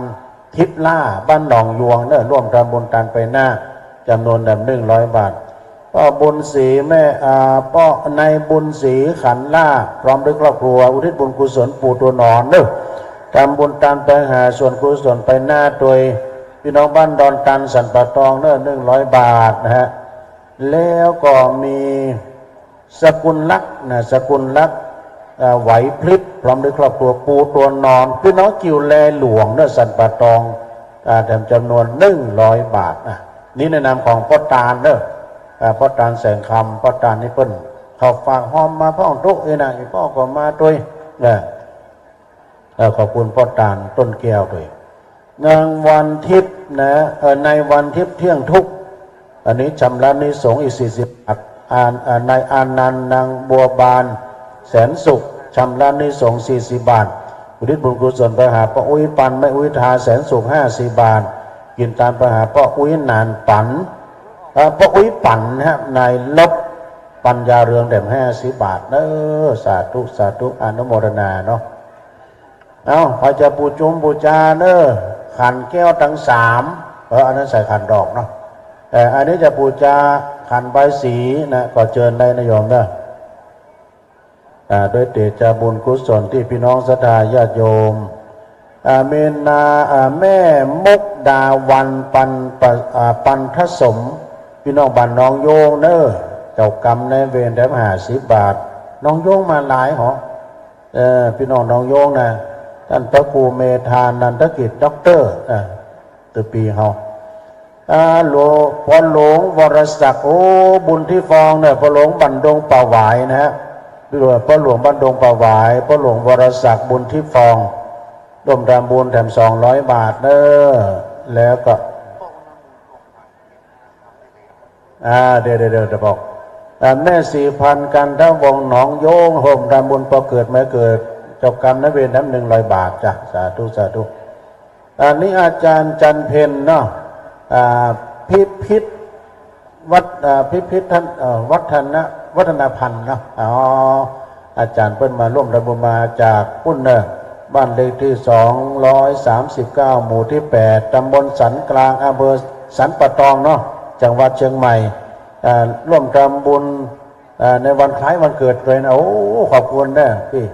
ทิพล่าบ้านหนองยวงร่วมทำบุญตันไปหน้าจำนวน100 บาทพ่อบุญศรีแม่พ่อในบุญศรีขันล่าพร้อมด้วยครอบครัวอุทิศบุญกุศลปู่ตัวหนอนทำบุญตามไปหาส่วนกุศลไปหน้าโดยพี่น้องบ้านดอนตันสันปะตอง100 บาทนะฮะแล้วก็มีสกุลลักษณ์สกุลลักษณ์ไหวพริบพร้อมด้วยครอบครัวปู่ตัวนอนพี่น้องกิ่วแลหลวงสันปะตองจำนวน100 บาทนี่ในนามของพ่อตาลพ่อตาลแสงคำพ่อตาลนี่เปิ้นเขาฝากหอมมาพ่อของตุ๊กนะพ่อก็มาด้วยขอบคุณพ่อตาลต้นแก้วด้วยนางวันทิพย์ในวันทิพย์เที่ยงทุกอันนี้ชำระนิสงฆ์อีก40 บาท นายอานันต์นางบัวบานแสนสุขชำระนิสงส์40 บาทอุทิศบุญกุศลไปหาป้าอุ้ยปันแม่อุ้ยทาแสนสุข50 บาทกินตามไปหาป้าอุ้ยนานปันป้าอุ้ยปันนะฮะนายลบปัญญาเรืองแด่ม50 บาทเนอสาธุสาธุอนุโมทนาเนาะเอาพอจะปูจุมปูจาเนอขันแก้วทั้ง3อันนั้นใส่ขันดอกเนาะแต่อันนี้จะปูจาขันใบสีนะก็เชิญได้นะโยมเนอะด้วยเดชบุญกุศลที่พี่น้องศรัทธาญาติโยมเมนาแม่มุกดาวันปันทสมพี่น้องบ้านน้องโยงเนอเจ้ากรรมในเวรได้50 บาทน้องโยงมาหลายหรอพี่น้องน้องโยงนะท่านพระครูเมธานันทกิจด็อกเตอร์ตัวปีเฮาหลวงพ่อหลวงวรศักดิ์โอ้บุญที่ฟองเนี่ยพ่อหลวงบันดงป่าหวายนะฮะพี่หลวงพ่อหลวงบันดงป่าหวายพ่อหลวงวรศักดิ์บุญที่ฟองร่วมทำบุญแถม200 บาทเนอแล้วก็เดี๋ยวจะบอกแม่4,000กันทั้งวงหนองโยงห่มทำบุญพอเกิดไม่เกิดเจ้ากรรมนเวรน้ำ100 บาทจ้ะสาธุสาธุอันนี้อาจารย์จันเพ็ญเนาะพิพิธท่านวัฒนพันธ์เนาะอาจารย์เพิ่นมาร่วมระบุมาจากพุ่นเนอบ้านเลขที่239หมู่ที่8ตำบลสันกลางอำเภอสันปะตองเนาะจังหวัดเชียงใหม่ร่วมทำบุญในวันคล้ายวันเกิดเลยนะโอ้ขอบคุณนะพี่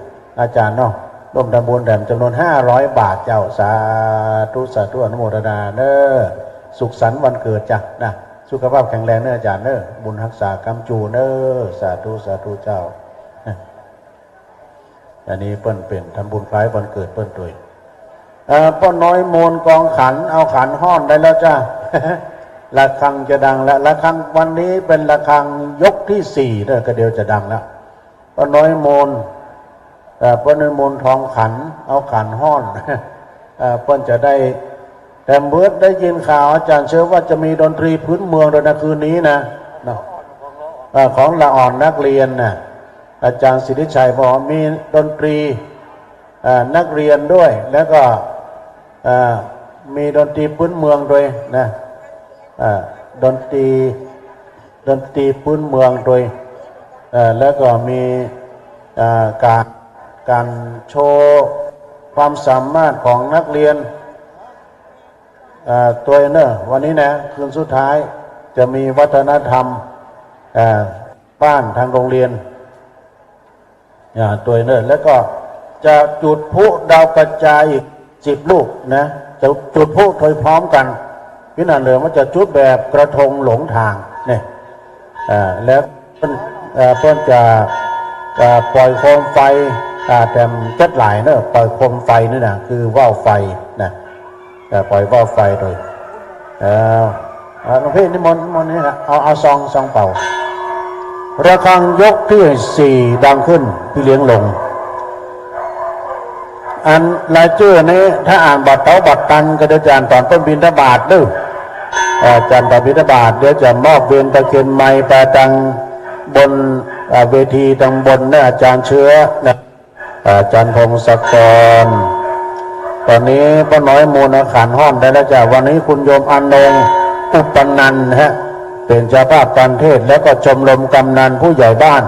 อาจารย์เนาะร่วมทำบุญแถมจำนวน500 บาทเจ้าสาธุสาธุอนุโมทนาเนอสุขสันต์วันเกิดจ้ะนะสุขภาพแข็งแรงเนออาจารย์เนอบุญรักษากรรมจูเนอสาธุสาธุเจ้าอันนี้เปิ้นเป็นทำบุญคล้ายวันเกิดเปิ้นด้วยป้าน้อยโมนกองขันเอาขันห้อนได้แล้วจ้า ระฆังจะดังแล้วระฆังวันนี้เป็นระฆังยกที่4เด้อก็เดี๋ยวจะดังแล้วป้าน้อยโมนป้าน้อยโมนทองขันเอาขันห้อน เปิ้นจะได้แต่เมื่อได้ยินข่าวอาจารย์เชื่อว่าจะมีดนตรีพื้นเมืองในคืนนี้นะของละอ่อนนักเรียนนะอาจารย์สิทธิชัยบอกมีดนตรีนักเรียนด้วยแล้วก็มีดนตรีพื้นเมืองด้วยนะดนตรีพื้นเมืองด้วยแล้วก็มีการโชว์ความสามารถของนักเรียนตัวเนอวันนี้นะคืนสุดท้ายจะมีวัฒนธรรมบ้านทางโรงเรียนตัวเนอแล้วก็จะจุดพลุดาวกระจายอีก10 ลูกนะจะจุดพลุโดยพร้อมกันพี่นันเลยว่าจะจุดแบบกระทงหลงทางเนี่ยแล้วเพิ่นจะปล่อยโคมไฟแต่จัดหลายเนอะปล่อยโคมไฟนี่นะคือว่าวไฟนะปล่อยว่าวไฟโดยหลวงพี่นิมนต์นี่นะเอาซองเป่าระฆังยกที่4ดังขึ้นพี่เลี้ยงลงอันรายชื่อนี้ถ้าอ่านบัตรเต๋าบัตรตันก็จะอ่านตอนต้นบิณฑบาตด้วยจันทร์บิณฑบาตเดี๋ยวจะมอบเวียนตะเคียนไม้แปรตังบนเวทีตังบนเนี่ยอาจารย์เชื้อนะอาจารย์พงศกรตอนนี้ป้าน้อยมูลขันห้องได้แล้วจ้ะวันนี้คุณโยมอนงอุปนันท์ฮะเป็นเจ้าภาพการเทศแล้วก็ชมรมกำนันผู้ใหญ่บ้าน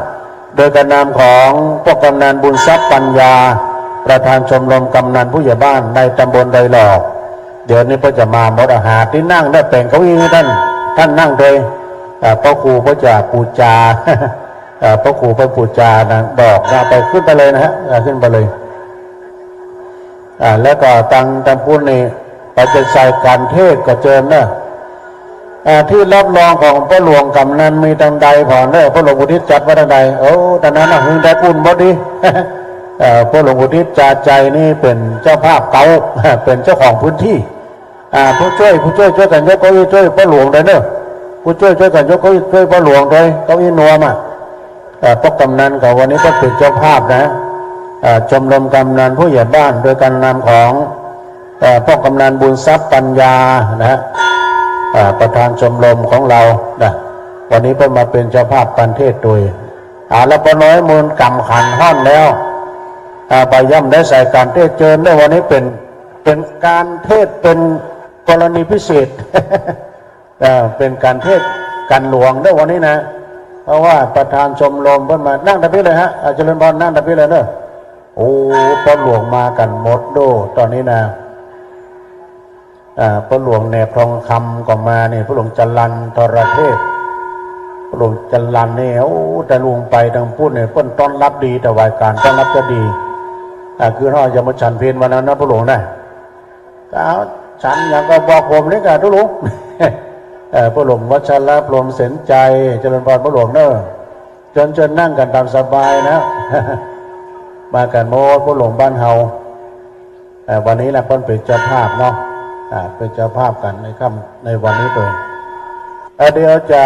โดยการนำของพวกกำนันบุญทรัพย์ปัญญาประธานชมรมกำนันผู้ใหญ่บ้านในตำบลไดหลอกเดี๋ยวนี้พ่อจะมาหมดอาหารที่นั่งได้แต่งเก้าอี้ให้ท่านนั่งโดยพ่อครูพ่อจะปูจาพ่อครูพ่อปูจานะบอกนะไปขึ้นไปเลยนะฮะขึ้นไปเลยแล้วก็ตังพูนนี่ไปจะใส่การเทศก็เจอนะที่รับรองของพ่อหลวงกำนันมีตังใดผ่อนเนอพ่อหลวงอุทิศจัดไว้ตังใดโอ้ตอนนั้นน่ะหึงได้อุ่นบ่ดีพ่อหลวงอุทิศจ่าใจนี่เป็นเจ้าภาพเก่าเป็นเจ้าของพื้นที่ผู้ช่วยช่วยกันยกเก้าอี้ช่วยพ่อหลวงเลยเนอะผู้ช่วยกันยกเก้าอี้ช่วยพ่อหลวงเลยเก้าอี้นัวมาพวกกำนันกับวันนี้ก็เป็นเจ้าภาพนะชมรมกำนันผู้ใหญ่บ้านโดยการนำของพวกกำนันบุญทรัพย์ปัญญานะฮะประธานชมรมของเรานะ วันนี้เพิ่นมาเป็นเจ้าภาพการเทศโดยแล้วปน้อยมูลกำขันห้อนแล้วไปย่ำได้ใส่การเทศเจิญได้วันนี้เป็นการเทศเป็นกรณีพิเศษ เป็นการเทศกันหลวงได้วันนี้นะเพราะว่าประธานชมรมเพิ่นมานั่งตะพี่เลยฮะเจริญพรนั่งตะพี่เลยเนอะโอ้พ่อหลวงมากันหมดโดตอนนี้นะพ่อหลวงแหนบทองคำก็มาเนี่ยพ่อหลวงจรัญทรเทพพ่อหลวงจรัญเนี่ยโอ้แต่ลุงไปทางพูดเนี่ยเพิ่นต้อนรับดีแต่วายการต้อนรับจะดีคือเราจะมาฉันเพลวันนั้นนะพ่อหลวงนะฉันอย่างก็บอกผมนี่กันทุกลุงพระหลวงวัชระพรหมเสนใจเจริญพรพระหลวงเนอะจนนั่งกันตามสบายนะ มากันโมดพระหลวงบ้านเฮาวันนี้นะเพิ่นเป็นเจ้าภาพเนาะเป็นเจ้าภาพกันในวันนี้ตัวเดี๋ยวจะ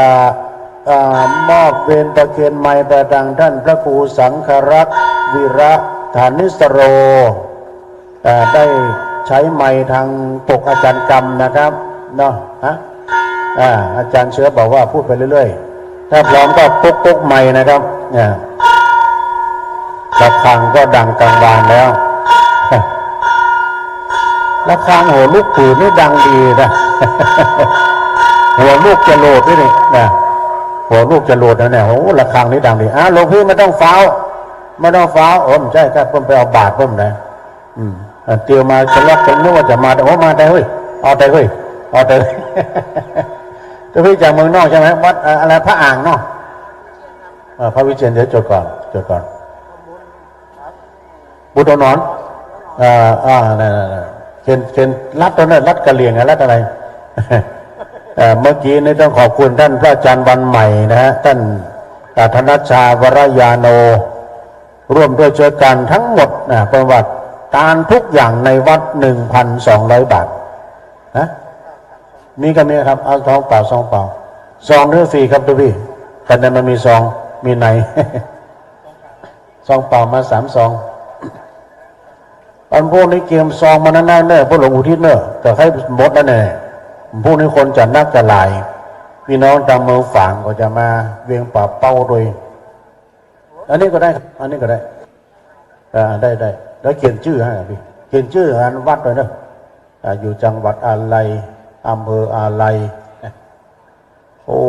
มอบเวรประเคนไม้ประดังท่านพระครูสังฆรักษ์วิระฐานิสโรได้ใช้ไม้ทางปกอาจารย์กรรมนะครับเนาะอาจารย์เชื้อบอกว่าพูดไปเรื่อยๆถ้าพร้อมก็ปุ๊กไม้นะครับระฆังก็ดังกลางวานแล้วระฆังหัวลูกปืนนี่ดังดีนะ หัวลูกจะโหลดนี่นะหัวลูกจะโหลดนะเนี่ยโอ้ระฆังนี่ดังดีหลวงพี่ไม่ต้องฟ้าวไม่ต้องฟ้าวใช่ครับผมไปเอาบาทผมนะเตียวมาจะล็อกกันนึกว่าจะมาแต่ว่ามาได้เฮ้ยเอาแต่เฮ้ยตัวพี่จากเมืองนอกใช่ไหมวัดอะไรพระอ่างเนาะพระวิเชียรเดี๋ยวจดก่อนบุตรนอนนั่นเคนรัดตัวนั้นรัดกระเหลี่ยงรัดอะไร เมื่อกี้นี่ต้องขอบคุณท่านพระอาจารย์วันใหม่นะฮะท่านธนชชาวรยาโนร่วมด้วยช่วยกันทั้งหมดประวัติการทุกอย่างในวัด 1,200 บาทนะมีกันเนี่ยครับเอาซองเปล่าซองหรือฟรีครับทุกพี่แต่นั้นมันมีซองมีไหน ซองเปล่ามา3 ซองอันพวกนี้เกมซองมานั่นเนอะพวกหลวงอุทิศเนอะแต่ให้หมดนั่นแน่พวกนี้คนจะนักจะหลายพี่น้องตามเมืองฝางก็จะมาเวียงป่าเป้าโดยอันนี้ก็ได้ได้แล้วเขียนชื่อให้พี่เขียนชื่องานวัดเลยเนอะอยู่จังหวัดอะไรอำเภออะไรโอ้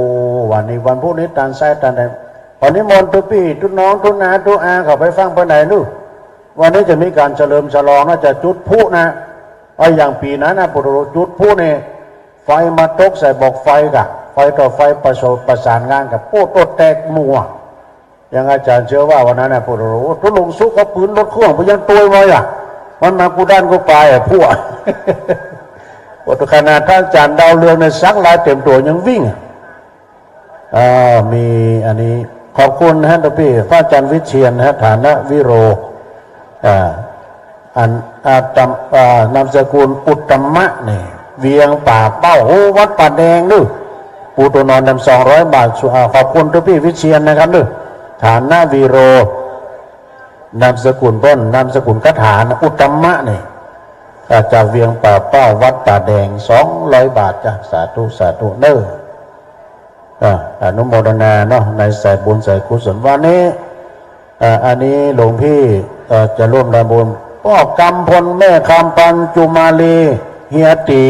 วันนี้วันพวกนี้ตานไส้ตานไหนวันนี้มนทุกพี่ทุกน้องทุกนาทุกอาเขาไปฟังไปไหนนู่นวันนี้จะมีการเฉลิมฉลองน่าจะจุดพลุนะอย่างปีนั้นนะปุถุจุดพลุเนี่ยไฟมาตกใส่บอกไฟกับไฟต่อไฟประสานงานกับโป้ต้นแตกมัวอย่างอาจารย์เชื่อว่าวันนั้นนะปุถุทุลุงซุกเอาปืนรถเครื่องไปยังตัวมามันมากูด้านกูไปพวกปุถุขนาดท่านอาจารย์ดาวเรืองในซักลายเต็มตัวยังวิ่งมีอันนี้ขอบคุณนะฮะทุกพี่พระอาจารย์วิเชียรนะฐานะวิโรนามสกุลอุตตมะเนี่ยเวียงป่าเป้าโอ้วัดป่าแดงด้วยปูตัวนอนนำ200 บาทขอบคุณทุกพี่วิเชียรนะครับด้วยฐานะวิโรนามสกุลต้นนามสกุลคาถาอุตตมะเนี่ยจากเวียงป่าเป้าวัดป่าแดง200 บาทจ้ะสาธุเนอะอนุโมทนาเนาะในสายบุญสายกุศลวันนี้อันนี้หลวงพี่จะร่วมทำบุญพ่อกำพลแม่คำปันจุมาลีเฮียตี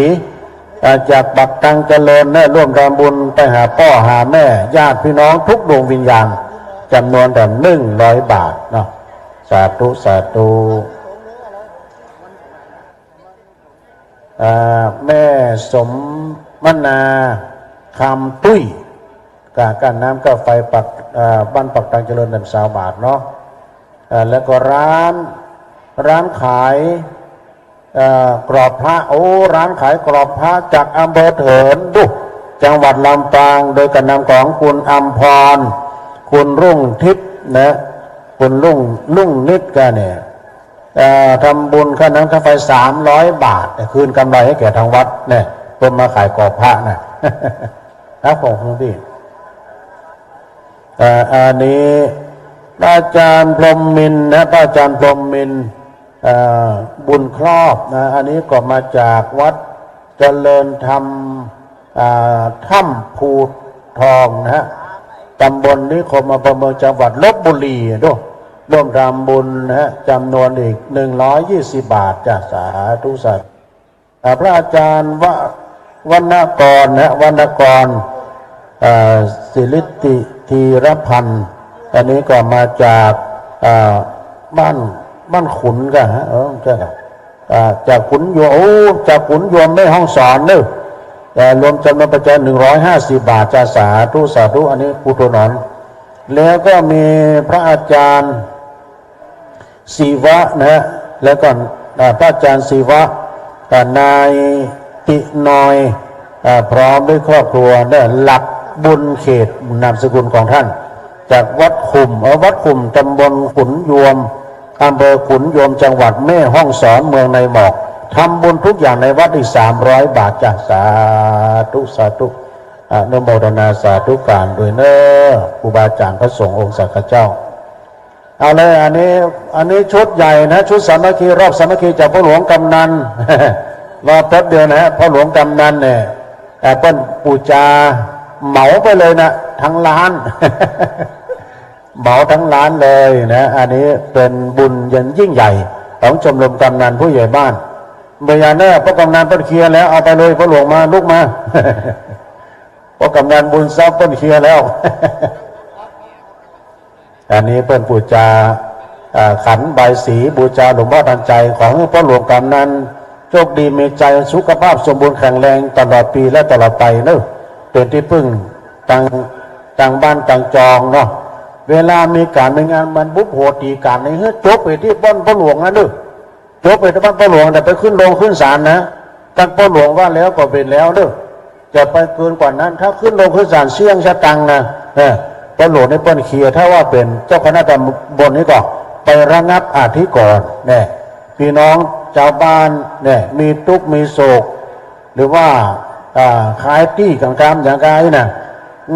จากปักตังเจริญได้ร่วมทำบุญไปหาพ่อหาแม่ญาติพี่น้องทุกดวงวิญญาณจำนวนแต่100 บาทเนาะสาธุแม่สมมนาคำตุ้ยการน้ำก็ไฟปักบ้านปักตังเจริญ20 บาทเนาะแล้วก็ร้านขายกรอบพระร้านขายกรอบพระจากอำเภอเถินดุจังหวัดลำปางโดยการนำของคุณอัมพรคุณรุ่งทิพย์นะคุณรุ่งนิดกันเนี่ยทำบุญค่าน้ำค่าไฟ300 บาทคืนกำไรให้แก่ทางวัดเนี่ยเพิ่มมาขายกรอบพระนะครับของคุณพี่อันนี้อาจารย์พรหมมินทร์นะอาจารย์พรหมมินทร์บุญครอบนะอันนี้ก็มาจากวัดเจริญธรรมถ้ำภู ทองนะฮะตำบลนิคมอำเภอเมืองจังหวัดลพบุรีด้วยร่วมทำบุญนะฮะจำนวนอีก120 บาทจากสาธุสัตว์พระอาจารย์วรรณกรนะวรรณกรศิริติธีรพันธ์อันนี้ก็มาจากบ้านขุนกันฮะใช่ครับจากขุนโยมจากขุนโยมไม่ห้องสอนเนอะรวมจำนวนปัจจัย150 บาทจากสาธุอันนี้ปุถุนนท์แล้วก็มีพระอาจารย์ศิวะนะฮะแล้วก็พระอาจารย์ศิวะนายตินอยพร้อมด้วยครอบครัวเนี่ยหลักบุญเขตนามสกุลของท่านจากวัดขุมตำบลขุนยวมอำเภอขุนยวมจังหวัดแม่ฮ่องสอนเมืองในหมอกทำบุญทุกอย่างในวัดอีก300 บาทจากสาธุอนุโมทนาสาธุการด้วยเนอะครูบาอาจารย์พระสงฆ์องค์สักเจ้าเอาเลยอันนี้ชุดใหญ่นะชุดสามัคคีรอบสามัคคีจากพ่อหลวงกำนัน รอแป๊บเดียวนะฮะพ่อหลวงกำนันเนี่ยเปิ้ลปูจาเหมาไปเลยนะทั้งร้าน เหมาทั้งร้านเลยนะอันนี้เป็นบุญยันยิ่งใหญ่ของชมรมกำนันผู้ใหญ่บ้านเมื่ออย่างนี้พ่อกำนันเปิ้ลเคลียร์แล้วเอาไปเลยพ่อหลวงมาลุกมา พ่อกำนันบุญทรัพย์เปิ้ลเคลียร์แล้ว อันนี้เปิ้ลปูจาขันใบสีบูชาหลวงพ่อทันใจของพ่อหลวงกำนันโชคดีมีใจสุขภาพสมบูรณ์แข็งแรงตลอดปีและตลอดไปเนอะเป็นที่พึ่งต่างบ้านต่างจองเนาะเวลามีการในงานมันบุบโหตีการในจบไปที่บ้านพ่อหลวงนะเนอะจบไปที่บ้านพ่อหลวงแต่ไปขึ้นโรงขึ้นศาลนะตั้งพ่อหลวงว่าแล้วก็เป็นแล้วเนอะจะไปเกินกว่านั้นถ้าขึ้นโรงขึ้นศาลเสี่ยงชะตังนะพ่อหลวงในเปิ้ลเคลียร์ถ้าว่าเป็นเจ้าคณะตำบลนี้ก็ไประงับอาธิก่อนเนี่ยพี่น้องชาวบ้านเนี่ยมีทุกข์มีโศกหรือว่าขายตี้กันกามอย่างกายนะ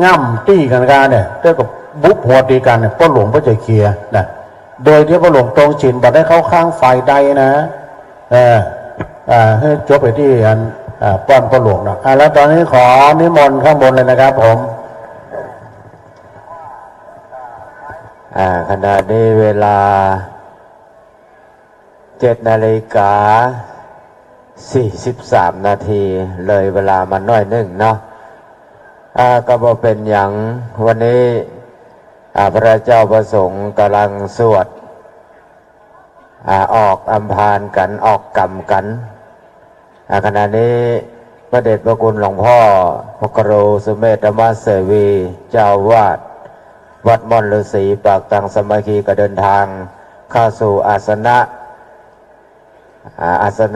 ง่ำตี้กันกาเนี่ยเท่ากับบุบหัวตีกันเนี่ยพ่อหลวงก็จะเคลียร์นะโดยที่พ่อหลวงตรงฉินบัดได้เข้าข้างฝ่ายใดนะให้จบไปที่ป้อนพ่อหลวงนะแล้วตอนนี้ขอนิมนต์ข้างบนเลยนะครับผมขณะนี้เวลา7:43 นาทีเลยเวลามาน้อยหนึ่งเนาะก็บ่เป็นอย่างวันนี้พระเจ้าประสงค์กำลังสวดออกอัมพานกันออกกรรมกันขณะนี้พระเดชพระคุณหลวงพ่อพกโรสุเมธธรรมเสวีเจ้าวาดวัดม่อนฤาษีปากตังสามัคคีก็เดินทางเข้าสู่อาสน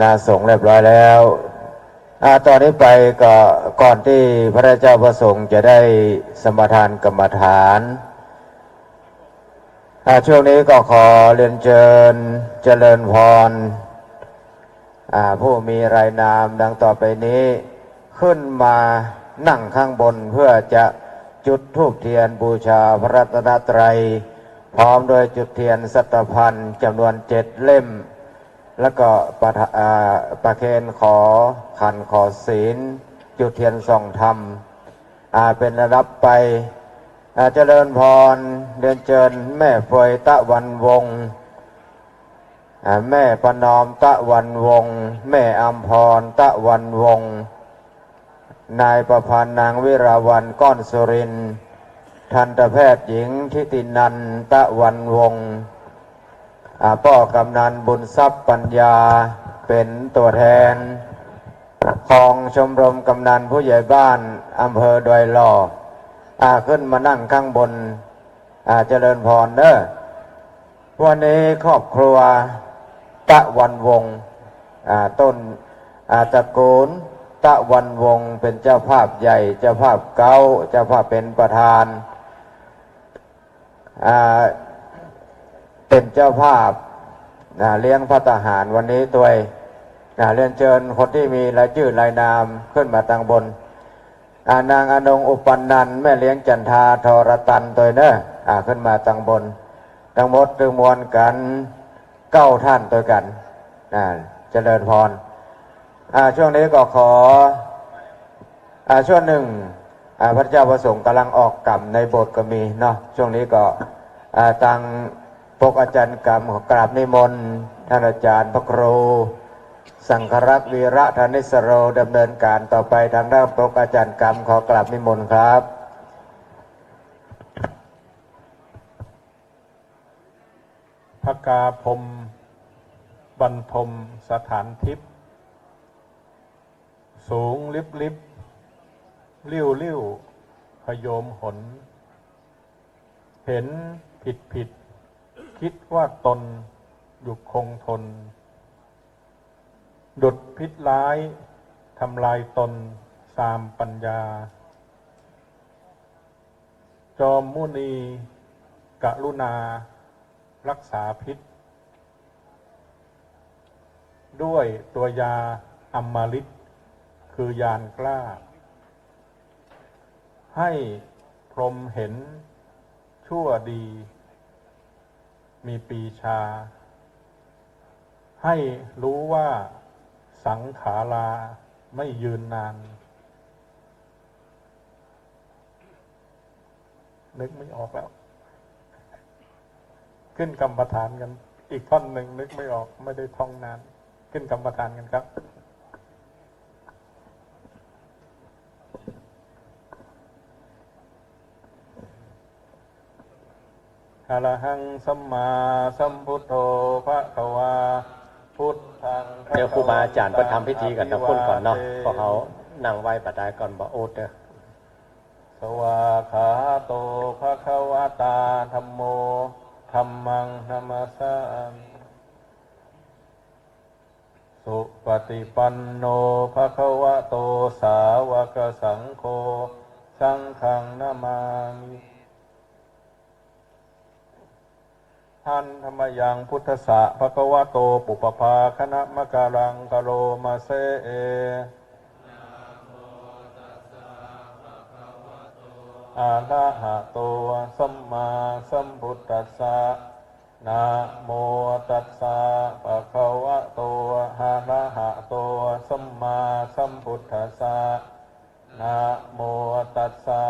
ะสงฆ์เรียบร้อยแล้วตอนนี้ไปก็ก่อนที่พระเจ้าประสงค์จะได้สมทานกรรมฐานช่วงนี้ก็ขอเรียนเชิญเจริญพรผู้มีรายนามดังต่อไปนี้ขึ้นมานั่งข้างบนเพื่อจะจุดธูปเทียนบูชาพระรัตนตรัยพร้อมโดยจุดเทียนสัตพันธ์จำนวน7 เล่มแล้วก็ประเคนขอขันขอศีลจุดเทียนส่องธรรมเป็นระดับไปเจริญพรเรียนเชิญแม่เฟยตะวันวงศ์แม่ประนอมตะวันวงศ์แม่อัมพรตะวันวงศ์นายประพันธ์นางวิราวัลย์ก้อนสุรินทร์ทันตแพทย์หญิงทิตินันตะวันวงศ์พ่อกำนันบุญทรัพย์ปัญญาเป็นตัวแทนของชมรมกำนันผู้ใหญ่บ้านอำเภอดอยหล่อขึ้นมานั่งข้างบนเจริญพรเด้อวันนี้ครอบครัวตะวันวงศ์ต้นตระกูลตะวันวงศ์เป็นเจ้าภาพใหญ่เจ้าภาพเก้าเจ้าภาพเป็นประธานเป็นเจ้าภาพเลี้ยงพระทหารวันนี้ตัวเรียนเชิญคนที่มีรายชื่อรายนามขึ้นมาตั้งบนนางอนงอุปันนันท์แม่เลี้ยงจันทาทรตันตัวเนอะขึ้นมาตั้งบนทั้งหมดถึงมวลกัน9 ท่านตัวกันเจริญพรช่วงนี้ก็ขอช่วงหนึ่ง พระเจ้าประสงค์กำลังออกกรรมในโบสถ์ก็มีเนาะช่วงนี้ก็ทางพวกอาจารย์กรรมกราบนิมนต์ท่านอาจารย์พระครูสังฆรักษ์วีระธนิสโรดำเนินการต่อไปทางด้านพวกอาจารย์กรรมขอกราบนิมนต์ครับพระกาพรมบรรทมสถานทิพย์สูงลิบลิบลิ้วลิ้วพยมหนเห็นผิดผิดคิดว่าตนอยู่คงทนดุจพิษร้ายทำลายตนสามปัญญาจอมมุนีกรุณารักษาพิษด้วยตัวยาอมฤตคือยานกล้าให้พรหมเห็นชั่วดีมีปีชาให้รู้ว่าสังขาราไม่ยืนนานนึกไม่ออกแล้วขึ้นกรรมฐานกันอีกท่อนหนึ่งนึกไม่ออกไม่ได้ท่องนานขึ้นกรรมฐานกันครับอะระหังสัมมาสัมพุทโธภะคะวาพุทธังเดี๋ยวครูบาอาจารย์ประทำพิธีกันนะคุณก่อนเนาะพวกเขานั่งไหว้ปัจจัยก่อนบ่โอดเด้อสวาขาโตภะคะวะตาธัมโมธัมมังนัมมัสสามิสุปฏิปันโนภะคะวะโตสาวกสังโฆสังฆังนามามิทันธรรมยังพุทธะภะคะวะโตปุปภาคณะมะการังกะโรมาเสเออะระหะโตสัมมาสัมพุทธัสสะนะโมตัสสะภะคะวะโตอะระหะโตสัมมาสัมพุทธัสสะนะโมตัสสะ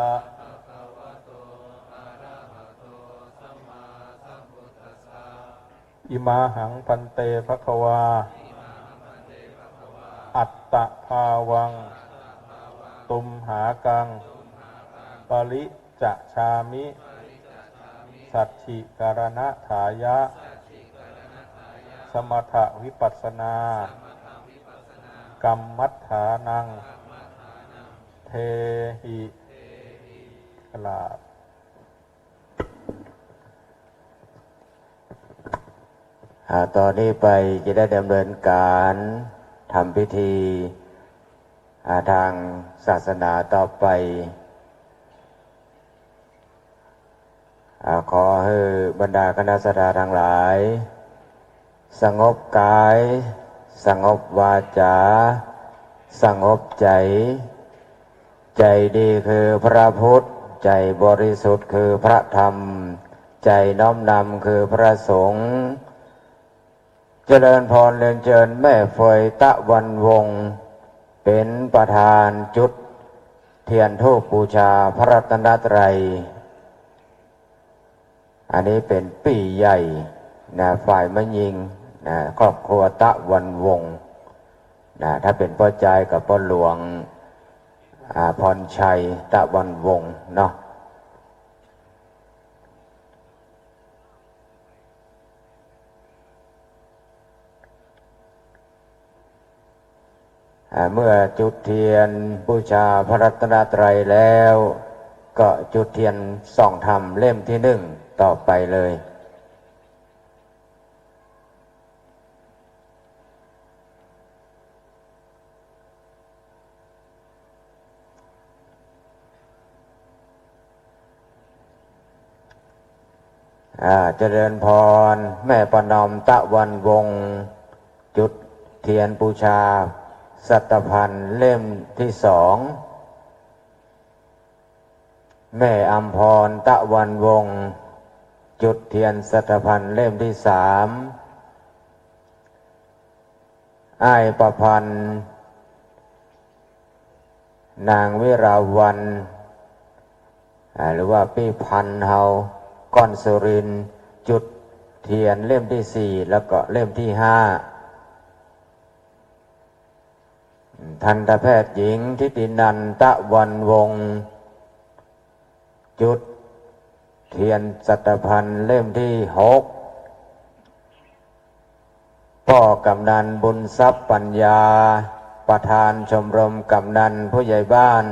อิมาหังพันเตภะคะวาอัตตะภาวังตุมหากังปริจะชามิสัจฉิการณะถายะสมถะวิปัสสนากรรมัฏฐานังเทหิกลาบต่อนนี้ไปจะได้ดำเนินการทำพิธีทางศาสนาต่อไปขอให้บรรดาคณะสัตยาทั้งหลายสงบกายสงบวาจาสงบใจใจดีคือพระพุทธใจบริสุทธิ์คือพระธรรมใจน้อมนำคือพระสงฆ์เจริญพรเรียนเชิญแม่เฟยตะวันวงศ์เป็นประธานจุดเทียนธูปบูชาพระรัตนตรัยอันนี้เป็นปีใหญ่นะฝ่ายมะยิงนะครอบครัวตะวันวงศ์นะถ้าเป็นพ่อใจกับพ่อหลวงพรชัยตะวันวงศ์เนาะเมื่อจุดเทียนบูชาพระรัตนตรัยแล้วก็จุดเทียนส่องธรรมเล่มที่หนึ่งต่อไปเลยเจริญพรแม่ประนอมตะวันวงศ์จุดเทียนบูชาสัตพันธ์เล่มที่สองแม่อัมพรตะวันวงศ์จุดเทียนสัตพันธ์เล่มที่สามอ้ายประพันธ์นางวิราวัล หรือว่าพี่พันธ์เฮาก้อนสุรินทร์จุดเทียนเล่มที่ 4แล้วก็เล่มที่ 5ทันตแพทย์หญิงทิตินันตะวันวงศ์จุดเทียนสัตพันธ์เล่มที่ 6พ่อกำนันบุญทรัพย์ปัญญาประธานชมรมกำนันผู้ใหญ่บ้าน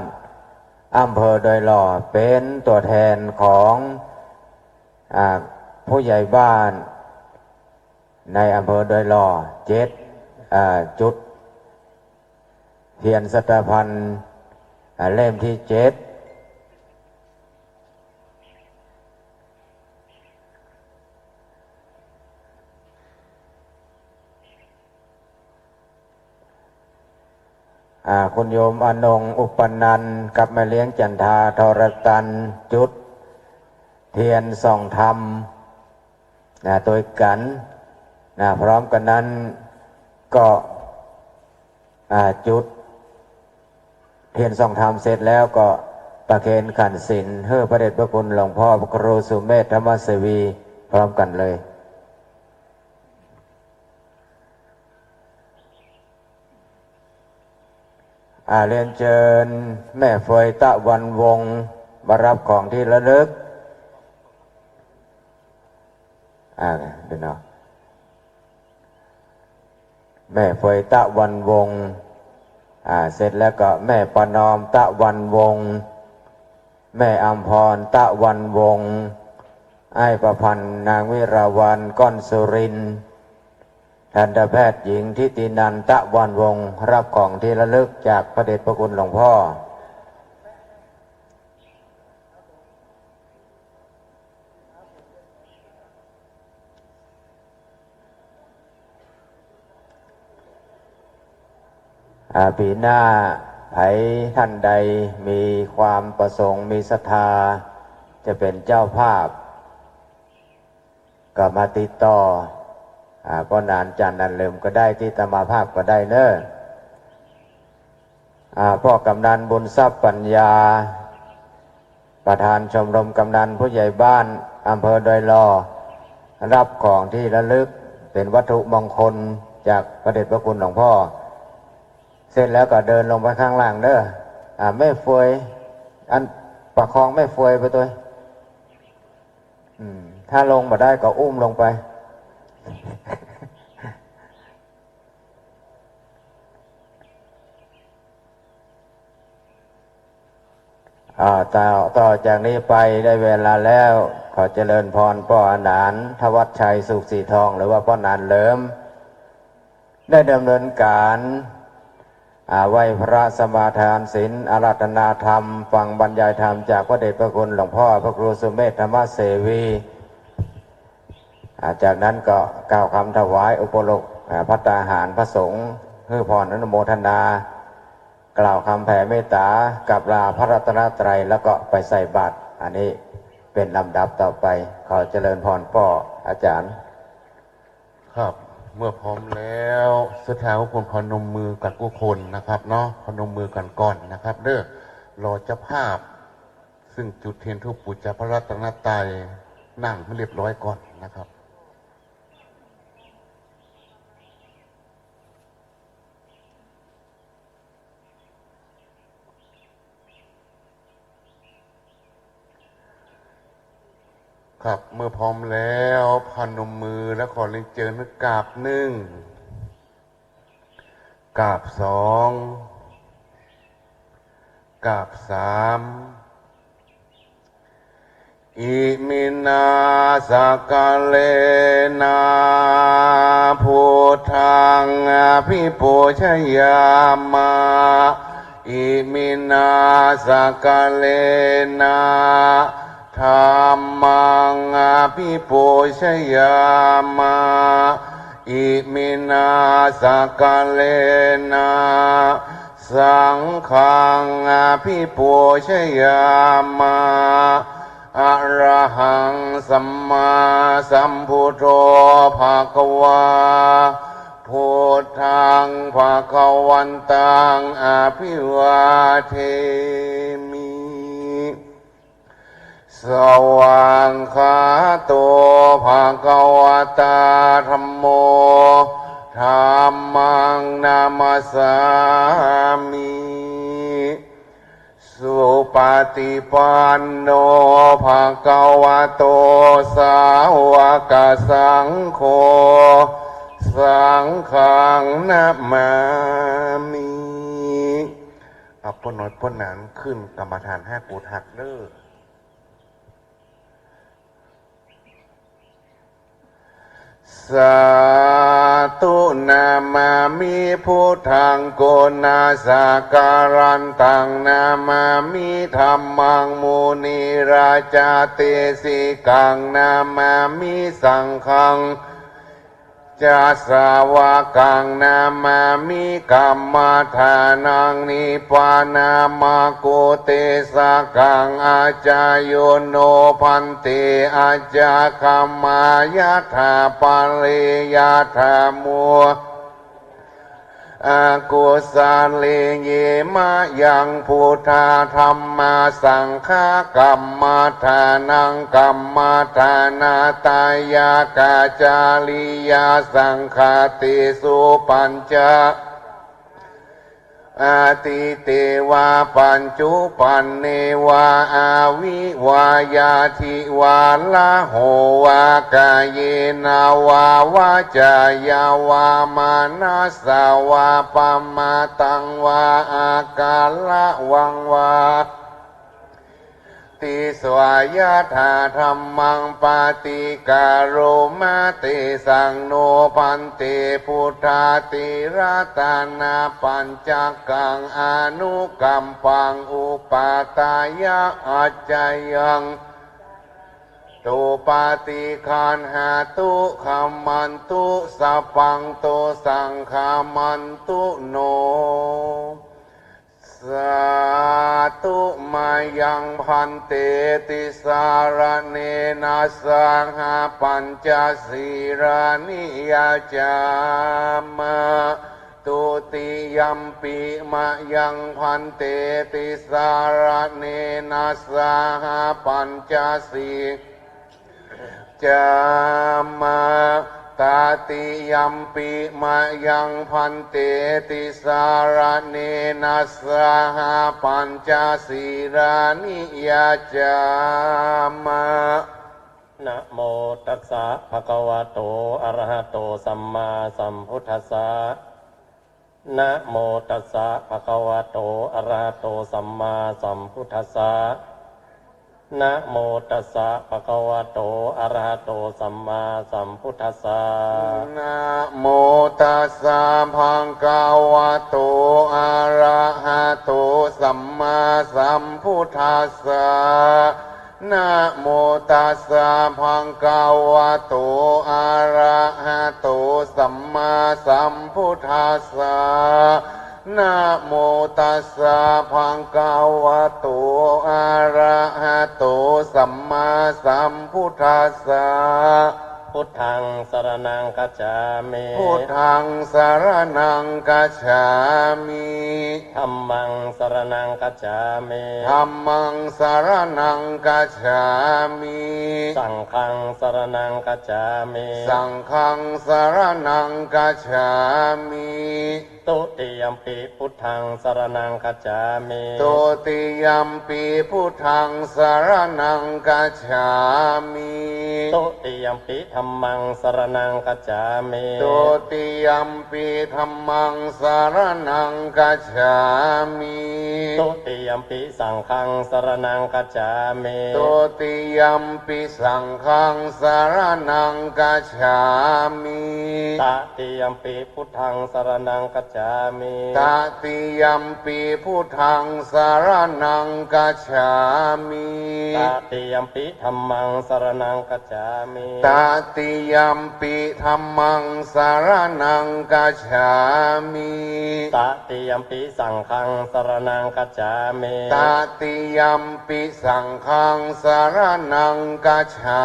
อำเภอดอยหล่อเป็นตัวแทนของผู้ใหญ่บ้านในอำเภอดอยหล่อจุดเทียนสัตพันธ์เล่มที่ 7คุณโยมอนงอุปนันท์กับแม่เลี้ยงจันทาทรตันจุดเทียนส่องธรรมตัวกันพร้อมกันนั้นก็จุดเทียนส่องธรรมเสร็จแล้วก็ประเคนขันศีลเพื่อพระเดชพระคุณหลวงพ่อพระครูสุเมธธรรมเสวีพร้อมกันเลยเรียนเชิญแม่เฟยตะวันวงศ์มารับของที่ระลึกดูเนาะแม่เฟยตะวันวงศ์เสร็จแล้วก็แม่ประนอมตะวันวงศ์แม่อัมพรตะวันวงศ์ไอ้ประพันธ์นางวิราวันก้อนสุรินทร์ทันตแพทย์หญิงทิตินันตะวันวงศ์รับของที่ระลึกจากพระเดชพระคุณหลวงพ่อปีหน้าไผท่านใดมีความประสงค์มีศรัทธาจะเป็นเจ้าภาพก็มาติดต่อก็นานจันนันเลิมก็ได้ที่ตมาภาพก็ได้เนอะพ่อกำนันบุญทรัพย์ปัญญาประธานชมรมกำนันผู้ใหญ่บ้านอำเภอดอยหล่อรับของที่ระลึกเป็นวัตถุมงคลจากพระเดชพระคุณหลวงพ่อเสร็จแล้วก็เดินลงไปข้างล่างเด้อไม่ฟวยอันประคองไม่ฟวยไปตัวถ้าลงมาได้ก็อุ้มลงไปต่อจากนี้ไปได้เวลาแล้วขอเจริญพรพ่ออานานทวัชชัยสุขสีทองหรือว่าพ่อนานเหลิมได้ดำเนินการไหว้พระสมาทานศีลอาราธนาธรรมฟังบรรยายธรรมจากพระเดชพระคุณหลวงพ่อพระครูสุเมธธรรมเสวีจากนั้นก็กล่าวคำถวายอุปโลกภัตตาหารพระสงฆ์เพื่อพรอนุโมทนากล่าวคำแผ่เมตตากับลาพระรัตนตรัยแล้วก็ไปใส่บาตรอันนี้เป็นลำดับต่อไปขอเจริญพรพ่ออาจารย์ครับเมื่อพร้อมแล้วสุดท้ายคุณพนมมือกันทุกคนนะครับเนาะพนมมือกันก่อนนะครับเด้อรอเจ้าภาพซึ่งจุดเทียนธูปบูชาพระรัตนตรัยนั่งให้เรียบร้อยก่อนนะครับครับเมื่อพร้อมแล้วพนมมือแล้วขอเรียนเชิญนึกกราบ1กราบ2กราบ3อิมินาสกาเลนะพุทธังอภิปูชยามาอิมินาสกาเลนะธัมมังอภิปูชยามาอิมินาสกาเลนะสังฆังอภิปูชยามาอะระหังสัมมาสัมพุทโธภะคะวาพุทธังภะคะวันตังอภิวาเทมิ สวังคาโตภะคะวะตาธัมโมธัมมังนามัสสามิสุปฏิปันโนภะคะวะโตสาวกสังโฆสังฆังนะมามิครับพ่นน้อยพ่นนั้นขึ้นกรรมฐาน5กูทักเด้อสาธุนามามิพุทธังโกนาสาการันตังนามามิธัมมังมุนีราจาเตสิกังนามามิสังฆังจาสาวกังนามามิกัมมาทานังนิปานามาโกเตสะกังอาจายโยโนพันเตอาจาคัมมายะถาปัลเลยะถามัวอากุสาเลเยมะยังพุทธาธัมมาสังฆากัมมาทานังกัมมาทานาตายากาจาลิยาสังฆาติสุปัญจอาติเตวาปัญจุปันเนวาอาวิวายาทิวาลาโหวากาเยนาวาวาจายาวามานาสาวาปมาตังวาอากาละวังวาติสวายาธาธัมมังปาติกาโรมาเตสังโนพันเตพุทธาติรัตานาปัญจกังอนุกัมปังอุปาตายะอัจจายังตุปาติคันหาตุขัมมันตุสัพพังโตสังฆามันตุโนสาธุมายังพันเตติสารเนนะสังหาปัญจศีรานิยาจามะตุติยัมปิมายังพันเตติสารเนนะสังหาปัญจศีจามะตาติยัมปิมายังพันเตติสารเนนะสหปัญจศีรานิยาจามะนะโมตัสสะภะคะวะโตอะระหะโตสัมมาสัมพุทธัสสะนะโมตัสสะภะคะวะโตอะระหะโตสัมมาสัมพุทธัสสะนะโมตัสสะภะคะวะโตอะระหะโตสัมมาสัมพุทธัสสะนะโมตัสสะภะคะวะโตอะระหะโตสัมมาสัมพุทธัสสะนะโมตัสสะภะคะวะโตอะระหะโตสัมมาสัมพุทธัสสะนะโมตัสสะภะคะวะโตอะระหะโตสัมมาสัมพุทธัสสะพุทธังสรณังคัจฉามิพุทธังสรณังคัจฉามิธัมมังสรณังคัจฉามิธัมมังสรณังคัจฉามิสังฆังสรณังคัจฉามิสังฆังสรณังคัจฉามิตุติยัมปิพุทธังสรณังคัจฉามิตุติยัมปิพุทธังสรณังคัจฉามิตุติยัมปิธัมมังสรณังคัจฉามิตุติยัมปิธัมมังสรณังคัจฉามิตุติยัมปิสังฆังสรณังคัจฉามิตุติยัมปิสังฆังสรณังคัจฉามิตติยัมปิพุทธังสรณังคัจฉามิตติยัมปิพุทธังสรณังคัจฉามิตติยัมปิธัมมังสรณังคัจฉามิตติยัมปิธัมมังสรณังคัจฉามิตติยัมปิสังฆังสรณังคัจฉามิตติยัมปิสังฆังสรณังคัจฉา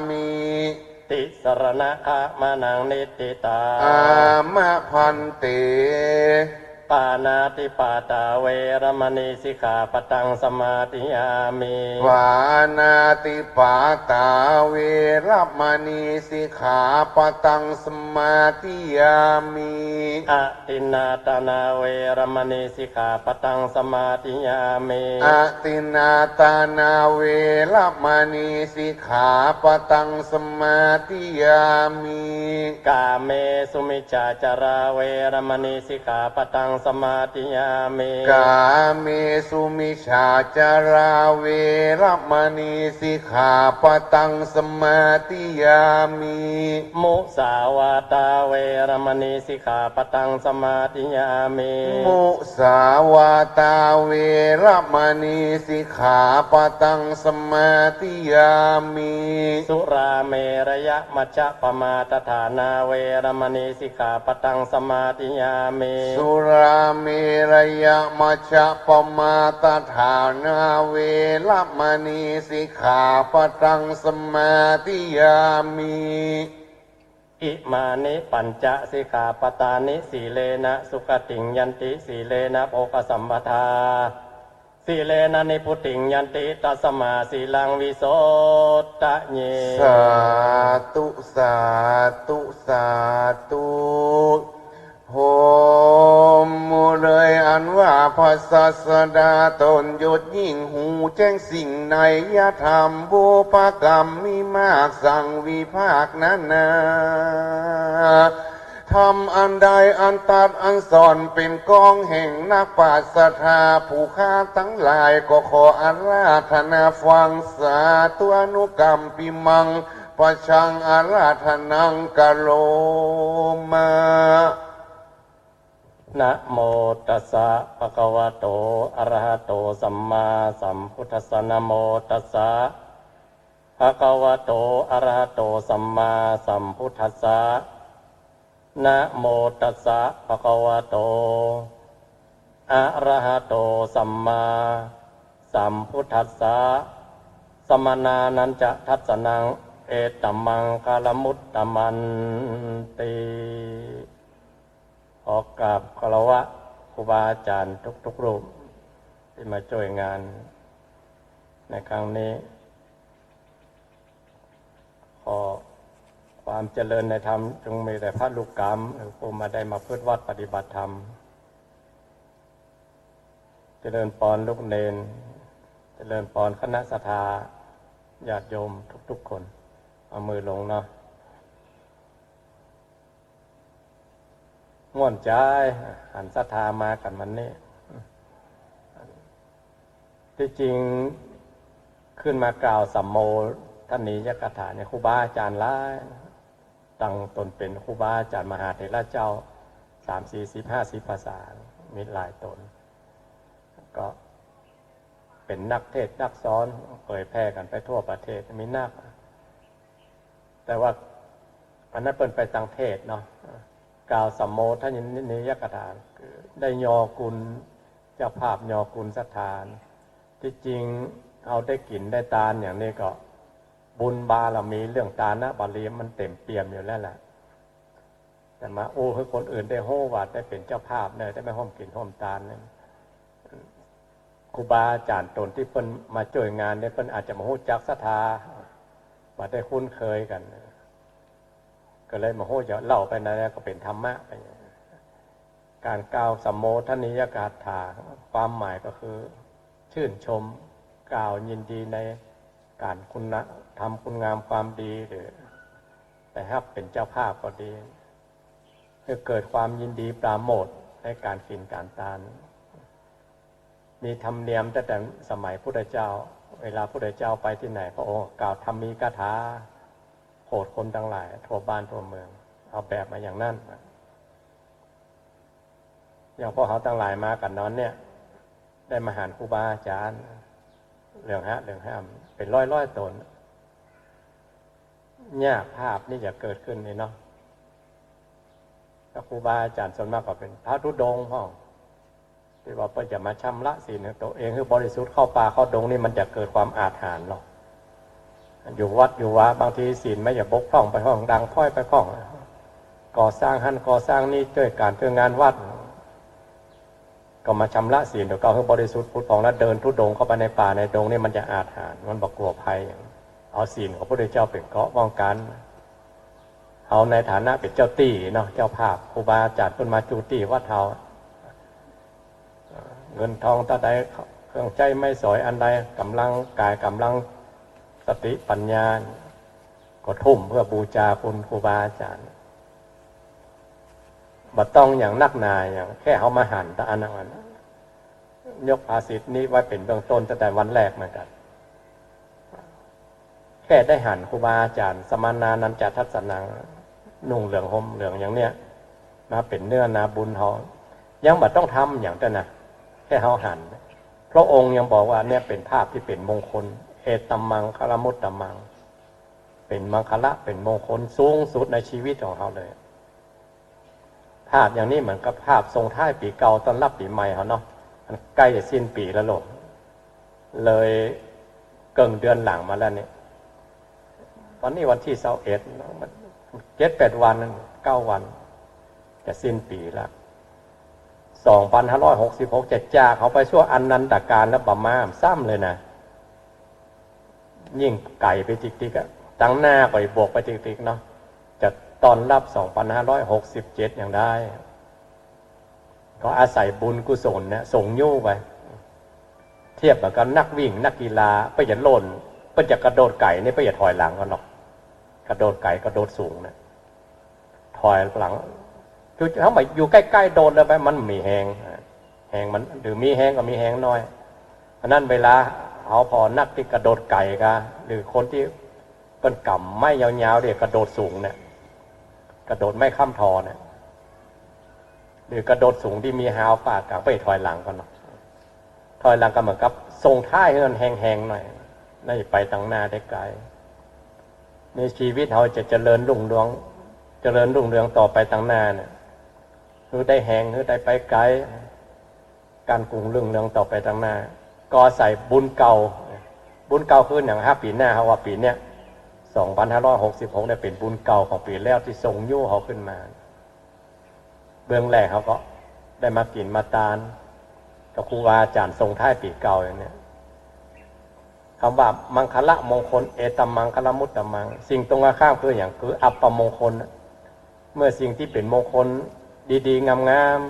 มิติสรณะขะมานังนิติตาอามะพันเต ปานาติปาตาเวรมณีสิกขาปตังสมาธิยามิ ปานาติปาตาเวรมณีสิกขาปตังสมาธิยามิ อตินนาตานาเวรมณีสิกขาปตังสมาธิยามิ อตินนาตานาเวรมณีสิกขาปตังสมาธิยามิ กาเมสุมิจฉาจาราเวรมณีสิกขาปตังสมาธิยามิ กาเมสุมิชาจาราเวรมณีสิกขาปตังสมาธิยามิ มุสาวาตาเวรมณีสิกขาปตังสมาธิยามิ มุสาวาตาเวรมณีสิกขาปตังสมาธิยามิ สุราเมรยะมัจจปมาตฐานาเวรมณีสิกขาปตังสมาธิยามิ สุราเมรยมัชฌะปมาตฐานาเวรมณีสิกขาปตังสมาธิยามิ อิมานิปัญจสิกขาปตานิสีเลนะสุขติงยันติสีเลนะโภคสัมปทาสีเลนะนิพุติงยันติตัสมาสีลังวิโสตะเย สาธุสาธุสาธุโหมมูเลยอันว่าพระศาสดาตนยศยิ่งหูแจ้งสิ่งในยธรรมบุพกรรมมีมากสั่งวิภาคนานาทำอันใดอันตัดอันสอนเป็นกองแห่งนักปราชญ์ธาผู้ฆ่าทั้งหลายก็ขออาราธนาฟังสาธุอนุกรรมปิมังประชังอาราธนังกะโลมานะโมตัสสะภะคะวะโตอะระหะโตสัมมาสัมพุทธัสสะนะโมตัสสะภะคะวะโตอะระหะโตสัมมาสัมพุทธัสสะนะโมตัสสะภะคะวะโตอะระหะโตสัมมาสัมพุทธัสสะสมนานันจะทัสสนังเอตัมมังคาลมุตตมันติขอกราบคารวะครูบาอาจารย์ทุกรูปที่มาช่วยงานในครั้งนี้ขอความเจริญในธรรมจงมีแต่พระลูกกรรมผู้มาได้มาพึ่งวัดปฏิบัติธรรมเจริญพรลูกเนนเจริญพรคณะสัทธาญาติโยมทุกๆคนเอามือลงเนาะง่วนใจหันศรัทธามากันวันนี้ที่จริงขึ้นมากล่าวสัมโมท่านนี้ยกถาเนี่ยครูบาอาจารย์หลายตั้งตนเป็นครูบาอาจารย์มหาเถรเจ้า30-40-50 ภาษามีหลายตนก็เป็นนักเทศน์นักสอนเผยแพร่กันไปทั่วประเทศมีนักแต่ว่าอันนั้นเป็นไปต่างเทศเนาะกล่าวสัมโมท่านนิยกถาได้ยอกุลเจ้าภาพยอกุลสถานที่จริงเอาได้กินได้ตาลอย่างนี้ก็บุญบารมีเรื่องตานะบาลีมันเต็มเปี่ยมอยู่แล้วแหละแต่มาโอ้ให้คนอื่นได้โห่วาดได้เป็นเจ้าภาพเนี่ยได้ไม่ห้อมกินห้อมตาลเนี่ยครูบาอาจารย์ตนที่เพิ่นมาช่วยงานเนี่ยเพิ่นอาจจะมาหู้จักศรัทธามาได้คุ้นเคยกันก็เลยมาโหจะเล่าไปนะก็เป็นธรรมะไปการกล่าวสัมโมทนิยกถาความหมายก็คือชื่นชมกล่าวยินดีในการคุณทำคุณงามความดีหรือแต่ถ้าเป็นเจ้าภาพก็ดีคือเกิดความยินดีปราโมทย์ในการกินการทานมีธรรมเนียมตั้งแต่สมัยพุทธเจ้าเวลาพุทธเจ้าไปที่ไหนพระองค์กล่าวธรรมีกถาโปรดคนทั้งหลายทั่วบ้านทั่วเมืองเอาแบบมาอย่างนั้นอย่างพวกเขาทั้งหลายมากันนอนเนี่ยได้มาหาครูบาอาจารย์เรื่องห้ามเป็นร้อยตนเนี่ยภาพนี่จะเกิดขึ้นนี่เนาะถ้าครูบาอาจารย์ส่วนมากก็เป็นพระธุดงค์พ่อที่ว่าเพื่อจะมาชำระศีลของตัวเองคือบริสุทธิ์เข้าป่าเข้าดงนี่มันจะเกิดความอาถรรพ์หรอกอยู่วัดอยู่วาบางทีศีลไม่อย่าบกพร่องไปห้องดังพ้อยไปพ้องก่อสร้างหันก่อสร้างนี่ด้วยการเพื่องานวัด ก็มาชำระศีลตัวเก่าให้บริสุทธิ์พุทธองแล้วเดินทุดงเข้าไปในป่าในดงนี่มันจะอาถรรพ์มันบอกกลัวภัยเอาศีลของพระพุทธเจ้าเป็นเกราะป้องกันเอาในฐานะเป็นเจ้าตี้เนาะเจ้าภาพครูบาอาจารย์ขึ้นมาจูตี้วัดเฮาเงินทองตาใดเครื่องใจไม่สอยอันใดกำลังกายกำลังสติปัญญาก็ทุ่มเพื่อบูชาคุณครูบาอาจารย์บัดต้องอย่างนักหนาอย่างแค่เขามาหันตะอันนั้นยกภาษิตนี้ไว้เป็นเบื้องต้นตั้งแต่วันแรกเหมือนกันแค่ได้หันครูบาอาจารย์สมานานันจทัศนังนุ่งเหลืองห่มเหลืองอย่างเนี้ยมาเป็นเนื้อนาบุญเขายังบัดต้องทำอย่างนั้นนะแค่เขาหันพระองค์ยังบอกว่าเนี่ยเป็นภาพที่เป็นมงคลเอตัมมังคารมุตตัมมังเป็นมังคละเป็นมงคลสูงสุดในชีวิตของเขาเลยภาพอย่างนี้เหมือนกับภาพทรงท้ายปีเก่าต้อนรับปีใหม่เขาเนาะมันใกล้จะสิ้นปีแล้วหรอกเลยเกินเดือนหลังมาแล้วเนี่ยวันนี้วันที่21 7-8 วัน9 วันจะสิ้นปีแล้ว2566จะจากเขาไปชั่วอนันตการแล้วประมาณซ้ำเลยนะยิ่งไก่ไปติ๊กๆตั้งหน้าไปบวกไปติ๊กๆเนาะจะตอนรับ2567อย่างได้ก็อาศัยบุญกุศลเนี่ยส่งยู่ไปเทียบกับนักวิ่งนักกีฬาไปอย่าโล่นไปจะกระโดดไก่นี่ไปอย่าถอยหลังกันหรอกกระโดดไก่กระโดดสูงเนี่ยถอยหลังคือถ้ามาอยู่ใกล้ๆโดนแล้วไปมันมีแหงมันหรือมีแหงก็มีแหงน้อยเพราะนั้นเวลาเอาพอนักที่กระโดดไก่กันหรือคนที่เป็นกำไม่ยาวๆเดี๋ยวกระโดดสูงเนี่ยกระโดดไม่ข้ามทอเนี่ยหรือกระโดดสูงที่มีหาวปากกลางไปถอยหลังกันหรอกถอยหลังก็เหมือนกับทรงท้ายให้มันแหงๆหน่อยน่าจะไปตั้งหน้าได้ไกลในชีวิตเราจะเจริญรุ่งเรืองต่อไปตั้งหน้าเนี่ยคือได้แหงคือได้ไปไกลการกรุงรุ่งเรืองต่อไปตั้งหน้าก็ใส่บุญเก่าขึ้นอย่าง5 ปีหน้าเขาว่าปีเนี้ย2566เนี่ยเป็นบุญเก่าของปีแล้วที่ทรงยู่เขาขึ้นมาเบื้องแรกเขาก็ได้มากินมาตานกับครูบาอาจารย์ทรงท้ายปีเก่าอย่างเนี้ยคำว่ามังคละมงคลเอตัมมังคละมุตตัมมังสิ่งตรงข้ามคืออย่างคืออัปปมงคลเมื่อสิ่งที่เป็นมงคลดีๆงาม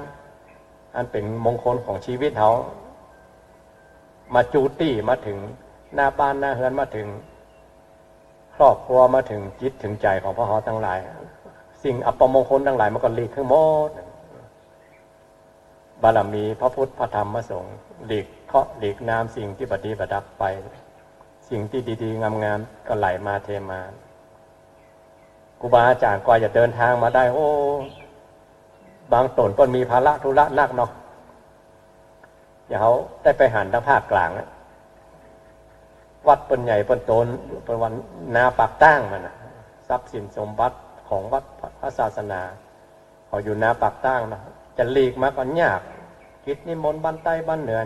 ๆอันเป็นมงคลของชีวิตเขามาจูตี้มาถึงหน้าบ้านหน้าเฮือนมาถึงครอบครัวมาถึงจิตถึงใจของพระเขาทั้งหลายสิ่งอัปมงคลทั้งหลายมันก็หลีกทั้งหมดบารมีพระพุทธพระธรรมพระสงฆ์หลีกน้ำสิ่งที่บดีประดับไปสิ่งที่ดีๆงามๆก็ไหลมาเทมาครูบาอาจารย์กว่าจะเดินทางมาได้โอ้บางตนก็มีภาระธุระนักเนาะอย่าเขาได้ไปหันทางภาคกลางวัดเป็นใหญ่เป็นโตนเป็นวันนาปากตั้งมันนะทรัพย์สินสมบัติของวัดพระศาสนาเขาอยู่นาปากตั้งนะจะหลีกมาก็ยากกิจนิมนต์บ้านใต้บ้านเหนือ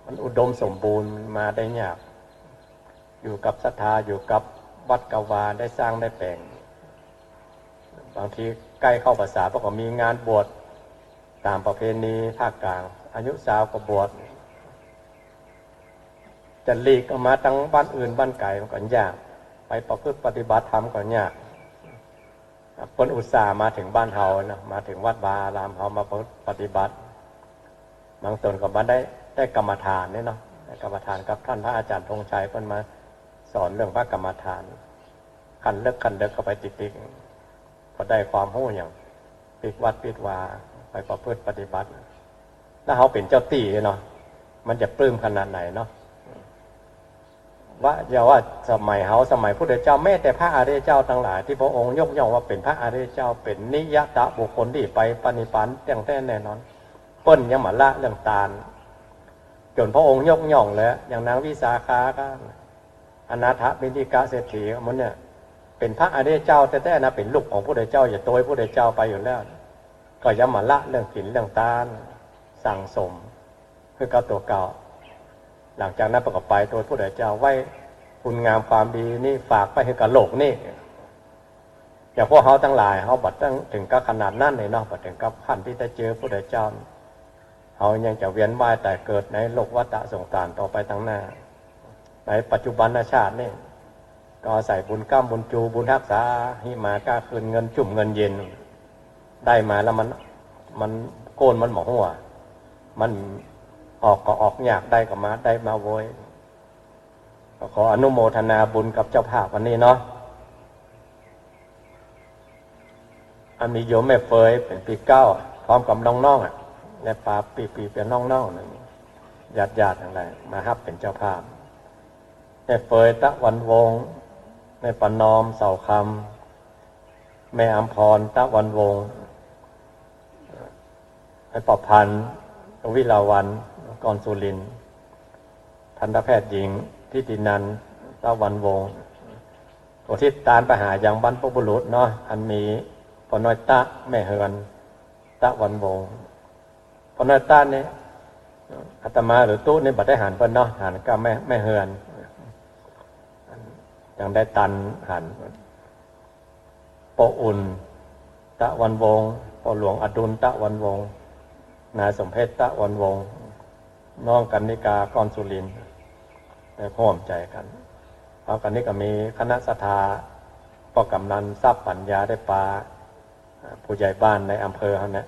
มันอุดมสมบูรณ์มาได้ยากอยู่กับศรัทธาอยู่กับวัดกวาได้สร้างได้แปลงบางทีใกล้เข้าพรรษาเพราะก็มีงานบวชตามประเพณีภาคกลางอายุสาวก็บวชจะหลีกออกมาตั้งบ้านอื่นบ้านไกลมันก็ยากไปประพฤติปฏิบัติธรรมก็ยากคนอุตส่าห์มาถึงบ้านเฮานะมาถึงวัดวาอารามเฮามาปฏิบัติบางตนก็มาได้กรรมฐานเนี่ยเนาะกรรมฐานกับท่านพระอาจารย์ธงชัยเพิ่นมาสอนเรื่องพระกรรมฐานขันเลิกก็ไปติดก็ได้ความรู้อย่างปิดวัดปิดวาไปประพฤติปฏิบัติแล้วเขาเป็นเจ้าตี้เนาะมันจะปลื้มขนาดไหนเนาะว่าอย่าว่าสมัยเขาสมัยพุทธเจ้าแม้แต่พระอริยเจ้าทั้งหลายที่พระองค์ยกย่องว่าเป็นพระอริยเจ้าเป็นนิยตะบุคคลที่ไปปณิพานอย่างแท้แน่นอนเปิ้นยังมาละเรื่องตาลจนพระองค์ยกย่องแล้วอย่างนางวิสาขาก็อนาถบิณฑิกะเศรษฐีมันเนี่ยเป็นพระอริยเจ้าแต่นะเป็นลูกของพระพุทธเจ้าอย่าโตยพระพุทธเจ้าไปอยู่แล้วก็ยังมาละเรื่องกินเรื่องตาลสั่งสมคือเก่าตัวเก่าหลังจากนั้นประกอบไปตัวพระพุทธเจ้าไว้คุณงามความดีนี่ฝากไปให้กับโลกนี่อย่างพวกเขาทั้งหลายเขาบัดตั้งถึงกับขนาดนั้นเลยเนาะบัดถึงกับขั้นที่จะเจอพระพุทธเจ้า เขายังจะเวียนว่ายแต่เกิดในโลกวัฏสงสารต่อไปทั้งหน้าในปัจจุบันชาตินี่ก็อาศัยบุญก้ามบุญจูบุญรักษาหิมากล้าคืนเงินจุ่มเงินเย็นได้มาแล้วมันโกนมันหมอหัวมันออกก็ออกยากได้ก็มาได้มาโวยขออนุโมทนาบุญกับเจ้าภาพวันนี้เนาะอันมีโยมแม่เฟยเป็นปีเก้าพร้อมกับน้องๆและปาปีเป็นน้องๆหนึ่งญาติทั้งหลายมาฮับเป็นเจ้าภาพแม่เฟยตะวันวงแม่ปนอมเสาคำแม่อัมพรตะวันวงแม่ปอพันธ์วิลาวันกรสุรินทร์ทันตแพทย์หญิงทิตินันตะวันวงอุทิศทานไปหาอย่างบรรพบุรุษเนาะอันมีปน้อยตะแม่เฮือนตะวันวงปน้อยตะนี่อาตมาหรือตู้นี่บัดได้หันเพิ่นเนาะหันก็แม่เฮือนยังได้ตันหันปออุ่นตะวันวงปอหลวงอดุลตะวันวงนายสมเพชรตะวันวงน้องกันนิกากรสุรินทร์ได้พร้อมใจกันเพราะกันนี้ก็มีคณะศรัทธาปกำนันทรัพย์ปัญญาได้ปลาผู้ใหญ่บ้านในอำเภอเขาเนี่ย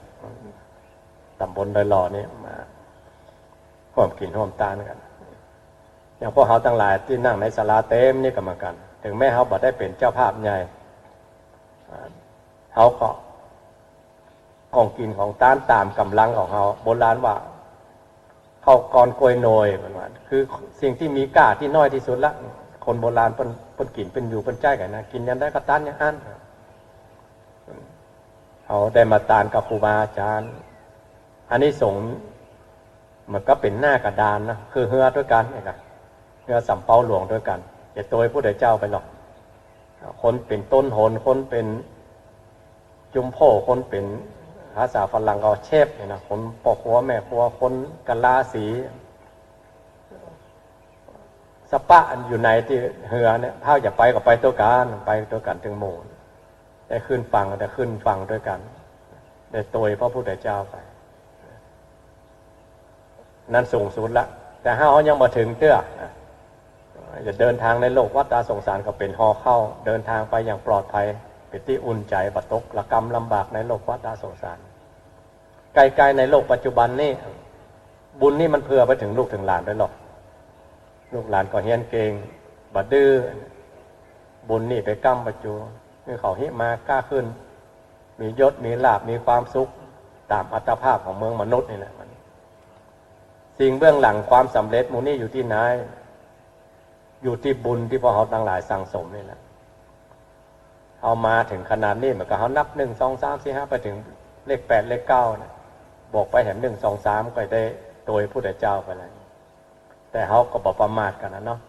ตำบลดอยหล่อนี่มาร่วมกินร่วมตานกันอย่างพวกเขาทั้งหลายที่นั่งในศาลาเต็มนี่ก็เหมือนกันถึงแม้เขาบ่ได้เป็นเจ้าภาพใหญ่เขาก็ของกินของต้านตามกำลังของเขาโบราณว่าเข้ากรกล้วยโนยเหมือนว่าคือสิ่งที่มีค่าที่น้อยที่สุดละคนโบราณเพิ่นกินเป็นอยู่เป็นใจกันนะกินยันได้ก็ต้านยังอันเขาได้มาตานกับครูบาอาจารย์อันนี้สงมันก็เป็นหน้ากระดานนะคือเฮือด้วยกันนี่ครับเฮือสำเปาหลวงด้วยกันอย่าโดยผู้ใดเจ้าไปหรอกคนเป็นต้นโหนคนเป็นจุมโพคนเป็นภาษาฝรั่งก็เชฟเนี่ยนะคนปอกหัวแม่ครัวคนกะลาสีสปะอยู่ในที่เฮือเนี่ยถ้าอย่าไปก็ไปตัวกันถึงหมู่ได้ขึ้นฟังด้วยกันได้โดยพระพุทธเจ้าไปนั่นสูงสุดละแต่ถ้าเขายังมาถึงเตื้อจะเดินทางในโลกวัฏสงสารก็เป็นหอเข้าเดินทางไปอย่างปลอดภัยเป็นที่อุ่นใจบัดตกละกรรมลำบากในโลกวัฏสงสารไกลๆในโลกปัจจุบันนี่บุญนี่มันเผื่อไปถึงลูกถึงหลานด้วยหรอกลูกหลานก็เฮียนเก่งบัดดื้อบุญนี่ไปกั้มปัจจุนี่เขาหิมากล้าขึ้นมียศมีลาภมีความสุขตามอัตภาพของเมืองมนุษย์นี่แหละมันสิ่งเบื้องหลังความสำเร็จมูนี่อยู่ที่ไหนอยู่ที่บุญที่พวกเขาทั้งหลายสั่งสมนี่แหละเอามาถึงขนาดนี้เหมือนกับเขานับ1 2 3 4 5ไปถึงเลข8เลข9เนี่ยบอกไปเห็น1 2 3ก็ได้โดยพุทธเจ้าไปแล้วแต่เขาก็บอกประมาทกันนะเนาะ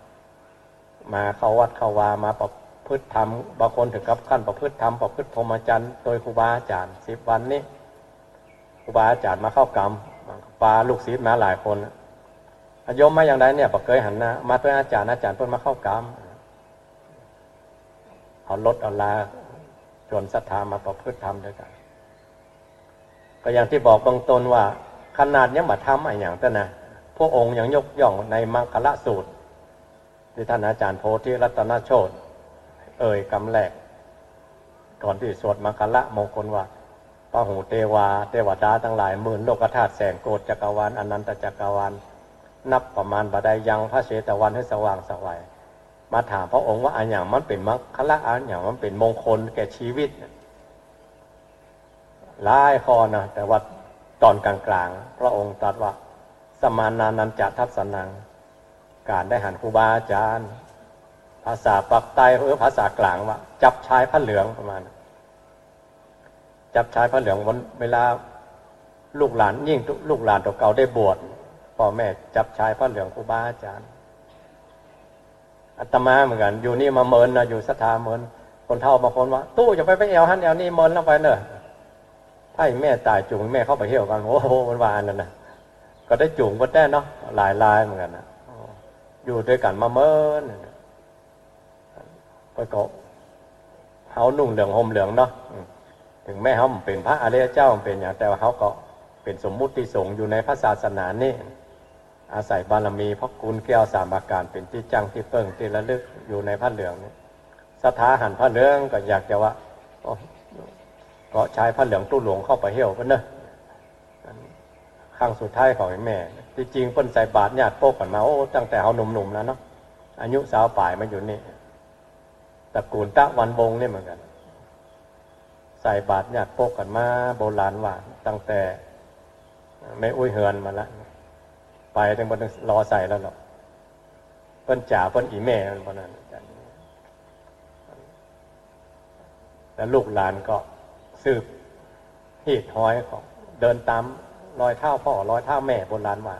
มาเข้าวัดเข้าวามาประพฤติธรรมบางคนถึงกับขั้นประพฤติธรรมประพฤติพรหมจรรย์โดยครูบาอาจารย์10 วันนี้ครูบาอาจารย์มาเข้ากรรมปาลูกศิษย์มาหลายคนโยมมาอย่างไรเนี่ยบอกเคยหันหน้ามาด้วยอาจารย์เพิ่นมาเข้ากรรมเอาลดเอาลาจนศรัทธามาประพฤติธรรมด้วยกันก็อย่างที่บอกเบื้องต้นว่าขนาดยังมาทำอะไรอย่างแต่นะพวกองค์ยังยกย่องในมังคละสูตรที่ท่านอาจารย์โพธิรัตนโชติกำแรกก่อนที่สวดมังคละมงคลว่าพระหูเทวดาทั้งหลายหมื่นโลกธาตุแสนโกฏจักรวาลอนันตจักรวาลนับประมาณบดยังพระเชตวันให้สว่างสวัยมาถามพระองค์ว่าอันอย่างมันเป็นมังคละอันอย่างมันเป็นมงคลแก่ชีวิตหลายข้อนะแต่ว่าตอนกลางๆพระองค์ตรัสว่าสมานานันจะทัศนังการได้หันครูบาอาจารย์ภาษาปักใต้ภาษากลางว่าจับชายพระเหลืองประมาณจับชายพระเหลืองวันเวลาลูกหลานยิ่งลูกหลานตัวเก่าได้บวชพ่อแม่จับชายพระเหลืองครูบาอาจารย์อาตมาเหมือนกันอยู่นี่มาเมินนะอยู่ศรัทธาเมินคนเฒ่าบางคนว่าตู้จะไปเอวหันเอวนี่เมินแล้วไปเนอะถ้าแม่ตายจุงแม่เข้าไปเที่ยวกันโอ้โหมันวานนั่นนะก็ได้จุงก็ได้เนาะหลายลายเหมือนกันนะอยู่ด้วยกันมาเมินไปก็เขานุ่งเหลืองห่มเหลืองเนาะถึงแม่เขาเป็นพระอริยเจ้าเป็นอย่างแต่ว่าเขาก็ เป็นสมมุติสงฆ์อยู่ในพระศาสนานี่อาศัยบารมีพระคุณแก้วสามอาการเป็นที่จังที่เปิ่งที่ระลึกอยู่ในพระเหลืองนี่สถาหันพระเหลืองก็อยากจะว่าก็ใช้พระเหลืองตู้หลวงเข้าไปเหี่ยวเพิ่นเนอะครั้งสุดท้ายของแม่ที่จริงเพิ่นใส่บาตรญาติโป๊กกันมาโอ้ตั้งแต่เขาหนุ่มๆแล้วเนาะอายุสาวป่ายมาอยู่นี่ตระกูลตะวันวงนี่เหมือนกันใส่บาตรญาติโป๊กกันมาโบราณว่าตั้งแต่ไม่อุ้ยเฮือนมาละไปถึงบนรอใส่แล้วหรอกเพิ่นจ่าเพิ่นอีแม่มันพนั้นแล้วลูกหลานก็สืบหีดห้อยของเดินตามรอยเท้าพ่อรอยเท้าแม่โบราณว่า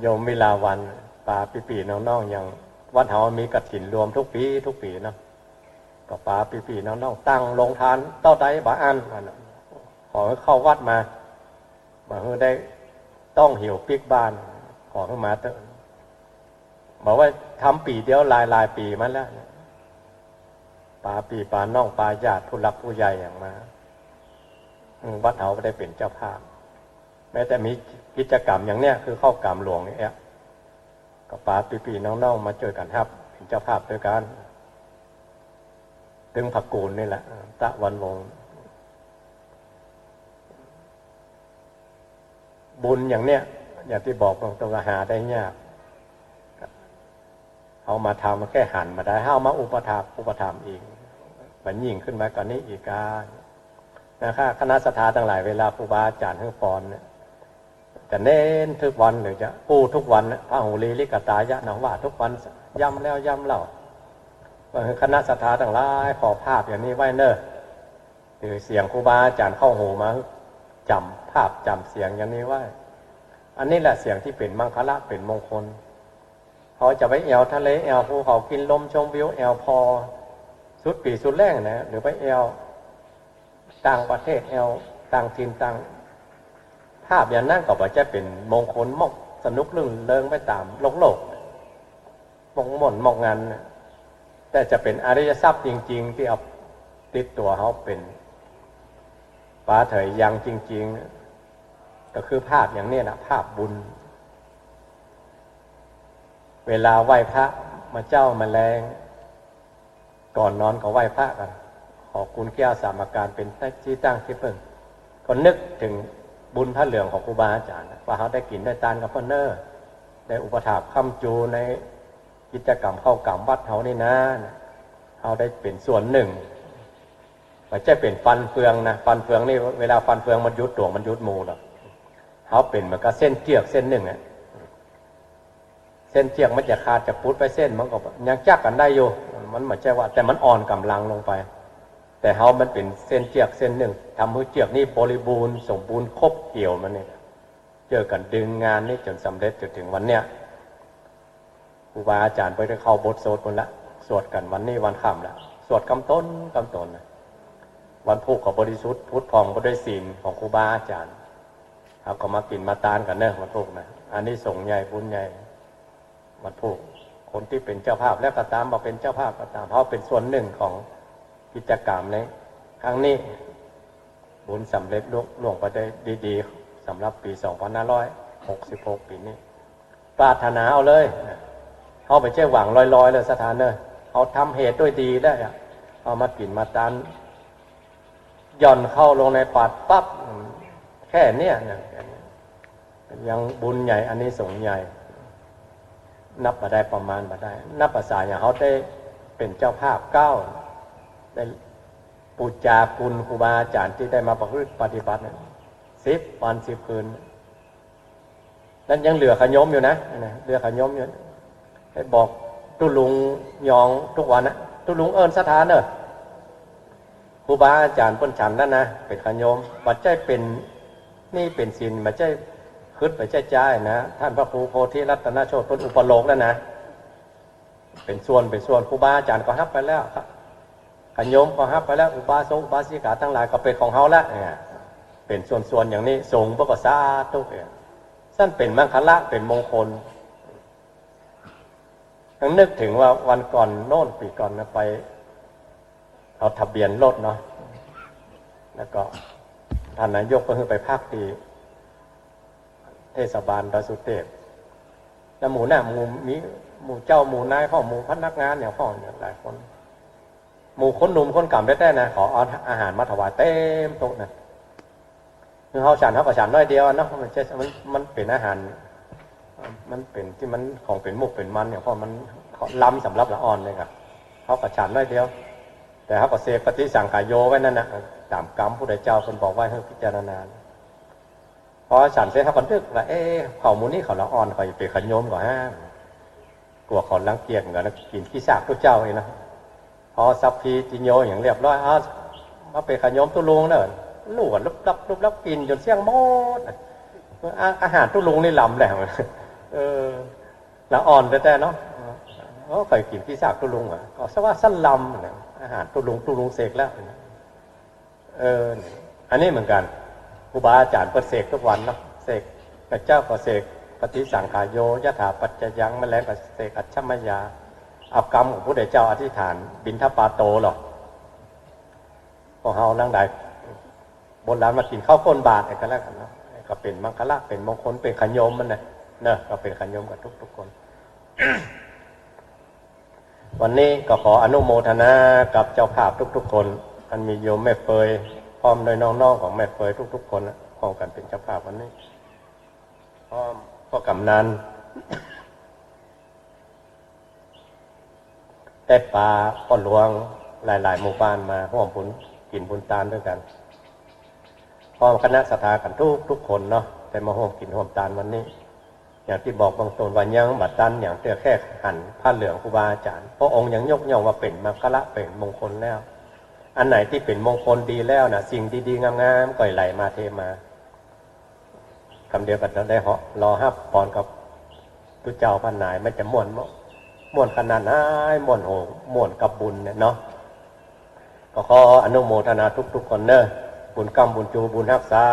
โยมวิลาวันป่าปีๆน้องๆอย่างวัดเฮามีกฐินรวมทุกปีเนาะก็ป่าปีๆน้องๆตั้งโรงทานเต้าใดบ่อันขอให้เข้าวัดมาให้ได้ต้องหิวปิกบ้านขอให้มาเถอะบอกว่าทำปีเดียวลายปีมันแล้วป่าปีป่าน้องป่าญาติผู้รักผู้ใหญ่อย่างมาวัดเฮาไม่ได้เป็นเจ้าภาพแม้แต่มีกิจกรรมอย่างเนี้ยคือเข้ากรรมหลวงนี่ก็ป่าปีน้องๆมาเจอกันครับเป็นเจ้าภาพด้วยกันถึงผักกูลนี่แหละตะวันวงบุญอย่างเนี้ยอย่างที่บอกตรงๆหาได้ยากเอามาทำมาแค่หันมาได้เอามาอุปถัมภ์อีกมันยิ่งขึ้นมาก่อนนี้อีกการนะครับคณะสัตยาทั้งหลายเวลาครูบาอาจารย์ให้พรเนี่ยจะเน้นทุกวันหรือจะปูทุกวันพระหูลีลิกตายะหนังว่าทุกวันย้ำแล้วย้ำเล่าว่าคณะสัตยาทั้งหลายขอภาพอย่างนี้ไว้เนอะหรือเสียงครูบาอาจารย์เข้าหูมาจำภาพจำเสียงอย่างนี้ไว้อันนี้แหละเสียงที่เป็นมังคละเป็นมงคลเขาจะไปแอวทะเลแอวภูเขากินลมชมวิวแอวพอสุดปีสุดแรงนะหรือไปแอวต่างประเทศแอวต่างถิ่นต่างภาพอย่างนั้นก็จะเป็นมงคลมกสนุกลื่นเริงไปตามโลกมงม่นมงงานแต่จะเป็นอริยทรัพย์จริงๆที่เอาติดตัวเขาเป็นฟ้าเถยยังจริงๆก็คือภาพอย่างนี้นะภาพบุญเวลาไหว้พระมาเจ้ามาแรงก่อนนอนก็ไหว้พระกันขอคุณแก้วสามอาการเป็นที่ตั้งที่เพิ่งก็นึกถึงบุญพระเหลืองของครูบาอาจารย์ว่าเขาได้กินได้ทานกับเพื่อนเนอร์ได้อุปถัมภ์ค้ำจูในกิจกรรมเข้ากรรมวัดเขานี่นะเขาได้เป็นส่วนหนึ่งไม่ใช่เป็นฟันเฟืองนะฟันเฟืองนี่เวลาฟันเฟืองมันยุดตัวมันยุดมูหรอกเขาเป็นเหมือนกับเส้นเชือกเส้นหนึ่งอ่ะเส้นเชือกมันจะขาดจะพุดไปเส้นมันก็ยังจักกันได้อยู่มันไม่ใช่ว่าแต่มันอ่อนกำลังลงไปแต่เขามันเป็นเส้นเชือกเส้นหนึ่งทำให้เชือกนี่บริบูรณ์สมบูรณ์ครบเกี่ยวมันเนี่ยเจอกันดึงงานนี้จนสำเร็จจนถึงวันเนี้ยครูบาอาจารย์ไปได้เข้าบทสวดคนละสวดกันวันนี้วันค่ำละสวดกำต้นนะวันพุธกับบริสุทธิ์พุทธพองก็ได้ศีลของครูบาอาจารย์เขาก็มากินมาตานกันเนอะวันพุธนะอันนี้ส่งใหญ่บุญใหญ่วันพุธคนที่เป็นเจ้าภาพแล้วก็ตามมาเป็นเจ้าภาพก็ตามเพราะเป็นส่วนหนึ่งของกิจกรรมในครั้งนี้บุญสำเร็จล่วงไปได้ดีๆสำหรับปี2566ปีนี้ปรารถนาเอาเลยเขาไปเชื่อหวังลอยๆเลยสถานเนอเขาทำเหตุด้วยดีได้เอามากินมาตานย่อนเข้าลงในปาดปั๊บแค่เนี้ยยังบุญใหญ่อันนี้สงใหญ่นับมาได้ประมาณมาได้นับภาษาอย่างเขาได้เป็นเจ้าภาพได้ปูจาคุณครูบาอาจารย์ที่ได้มาประพฤติปฏิบัติ10 วัน 10 คืนนั้นยังเหลือขยมอยู่นะเหลือขยมอยู่ให้บอกตุลุงยองทุกวันนะตุลุงเอิญสถานเนอะครูบาอาจารย์พ้นฉันนั่นนะเป็นขยมบัดใจเป็นนี่เป็นศีลบัดใจคืดบัดใจใจนะท่านพระครูโพธิรัตนโชติพ้นอุปโลกแล้วนะเป็นส่วนครูบาอาจารย์ก็รับไปแล้วครับขยมก็รับไปแล้วอุบาสกอุบาสิกาทั้งหลายก็เป็นของเขาแล้วเป็นส่วนอย่างนี้สงฆ์พระกษาทุกสั้นเป็นมังคละเป็นมงคลทั้งนึกถึงว่าวันก่อนโน่นปีก่อนนะไปเอาทะเบียนรถเนาะแล้วก็ ท่านนายกก็คือไปพักที่เทศบาลดอยสุเทพแล้วหมู่หน้าหมู่เจ้าหมู่นายพ่อหมู่พนักงานเนี่ยพ่อเนี่ยหลายคนหมู่คนหนุ่มคนกำได้นะขอเอาอาหารมาถวายเต็มโต๊ะนะคือเขาฉันเขาก็ฉันน้อยเดียวเนาะมันเป็นอาหารมันเป็นที่มันของเป็นมุกเป็นมันเนี่ยเพราะมันล้ำสำหรับละอ่อนเลยครับเขาก็ฉันน้อยเดียวแต่เขาก็เสกปฏิสังขายโยไว้นั่นนะตามกรรมผู้ใดเจ้าคนบอกไว้ให้พิจารณาพอฉันเสร็จเขาก็นึกว่าเขาหมู่นี้เขาละอ่อนเขาไปขยมกว่าห้างกลัวเขาลังเกียจกันแล้วกินขี้ซากทุกเจ้าเองนะพอสัพพีจิโยอย่างเรียบร้อยมาไปขยมตุลุงเนอะลูกลุบลับกินจนเสี่ยงหมดอาหารตุลุงนี่ล้ำแหละละอ่อนแต่เนาะเคยกินขี้ซากตุลุงก็สักว่าสั้นล้ำอาหารตุลุงเสกแล้วอันนี้เหมือนกันครูบาอาจารย์เสกทุกวันเนาะเสกพระเจ้าก็เสกปฏิสังขายโยยถาปัจจยังแมลงก็เสกอัจฉมยาอับกรรมของพระเจ้าอธิษฐานบิณฑปาโตหรอกพอเฮานั่งได้โบราณมากินข้าวก้นบาทอะไรกันแล้วกันเนาะก็เป็นมังคละเป็นมงคลเป็นขยมมันเนอะก็เป็นขยมกับทุกคน วันนี้ก็ขออนุโมทนากับเจ้าภาพทุกๆคนอันมีโยมแม่เปยพร้อมโดยน้องๆของแม่เปยทุกๆคนพร้อมกันเป็นเจ้าภาพวันนี้พร้อมพ่อกำนันแต่ปลาพ่อหลวงหลายๆหมู่บ้านมาร่วมบุญกินบุญตาลด้วยกันพร้อมคณะศรัทธากันทุกคนเนาะแต่มาร่วมกินร่วมตาลวันนี้อย่างที่บอกบางตนวันยังบัดตันอย่างเตื้อแค่หันผ้าเหลืองครูบาอาจารย์พระองค์ยังยกย่องว่าเป็นมังคละเป็นมงคลแล้วอันไหนที่เป็นมงคลดีแล้วนะสิ่งดีๆงามๆก็ไหลมาเทมาคำเดียวกันได้รอฮับปอนกับตุเจ้าพันนายมันจะม่วนขนาดไหนม่วนโหม่วนกับบุญเนี่ยเนาะก็ขออนุโมทนาทุกคนเนอะบุญกรรมบุญจูบุญรักษา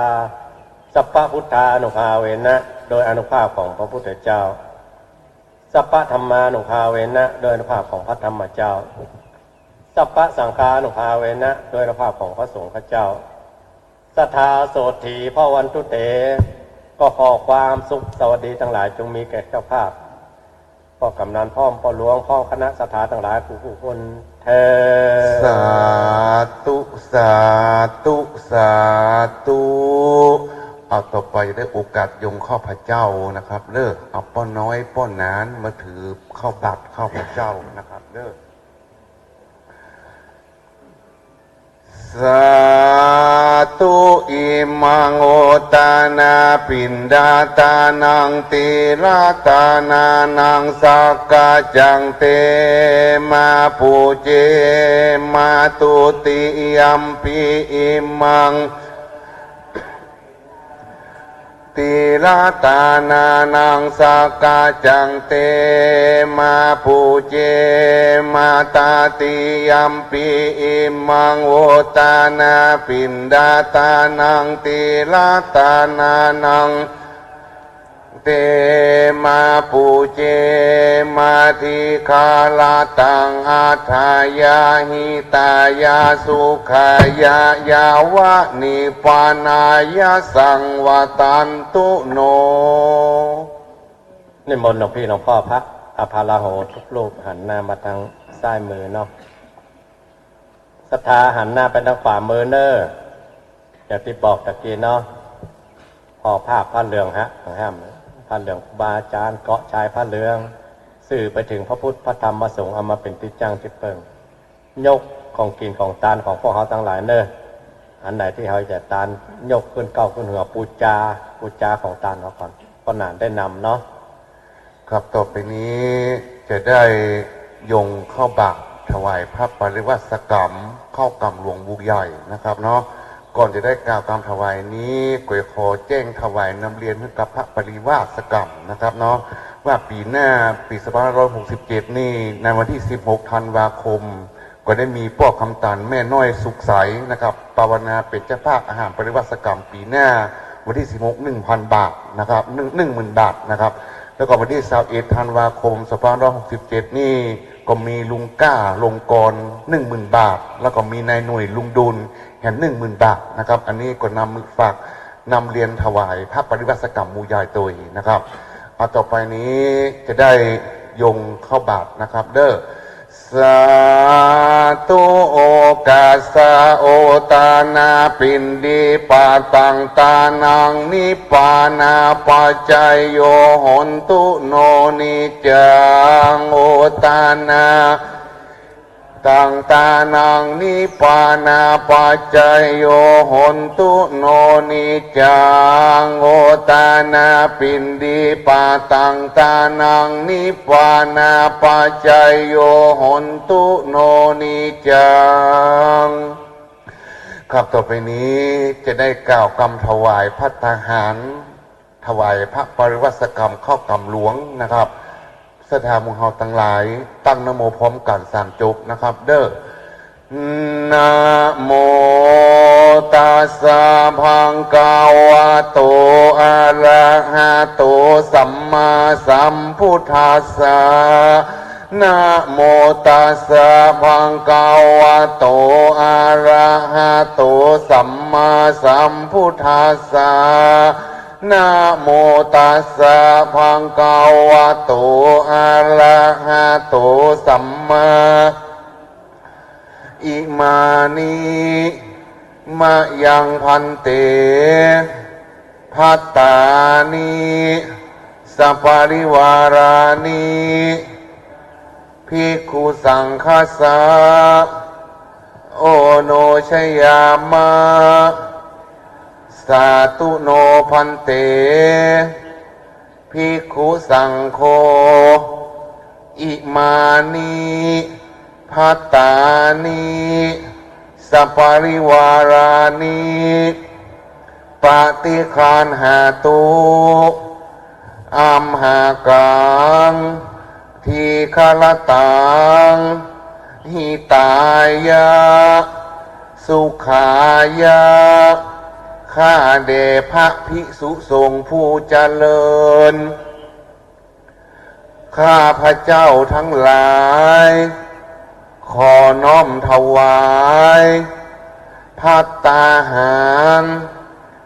สัพพะพุทธานุภาเวนะโดยอนุภาพของพระพุทธเจ้าสัพพะธรรมานุภาเวนะโดยอนุภาพของพระธรรมเจ้าสัพพะสังฆานุภาเวนะโดยอนุภาพของพระสงฆ์เจ้าสัทธาโสถีพ่อวันตุเตก็ขอความสุขสวัสดีทั้งหลายจงมีแก่เจ้าภาพพ่อกำนันพ่อมพ่อหลวงพ่อคณะศรัทธาทั้งหลายผู้คนเทสาธุสาธุสาธุเอาต่อไปได้โอกาสยงข้าพเจ้านะครับเลิกเอาป้อนน้อยป้อนนานมาถือข้าวตัดข้าพเจ้านะครับเลิกสาธุอิมังโอตานาปินดาตานังติราตานานังสักกะจังเตมาปูเจมาตุติยัมปิอิมังติราตานานังสักกะจังเตมาปูเจมาตาติยัมปิอิมังโอตานาปินดาตานังติราตานานังเตมาปูเจมาทิคาลาตังอาทายาหิตายาสุขายายาวะนิปานายาสังวตันตุโนนิมนต์หลวงพี่หลวงพ่อพระอภาลาโหทุกรูปหันหน้ามาทางซ้ายมือเนาะศรัทธาหันหน้าไปทางขวามือเนอะอย่างที่บอกตะกี้เนาะพอภาพผ้าเหลืองห้ามผ้าเหลืองบาอาจารย์เกาะชายผ้าเหลืองสื่อไปถึงพระพุทธพระธรรมพระสงฆ์เอามาเป็นที่จังที่เปิงยกของกินของตานของพวกเขาทั้งหลายเนอะอันไหนที่เขาจะตานยกขึ้นเก้าขึ้นหัวปูจาของตานเขาก่อนก็นานได้นำเนาะครับต่อไปนี้จะได้ยงเข้าบักถวายพระปริวาสกรรมเข้ากรรมหลวงบุกใหญ่นะครับเนาะก่อนจะได้กล่าวตามถวายนี้ก๋วยขอแจ้งถวายนำเรียนให้กับพระปริวาสกรรมนะครับเนาะว่าปีหน้าปี2567นี่ในวันที่16ธันวาคมก็ได้มีพ่อคำตันแม่น้อยสุขใสนะครับภาวนาเป็นเจ้าภาพอาหารปริวาสกรรมปีหน้าวันที่16 1,000 บาทนะครับ10,000 บาทนะครับแล้วก็วันที่21ธันวาคม2567นี่ ก็มีลุงก้าลงกร10,000 บาท แล้วก็มีนายหน่วยลุงดุลแห่ง10,000 บาทนะครับอันนี้ก็นำฝากนำเรียนถวายพระปริวัติกรรมมูยายตัวนะครับเอาต่อไปนี้จะได้ยงเข้าบาทนะครับเด้อสาธุโอกาสาโอตานาปินดีปาตังตานังนิปานาปัจจยโยหนตุโนนิจังโอตานาตังตานังนิปานาปัจจยโยหนตุโนนิจังโอตานาปินดีปาตังตานังนิปานาปัจจยโยหนตุโนนิจังครับต่อไปนี้จะได้กล่าวคำถวายพระทหารถวายพระปริวัติกรรมเข้ากรรมหลวงนะครับสถามุเฮาทั้งหลายตั้งนะโมพร้อมกัน3 จบนะครับเด้อนะโมตัสสะภะคะวะโตอะระหะโตสัมมาสัมพุทธัสสะนะโมตัสสะภะคะวะโตอะระหะโตสัมมาสัมพุทธัสสะนะโมตัสสะภะคะวะโตอะระหะโตสัมมาอิมานิมะยังพันเตภัตตานิสัปาริวารานิภิกขุสังฆัสสะโอโนชยามะสาธุโนพันเตภิกขุสังโฆอิมานิภัตตานิสัปาริวารานิปฏิคานหาตุอัมหากังทีฆลตังหิตายะสุขายะข้าเดพระภิกษุสงฆ์ผู้เจริญข้าพระเจ้าทั้งหลายขอน้อมถวายภัตตาหาร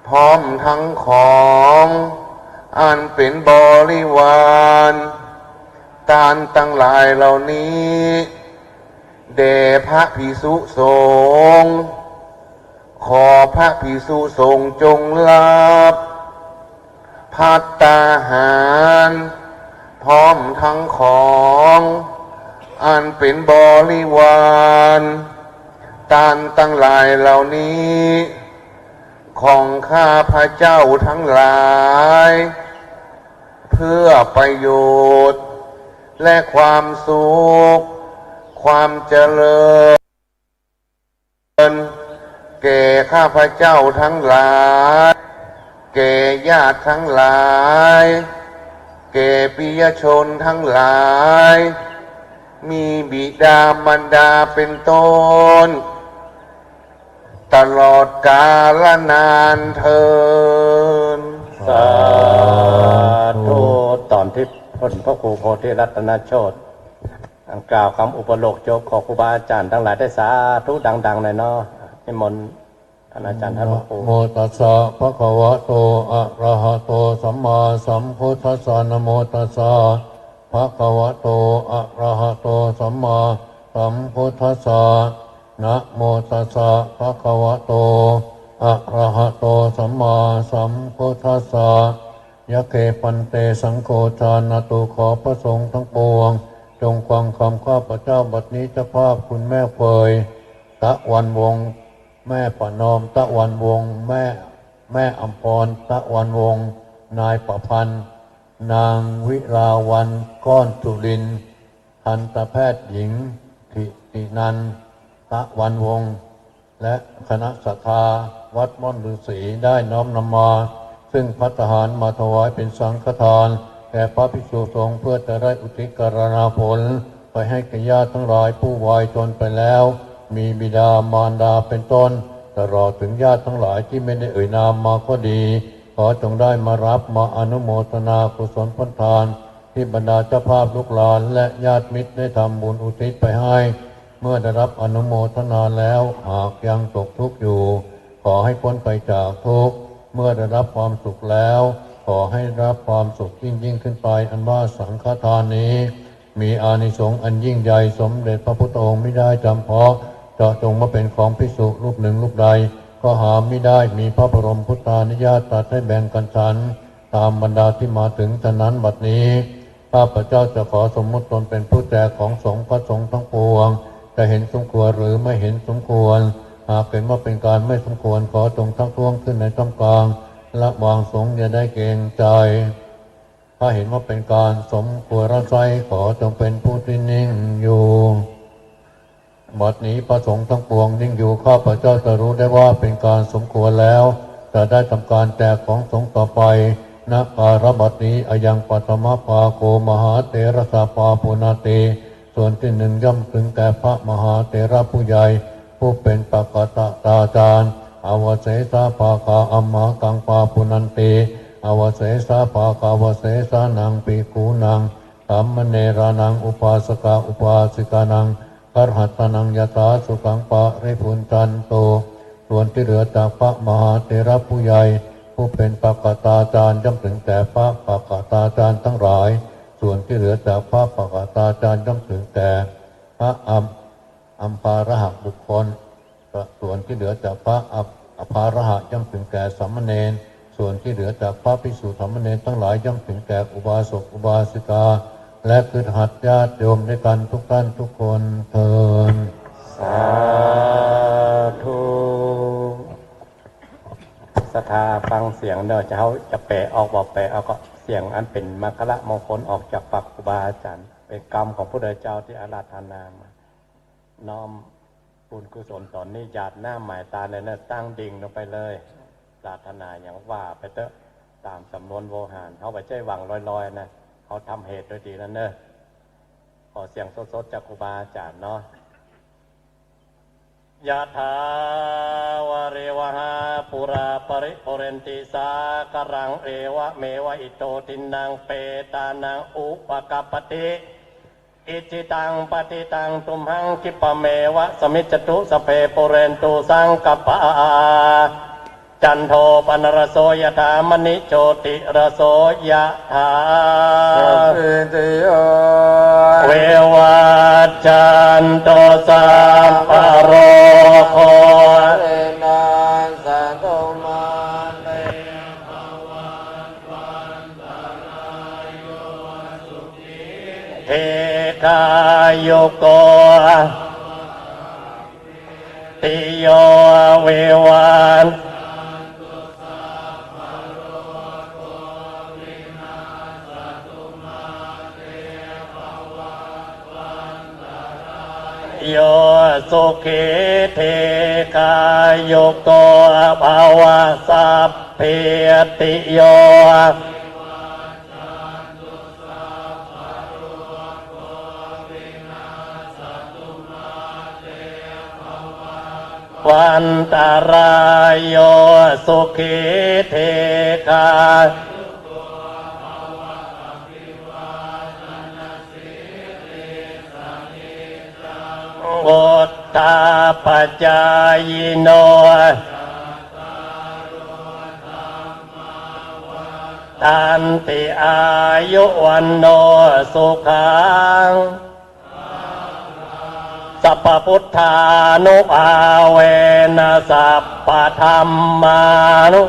พร้อมทั้งของอันเป็นบริวารทานตั้งหลายเหล่านี้แด่พระภิกษุสงฆ์ขอพระภิกษุสงฆ์จงรับภัตตาหารพร้อมทั้งของอันเป็นบริวารทานตั้งหลายเหล่านี้ของข้าพระเจ้าทั้งหลายเพื่อประโยชน์และความสุขความเจริญแก่ข้าพเจ้าทั้งหลายแก่ญาติทั้งหลายแก่ปิยชนทั้งหลายมีบิดามารดาเป็นต้นตลอดกาลนานเทินสาธุตอนที่พ้นพระครูโพธิรัตนโชติกล่าวคำอุปโลกจบขอครูบาอาจารย์ทั้งหลายได้สาธุดังๆหน่อยเนาะนิมนต์ท่านอาจารย์ท่านพระครูโมตัสสะภะคะวะโตอะระหะโตสัมมาสัมพุทธัสสะนะโมตัสสะภะคะวะโตอะระหะโตสัมมาสัมพุทธัสสะนะโมตัสสะภะคะวะโตอะระหะโตสัมมาสัมพุทธัสสะยะเกปันเตสังโฆทานตุขอพระสงฆ์ทั้งปวงจงฟังคำข้าพเจ้าบัดนี้เจ้าภาพคุณแม่เฟยตะวันวงศ์แม่ประนอมตะวันวงศ์แม่อัมพรตะวันวงศ์นายประพันธ์นางวิลาวันก้อนจุลินทร์ทันตแพทย์หญิงธิตินันตะวันวงศ์และคณะศรัทธาวัดม่อนฤาษีได้น้อมนำมาซึ่งภัตตาหารมาถวายเป็นสังฆทานแก่พระภิกษุสงฆ์เพื่อจะได้อุทิศการณาผลไปให้แก่ญาติทั้งหลายผู้วายชนไปแล้วมีบิดามารดาเป็นต้นตลอดถึงญาติทั้งหลายที่ไม่ได้เอ่ยนามมาก็ดีขอจงได้มารับมาอนุโมทนากุศลผลทาน ที่บรรดาเจ้าภาพลูกหลานและญาติมิตรได้ทำบุญอุทิศไปให้เมื่อได้รับอนุโมทนาแล้วหากยังตกทุกข์อยู่ขอให้พ้นไปจากทุกข์เมื่อได้รับความสุขแล้วขอให้รับความสุขยิ่งขึ้นไปอันว่าสังฆทานนี้มีอานิสงส์อันยิ่งใหญ่สมเด็จพระพุทธองค์ไม่ได้จำเพาะเจาะจงมาเป็นของภิกษุรูปหนึ่งรูปใดก็หาไม่ได้มีพระบรมพุทธานุญาตตรัสให้แบ่งกันฉันตามบรรดาที่มาถึงฉะนั้นบัดนี้ข้าพเจ้าจะขอสมมติตนเป็นผู้แจกของสงฆ์พระสงฆ์ทั้งปวงจะเห็นสมควรหรือไม่เห็นสมควรหากเห็นว่าเป็นการไม่สมควรขอจงทักท้วงขึ้นในท่ามกลางละวางสงฆ์อย่าได้เกรงใจถ้าเห็นว่าเป็นการสมควรรับใช้ขอจงเป็นผู้ที่นิ่งอยู่บัดนี้พระสงฆ์ทั้งปวงนิ่งอยู่ข้าพเจ้าจะรู้ได้ว่าเป็นการสมควรแล้วจะได้ทำการแจกของสงฆ์ต่อไปณการบัดนี้อายังปัตมภาโกมหาเถรสาปาปุนาติส่วนที่หนึ่งย่อมถึงแก่พระมหาเถระผู้ใหญ่ผู้เป็นปกตตาจารย์อวเสสาภาคาอัมมากังปาปุนันติอวเสสาภาคาวเสสานังปีกูนังสัมมเนรานังอุปาสกาอุปาสิกานังครหัตนังยตาสุขังปะริพุนจันโตส่วนที่เหลือจากพระมหาเถระผู้ใหญ่ผู้เป็นปกตาจารย์ย่อมถึงแก่พระปกตาจารย์ทั้งหลายส่วนที่เหลือจากพระปกตาจารย์ย่อมถึงแก่พระอัมพาระหบุคคลส่วนที่เหลือจากพระอภาระหะย่อมถึงแก่สามเณรส่วนที่เหลือจากพระภิกษุสามเณรทั้งหลายย่อมถึงแก่อุบาสกอุบาสิกาและคือหัดญาติโยมด้วยกันทุกท่านทุกคนเถิดสาธุศรัทธาฟังเสียงเด้อจะเขาจะแปลออกบอกแปลเอาก็เสียงอันเป็นมรรคละมงคลออกจากปากครูบาอาจารย์เป็นกรรมของพระพุทธเจ้าที่อาราธนามาน้อมบุญกุศลตอนนี้หยาดหน้าหมายตาเลยนะตั้งดิ่งลงไปเลยปรารถนาอย่างว่าไปเถอะตามสำนวนโวหารเขาไปใจหวังลอยๆนะเขาทำเหตุโดยดีแล้วเนอะขอเสียงสดๆจากครูบาอาจารย์เนาะยะถาวะเรวหาปุราปริปุเรนติสากรังเอวะเมวะอิโตทินังเปตานังอุปกปปติอิจิตังปฏิตังตุมหังคิปะเมวะสมิจจตุสเพปุเรนตุสังกปะจันโทปนรโสยถามณิโชติรโสยถาเววัจจันโตสัพพะโรโคเทกายโยโกติโยเววันโยสุขิเทกายโยโกภาวะสัพเพติโยวันตารายโยสุขิเทกายวุตตาปัจจายโนตันติอายุวันโนสุขังสัพพพุทธานุภาเวนะสัพพธรรมานุ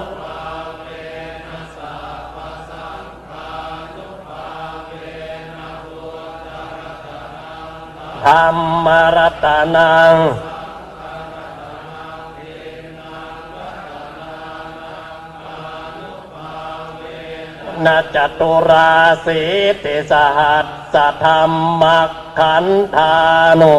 ธรรมรัตนังนาจตุราสีติสหัสสะธรรมขันธานุ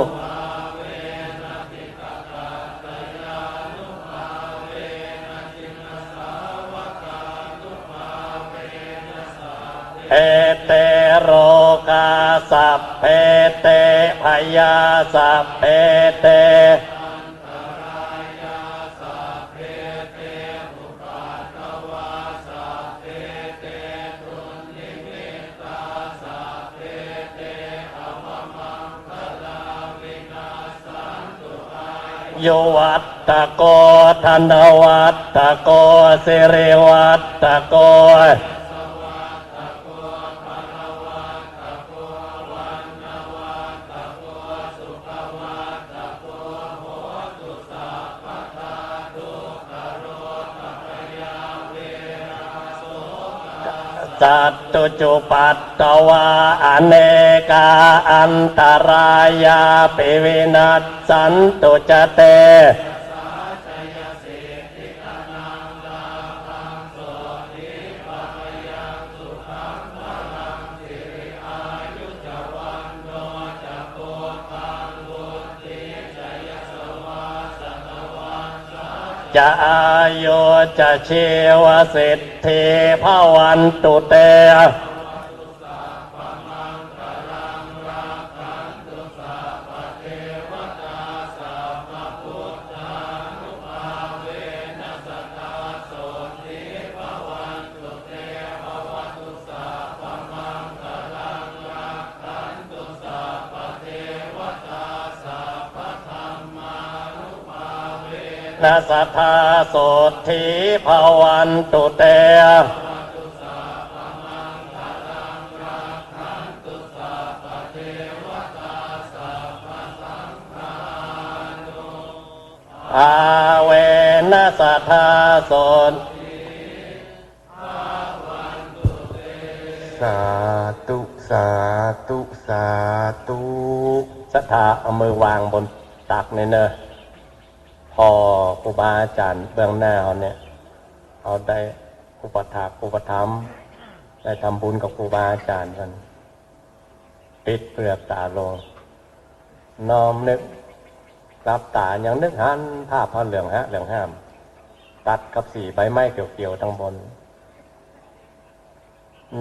เอเตโรกาสัพเพเตพยาสัพเพเต โยวัตตโกธนวัตตโกสิริวัตตโกสัตตุจุปัตตวาอเนกาอันตรายาปิวินัสสันตุจเตจะอายุจะชีวสิทธิภวันตุเตนะสัทธาโสธิภวันตุเตอาเวนะสัทธาโสสาธุสาธุสาธุ สัทธาเอามือวางบนตักเนี่ยเนอะพอครูบาอาจารย์เบื้องหน้าเขาเนี่ยเขาได้อุปถากอุปถัมภ์ได้ทำบุญกับครูบาอาจารย์กันปิดเปลือกตาลงน้อมนึกรับตาอย่างนึกหันภาพพระเหลืองเหลืองห้ามตัดกับสีใบไม้เกี่ยวๆทั้งบน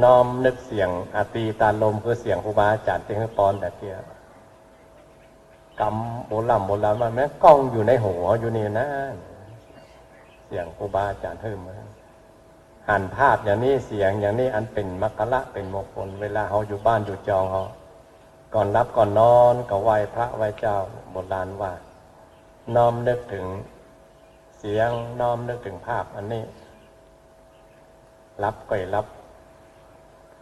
น้อมนึกเสียงอาตีตาลมคือเสียงครูบาอาจารย์ที่เขาปอนแต่เที่ยกำโบราณมันแม้กล้องอยู่ในหัวอยู่นี่นะเสียงครูบาอาจารย์เพิ่มมาหันภาพอย่างนี้เสียงอย่างนี้อันเป็นมรรคละเป็นมงคลเวลาเขาอยู่บ้านอยู่จองเขาก่อนรับก่อนนอนก็ไหว้พระไหว้เจ้าโบราณว่าน้อมนึกถึงเสียงน้อมนึกถึงภาพอันนี้รับก็รับ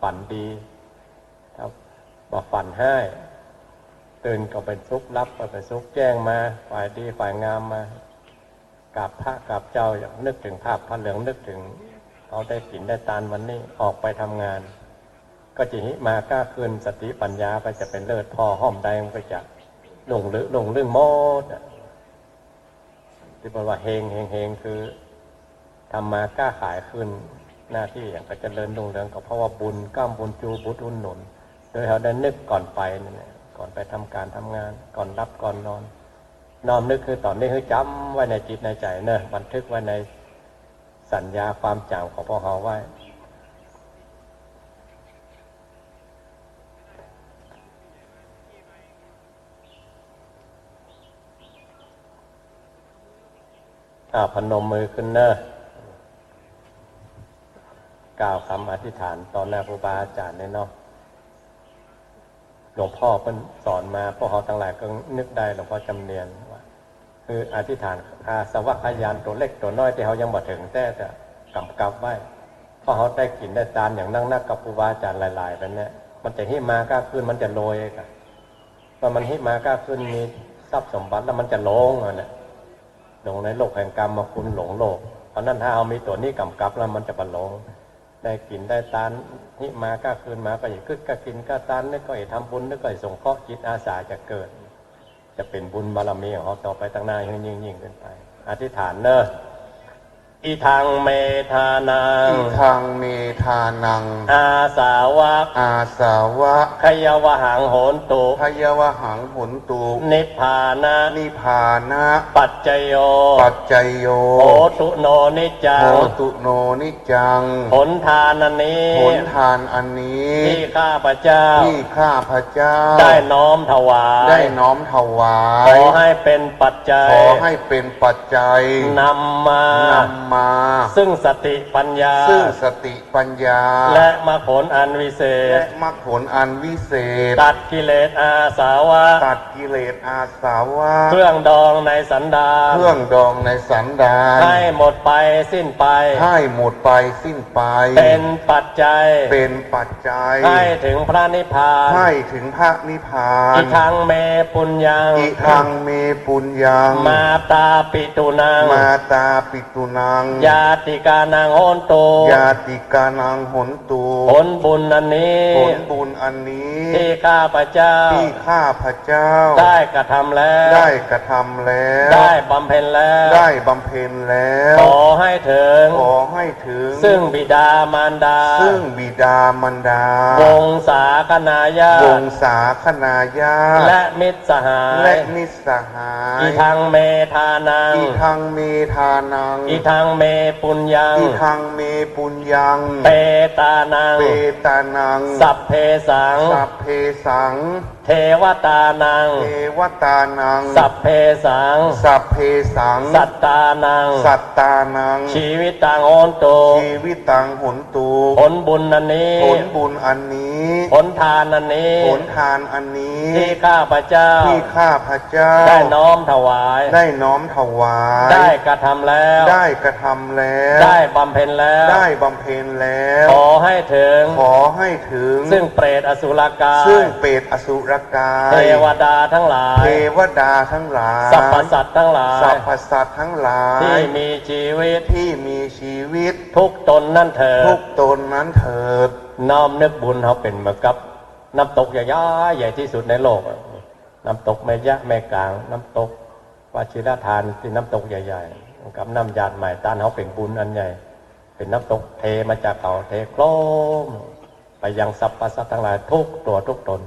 ฝันดีครับบอกฝันให้ตื่นก็เป็นสุขรับก็เป็นสุขแจ้งมาฝ่ายดีฝ่ายงามมากราบพระกราบเจ้าอย่างนึกถึงภาพพระเหลืองนึกถึงเขาได้กินได้ตานวันนี้ออกไปทำงานก็จะหิมากล้าคืนสติปัญญาไปจะเป็นเลิศพอห้อมใดมันก็จะหลงเรื่องโมดที่บอกว่าเฮงคือทำมากล้าขายขึ้นหน้าที่อย่างก็จะเริญรุ่งเรืองก็เพราะว่าบุญก้ามบุญจูบุญอุนหนุนโดยเขาได้นึกก่อนไปนั่นแหละก่อนไปทำการทำงานก่อนรับก่อนนอนน้อมนึกคือตอนนี้คือจำไว้ในจิตในใจเนอะบันทึกไว้ในสัญญาความจำของพวกเขาไว้พนมมือขึ้นเนอะกล่าวคำอธิษฐานตอนหน้าครูบาอาจารย์เนี่ยเนาะหลวงพ่อเพิ่นสอนมาพวกเขาทั้งหลายก็นึกได้หลวงพ่อจำเนียนว่าคืออธิษฐานอาสวะขยานตัวเล็กตัวน้อยที่เขายังบ่ถึงแต่จะกำกับไว้เพราะเขาได้กินได้ทานอย่างนั่งนักกับครูบาอาจารย์หลายๆแบบนี้มันจะหิมากล้าขึ้นมันจะโรยกันพอมันหิมากล้าขึ้นมีทรัพย์สมบัติแล้วมันจะหลงเนี่ยหลงในโลกแห่งกรรมมาคุณหลงโลกเพราะนั้นถ้าเอามีตัวนี้กำกับแล้วมันจะบรรลงได้กินได้ทานหิมาก็คืนมาก็อย่าคึกก็กินก็ทานนึกก็อย่าทำบุญนึกก็อย่าสงเคราะห์จิตอาสาจะเกิดจะเป็นบุญบารมีของเขาต่อไปตั้งหน้ายิ่งขึ้นไปอธิษฐานเนอะอีทางเมธานังอีทางเมธานังอาสาวะอาสาวะขยวหังโหนตุขยวหังโหนตุนิพพานะนิพพานะปัจจโยปัจจโยโหตุโนนิจังโหตุโนนิจังผลทานอันนี้ผลทานอันนี้ที่ข้าพเจ้าได้น้อมถวายได้น้อมถวายขอให้เป็นปัจจัยขอให้เป็นปัจจัยนำมา มา ซึ่งสติปัญญา ซึ่งสติปัญญา และมรรคผลอันวิเศษ และมรรคผลอันวิเศษ ตัดกิเลสอาสาวะ ตัดกิเลสอาสาวะ เครื่องดองในสันดาน เครื่องดองในสันดาน ให้หมดไปสิ้นไป ให้หมดไปสิ้นไป เป็นปัจจัย เป็นปัจจัย ให้ถึงพระนิพพาน ให้ถึงพระนิพพาน อิทังเมปุญญัง อิทังเมปุญญัง มาตาปิตุนัง มาตาปิตุนัง ญาติกานังโหนตุ ญาติกานังหนตุ ผลบุญอันนี้ ผลบุญอันนี้ ที่ข้าพเจ้า ที่ข้าพระเจ้า ได้กระทำแล้ว ได้กระทำแล้ว ได้บำเพ็ญแล้ว ได้บำเพ็ญแล้ว ขอให้ถึง ขอให้ถึง ซึ่งบิดามารดา ซึ่งบิดามารดาว งศาคณาญาติ วงศาคณาญาติ และมิตรสหาย และมิตรสหาย อีทางเมทานัง อีทังเมทานัง อีทางเมปุญญัง อีทังเมปุญญัง เปตานัง เปตานัง สัพเพสัง สัพเพสัง เทวตานัง เทวตานัง สัพเพสัง สัพเพสัง สัตตานัง สัตตานัง ชีวิตตังโหนตุ ชีวิตตังหนตู ผลบุญอันนี้ ผลบุญอันนี้ ผลทานอันนี้ ผลทานอันนี้ ที่ข้าพเจ้า ที่ข้าพระเจ้า ได้น้อมถวาย ได้น้อมถวาย ได้กระทำแล้ว ได้กระทำแล้ว ได้บำเพ็ญแล้ว ได้บำเพ็ญแล้ว ขอให้ถึง ขอให้ถึง ซึ่งเปรตอสุรกาย ซึ่งเปรตอสุรกาย เทวดาทั้งหลาย เทวดาทั้งหลาย สรรพสัตว์ทั้งหลาย สรรพสัตว์ทั้งหลาย ที่มีชีวิต ที่มีชีวิต ทุกตนนั่นเถิด ทุกตนนั้นเถิด น้อมนึกบุญเขาเป็นเหมือนกับน้ำตกใหญ่ๆใหญ่ที่สุดในโลกอะน้ำตกแม่ยะแม่กลาง น้ำตกวชิรทานที่น้ำตกใหญ่ๆกับน้ำยาดใหม่ตานเขาเป็นบุญอันใหญ่ เป็นน้ำตกเทมาจากเขาเทโครมไปยังสรรพสัตว์ทั้งหลายทุกตัวทุกตน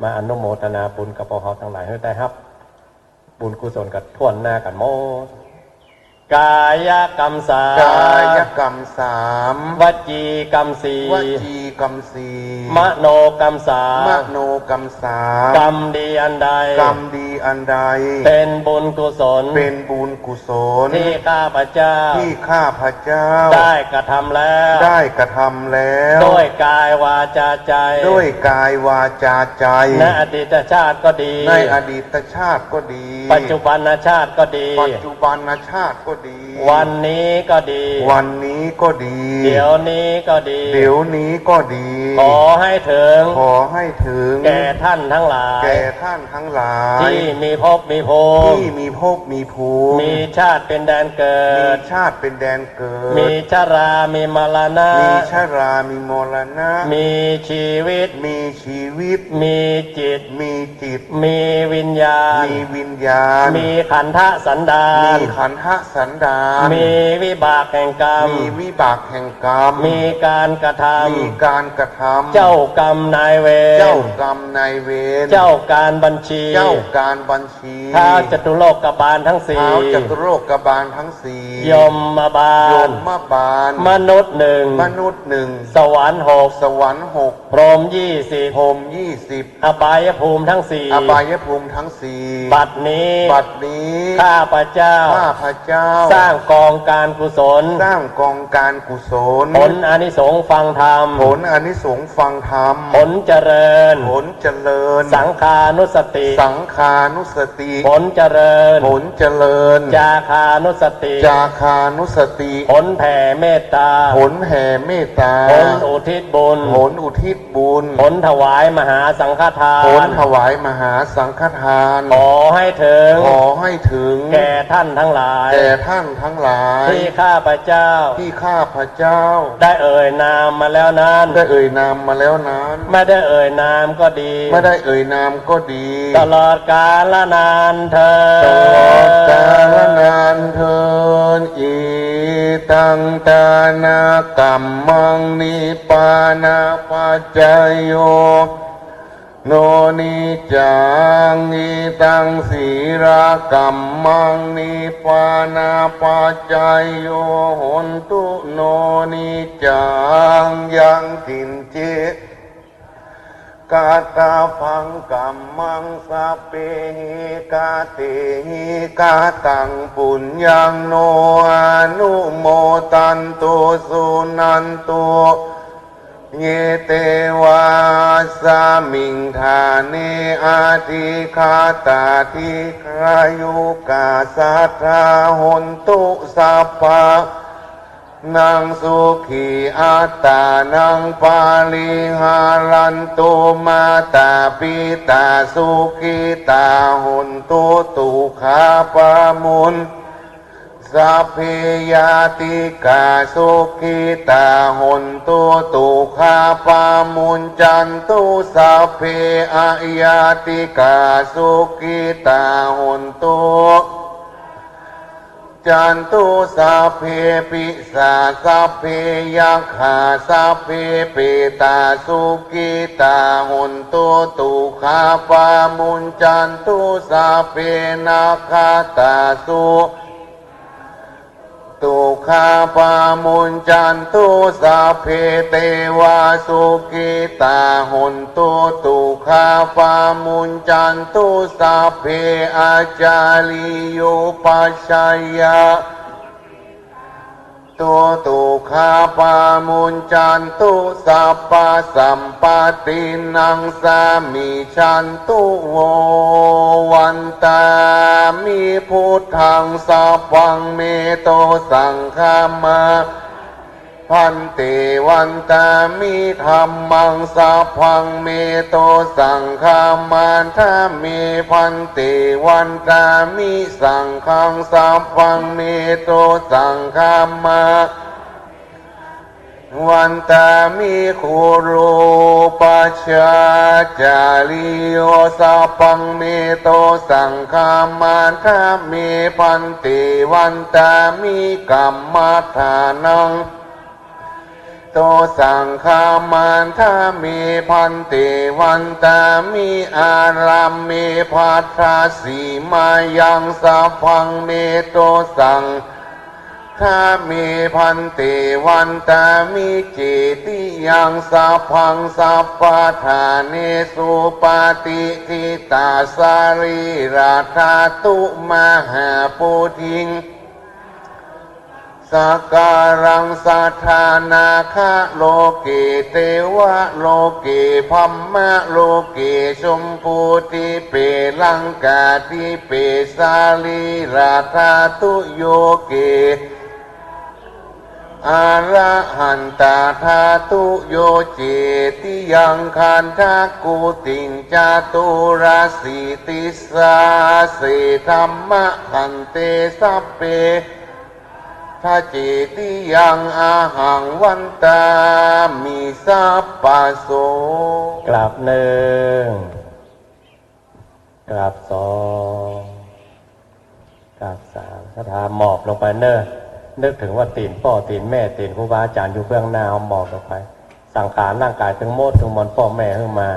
มาอนุโมทนาบุญกับพวกเขาทั้งหลายให้ได้ครับ บุญกุศลกับท่วนหน้ากันโมกายกรรมสาม กายกรรมสาม วจีกรรมสี่ วจีกรรมสี่ มโนกรรมสาม โนกรรมสาม กรรมดีอันใด กรรมดีอันใด เป็นบุญกุศล เป็นบุญกุศล ที่ข้าพเจ้า ที่ข้าพระเจ้า ได้กระทำแล้ว ได้กระทำแล้ว ด้วยกายวาจาใจ ด้วยกายวาจาใจ ในอดีตชาติก็ดี ในอดีตชาติก็ดี ปัจจุบันชาติก็ดี ปัจจุบันชาติก็ดี วันนี้ก็ดี วันนี้ก็ดี เดี๋ยวนี้ก็ดี เดี๋ยวนี้ก็ดี ขอให้ถึง ขอให้ถึง แก่ท่านทั้งหลาย แก่ท่านทั้งหลาย ที่มีภพมีภูมิ ที่มีภพมีภูมิ มีชาติเป็นแดนเกิ มี ด ชาติเป็นแดนเกิด มีชรามีมรณะ มีชรามีมรณะ มีชีวิต มีชีวิต มีจิต มีจิต มีวิญญาณ มีวิญญาณ มีขันธสันดาน มีขันธสันดาน มีวิบากแห่งกรรม มีวิบากแห่งกรรม มีการกระท มีการกระทำ ำเจ้ากรรมนายเวร เจ้ากรรมนายเวร เจ้าการบัญชี เจ้าการบัญชี ท้าวจตุโลกบาลทั้งสี่ เท้าจตุโลกบาลทั้งสี่ ยมมาบาล ยมมาบาล มนุษย์หนึ่ง มนุษย์หนึ่ง สวรรค์หก สวรรค์หก พรหม20 พรหม20 อบายภูมิทั้งสี่ อบายภูมิทั้งสี่ บัดนี้ บัดนี้ ข้าพเจ้า ข้าพระเจ้า สร้างกองการกุศล สร้างกองการกุศล ผลอานิสงส์ฟังธรรม ผลอานิสงส์ฟังธรรม ผลเจริญ ผลเจริญ สังขานุสติ สังขานุสติ ผลเจริญ ผลเจริญ จาคานุสติ จาคานุสติ ผลแผ่เมตตา ผลแห่เมตตา ผลอุทิศบุญ ผลอุทิศบุญ ผลถวายมหาสังฆทาน ผลถวายมหาสังฆทาน ขอให้ถึง ขอให้ถึง แก่ท่านทั้งหลาย แก่ท่านทั้งหลาย ที่ข้าพเจ้า ที่ข้าพระเจ้า ได้เอ่ยนามมาแล้วนั้น ได้เอ่ยนามมาแล้วนั้น ไม่ได้เอ่ยนามก็ดี ไม่ได้เอ่ยนามก็ดี ตลอดกาลนานเธอ ตลอดกาลนานเทินอีตังตานากรรมังนิปานาปัจจยโยโนนิจังนิตังศีรากรรมังนิปานาปัจจยโยโหนตุโนนิจังยังกินเจ กาตาพังกัมมังสัพเพหิกาเตหิกาตังปุญญังโนอนุโมตันตุสุนันตุเยเตวาสามิงธาเนอาทิคาตาทิขายุกาสัทธาหนตุสัพพะนังสุขีอัตตานังปาลิหารันตุมาตาปิตาสุขิตาหนตุตุขาปามุนสัพเพยาติกาสุขิตาหนตุตุขาปามุนจันตุสัพเพอยาติกาสุขิตาหนตุจันตุสัพเพปิสาสัพเพยัคขาสัพเพเปตาสุขิตาหนตุตุขาปามุนจันตุสัพเพนาคาตาสุตุขาปามุนจันตุสัพเพเตวาสุขิตาหนตุตุขาปามุนจันตุสัพเพอาจาริโยปัชฌายยะตุขาปามุนจันตุสัพพะสัมปตินังสามิชันตุโววันตามิพุทธังสัพพังเมโตสังฆามาพันเตวันตามิธัมมังสัพพังเมโตสังฆามาถ้ามิพันเตวันตามิสังฆังสัพพังเมโตสังฆามาวันตามิคุรูปัชฌาจาริโยสัพพังเมโตสังฆามาถ้ามิพันเตวันตามิกัมมัฏฐานังโตสังฆามันถ้ามีพันติวันตามีอารามมีภัทธาสีมายังสัพพังเมโตสังถ้ามีพันติวันตามีจิติยังสัพพังสัพพะทาเนสุปาติทิตาสารีราธาตุมหาปุถิงสักการังสัทธานาคะโลเกเทวะโลเกพัมมะโลเกชมพูติเปลังกาติเปสาลีราธาตุโยเกอาระหันตาธาตุโยเจติยังคันทากุติงจาตุราสีติสาเสธรรมะหันเตสัพเพถ้าจิติยังอาหังวันตามีสัพพะโสกราบหนึ่งกราบสองกราบสามคาถาหมอบลงไปเนอะนึกถึงว่าตีนพ่อตีนแม่ตีนครูบาอาจารย์อยู่เบื้องหน้าเอาหมอบลงไปสังขารร่างกายถึงโมดถึงมนพ่อแม่ขึ้นมา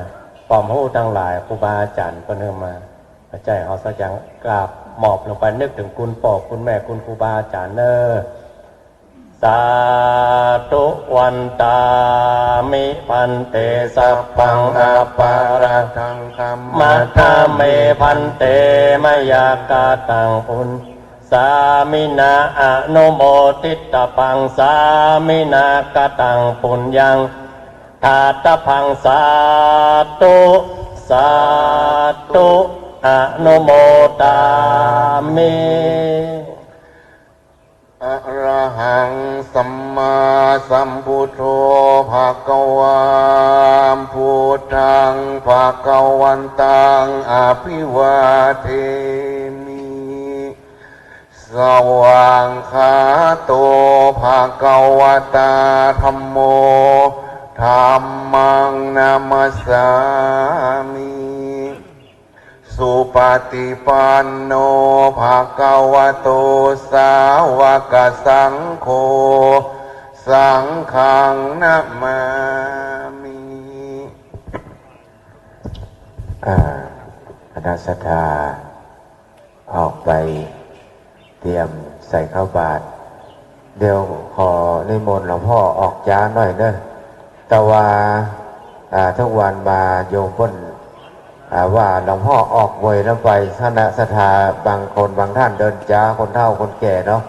ปอมหูทั้งหลายครูบาอาจารย์เพิ่นขึ้นมาพระเจ้าเอาสักอย่างกราบหมอบลงไปนึกถึงคุณพ่อคุณแม่คุณครูบาอาจารย์เนอะสาธุวันตามิพันเตสัพพังอาปาระทังคัมมัทธาเมพันเตมยากาตังปุญสามินาอนุโมทิตปังสามินากตังปุญญังทาตพังสาธุสาธุอนุโมตามิอะระหังสัมมาสัมพุทโธภะคะวาพุทธังภะคะวันตังอภิวาเทมิสวากขาโตภะคะวะตาธัมโมธัมมังนามัสสามิสุปฏิปันโนภะคะวะโตสาวกสังโฆสังฆังนะมามิคณะศรัทธาออกไปเตรียมใส่ข้าวบาตรเดี๋ยวขอนิมนต์หลวงพ่อออกจ้าหน่อยเนอะแต่ว่า ทุกวันมาโยมพ้นว่าหลวงพ่อออกเวยแล้วไปคณะศรัทธาบางคนบางท่านเดินจ้าคนเฒ่าคนแก่เนาะ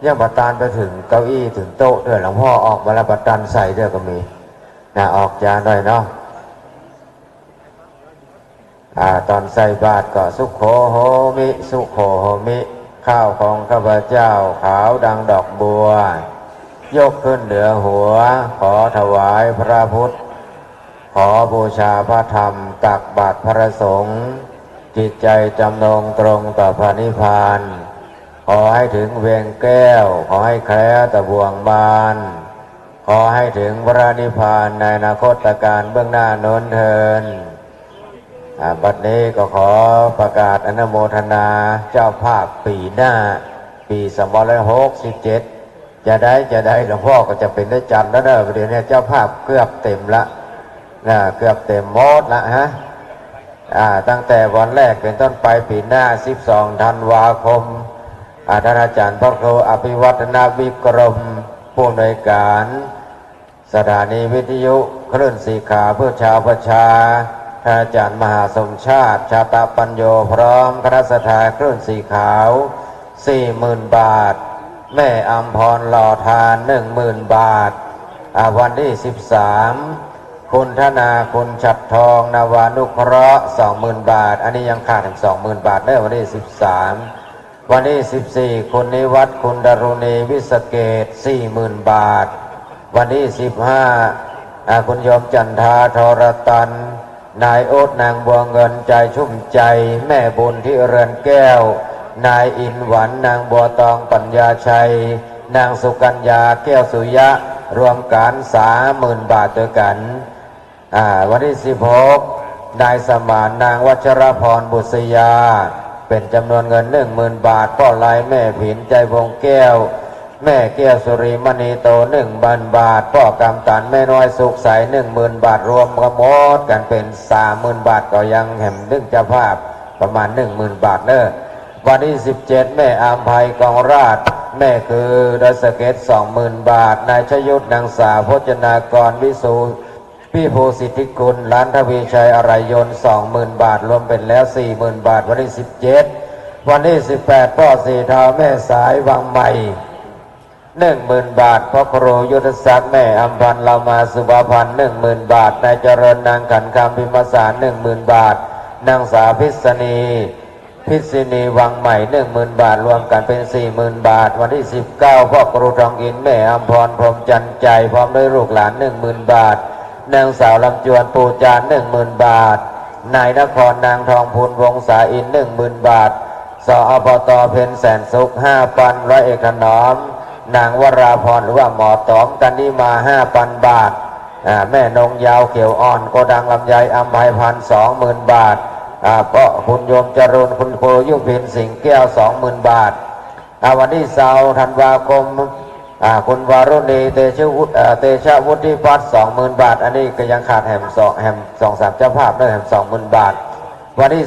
ยังประทานไปถึงเก้าอี้ถึงโต๊ะด้วยหลวงพ่อออกมาแล้วประทานใส่ด้วยก็มีออกจานหน่อยเนาะตอนใส่บาตรก็สุขโขโหมิสุขโขโหมิข้าวของข้าพเจ้าขาวดังดอกบัวยกขึ้นเหนือหัวขอถวายพระพุทธขอบูชาพระธรรมตักบาตรพระสงฆ์จิตใจจำนงตรงต่อพระนิพพานขอให้ถึงเวียงแก้วขอให้แคล้วแต่บ่วงมารขอให้ถึงพระนิพพานในอนาคตการเบื้องหน้าโน้นเทินบัดนี้ก็ขอประกาศอนุโมทนาเจ้าภาพปีหน้าปี2567จะได้หลวงพ่อก็จะเป็นได้จันทร์แล้วเนอะประเดี๋ยวนี้เจ้าภาพเกือบเต็มละเกือบเต็มหมดละฮะตั้งแต่วันแรกเป็นต้นไปปีหน้า12 ธันวาคมท่านอาจารย์พระครูอภิวัฒนาวิกรมผู้อำนวยการสถานีวิทยุคลื่นสีขาเพื่อชาวประชาท่านอาจารย์มหาสมชาติชาตปัญโยพร้อมคณะสัทธาคลื่นสีขาว 40,000 บาทแม่อัมพรหล่อทาน 10,000 บาทวันที่13คุณธนาคุณฉัตรทองนวานุเคราะห์ 20,000 บาทอันนี้ยังขาดถึง 20,000 บาทได้วันที่13วันที่14คุณนิวัฒน์คุณดารุณีวิสเกต 40,000 บาทวันที่15คุณโยมจันทาทรตันนายโอ๊ตนางบัวเงินใจชุ่มใจแม่บุญที่เรือนแก้วนายอินหวันนางบัวตองปัญญาชัยนางสุกัญญาแก้วสุยะรวมกัน 30,000 บาทด้วยกันวันที่16นายสมานนางวัชรพรบุษยาเป็นจำนวนเงิน 10,000 บาทพ่อลายแม่ผินใจวงแก้วแม่แก้วสุริมณีโต 1,000 บาทพ่อกำตันแม่น้อยสุขใส 10,000 บาทรวมกระมดกันเป็น 30,000 บาทก็ยังแหมดึงเจ้าภาพประมาณ 10,000 บาทเนอะวันที่17แม่อามภัยกองราชแม่คือดัสเกต 20,000 บาทนายชยุทธนางสาวพจนากรวิสูพี่ภูสิทธิกุลร้านทวีชัยอรัยยนต์ 20,000 บาทรวมเป็นแล้ว 40,000 บาทวันที่17วันที่18พ่อสีเทาแม่สายวังใหม่ 10,000 บาทพ่อครูยุทธศักดิ์แม่อัมพันธ์เรามาสุภาพันธ์ 10,000 บาทนายเจริญนางขันคำพิมสาร 10,000 บาทนางสาวพิษณีวังใหม่ 10,000 บาทรวมกันเป็น 40,000 บาทวันที่19พ่อครูทองอินแม่อัมพรพรหมจันใจพร้อมด้วยลูกหลาน 10,000 บาทนางสาวลำจวนปูจาน 10,000 บาทนายนครนางทองพูนวงศาอิน 10,000 บาทสอบต.เพ็ญแสนสุข 5,000ร้อยเอกถนอมนางวราพรหรือว่าหมอต๋อมกันนี่มา 5,000 บาทแม่นงยาวเขียวอ่อนโกดังลำไยอัมภัยพันธ์ 20,000 บาทเพราะคุณโยมจรุนคุณครูยุพินสิงห์แก้ว 20,000 บาทวันที่20 ธันวาคมคุณวารุณีเตชะวุฒิพัฒน์ 20,000 บาทอันนี้ก็ยังขาดแหม2-3 เจ้าภาพด้วยแหม 20,000 บาทวันที่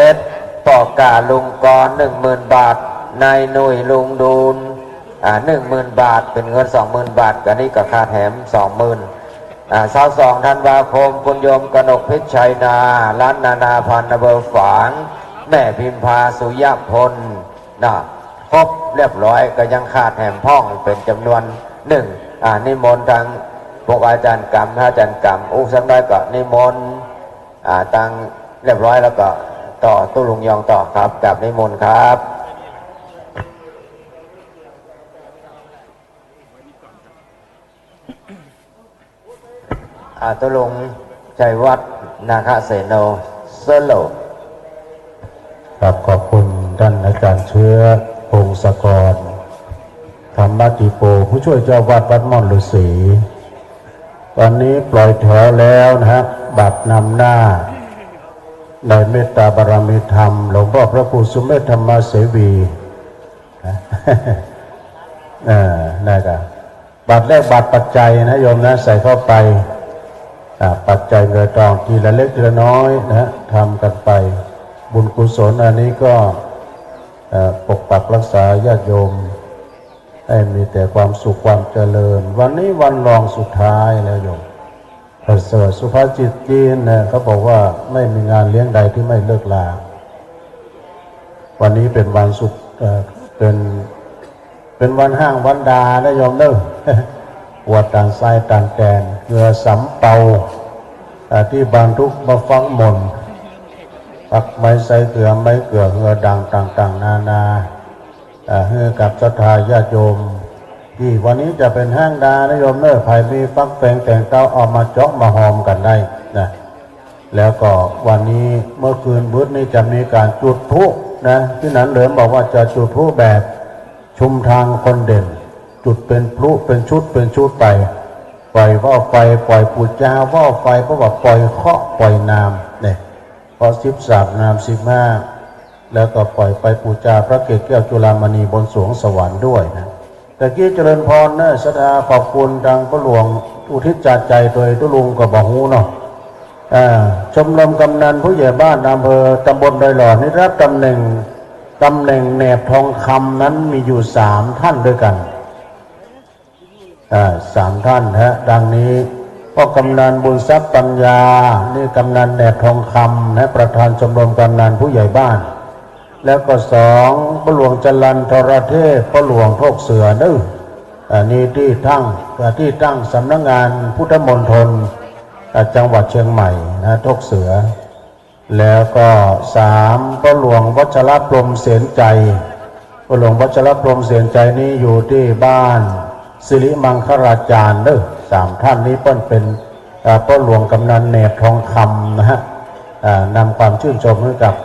21ป่อกาลุงกร 10,000 บาทนายหนุ่ยลุงดูน10,000 บาทเป็นเงิน 20,000 บาทกันนี้ก็ขาดแถม 20,000 22 ธันวาคมคุณโยมกนกพิชัยนาร้านนานาพันธ์เบอร์ฝางแม่พิมพาสุยพลครบเรียบร้อยก็ยังขาดแถมพ่องเป็นจำนวน1นิมนต์ทางพวกอาจารย์กรรมพระอาจารย์กรรมสักน้อยก็นิมนต์ตั้งเรียบร้อยแล้วก็ต่อตู้ลุงยองต่อครับกับนิมนต์ครับตุลงชัยวัฒน์นาคเสโนโซโลครับขอบคุณท่านอาจารย์เชื้อพงศกรธรรมติโปผู้ช่วยเจ้าวัดวัดม่อนฤาษีตอนนี้ปล่อยแถวแล้วนะฮะบัตรนำหน้าในเมตตาบารมีธรรมหลวงพ่อพระครูสุเมธธรรมเสวีได้ครับบัตรแรกบัตรปัจจัยนะโยมนะใส่เข้าไปปัจจัยเงินทองทีละเล็กทีละน้อยนะทำกันไปบุญกุศลอันนี้ก็ปกปักรักษาญาติโยมให้มีแต่ความสุขความเจริญวันนี้วันรองสุดท้ายแล้วโยม ประเสริฐสุภาษิตจีนเนี่ยเขาบอกว่าไม่มีงานเลี้ยงใดที่ไม่เลิกลาวันนี้เป็นวันสุดเป็นวันห้างวันดานะโยมเด้อ ปวดต่างทรายต่างแดนเหงื่อสำเปาที่บางทุกมาฟังมนปักไม้ใส่เกลือไม้เกลือเหงื่อดังต่างๆนานาให้กับศรัทธาญาติโยมที่วันนี้จะเป็นห้างดานะโยมเด้อภายมีฟักแฟงแต่งเต้าออกมาเจาะมาหอมกันได้นะแล้วก็วันนี้เมื่อคืนบุญนี้จะมีการจุดพลุนะที่นั้นเหลิมบอกว่าจะจุดพลุแบบชุมทางคนเด่นจุดเป็นพลุเป็นชุดไปปล่อยว่าวไฟปล่อยปูจาว่าวไฟเพราะว่าปล่อยเคาะปล่อยนามเนี่ยพอ13นาม15แล้วก็ปล่อยไปปูจาพระเกศแก้วจุฬามณีบนสวงสวรรค์ด้วยนะแต่กี้เจริญพรนะศรัทธาขอบคุณดังพระหลวงอุทิศจากใจโดยตุลุงกับบ่ฮู้เนาะชมรมกำนันผู้ใหญ่บ้านอำเภอตำบลดอยหล่อนี่รับตำแหน่งแหนบทองคำนั้นมีอยู่3ท่านด้วยกัน3ท่านดังนี้พ่อกำนันบุญทรัพย์ปัญญานี่กำนันแหนบทองคำนะประธานชมรมกำนันผู้ใหญ่บ้านแล้วก็2พระหลวงจรัญทรเทพพระหลวงโทกเสือนึนี่ที่ตั้งสำนักงานพุทธมณฑลจังหวัดเชียงใหม่นะโทกเสือแล้วก็3พระหลวงวัชรพรหมเสนใจพระหลวงวัชรพรหมเสนใจนี้อยู่ที่บ้านสิริมังคลาจารย์3ท่านนี้เป็นพระหลวงกำนันแหนบทองคำนะฮะนำความชื่นชมให้กับ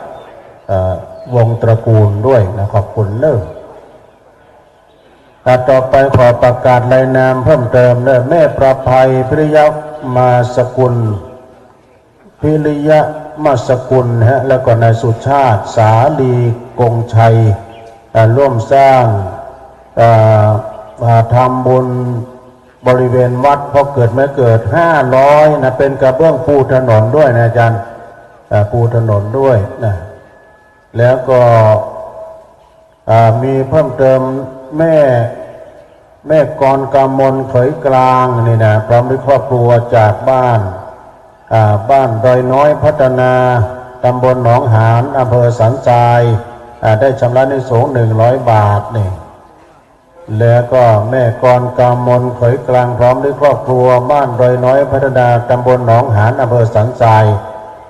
วงตระกูลด้วยนะขอบคุณต่อไปขอประกาศรายนามเพิ่มเติมแม่ประภัยพิริยมาสกุลพิริยมาสกุลแล้วก็นายสุชาติสาลีกงชัยร่วมสร้างทำบุญบริเวณวัดพอเกิดไม่เกิด500นะเป็นกระเบื้องปูถนนด้วยนะอาจารย์ปูถนนด้วยนะแล้วก็มีเพิ่มเติมแม่กรกำมลเขยกลางนี่นะพร้อมด้วยครอบครัวจากบ้านดอยน้อยพัฒนาตำบลหนองหานอำเภอสันทรายได้ชำระนิสงฆ์100 บาทนี่แล้วก็แม่กรกำมลเขยกลางพร้อมด้วยครอบครัวบ้านดอยน้อยพัฒนาตำบลหนองหานอำเภอสันทราย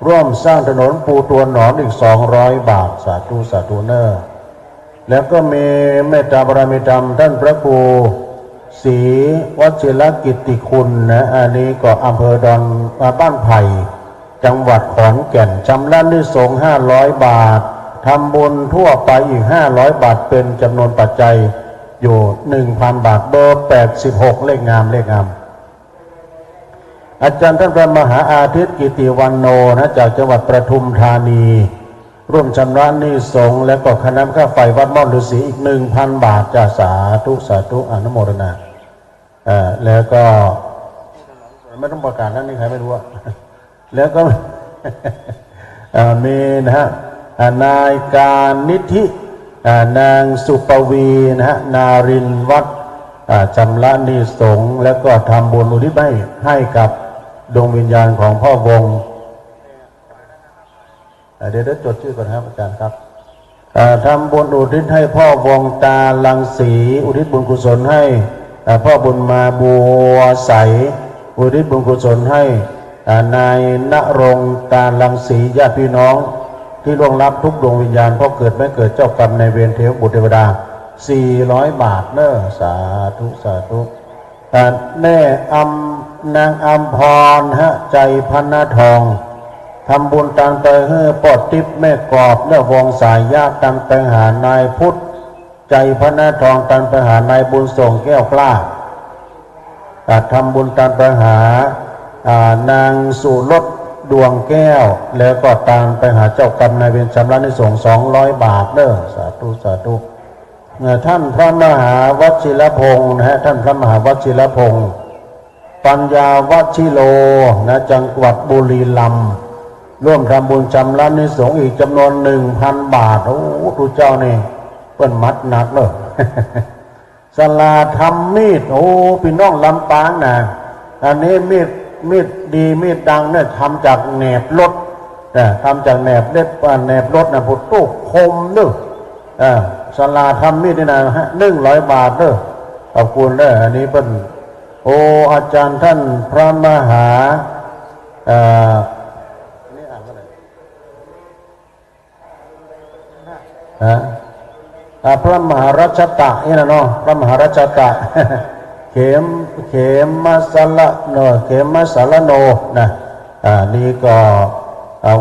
ร่วมสร้างถนนปูตัวหนอนอีก200 บาทสาธุสาธุเนอร์แล้วก็มีเมตตาบารมีธรรมท่านพระครูศรีวชิรกิตติคุณนะอันนี้ก็อำเภอดอนบ้านไผ่จังหวัดขอนแก่นชำระนิสงฆ์500 บาททำบุญทั่วไปอีก500 บาทเป็นจำนวนปัจจัยอยู่ 1,000 บาทเบอร์86เลขงามอาจารย์ท่านพระมหาอาทิตย์กิติวันโนนะจากจังหวัดปทุมธานีร่วมชำระหนี้สงฆ์และก็ค่าน้ำค่าไฟวัดม่อนฤาษีอีก 1,000 บาทจะสาธุอนุโมทนาแล้วก็ไม่ต้องประกาศนั่นนี่ใครไม่รู้แล้วก็ มีนะฮะนายการนิธินางสุปวีนะฮะนารินวัดชำระหนี้สงฆ์แล้วก็ทำบุญอุทิศให้กับดวงวิญญาณของพ่อวงเดี๋ยวจดชื่อก่อนครับอาจารย์ครับทำบุญอุทิศให้พ่อวงตาลังสีอุทิศบุญกุศลให้พ่อบุญมาบัวใสอุทิศบุญกุศลให้นายณรงค์ตาลังสีญาติพี่น้องที่ล่วงลับทุกดวงวิญญาณเพราะเกิดไม่เกิดเจ้ากรรมในเวรเทวบุตรเทวดา400 บาทเนอะสาธุแม่นางอัมพรใจพันนาทองทำบุญตังไปให้ปอดทิพย์แม่กอบเนื้อวงสายยากตังไปหานายพุทธใจพันนาทองตังไปหานายบุญส่งแก้วกล้าทำบุญตังไปหานางสุรสดวงแก้วแล้วก็ตามไปหาเจ้ากรรมนายเวรชำระนิสงฆ์200 บาทเด้อสาธุท่านพระมหาวชิรพงศ์ท่านพระมหาวชิรพงศ์ปัญญาวชิโลจังหวัดบุรีรัมย์ร่วมทำบุญชำระนิสงฆ์อีกจำนวน 1,000 บาทโอ้ครูเจ้านี่เปิ้นมัดหนักเลยศาลาทำมีดโอ้พี่น้องลำปางนะอันนี้ มีดดีมีดดังเนี่ยทำจากแหนบรถทำจากแหนบเล็บแหนบรถนะพุทธุคมเด้อสลาทำมีดนี่นะ100 บาทเด้อขอบคุณเด้ออันนี้เป็นโออาจารย์ท่านพระมหานี่อ่านว่าอะไรพระมหารัชตะนี่นะเนาะพระมหารัชตะเขมมัสละโนนะนี่ก็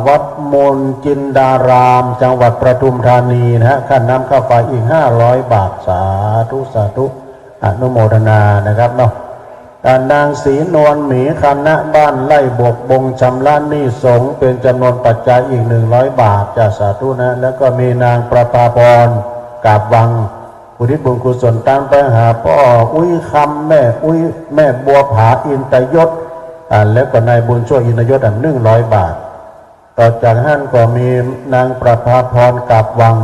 วัดมนจินดารามจังหวัดปทุมธานีนะฮะค่าน้ำค่าไฟอีก500 บาทสาธุสาธุอนุโมทนานะครับเนาะนางศรีนวลหมีคณะบ้านไล่บวกบงชำระหนี้สงฆ์เป็นจำนวนปัจจัยอีก100 บาทจากสาธุนะแล้วก็มีนางประภาพรกาบวังอุทิศบุญกุศลตามไปหาพ่ออุ้ยคำแม่บัวผาอินตยศแล้วก็นายบุญช่วยอินตยศ100 บาทต่อจากนั้นก็มีนางประภาพรกาบวัง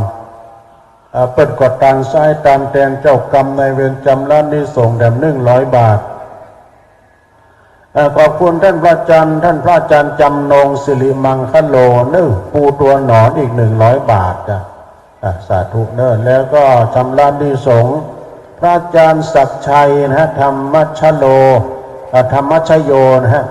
เปิดกดตังซ้ายตามแทนเจ้ากรรมในเวรจำละนี้ส่ง100 บาทขอบคุณท่านพระอาจารย์จำนงสิริมังคโลปูตัวหนอนอีก100 บาทจ้ะสาธุเนอะแล้วก็ชำระหนี้สงฆ์พระอาจารย์ศักดิ์ชัยนะฮะธรรมชโยนะฮะ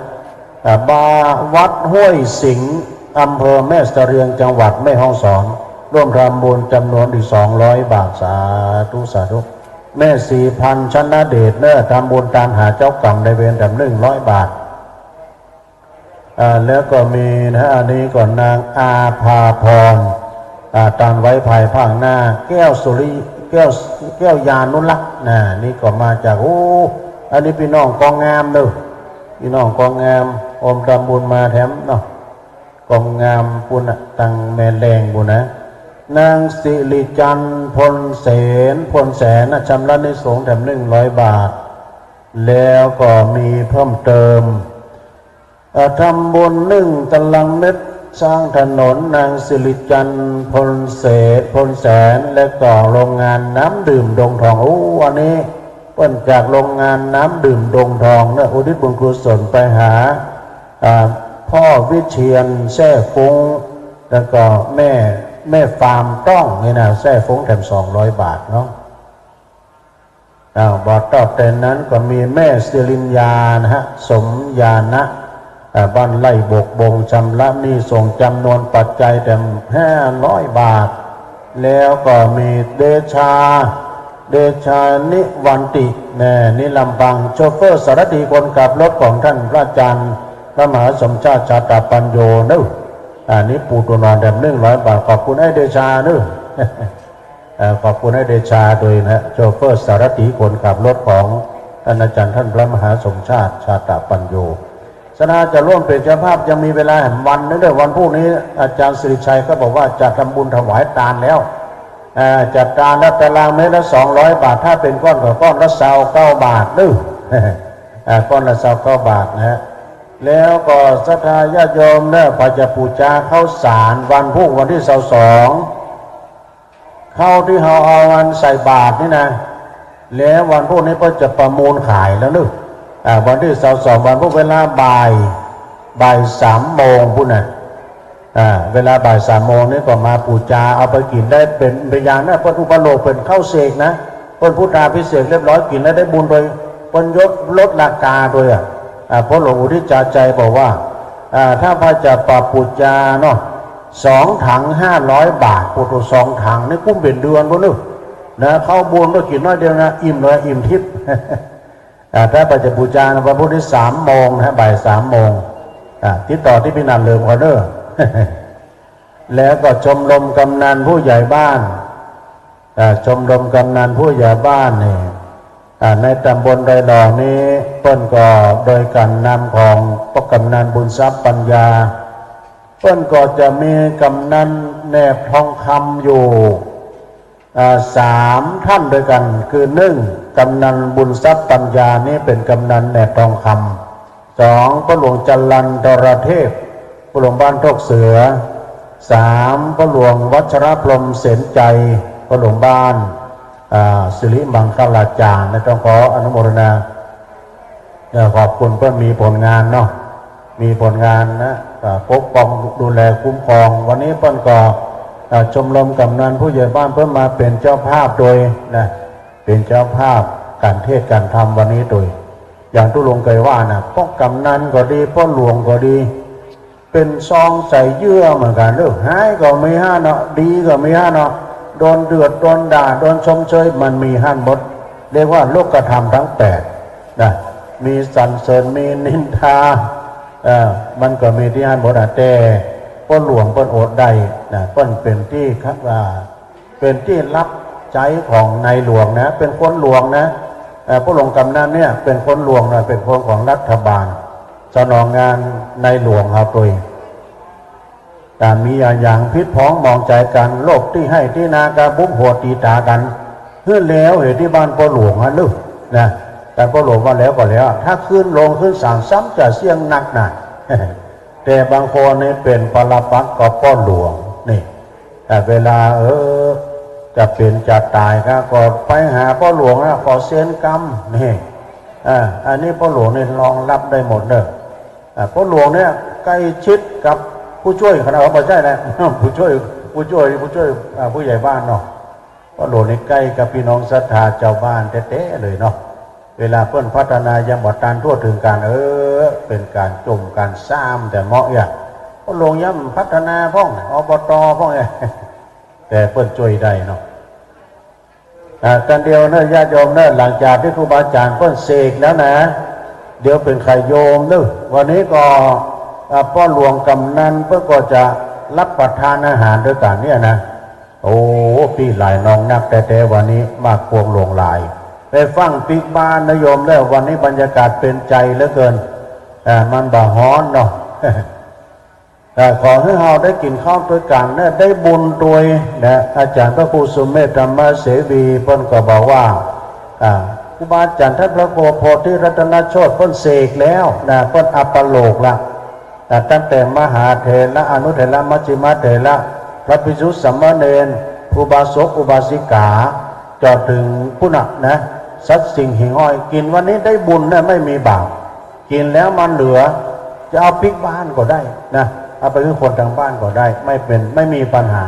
วัดห้วยสิงห์อำเภอแม่เสรียงจังหวัดแม่ฮ่องสอนร่วมทำบุญจำนวนอีก200 บาทสาธุสาธุแม่4,000ชนะเดชเนอะทำบุญตามหาเจ้ากรรมในเวร100 บาทแล้วก็มีนะอันนี้ก่อนนางอาภาพรตามไว้ภายภาคหน้าแก้วสุริแก้วยานุลักษ์นี่ก็มาจากอันนี้พี่น้องกองงามเนอะพี่น้องกองงามอมทำบุญมาแถมเนาะกองงามปุณตังแม่แรงบุญนะนางสิริจันทร์พลแสนชำระหนี้สงฆ์100 บาทแล้วก็มีเพิ่มเติมทำบุญ1 ตารางเมตรสร้างถนนนางสิริจันทร์พลแสนและก็โรงงานน้ำดื่มดงทองอันนี้เปิ้นจากโรงงานน้ำดื่มดงทองนะอุทิศบุญกุศลไปหาพ่อวิเชียรแซ่ฟงแล้วก็แม่ฟาร์มต้องนี่นะแซ่ฟงแถม200 บาทเนาะบอดตอบแต่นั้นก็มีแม่ศิริญญานะฮะสมญาณะบ้านไร่บกบงชำระหนี้ส่งจำนวนปัจจัยแต่500 บาทแล้วก็มีเดชานิวันตินี่ลำพังโชเฟอร์สารดีคนขับรถของท่านพระอาจารย์พระมหาสมชาติชาตปัญโยนี่ปูตัวนอน100 บาทขอบคุณไอ้เดชาขอบคุณไอ้เดชาโดยนะโชเฟอร์สารดีคนขับรถของท่านอาจารย์ท่านพระมหาสมชาติชาตปัญโยสนาจะร่วมเป็นเจ้าภาพยังมีเวลาแห่งวันนึงด้วยวันพรุ่งนี้อาจารย์สิริชัยก็บอกว่าจะทำบุญถวายทานแล้วจัดการแล้วตารางเมตรละ200 บาทถ้าเป็นก้อนก็ก้อนละ29 บาทก้อนละ29 บาทนะฮะแล้วก็ศรัทธาญาติโยมเนี่ยพอจะปูชาข้าวสารวันพรุ่งวันที่22ข้าวที่เราเอาวันใส่บาทนี่นะแล้ววันพรุ่งนี้ก็จะประมูลขายแล้ววันที่22วันพวกเวลาบ่าย3 โมงพุ่นเวลาบ่าย3 โมงนี่ก็มาปูชาเอาไปกินได้เป็นอย่างนะพระอุปโลกเป็นข้าวเสกนะเป็นพุทธาพิเศษเรียบร้อยกินแล้วได้บุญโดยเป็นยศลดราคาโดยเพราะหลวงอุทิศจาใจบอกว่าถ้าพระจะปรับปูชาเนาะ2 ถัง500 บาทปุถุ2 ถังนี่กุ้มเป็นเดือนพุ่นนะเข้าบุญก็กินน้อยเดียวนะอิ่มเลยอิ่มทิพย์ถ้าปัจจุบูชาวันพุธที่3 โมงนะบ่าย3 โมงติดต่อที่พี่นันเลิมคอนเนอร์แล้วก็ชมรมกำนันผู้ใหญ่บ้านชมรมกำนันผู้ใหญ่บ้านนี่ในตำบลไรดอกนี้เปิ้นก็โดยการนำของพระกำนันบุญทรัพย์ปัญญาเปิ้นก็จะมีกำนันแนบทองคำอยู่3 ท่านด้วยกันคือ1 กำนันบุญทรัพย์ปัญญานี่เป็นกำนันแนบทองคำ2 พระหลวงจันลันทรเทพพระหลวงบ้านทกเสือ3 พระหลวงวัชรพรหมเสนใจพระหลวงบ้านสิริมังคลาจารย์ต้องขออนุโมทนาขอบคุณเพื่อนมีผลงานเนาะ มีผลงานนะปกป้องดูแลคุ้มครองวันนี้เปิ้นก็ชมรมกำนันผู้ใหญ่บ้านเพิ่มมาเป็นเจ้าภาพโดยนะเป็นเจ้าภาพการเทศการทำวันนี้โดยอย่างตุลงเคยว่านะพ่อกำนันก็ดีพ่อหลวงก็ดีเป็นซองใส่เยื่อเหมือนกันเรื่องหายก็ไม่ห้าเนาะดีก็ไม่ห้าเนาะโดนเดือดโดนด่าโดนชมเชยมันมีห้านหมดเรียกว่าโลกธรรมทั้ง8นะมีสรรเสริญมีนินทามันก็มีที่ห้านหมดแต่พ่อหลวงพ่อโอดใดนะพ่อเป็นที่เป็นที่รับใจของนายหลวงนะเป็นคนหลวงนะผู้ลงกำนันเนี่ยเป็นคนหลวงนะเป็นคนของรัฐบาลสนองงานในหลวงครับตัวแต่มีอย่างพิษพ้องมองใจกันโลกที่ให้ที่นาการบุ้มโหดตีตากันเพื่อแล้วเหตุที่บ้านพ่อหลวงฮะลูกนะแต่พ่อหลวงว่าแล้วก็แล้วถ้าขึ้นลงขึ้นสั่งซ้ำจะเสี่ยงหนักหนาแต่บางคนนี่เป็นปรปักษ์กับพ่อหลวงนี่แต่เวลาจะเป็นจะตายก็ไปหาพ่อหลวงนะขอเซ็นกรรมนี่อันนี้พ่อหลวงนี่รองรับได้หมดเลยพ่อหลวงเนี่ยใกล้ชิดกับผู้ช่วยคณะไม่ใช่นะผู้ช่วยผู้ใหญ่บ้านเนาะพ่อหลวงนี่ใกล้กับพี่น้องศรัทธาเจ้าบ้านเต๊ะๆเลยเนาะเวลาเพื่อนพัฒนายังบ่ตันทั่วถึงการเป็นการจมการสร้างแต่เหมาะอย่างพ่อหลวงย่ำพัฒนาพ้องอบตพ้องแต่เพื่อนช่วยได้เนาะกันเดียวเนอะญาติโยมเนอะหลังจากที่ครูบาอาจารย์เพิ่นเสกแล้วนะเดี๋ยวเป็นไข่โยมเนอะวันนี้ก็พ่อหลวงกำนันเพิ่นก็จะรับประทานอาหารด้วยกันเนี่ยนะโอ้พี่หลายน้องนักแต่วันนี้มากพวงหลวงหลายไปฟังปิกบ้านนะโยมแล้ววันนี้บรรยากาศเป็นใจเหลือเกินมันบ่ฮ้อนเนาะขอให้เราได้กินข้าวด้วยกันเนี่ยได้บุญด้วยนะอาจารย์พระครูสุเมธธรรมเสวีเพิ่นก็บอกว่าครูบาอาจารย์ท่านพระโพธิรัตนโชติเพิ่นเสกแล้วนะเพิ่นอัปโลกละตั้งแต่มหาเถระอนุเถระมัชฌิมเถระพระภิกษุสามเณรอุบาสกอุบาสิกาจอดถึงผู้หนักนะสัตว์สิ่งหิ่งห้อยกินวันนี้ได้บุญนะไม่มีบาปกินแล้วมันเหลือจะเอาปิกบ้านก็ได้นะเอาไปให้คนทางบ้านก็ได้ไม่มีปัญหา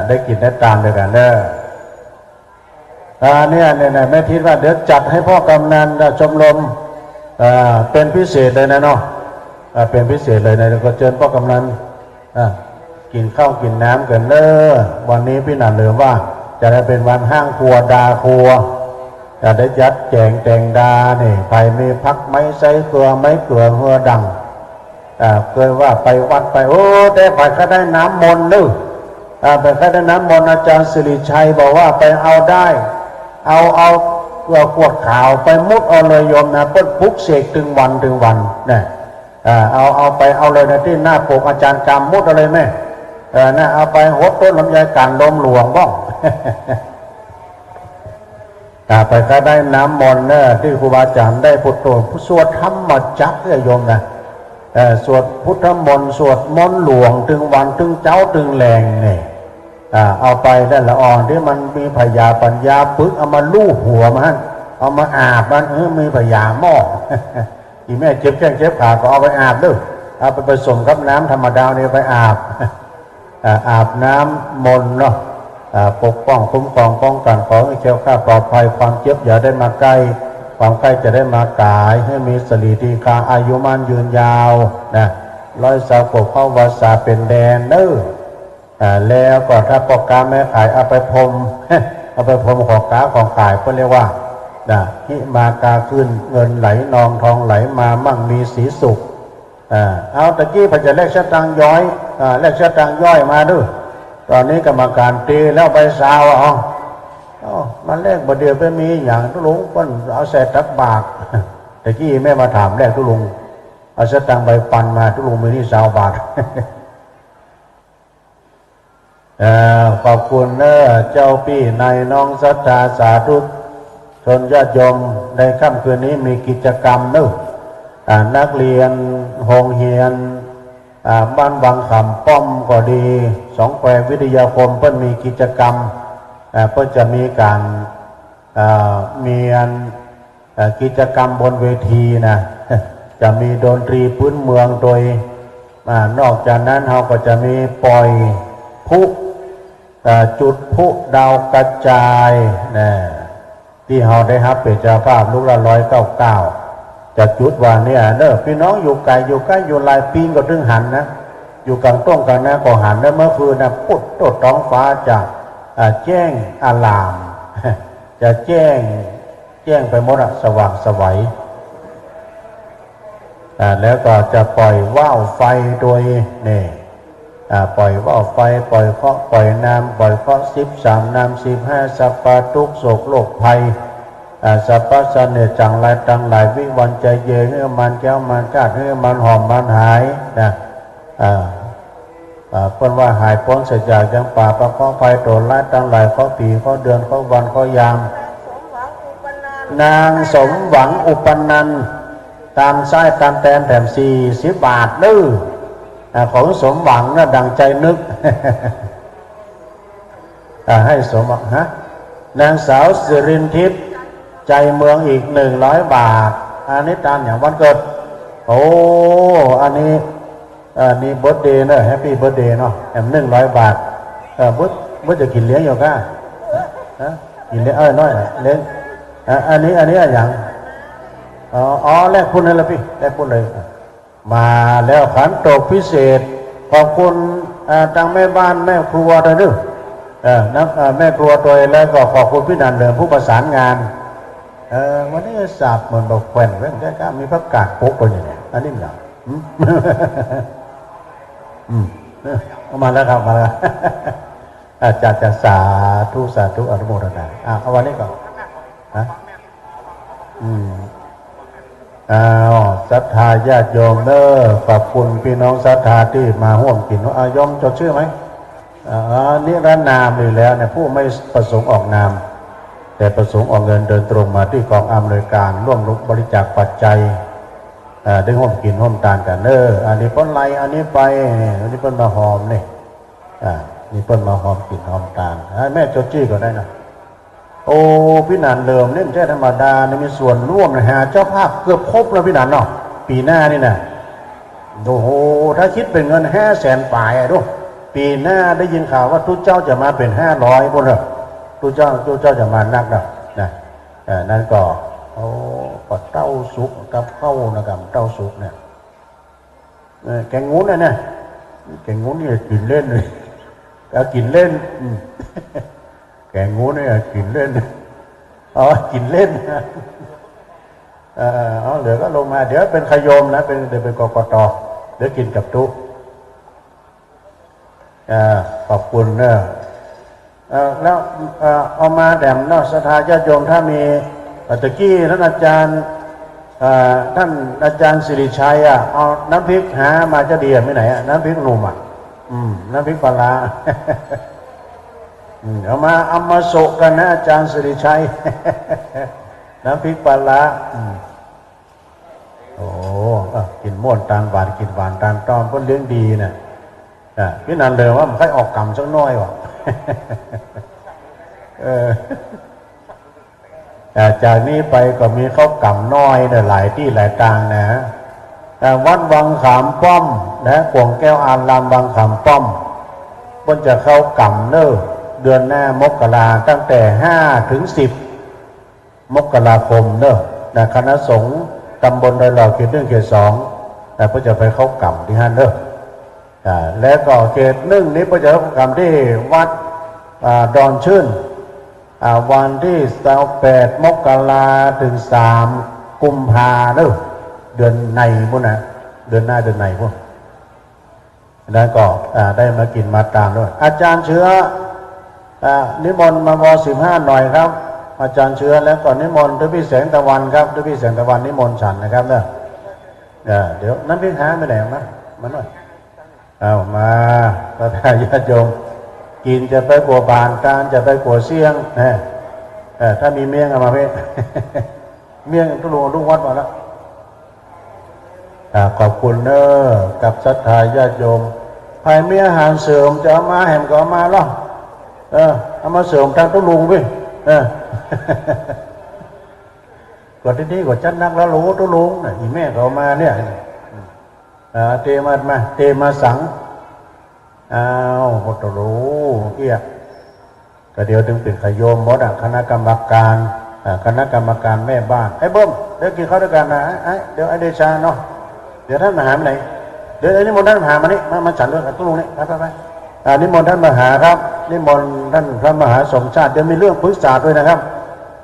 ได้กินได้ตามเลยกันเด้อเนี่ยแม่ทิศว่าเดี๋ยวจัดให้พ่อกำนันชมรมเป็นพิเศษเลยนะเนาะเป็นพิเศษเลยนะก็เชิญพ่อกำนันกินข้าวกินน้ำกันเด้อวันนี้พี่หนันเหลือว่าจะได้เป็นวันห้างครัวดาครัวจะได้ยัดแจงแต่งดาเนี่ยใครมีพักไม้ใส่เกลือไม้เกลือหัวดังเคยว่าไปวัดไปแต่ไปก็ได้น้ำมนต์นึกไปก็ได้น้ำมนต์อาจารย์สิริชัยบอกว่าไปเอาได้เอาขวดขาวไปมุดเอาเลยโยมนะเพิ่นปุกเสกถึงวันเนี่ยเอาไปเอาเลยนะที่หน้าปกอาจารย์กรรมมุดอะไรไหมนะเอาไปหดต้นลำไยกันลมหลวงบ้องไปก็ได้น้ำมนต์เนี่ยที่ครูบาอาจารย์ได้พุทโธสวดธรรมจักรเนี่ยโยมนะสวดพุทธมนต์สวดมนต์หลวงถึงวันถึงเจ้าถึงแรงเนี่ยเอาไปได้ละอ่อนที่มันมีพยาปัญญาปึกเอามาลูบหัวมันเอามาอาบมันมีพยาหม้ออีแม่เจ็บแข้งเจ็บขาก็เอาไปอาบด้วยเอาไปผสมกับน้ำธรรมดาเนี่ยไปอาบน้ำมนต์เนาะปกป้องคุ้มครองป้องกันขอให้แคล้วคลาดปลอดภัยความเจ็บอย่าได้มาใกล้ความใกล้จะได้มากายให้มีสรีทีคาอายุมั่นยืนยาวนะร้อยสาวกเข้าวาสาเป็นแดนเด้อแล้วก็ถ้าปอกกาแม่ขายเอาไปพรมของกาของขายก็เรียกว่าหิมากาขึ้นเงินไหลนองทองไหลมามั่งมีสีสุขเอาตะกี้พระจะแลกชะตังย้อยแลกชะตังย่อยมาด้วยตอนนี้กรรมการตีแล้วใบสาวมันแลกบ่เดียวไปมีอย่างทุลุงเพิ่นเอาใส่ตักบากตะกี้แม่มาถามแลกทุลุงเอาชะตังใบปันมาทุลุงมีนี่20 บาทขอบคุณเจ้าพี่นายน้องศรัทธาสาธุชนญาติโยมในค่ำคืนนี้มีกิจกรรมนักเรียนโรงเรียนบ้านวังคำป้อมก็ดี2 แคววิทยาคมเพิ่นมีกิจกรรมเพิ่นจะมีการมีกิจกรรมบนเวทีนะจะ จะมีดนตรีพื้นเมืองโดยนอกจากนั้นเราก็จะมีปล่อยพลุจุดพลุดาวกระจายนะที่เราได้รับเป็นเจ้าภาพลูกละ199จะจุดวันนี้พี่น้องอยู่ไกลอยู่ใกล้อยู่หลายปีก็ถึงหันนะอยู่กลางต้นกลางนาก็หันแล้วเมื่อคืนนะปุ๊บโตท้องฟ้าจะแจ้งอลาม จะแจ้งไปหมดสว่างไสวแล้วก็จะปล่อยว่าวไฟโดยนี่ปล่อยว่าวไฟปล่อยเคราะห์ปล่อยน้ำปล่อยเคราะห์13น้ำ15สัพพะทุกข์โศกโรคภัยสัพพะเสน่ห์จังไรตังหลายวิวันใจเย็นเมื่อมันแก้วมันกาดเมื่อมันหอมมันหายนะเพิ่นว่าหายพ้นเสียจากยังป่าประเคาะไฟโดนไล่ตังหลายเคาะปีเคาะเดือนเคาะวันเคาะยามนางสมหวังอุปนันท์ตามไส้ตามแตนแถม40 บาทนึของสมหวังนะดังใจนึก ให้สมหวังนางสาวสิรินทิพย์ใจเมืองอีก100 บาทอันนี้ตามอย่างวันเกิดโอ้อันนี้เบิร์ธเดย์เนอะแฮปปี้เบิร์ธเดย์เนาะแถม100 บาทเบิร์ธจะกินเลี้ยงอยู่ก้ากินเลี้ยงน้อยเลี้ยงอันนี้อย่างแลกพุ่นเลยละพี่แลกพุ่นเลยมาแล้วขันโตกพิเศษขอบคุณทางแม่บ้านแม่ครัวด้วยนึกแม่ครัวตัวแล้วก็ขอบคุณพี่นันเดิมผู้ประสานงานวันนี้สาบเหมือนบอกแขวนไว้แค่มีพักกาดปุ๊บตัวอย่างนี้อันนี้เหรอมาแล้วครับมาแล้วจะสาธุอนุโมทนาเอาวันนี้ก่อนศรัทธาญาติโยมขอบคุณพี่น้องศรัทธาที่มาร่วมกินยอมจดชื่อไหมนิรนามอยู่แล้วเนี่ยผู้ไม่ประสงค์ออกนามแต่ประสงค์ออกเงินเดินตรงมาที่กองอำนวยการร่วมบริจาคปัจจัยได้ร่วมกินร่วมทานกันอันนี้เปิ้นไล่อันนี้ไปอันนี้เปิ้นมาหอมนี่นี่เปิ้นมาหอมกินหอมทานแม่จดชื่อก็ได้นะโอ้พี่นันเริ่มเล่นแค่ธรรมดาในมีส่วนร่วมนะฮะเจ้าภาพเกือบครบแล้วพี่นันเนาะปีหน้านี่นะโอ้โหถ้าคิดเป็นเงิน500,000 ปลายดูปีหน้าได้ยินข่าวว่าทุกเจ้าจะมาเป็น500พวกเราทุกเจ้าจะมานักนะนั่นก็ก็เต้าสุกกับข้าวนะครับเต้าสุกเนี่ยแกงงูเนี่ยแกงงูนี่กินเล่นเลยกินเล่นแกงงูเนี่ยกินเล่นกินเล่นเหลือก็ลงมาเดี๋ยวเป็นขยมนะเดี๋ยวเป็นกกตเดี๋ยวกินกับตุ๊ขอบคุณแล้วเอามาแด่มนอกศรัทธาญาติโยมถ้ามีตะกี้ท่านอาจารย์สิริชัยเอาน้ำพริกหามาจะดีไม่ไหนน้ำพริกหนุ่มน้ำพริกปลาเอามาโศกกันนะอาจารย์สิริชัย น้ำพริกปลาโอ้กินม่วนตาลหวานกินหวานตาลต้อมก็เลี้ยงดีนะพี่นันเลยว่ามันค่อยออกกำสักน้อยวะ จากนี้ไปก็มีข้าวกำน้อยหลายที่หลายทางนะวัดวังขามป้อมนะกวงแก้วอารามวังขามป้อมบนจะเข้ากำเดือนหน้ามกราตั้งแต่5 ถึง 10 มกราคมนะคณะสงฆ์ตำบลดอยหล่อเขต 1 เขต 2เพื่อจะไปเข้ากำที่นั่นแล้วก็เขต 1นี้เพื่อจะเข้ากำที่วัดดอนชื่นวันที่28 มกราถึง3 กุมภาเดือนในพวกนะเดือนหน้าเดือนในพวกแล้วก็ได้มากินมาตามด้วยอาจารย์เชื้อนิมนต์มาว15หน่อยครับอาจารย์เชื้อแล้วก็นิมนต์ด้วยพี่แสงตะวันครับด้วยพี่แสงตะวันนิมนต์ฉันนะครับเดี๋ยวน้ำพริกหาไม่ไหนมาหน่อยเอามาพระทายาติโยมกินจะไปกัวบานการจะไปกัวเสียงถ้ามีเมี่ยงเอามาเพ่ เมี่ยงตุลุงลูกวัดมาแล้วขอบคุณกับศรัทธาญาติโยมภายมีอาหารเสริมจะเอามาแหมก็เอามาหรอเอามาเสริมทางตุลุงพี่ กดที่นี่กดจัดนักแล้วรู้ตุลุงน่ะอีแม่เขามาเนี่ยเตมาสังอ้าวโหตุลุงเอี้ยก็เดี๋ยวถึงเป็นขยมหมดคณะกรรมการแม่บ้านไอ้เบิ้มเดี๋ยวกินข้าวด้วยกันนะเดี๋ยวไอ้เดชาเนาะเดี๋ยวท่านมหาไปไหนเดี๋ยวนิมนต์ท่านมหามานี่มาฉันด้วยตุลุงนี่ไปนิมนต์ท่านมหาครับนิมนต์ท่านพระมหาสมชาติเดี๋ยวมีเรื่องปรึกษาด้วยนะครับ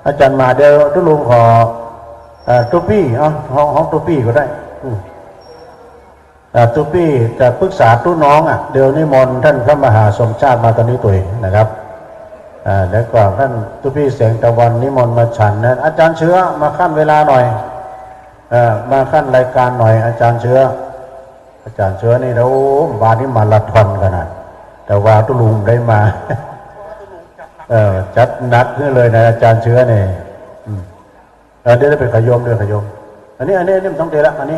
อาจารย์มาเดี๋ยวตุลุงขอตุ๊ปี้ห้องตุ๊ปี้ก็ได้ตุ๊ปี้จะปรึกษาตู้น้องเดี๋ยวนิมนต์ท่านพระมหาสมชาติมาตอนนี้ตัวเองนะครับแล้วก็ท่านตุ๊ปี้เสียงตะวันนิมนต์มาฉันนะอาจารย์เชื้อมาขั้นเวลาหน่อยมาขั้นรายการหน่อยอาจารย์เชื้อนี่เราวานนี้มาราธอนกันนะแต่ว่าตุลุงได้มาจัดหนักขึ้นเลยนะอาจารย์เชื้อเนี่ยเดี๋ยวได้เป็นขยมด้วยขยมอันนี้มันต้องเทละอันนี้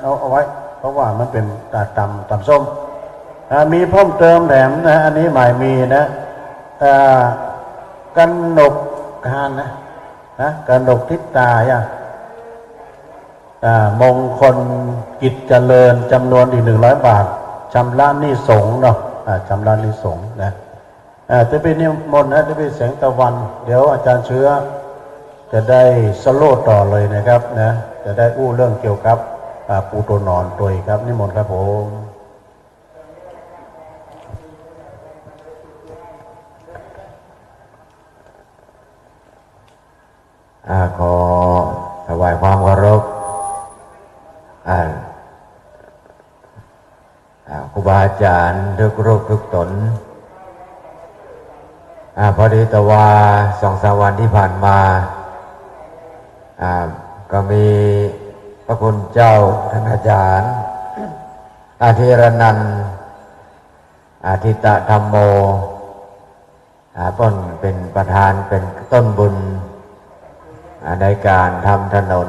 เอาไว้เพราะว่ามันเป็นตำส้มมีเพิ่มเติมแถมนะอันนี้หมายมีนะกันหนกทานนะกันหนกทิศตาอย่างมงคลกิจเจริญจำนวนอีก100 บาทชำระหนี้สงฆ์เนาะชำระหนี้สงฆ์นะจะเป็นนิมนต์นะจะเป็นแสงตะวันเดี๋ยวอาจารย์เชื้อจะได้สโลดต่อเลยนะครับนะจะได้อู้เรื่องเกี่ยวกับปูตัวนอนตัวครับนิมนต์ครับผมขอถวายความเคารพครูบาอาจารย์ทุกรูปทุกตนพอดีแต่ว่า2-3 วันที่ผ่านมาก็มีพระคุณเจ้าท่านอาจารย์อาธิรนันท์อาทิตธรรมโมต้นเป็นประธานเป็นต้นบุญในการทำถนน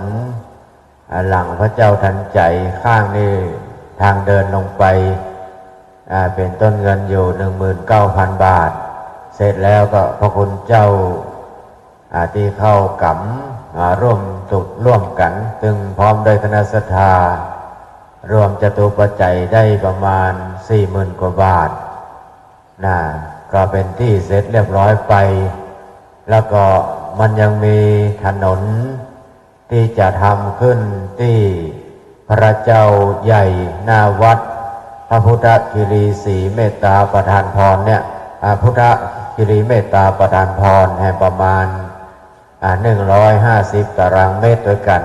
หลังพระเจ้าทันใจข้างนี้ทางเดินลงไปเป็นต้นเงินอยู่ 19,000 บาทเสร็จแล้วก็พระคุณเจ้าที่เข้ากำร่วมจุดร่วมกันจึงพร้อมด้วยคณะศรัทธารวมจตุปัจจัยได้ประมาณ 40,000 กว่าบาทก็เป็นที่เสร็จเรียบร้อยไปแล้วก็มันยังมีถนนที่จะทำขึ้นที่พระเจ้าใหญ่หน้าวัดพระพุทธคิรีศรีเมตตาประธานพรเนี่ยพุทธคิรีเมตตาประธานพรให้ประมาณ150 ตารางเมตรด้วยกัน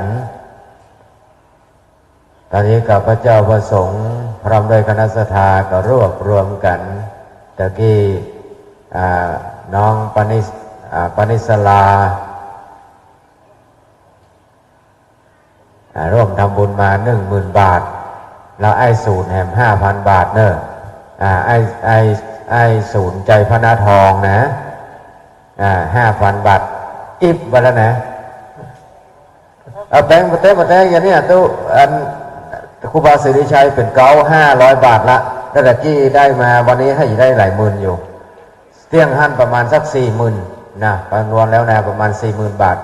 ตอนนี้กับพระเจ้าประสงค์พร้อมด้วยคณะศรัทธาก็รวบรวมกันตะกี้น้องปณิสลาร่วมทำบุญมา 10,000 บาทแล้วไอ้ศูนย์แหม 5,000 บาทเนอะไอ้ศูนย์ใจพระนาทองนะ5,000 บาทอิบไปแล้วนะเอาแบงค์มาเต้อย่างนี้ตู้ครูบาศรีชัยเป็น500 บาทละแต่ตะกี้ได้มาวันนี้ให้ได้หลายหมื่นอยู่เที่ยงหั่นประมาณสัก 40,000นะประมวลแล้วนะประมาณ 40,000 บาท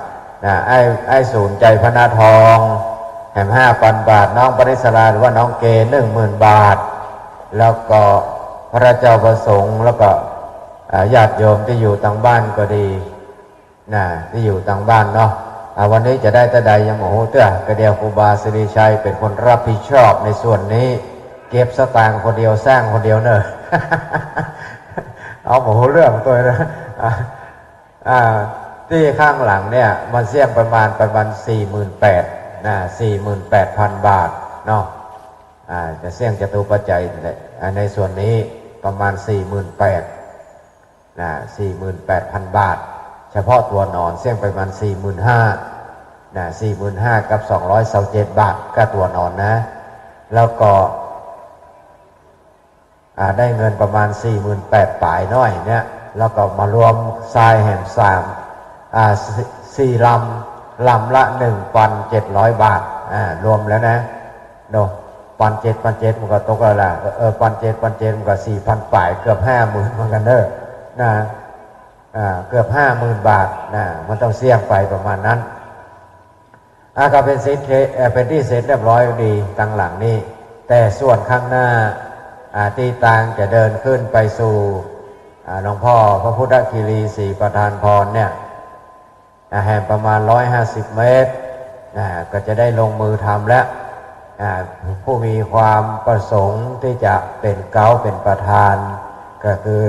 ไอ้ศูนย์ใจพระนาทองแหม 5,000 บาทน้องปริศราหรือว่าน้องเก 10,000 บาทแล้วก็พระเจ้าประสงค์แล้วก็ญาติโยมที่อยู่ต่างบ้านก็ดีที่อยู่ต่างบ้านเนาะวันนี้จะได้แต่ใดยังโอ้โหเตื้อกระเดียวครูบาศรีชัยเป็นคนรับผิดชอบในส่วนนี้เก็บสตางค์คนเดียวสร้างคนเดียวเนอะเอาโอ้โหเรื่องตัวนะที่ข้างหลังเนี่ยมันเสี่ยงประมาณ 48,000 48,000 บาทเนาะจะเสี่ยงจตุปัจจัยในส่วนนี้ประมาณ 48,000 บาทเฉพาะตัวนอนเสี่ยงประมาณ 45,000 45,000 กับ227 บาทก็ตัวนอนนะแล้วก็ได้เงินประมาณ 48,000 ปลายน้อยเนี่ยแล้วก็มารวมทรายแห่ง4 ลำละ 1,700 บาทรวมแล้วนะโน่1,700มันก็ตกแล้วล่ะ1,700มันก็ 4,000 ปลายเกือบ 50,000เหมือนกันเด้อเกือบ 50,000 บาทมันต้องเสี่ยงไปประมาณนั้น ก็เป็นเป็นที่เสร็จเรียบร้อยดีตั้งหลังนี้แต่ส่วนข้างหน้าที่ต่างจะเดินขึ้นไปสู่หลวงพ่อพระพุทธคีรีศรีประธานพรเนี่ยแห่งประมาณ150 เมตรก็จะได้ลงมือทำแล้วผู้มีความประสงค์ที่จะเป็นเก้าเป็นประธานก็คือ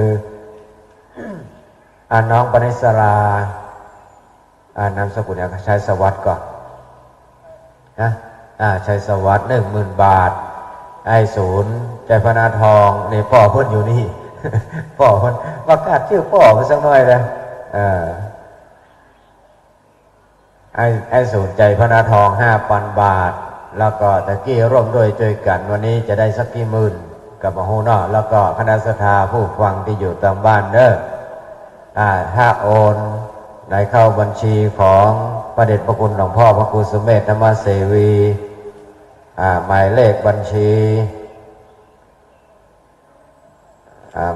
น้องปณิสรานามสกุลเนี่ยชัยสวัสดิ์ก่อนนะชัยสวัสดิ์10,000 บาทไอ้ศูนย์ใจพนาทองนี่พ่อเพิ่นอยู่นี่ พ่อเพิ่นประกาศชื่อพ่อมาสักหน่อยเลยไอ้ศูนย์ใจพนาทอง5,000 บาทแล้วก็ตะกี้ร่วมด้วยช่วยกันวันนี้จะได้สักกี่หมื่นกับโฮเนาะแล้วก็คณะศรัทธาผู้ฟังที่อยู่ตามบ้านเด้อถ้าโอนในเข้าบัญชีของพระเดชพระคุณหลวงพ่อพระครูสุเมธธรรมเสวีหมายเลขบัญชี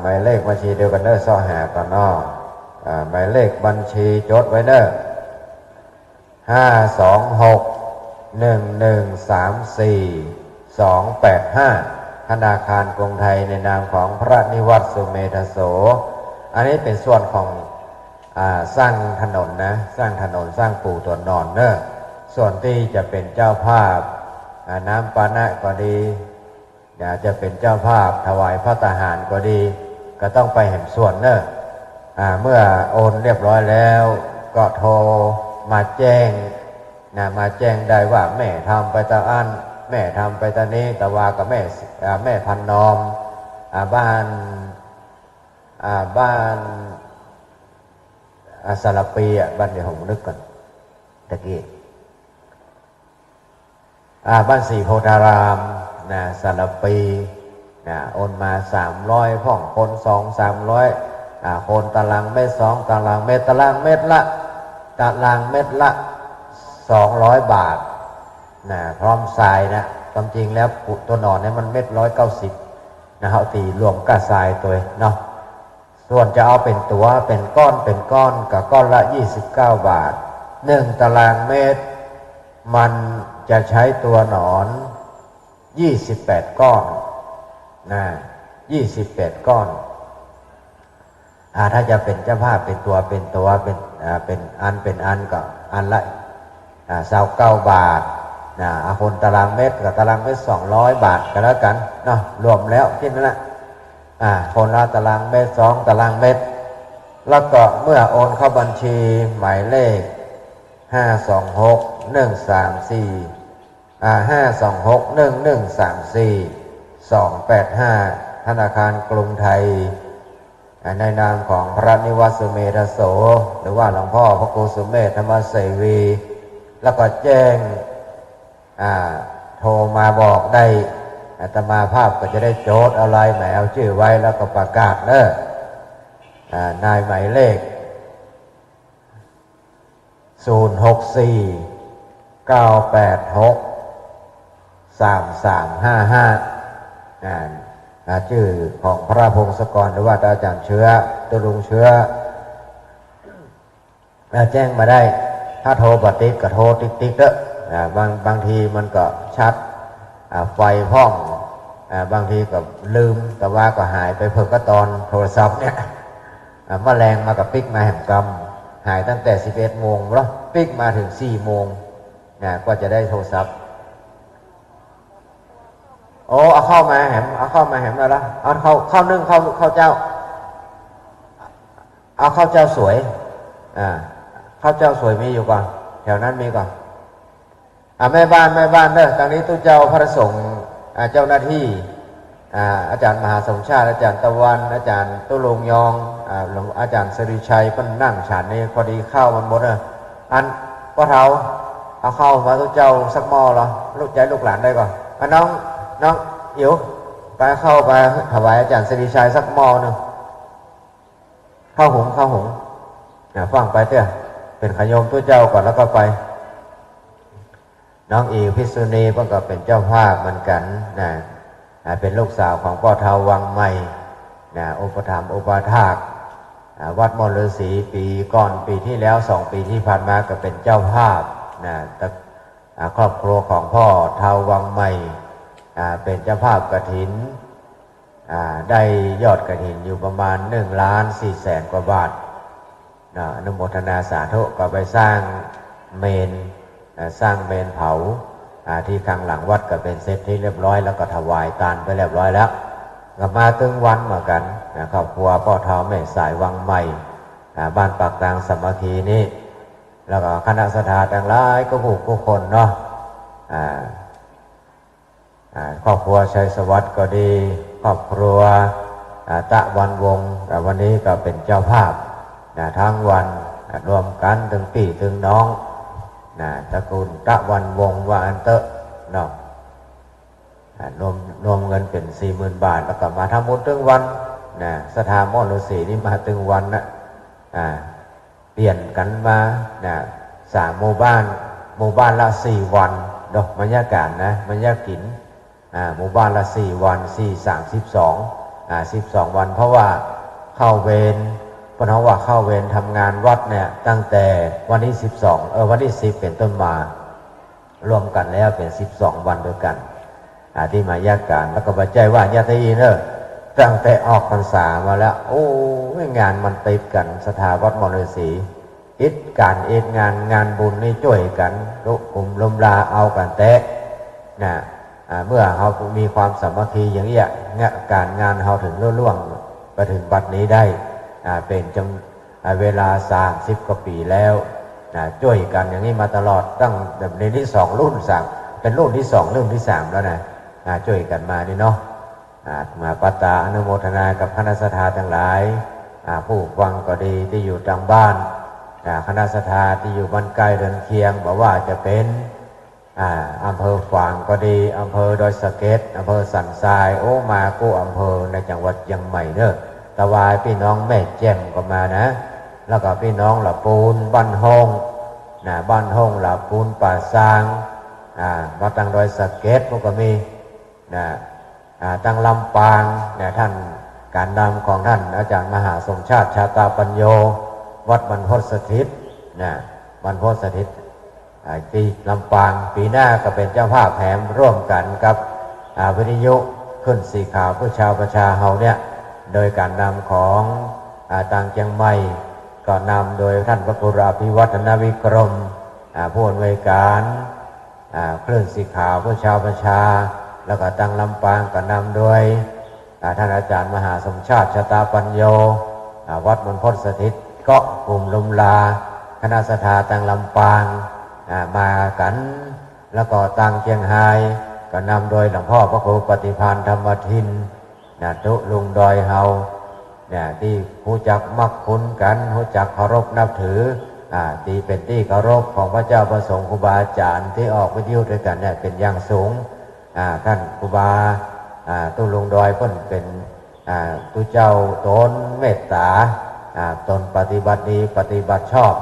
หมายเลขบัญชีเดียวกันเด้อซ่อหาก่อนเนาะหมายเลขบัญชีจดไว้เด้อ5261134-285ธนาคารกรุงไทยในนามของพระนิวัฒน์สุเมธโสอันนี้เป็นส่วนของสร้างถนนนะสร้างถนนสร้างปู่ตัวนอนเนอะส่วนที่จะเป็นเจ้าภาพน้ำปานะก็ดีอยากจะเป็นเจ้าภาพถวายพระทหารก็ดีก็ต้องไปเห็นส่วนเนอะเมื่อโอนเรียบร้อยแล้วก็โทรมาแจ้งมาแจ้งได้ว่าแม่ทำไปตาอันแม่ทำไปตานี้ตะวากับแม่พันนอมบ้านสารปีบ้านเดี๋ยวผมนึกก่อนตะกี้บ้านสีโพธารามสารปีโอนมา300พ่องคน200-300คนตารางเมตร2ตารางเมตรตารางเมตรละ200 บาทพร้อมทรายนะความจริงแล้วตัวนอนเนี่ยมัน190เอาตีรวมกับทรายตัวเนาะส่วนจะเอาเป็นตัวเป็นก้อนกับก้อนละ29 บาท1 ตารางเมตรมันจะใช้ตัวหนอน28 ก้อน28 ก้อนถ้าจะเป็นเจ้าภาพเป็นอันก็อันละ29 บาทคนตารางเมตรกับตารางเมตร200 บาทก็แล้วกันเนาะรวมแล้วที่นั่นแหละคนละตารางเมตร2 ตารางเมตรแล้วก็เมื่อโอนเข้าบัญชีหมายเลข526-134-285ธนาคารกรุงไทยในนามของพระนิวัฒน์สุเมธโสหรือว่าหลวงพ่อพระครูสุเมธธรรมเสวีแล้วก็แจ้งโทรมาบอกได้อาตมาภาพก็จะได้โจทย์อะไรหมายเอาชื่อไว้แล้วก็ประกาศเนอะนายหมายเลข064-986-3355ชื่อของพระพงศกรหรือว่าอาจารย์เชื้อตุลุงเชื้อแจ้งมาได้ถ้าโทรปฏิก็โทรติ๊กเด้อบางทีมันก็ชัดไฟพ้องบางทีก็ลืมแต่ว่าก็หายไปเพิ่งก็ตอนโทรศัพท์เนี่ยแมลงมากับปิ๊กมาแห่งกรรมหายตั้งแต่11 โมงแล้วปิ๊กมาถึง4 โมงก็จะได้โทรศัพท์เอาเข้ามาแหมแล้วละเอาเข้านึ่งเข้าเจ้าเอาข้าวเจ้าสวยข้าวเจ้าสวยมีอยู่ก่อนแถวนั้นมีก่อนแม่บ้านเด้อตอนนี้ตู้เจ้าพระสงฆ์เจ้าหน้าที่อาจารย์มหาสมชาติอาจารย์ตะวันอาจารย์ตุลงยองอาจารย์สิริชัยเพิ่นนั่งฉันนี่พอดีข้าวมันหมดอันพ่อเฒ่าเอาเข้ามาตู้เจ้าสักหม้อเหรอลูกใจลูกหลานได้ก่อนน้องอิ๋วไปเข้าไปถวายอาจารย์สิริชัยสักหม้อนึงข้าวหุงฟังไปเถอะเป็นขยมตู้เจ้าก่อนแล้วก็ไปน้องอีพิษุณีเพิ่งก็เป็นเจ้าภาพเหมือนกันเป็นลูกสาวของพ่อเฒ่าวังใหม่อุปถัมภ์อุปถากวัดมอฤาษีปีก่อนปีที่แล้ว2 ปีที่ผ่านมาก็เป็นเจ้าภาพ ครอบครัวของพ่อเทาวังใหม่เป็นเจ้าภาพกฐินได้ยอดกฐินอยู่ประมาณ1,400,000 กว่าบาทอนุโมทนาสาธุก็ไปสร้างเมนเผาที่ข้างหลังวัดก็เป็นเสร็จที่เรียบร้อยแล้วก็ถวายทานไปเรียบร้อยแล้วก็มาถึงวันเหมือนกันครอบครัวพ่อเฒ่าแม่สายวังใหม่บ้านปากกลางสามัคคีนี้แล้วก็คณะศรัทธาทั้งหลายก็ผู้คนเนาะครอบครัวชัยสวัสดิ์ก็ดีครอบครัวตะวันวงศ์วันนี้ก็เป็นเจ้าภาพทั้งวันรวมกันถึงพี่ถึงน้องตระกูลตะวันวงศ์ว่าอันเตอะเนาะรวมเงินเป็น 40,000 บาทแล้วก็มาทำบุญถึงวันสถานมอฤาษีนี่มาถึงวันเปลี่ยนกันมา3 หมู่บ้านละ 4 วันดอกบรรยากาศนะบรรยากาศหมู่บ้านละ 4 วัน12 วันเพราะว่าเข้าเวรทำงานวัดเนี่ยตั้งแต่วันที่วันที่10เป็นต้นมารวมกันแล้วเป็น12 วันด้วยกันที่มายาการแล้วก็บัจจัยว่าญาติเนอะตั้งแต่ออกพรรษามาแล้วโอ้งานมันติดกันสถาวัดมอฤาษีงานบุญนี่ช่วยกันกลุ่มลมลาเอากันแตะเมื่อเขามีความสามัคคีอย่างนี้การงานเขาถึงล่วงไปถึงบัดนี้ได้เป็นเวลา30 กว่าปีแล้วช่วยกันอย่างนี้มาตลอดตั้งในที่2 รุ่น 3เป็นรุ่นที่ 2 รุ่นที่ 3แล้วนะช่วยกันมานี่เนาะมาปัตตาอนุโมทนากับคณะศรัทธาทั้งหลายผู้ฟังก็ดีที่อยู่ทางบ้านคณะศรัทธาที่อยู่บ้านใกล้เรือนเคียงบอกว่าจะเป็นอำเภอฝางก็ดีอำเภอดอยสะเก็ดอำเภอสันทรายมากู้อำเภอในจังหวัดเชียงใหม่เนอะตะวายพี่น้องแม่แจ่มก็มานะแล้วก็พี่น้องหลับปูนบ้านห้องหลับปูนป่าซางมาตั้งดอยสะเก็ดพวกก็มีตั้งลำปางท่านการนำของท่านอาจารย์มหาสมชาติชาตาปัญโยวัดบรรพตสถิตบรรพตสถิตที่ลำปางปีหน้าก็เป็นเจ้าภาพแถมร่วมกันกับวิทยุขึ้นสีขาวเพื่อชาวประชาเฮาเนี่ยโดยการนำของต่างเชียงใหม่ก็นำโดยท่านพระครูอภิวัฒนวิกรมผู้อำนวยการคลื่นสีขาวเพื่อชาวประชาแล้วก็ตั้งลำปางก็นำโดยท่านอาจารย์มหาสมชาติชาตาปัญโยวัดบรรพตสถิตก็กลุ่มลุมลาคณะศรัทธาตั้งลำปางมากันแล้วก็ตั้งเชียงไฮ้ก็นำโดยหลวงพ่อพระครูปฏิภาณธรรมทินตุลุงดอยเฮาที่รู้จักมักคุ้นกันรู้จักเคารพนับถือที่เป็นที่เคารพของพระเจ้าประสงค์ครูบาอาจารย์ที่ออกวิทยุด้วยกันเนี่ยเป็นอย่างสูงท่านครูบาตุลุงดอยเพิ่นเป็นตุเจ้าตนเมตตาตนปฏิบัติดีปฏิบัติชอบ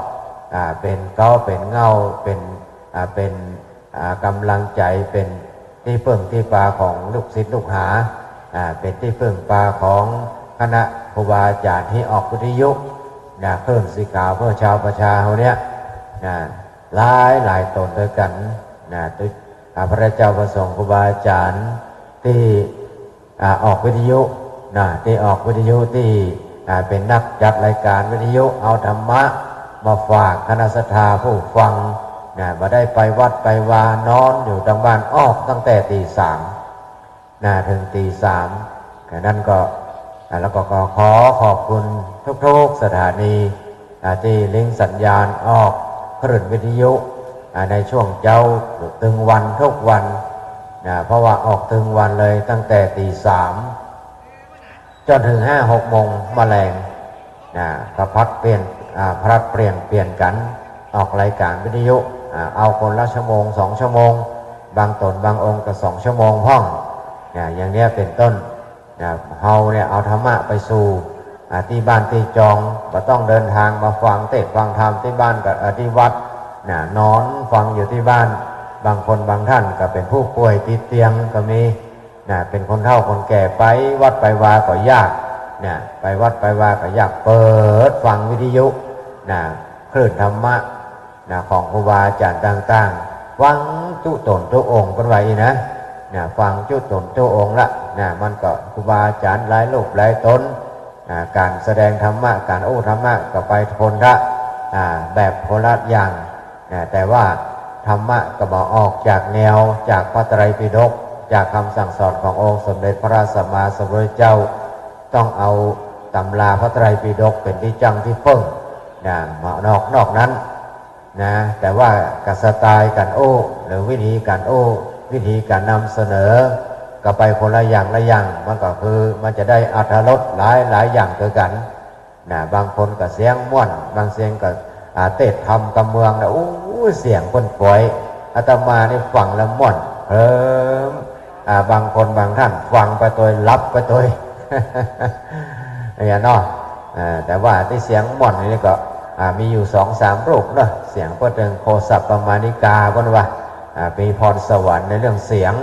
เป็นเก้าเป็นเงาเป็นกำลังใจเป็นที่พึ่งที่ปาของลูกศิษย์ลูกหาเป็นที่พึ่งปาของคณะครูบาอาจารย์ที่ออกวิทยุเพิ่มสีขาวเพื่อชาวประชาเขาเนี่ยหลายตนด้วยกันพระเจ้าประสงค์ครูบาอาจารย์ที่ออกวิทยุที่ออกวิทยุที่เป็นนักจัดรายการวิทยุเอาธรรมะมาฝากคณะศรัทธาผู้ฟังมาได้ไปวัดไปวานอนอยู่ทางบ้านออกตั้งแต่ตี 3ถึงตี 3นั้นก็แล้วก็ขอขอบคุณทุกๆสถานีที่ลิงก์สัญญาณออกคลื่นวิทยุในช่วงเจ้าตึงวันทุกวันเพราะว่าออกตึงวันเลยตั้งแต่ตี 3จนถึง 5-6 โมงแมลงก็พัดเปลี่ยนกันออกรายการวิทยุเอาคนละชั่วโมง2 ชั่วโมงบางตนบางองค์ก็2 ชั่วโมงห้องอย่างนี้เป็นต้นเฮาเนี่ยเอาธรรมะไปสู่ที่บ้านที่จองก็ต้องเดินทางมาฟังเทศน์ฟังธรรมที่บ้านกับที่วัดนอนฟังอยู่ที่บ้านบางคนบางท่านก็เป็นผู้ป่วยติดเตียงก็มีเป็นคนเฒ่าคนแก่ไปวัดไปวาก็ยากไปวัดไปวาก็ยากเปิดฟังวิทยุคลื่นธรรมะของครูบาอาจารย์ต่างๆ ฟังจุตนจุองค์เป็นไว้นะฟังจุตนจุองค์ละมันก็ครูบาอาจารย์หลายรูปหลายตนการแสดงธรรมะการโอ้ธรรมะก็ไปคนละแบบคนละอย่างแต่ว่าธรรมะก็บอกออกจากแนวจากพระไตรปิฎกจากคำสั่งสอนขององค์สมเด็จพระสัมมาสัมพุทธเจ้าต้องเอาตำราพระไตรปิฎกเป็นที่จังที่เพิ่งนอกนั้นแต่ว่ากับสไตล์การโอ้หรือวิธีการโอ้วิธีการนำเสนอก็ไปคนละอย่างละอย่างมันก็คือมันจะได้อรรถรสหลายอย่างเกิดกันบางคนก็เสียงม่วนบางเสียงก็เตะทำกำเมืองโอ้เสียงคนป่วยอาตมานี่ฟังแล้วม่วนบางคนบางท่านฟังไปตัวรับไปตัวอย่างเนาะแต่ว่าที่เสียงม่วนนี่ก็มีอยู่2-3 รูปเนาะเสียงก็เป็นโคสัพปมาณิกาก็ว่ามีพรสวรรค์ในเรื่องเสียง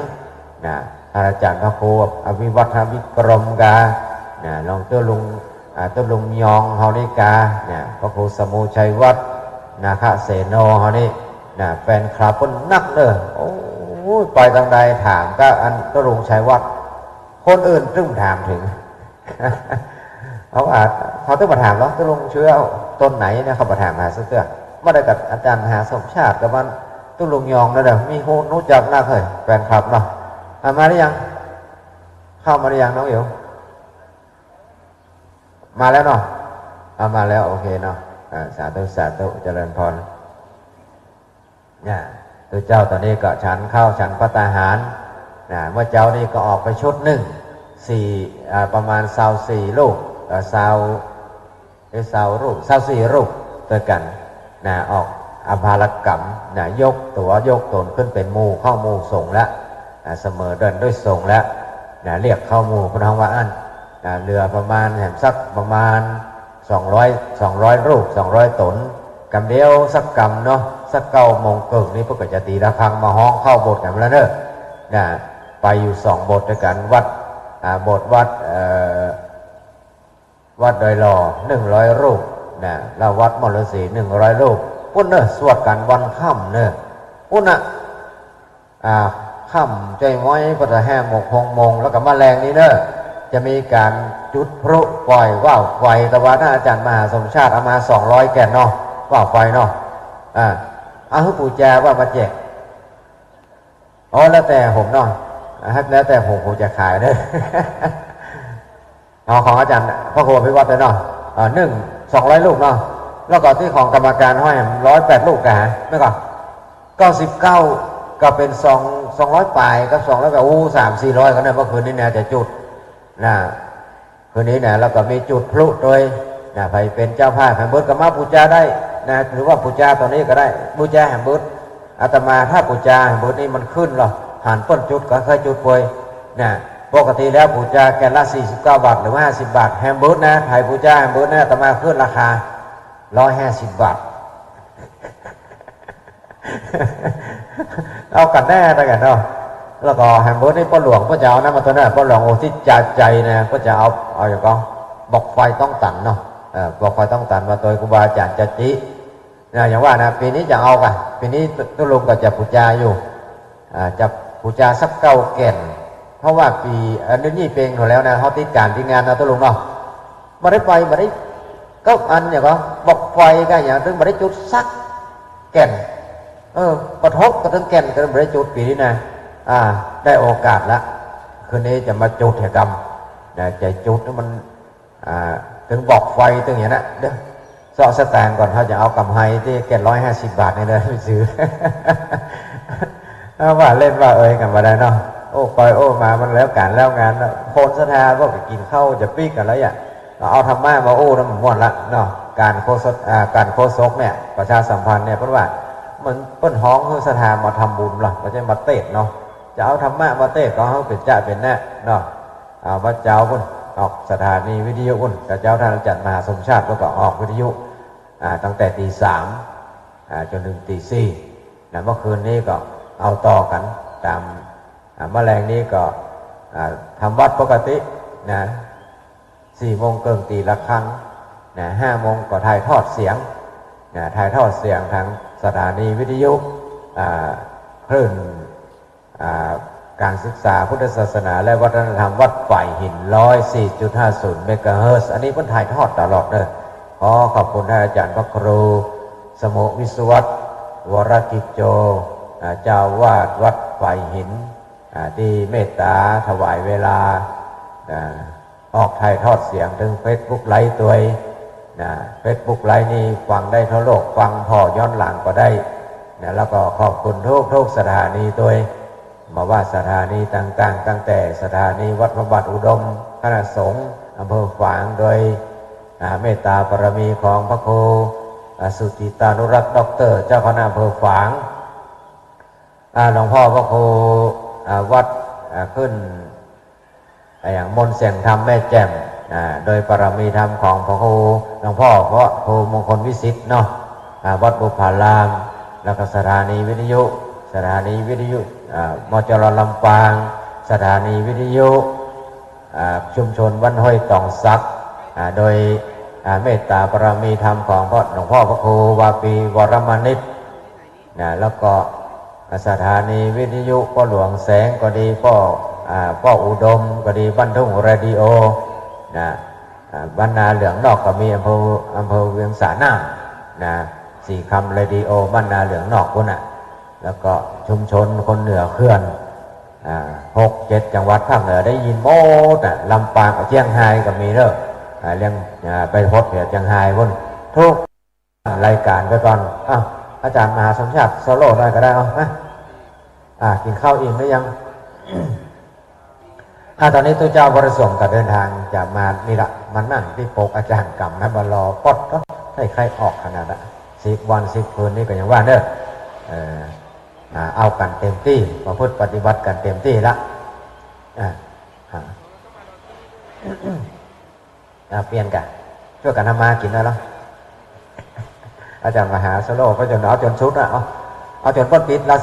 อาจารย์พระครูอภิวัฒนวิกรมกาลองตัวลุงยองเฮานิกาพระครูสมุชัยวัฒน์นาคเสโนเฮานี่แฟนคลับคนนักเลยโอ้ไปทางใดถามก็อันตัวลุงชัยวัฒน์คนอื่นตึ้งถามถึงเขาต้องมาถามแล้วตัวลุงเชื่อต้นไหนนะเขามาถามหาสักเตื้อไม่ได้กับอาจารย์มหาสมชาติกับมันตัวลุงยองนั่นแหละมีคนรู้จักนักเลยแฟนคลับเนาะมาหรือยังเข้ามาหรือยังน้องอิ๋วมาแล้วเนาะมาแล้วโอเคเนาะสาธุเจริญพรตัวเจ้าตอนนี้ก็ฉันข้าวฉันภัตตาหารเมื่อเจ้านี่ก็ออกไปชุดหนึ่งประมาณ24 รูป24 รูปตัวกันออกอภารกรรมยกตัวยกตนขึ้นเป็นหมู่เข้าหมู่ส่งแล้วเสมอเดินด้วยส่งแล้วเรียกเข้าหมู่พระองค์ว่าอันเรือประมาณสักประมาณ200 รูป200 ตนกำเดียวสักกำเนาะสัก9 โมงครึ่งนี่พวกก็จะตีระฆังมาฮ้องเข้าโบสถ์กันแล้วเนอะไปอยู่2 โบสถ์ด้วยกันโบสถ์วัดดอยหล่อ100 รูปแล้ววัดมอลสี100 รูปพุ่นเนอะสวดกันวันค่ำเนอะพุ่นค่ำใจม้อยก็จะ5 โมงแล้วก็มาแรงนี้เนอะจะมีการจุดพลุปล่อยว่าวไฟแต่ว่าถ้าอาจารย์มหาสมชาติเอามา200 แก่นเนาะว่าวไฟเนาะเอาให้ปู่แจว่ามาแจกแล้วแต่ผมเนาะแล้วแต่ผมจะขายเด้อของอาจารย์พระครูพิวัตรเนาะ200 ลูกเนาะแล้วก็ที่ของกรรมการห้อย108 ลูกกันไม่ก็99ก็เป็น200 ปลายก็200แบบ300-400ก็เนี่ยเมื่อคืนนี้เนี่ยจะจุดคืนนี้เนี่ยแล้วก็มีจุดพลุโดยไปเป็นเจ้าภาพแห่งบุญก็มาบูชาได้หรือว่าบูชาตอนนี้ก็ได้บูชาแห่งบุญอาตมาถ้าบูชาแห่งบุญนี่มันขึ้นหรอหันต้นจุดก็เคยจุดป่วยปกติแล้วบูชาแกนละ49 บาทหรือว่า50 บาทแฮมเบอร์นะไทยบูชาแฮมเบอร์นะอาตมาขึ้นราคา150 บาทเอากันแน่ได้กันเนาะแล้วก็แฮมเบอร์นี่พ่อหลวงพ่อเจ้านะมาตัวนั้นพ่อหลวงโอทิศใจนะก็จะเอาอย่างก็บอกไฟต้องตันเนาะบอกไฟต้องตันมาตัวครูบาอาจารย์จะจิอย่างว่านะปีนี้จะเอากันปีนี้ตุลุงก็จะบูชาอยู่จะบูชาสัก9 แก่นเพราะว่าปีนี้เพลงหมดแล้วนะเขาติดการที่งานนะตุลุงเนาะมาได้ไปมาได้ก็อันอย่างก็บอกไฟก็อย่างถึงมาได้จุดสักแก่นกระทบกระทั่งแก่นก็มาได้จุดปีนี้นะได้โอกาสละคืนนี้จะมาจุดเหตุกรรมจะจุดมันถึงบอกไฟถึงอย่างนั้นเด้อเสาะสแตนก่อนเขาจะเอากำไฮที่แก่น150 บาทนี่เลยไปซื้อว่าเล่นว่ากันมาได้เนาะไปมามันแล้วการแล้วงานโคนสถาก็ไปกินข้าวจะปีกกันแล้วเอาธรรมะมาน้ำมันม้วนละเนาะการโคศกเนี่ยประชาสัมพันธ์เนี่ยเพราะว่ามันเปิ้นฮ้องคือสถานมาทำบุญหรอไม่ใช่มาเตะเนาะจะเอาธรรมะมาเตะก็เขาเป็นจ่าเป็นแน่เนาะวัดเจ้าพุ่นออกสถานีวิทยุพุ่นแต่เจ้าท่านอาจารย์มหาสมชาติก็ออกวิทยุตั้งแต่ตี 3จนถึงตี 4เมื่อคืนนี้ก็เอาต่อกันตามเมื่อแรงนี้ก็ทำวัดปกติ4 โมงครึ่งตีละครั้ง5 โมงก็ถ่ายทอดเสียงทางสถานีวิทยุ คลื่นการศึกษาพุทธศาสนาและวัฒนธรรมวัดฝ่ายหิน 104.50 เมกะเฮิรตซ์ อันนี้เพิ่นถ่ายทอดตลอดเลยขอขอบคุณท่านอาจารย์พระครูสมุวิศวัตวรกิจโจเจ้าวาดวัดฝ่ายหินที่เมตตาถวายเวลาออกถ่ายทอดเสียงถึง Facebook ไลฟ์ตัวFacebook ไลฟ์นี่ฟังได้ทั่วโลกฟังพอย้อนหลังก็ได้แล้วก็ขอบคุณทุกสถานีตัวมาว่าสถานีต่างๆตั้งแต่สถานีวัดพระบาทอุดมคณะสงฆ์อำเภอฝางโดยเมตตาบารมีของพระครูสุจิตานุรักษ์ด็อกเตอร์เจ้าคณะอำเภอฝางหลวงพ่อพระครูวัดขึ้นอย่างมนต์เสียงธรรมแม่แจ่มโดยบารมีธรรมของพระครูหลวงพ่อพระครูมงคลวิสิทธิ์เนาะวัดบุพารามแล้วก็สถานีวิทยุมจรลำปางสถานีวิทยุชุมชนวันห้วยตองซักโดยเมตตาบารมีธรรมของหลวงพ่อพระครูวาปีวรมณิตแล้วก็สถานีวิทยุพ่อหลวงแสงก็ดีพ่ออุดมก็ดีบ้านทุ่งเรดิโอบ้านนาเหลืองนอกก็มีอำเภอเวียงสาน้ำสี่คำเรดิโอบ้านนาเหลืองนอกพุ่นแล้วก็ชุมชนคนเหนือเคลื่อน6-7 จังหวัดภาคเหนือได้ยินโมดลำปางกับเชียงรายก็มีเด้อเรื่องไปพบเกี่ยวเชียงรายพุ่นทุกรายการไปก่อนอาจารย์มหาสมชาติโซโล่ได้ก็ได้กินข้าวอิ่มหรือยัง ตอนนี้ตัวเจ้าประสงค์กับเดินทางจะมานี่ละมันนั่งที่ปกอาจารย์กำนะบรอปดก็ให้ใครออกขนาดละ10 วัน10 คืนนี่ก็ยังว่าเด้อเอากันเต็มที่มาพูดปฏิบัติกันเต็มที่ละเปลี่ยนกันช่วยกันทำมากินได้แล้วอาจารย์มหาสโลก็จนเอาจนชุดเอาจนพ้นติดละ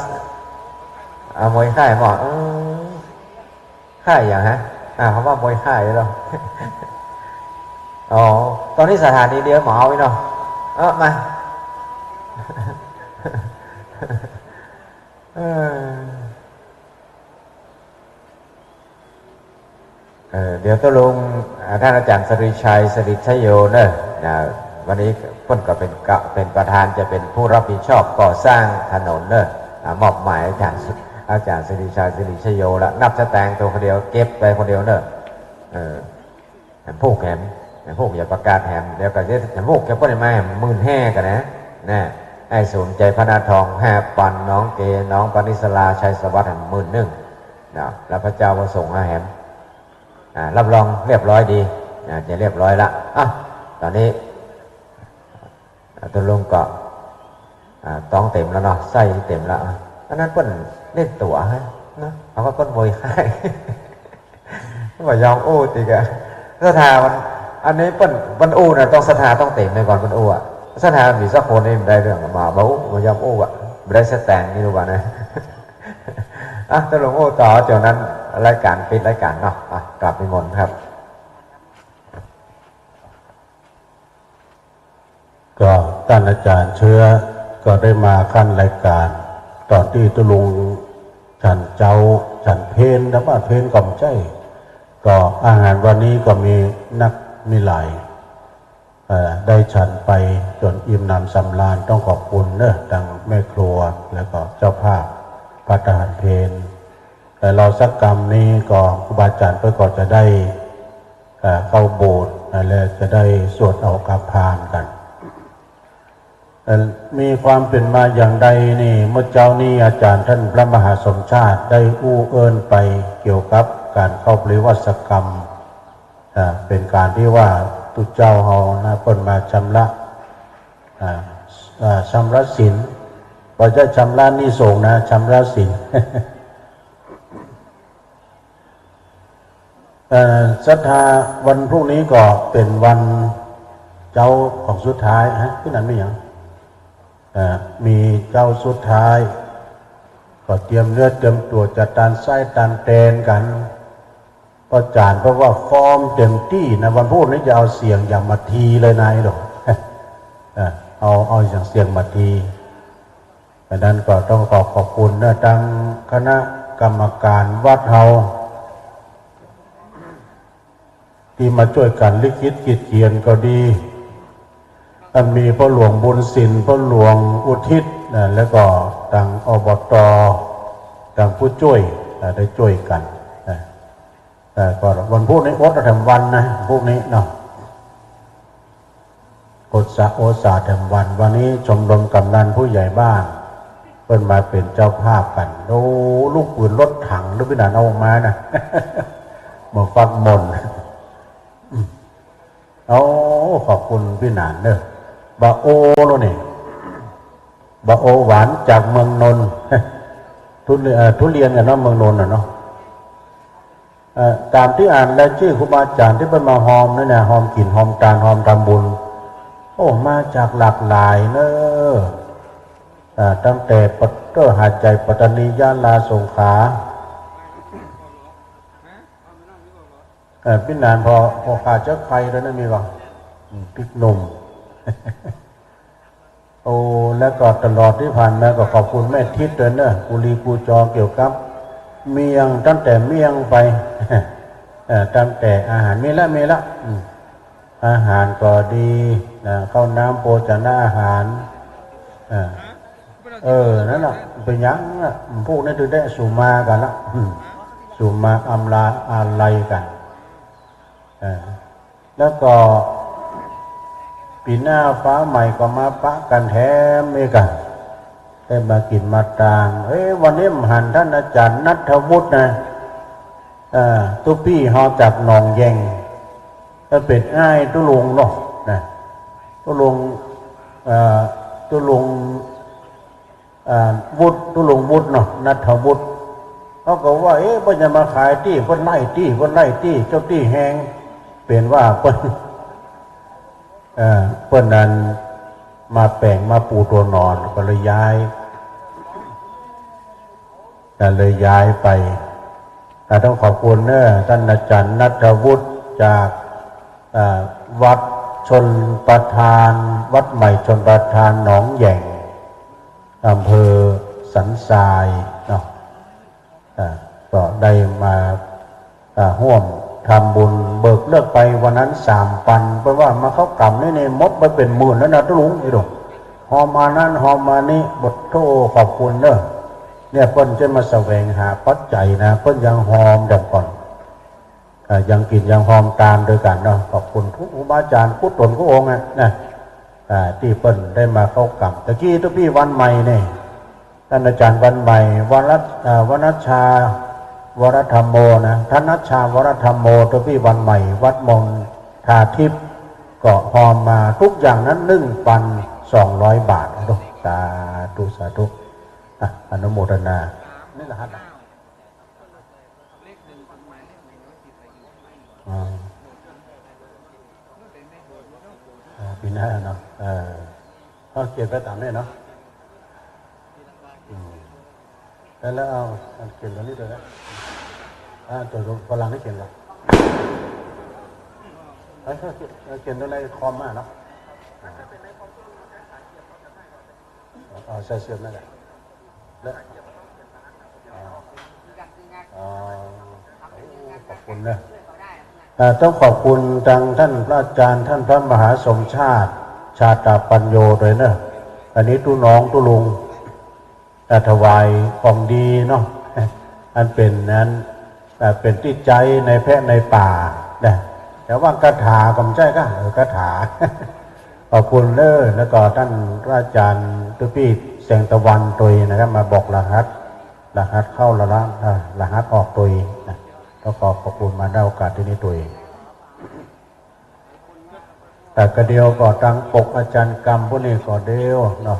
มวยค่ายหมอค่ายอย่างเขาว่ามวยค่ายหรอตอนนี้สถานีเดียวหมอไว้เนาะมาเดี๋ยวตัวลุงท่านอาจารย์สริชัยสริชโยเนี่ยวันนี้เพิ่นก็เป็นประธานจะเป็นผู้รับผิดชอบก่อสร้างถนนเนี่ยมอบหมายอาจารย์สริชัยสริชโยละนับสแตงตัวคนเดียวเก็บไปคนเดียวเนี่ยผู้แหมผู้อย่าประกาศแหมเดี๋ยวก็จะผู้แกก็ได้มา15,000กันนะไอ้ศูนย์ใจพระนาทอง5 ปันน้องเกน้องปณิสลาชัยสวัสดิ์11,000แล้วพระเจ้าประสงค์แหมรับรองเรียบร้อยดีจะเรียบร้อยละตอนนี้ตัวลุงก็ต้องเต็มแล้วเนาะไส้เต็มแล้วอันนั้นเพิ่นเล่นตั๋วให้นะเขาก็มวยค่ายว่ายอมอู้ติกะสถามันอันนี้เปิ้นอู้น่ะต้องสถาต้องเต็มไปก่อนเปิ้นอู้สถามีสักคนนี่ได้เรื่องมาบ่บ่ยอมอู้ไม่ได้สแตนนี่รู้ป่ะนะตัวลุงอู้ต่อจากนั้นรายการปิดรายการเนาะกลับนิมนต์ครับก็ท่านอาจารย์เชื้อก็ได้มาขั้นรายการตอนที่ตุลุงฉันเจ้าฉันเพนแล้วว่าเพนก่อมใจก็อาหารวันนี้ก็มีหลายได้ฉันไปจนอิ่มน้ำสำราญต้องขอบคุณดังแม่ครัวแล้วก็เจ้าภาพพระทหารเพนแต่เราสักกรรมนี้ก็ครูบาอาจารย์เพื่อก็จะได้เข้าโบสถ์และจะได้สวดเอากาพานกันมีความเป็นมาอย่างใดนี่เมื่อเจ้านี้อาจารย์ท่านพระมหาสมชาติได้อู้เอิ้นไปเกี่ยวกับการเข้าปริวัติกรรมเป็นการที่ว่าตุเจ้าเฮาเพิ่นมาชำระศีลพอจะชำระนิสงส์ชำระศีลศรัทธาวันพรุ่งนี้ก็เป็นวันเจ้าของสุดท้ายที่นั่นไม่ยังมีเจ้าสุดท้ายก็เตรียมเนื้อเตรียมตัวจัดการไส้ตานเตนกันก็จานเพราะว่าฟอร์มเต็มที่นะวันพรุ่งนี้จะเอาเสียงอย่างมาทีเลยนายหรอกเอาอย่างเสียงมาที ดังนั้นก็ต้องขอบคุณนะทางคณะกรรมการวัดเฮาที่มาช่วยกันลิขิตกิจเขียนก็ดีมีพ่อหลวงบุญสินพ่อหลวงอุทิศนะแล้วก็ทางอบตทางผู้ช่วยได้ช่วยกันนะแต่ก็วันพวกนี้อดแถมวันนะพวกนี้เนาะอดโอสาแถมวันนี้ชมรมกำนันผู้ใหญ่บ้านเพิ่นมาเป็นเจ้าภาพกันโอ้ลูกปืนรถถังหรือพี่หนานเอาออกมานะ มาฟังมนต์เอาขอบคุณพี่หนานเนอะบะโอแล้วนี่บะโอหวานจากเมืองนนท์ ทุเรียนกันเนาะเมืองนนท์เนาะตามที่อ่านรายชื่อครูบาอาจารย์ที่เป็นมาหอมนั่นนะหอมกลิ่นหอมตาลหอมทำบุญโอ้มาจากหลากหลายเนอะตั้งแต่ปัตตานีหาดใหญ่ปัตตานียะลาสงขลาพี่นานพอขาดเจ้าใครแล้วนั่นมีป่ะพริกหนุ่ม โอ้แล้วก็ตลอดที่ผ่านมาก็ขอบคุณแม่ทิศด้วยเนอะกุลีกูจอเกี่ยวกับเมียงตั้งแต่เมียงไป ตั้งแต่อาหารมีละอาหารก็ดีข้าวน้ำโภชนาอาหารนั่นแหละเป็นยังพวกนั้นถึงได้สุมากันละสุมาอำลาอะไรกันแล้วก็ปีหน้าฟ้าใหม่ก็มาปะกันแถมเองกันได้มากินมาตางวันนี้มหันท่านอาจารย์นัทวุฒินะตุพี่เฮาจากหนองแยงก็เป็นอ้ายตุลุงเนาะนะตุลุงวุฒิตุลุงวุฒิเนาะนัทวุฒิเขาก็ว่าเพิ่นจะมาขายที่เพิ่นไล่ที่เจ้าที่แหงเป็นว่าเพิ่นนั้นมาแปลงมาปูตัวนอนก็เลยย้ายไปแต่ต้องขอบคุณเนอะท่านอาจารย์นัทวุฒิจากวัดชนประทานวัดใหม่ชนประทานหนองแหย่งอำเภอสันทรายเนาะก็ได้มาร่วมทำบุญเบิกเลิกไปวันนั้น3,000เพราะว่ามาเข้ากลับนี่มดไปเป็นหมื่นแล้วนะทุลุงไอ้ดอกหอมมานั้นหอมมานี้บทโทขอบคุณเนอะเนี่ยเพิ่นจะมาแสวงหาปัจจัยนะเพิ่นยังหอมดังก่อนยังกินยังหอมตามด้วยกันเนาะขอบคุณทุกครูบาอาจารย์ผู้ตนผู้องค์นะที่เพิ่นได้มาเข้ากลับตะกี้ทุกพี่วันใหม่เนี่ยท่านอาจารย์วันใหม่วรชาวรธรรมโมนะท่านนัชชาวรธรรมโมตัวพี่วันใหม่วัดมงทาทิพย์ก็หอมมาทุกอย่างนั้น1,200 บาทสาธุอนุโมทนานี่แหละครับปีหน้าเนาะเขาเขียนไปตามนี้เนาะแล้วเอาเขียนตัวนี้ด้วยนะตัวฝรั่งนี่เขียนหรอเขียนตัวในคอมมาเนาะใส่เสื้อนั่นแหละแล้วขอบคุณนะต้องขอบคุณทางท่านพระอาจารย์ท่านพระมหาสมชาติชาตาปัญโยเลยนะอันนี้ตู้น้องตู้ลุงถวายของดีเนาะอันเป็นนั้นเป็นที่ใจในแพะในป่านะแต่ว่ากระถาก็ไม่ใช่ก็กระถา ขอบคุณแล้วก็ท่านพระอาจารย์ตุพี่แสงตะวันตุยนะครับมาบอกรหัสเข้ารหัสออกตุยนะก็ขอบคุณมาได้โอกาสที่นี้ตุยแต่กระเดียวก็ตั้งปกอาจารย์กรรมพวกนี้ก็เดียวเนาะ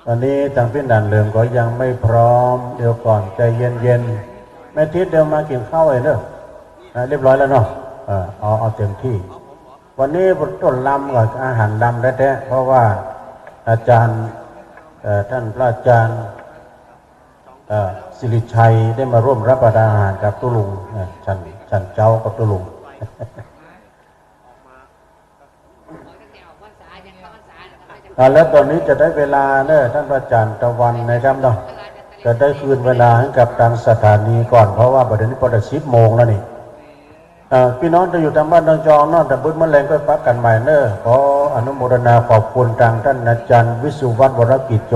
ตอนนี้ทางพี่นันเหลืองก็ยังไม่พร้อมเดี๋ยวก่อนใจเย็นแม่ทิศเดี๋ยวมากินข้าวเด้อเรียบร้อยแล้วเนาะเอาเต็มที่วันนี้ต้นลำกับอาหารลำแท้ๆเพราะว่าอาจารย์ท่านพระอาจารย์สิริชัยได้มาร่วมรับประทานอาหารกับตุลุงฉันเจ้ากับตุลุง แล้วตอนนี้จะได้เวลาเนอะท่านพระอาจารย์ตะวันนะครับเนาะจะได้คืนเวลาให้กับทางสถานีก่อนเพราะว่าประเด็นนี้พอจะ10 โมงแล้วนี่พี่น้องจะอยู่ทางบ้านทางจองนอนแต่บุญมะเร็งก็พักกันใหม่เนอะขออนุโมทนาขอบคุณทางท่านอาจารย์วิสุวัฒน์วรกิจโจ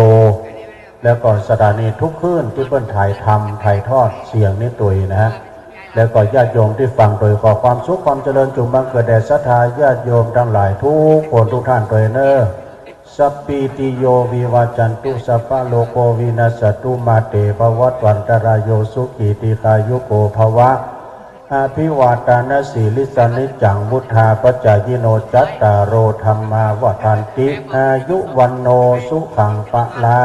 แล้วก็สถานีทุกคืนที่เพิ่นถ่ายทำถ่ายทอดเสียงนี่ตัวนะฮะแล้วก็ญาติโยมที่ฟังโดยขอความสุขความเจริญจงบังเกิดแด่ศรัทธาญาติโยมทั้งหลายทุกคนทุกท่านตัวเนอะสัพพิติโยวิวาจันตุสัพพะโลโกวินาศตุมาเตภวัตวันตรายโยสุขีติกายุโกภวะอาภิวาทานสีลิสานิจังวุธาปจายโนจัตตารโรธรรมาวทันติอายุวันโนสุขังปะลา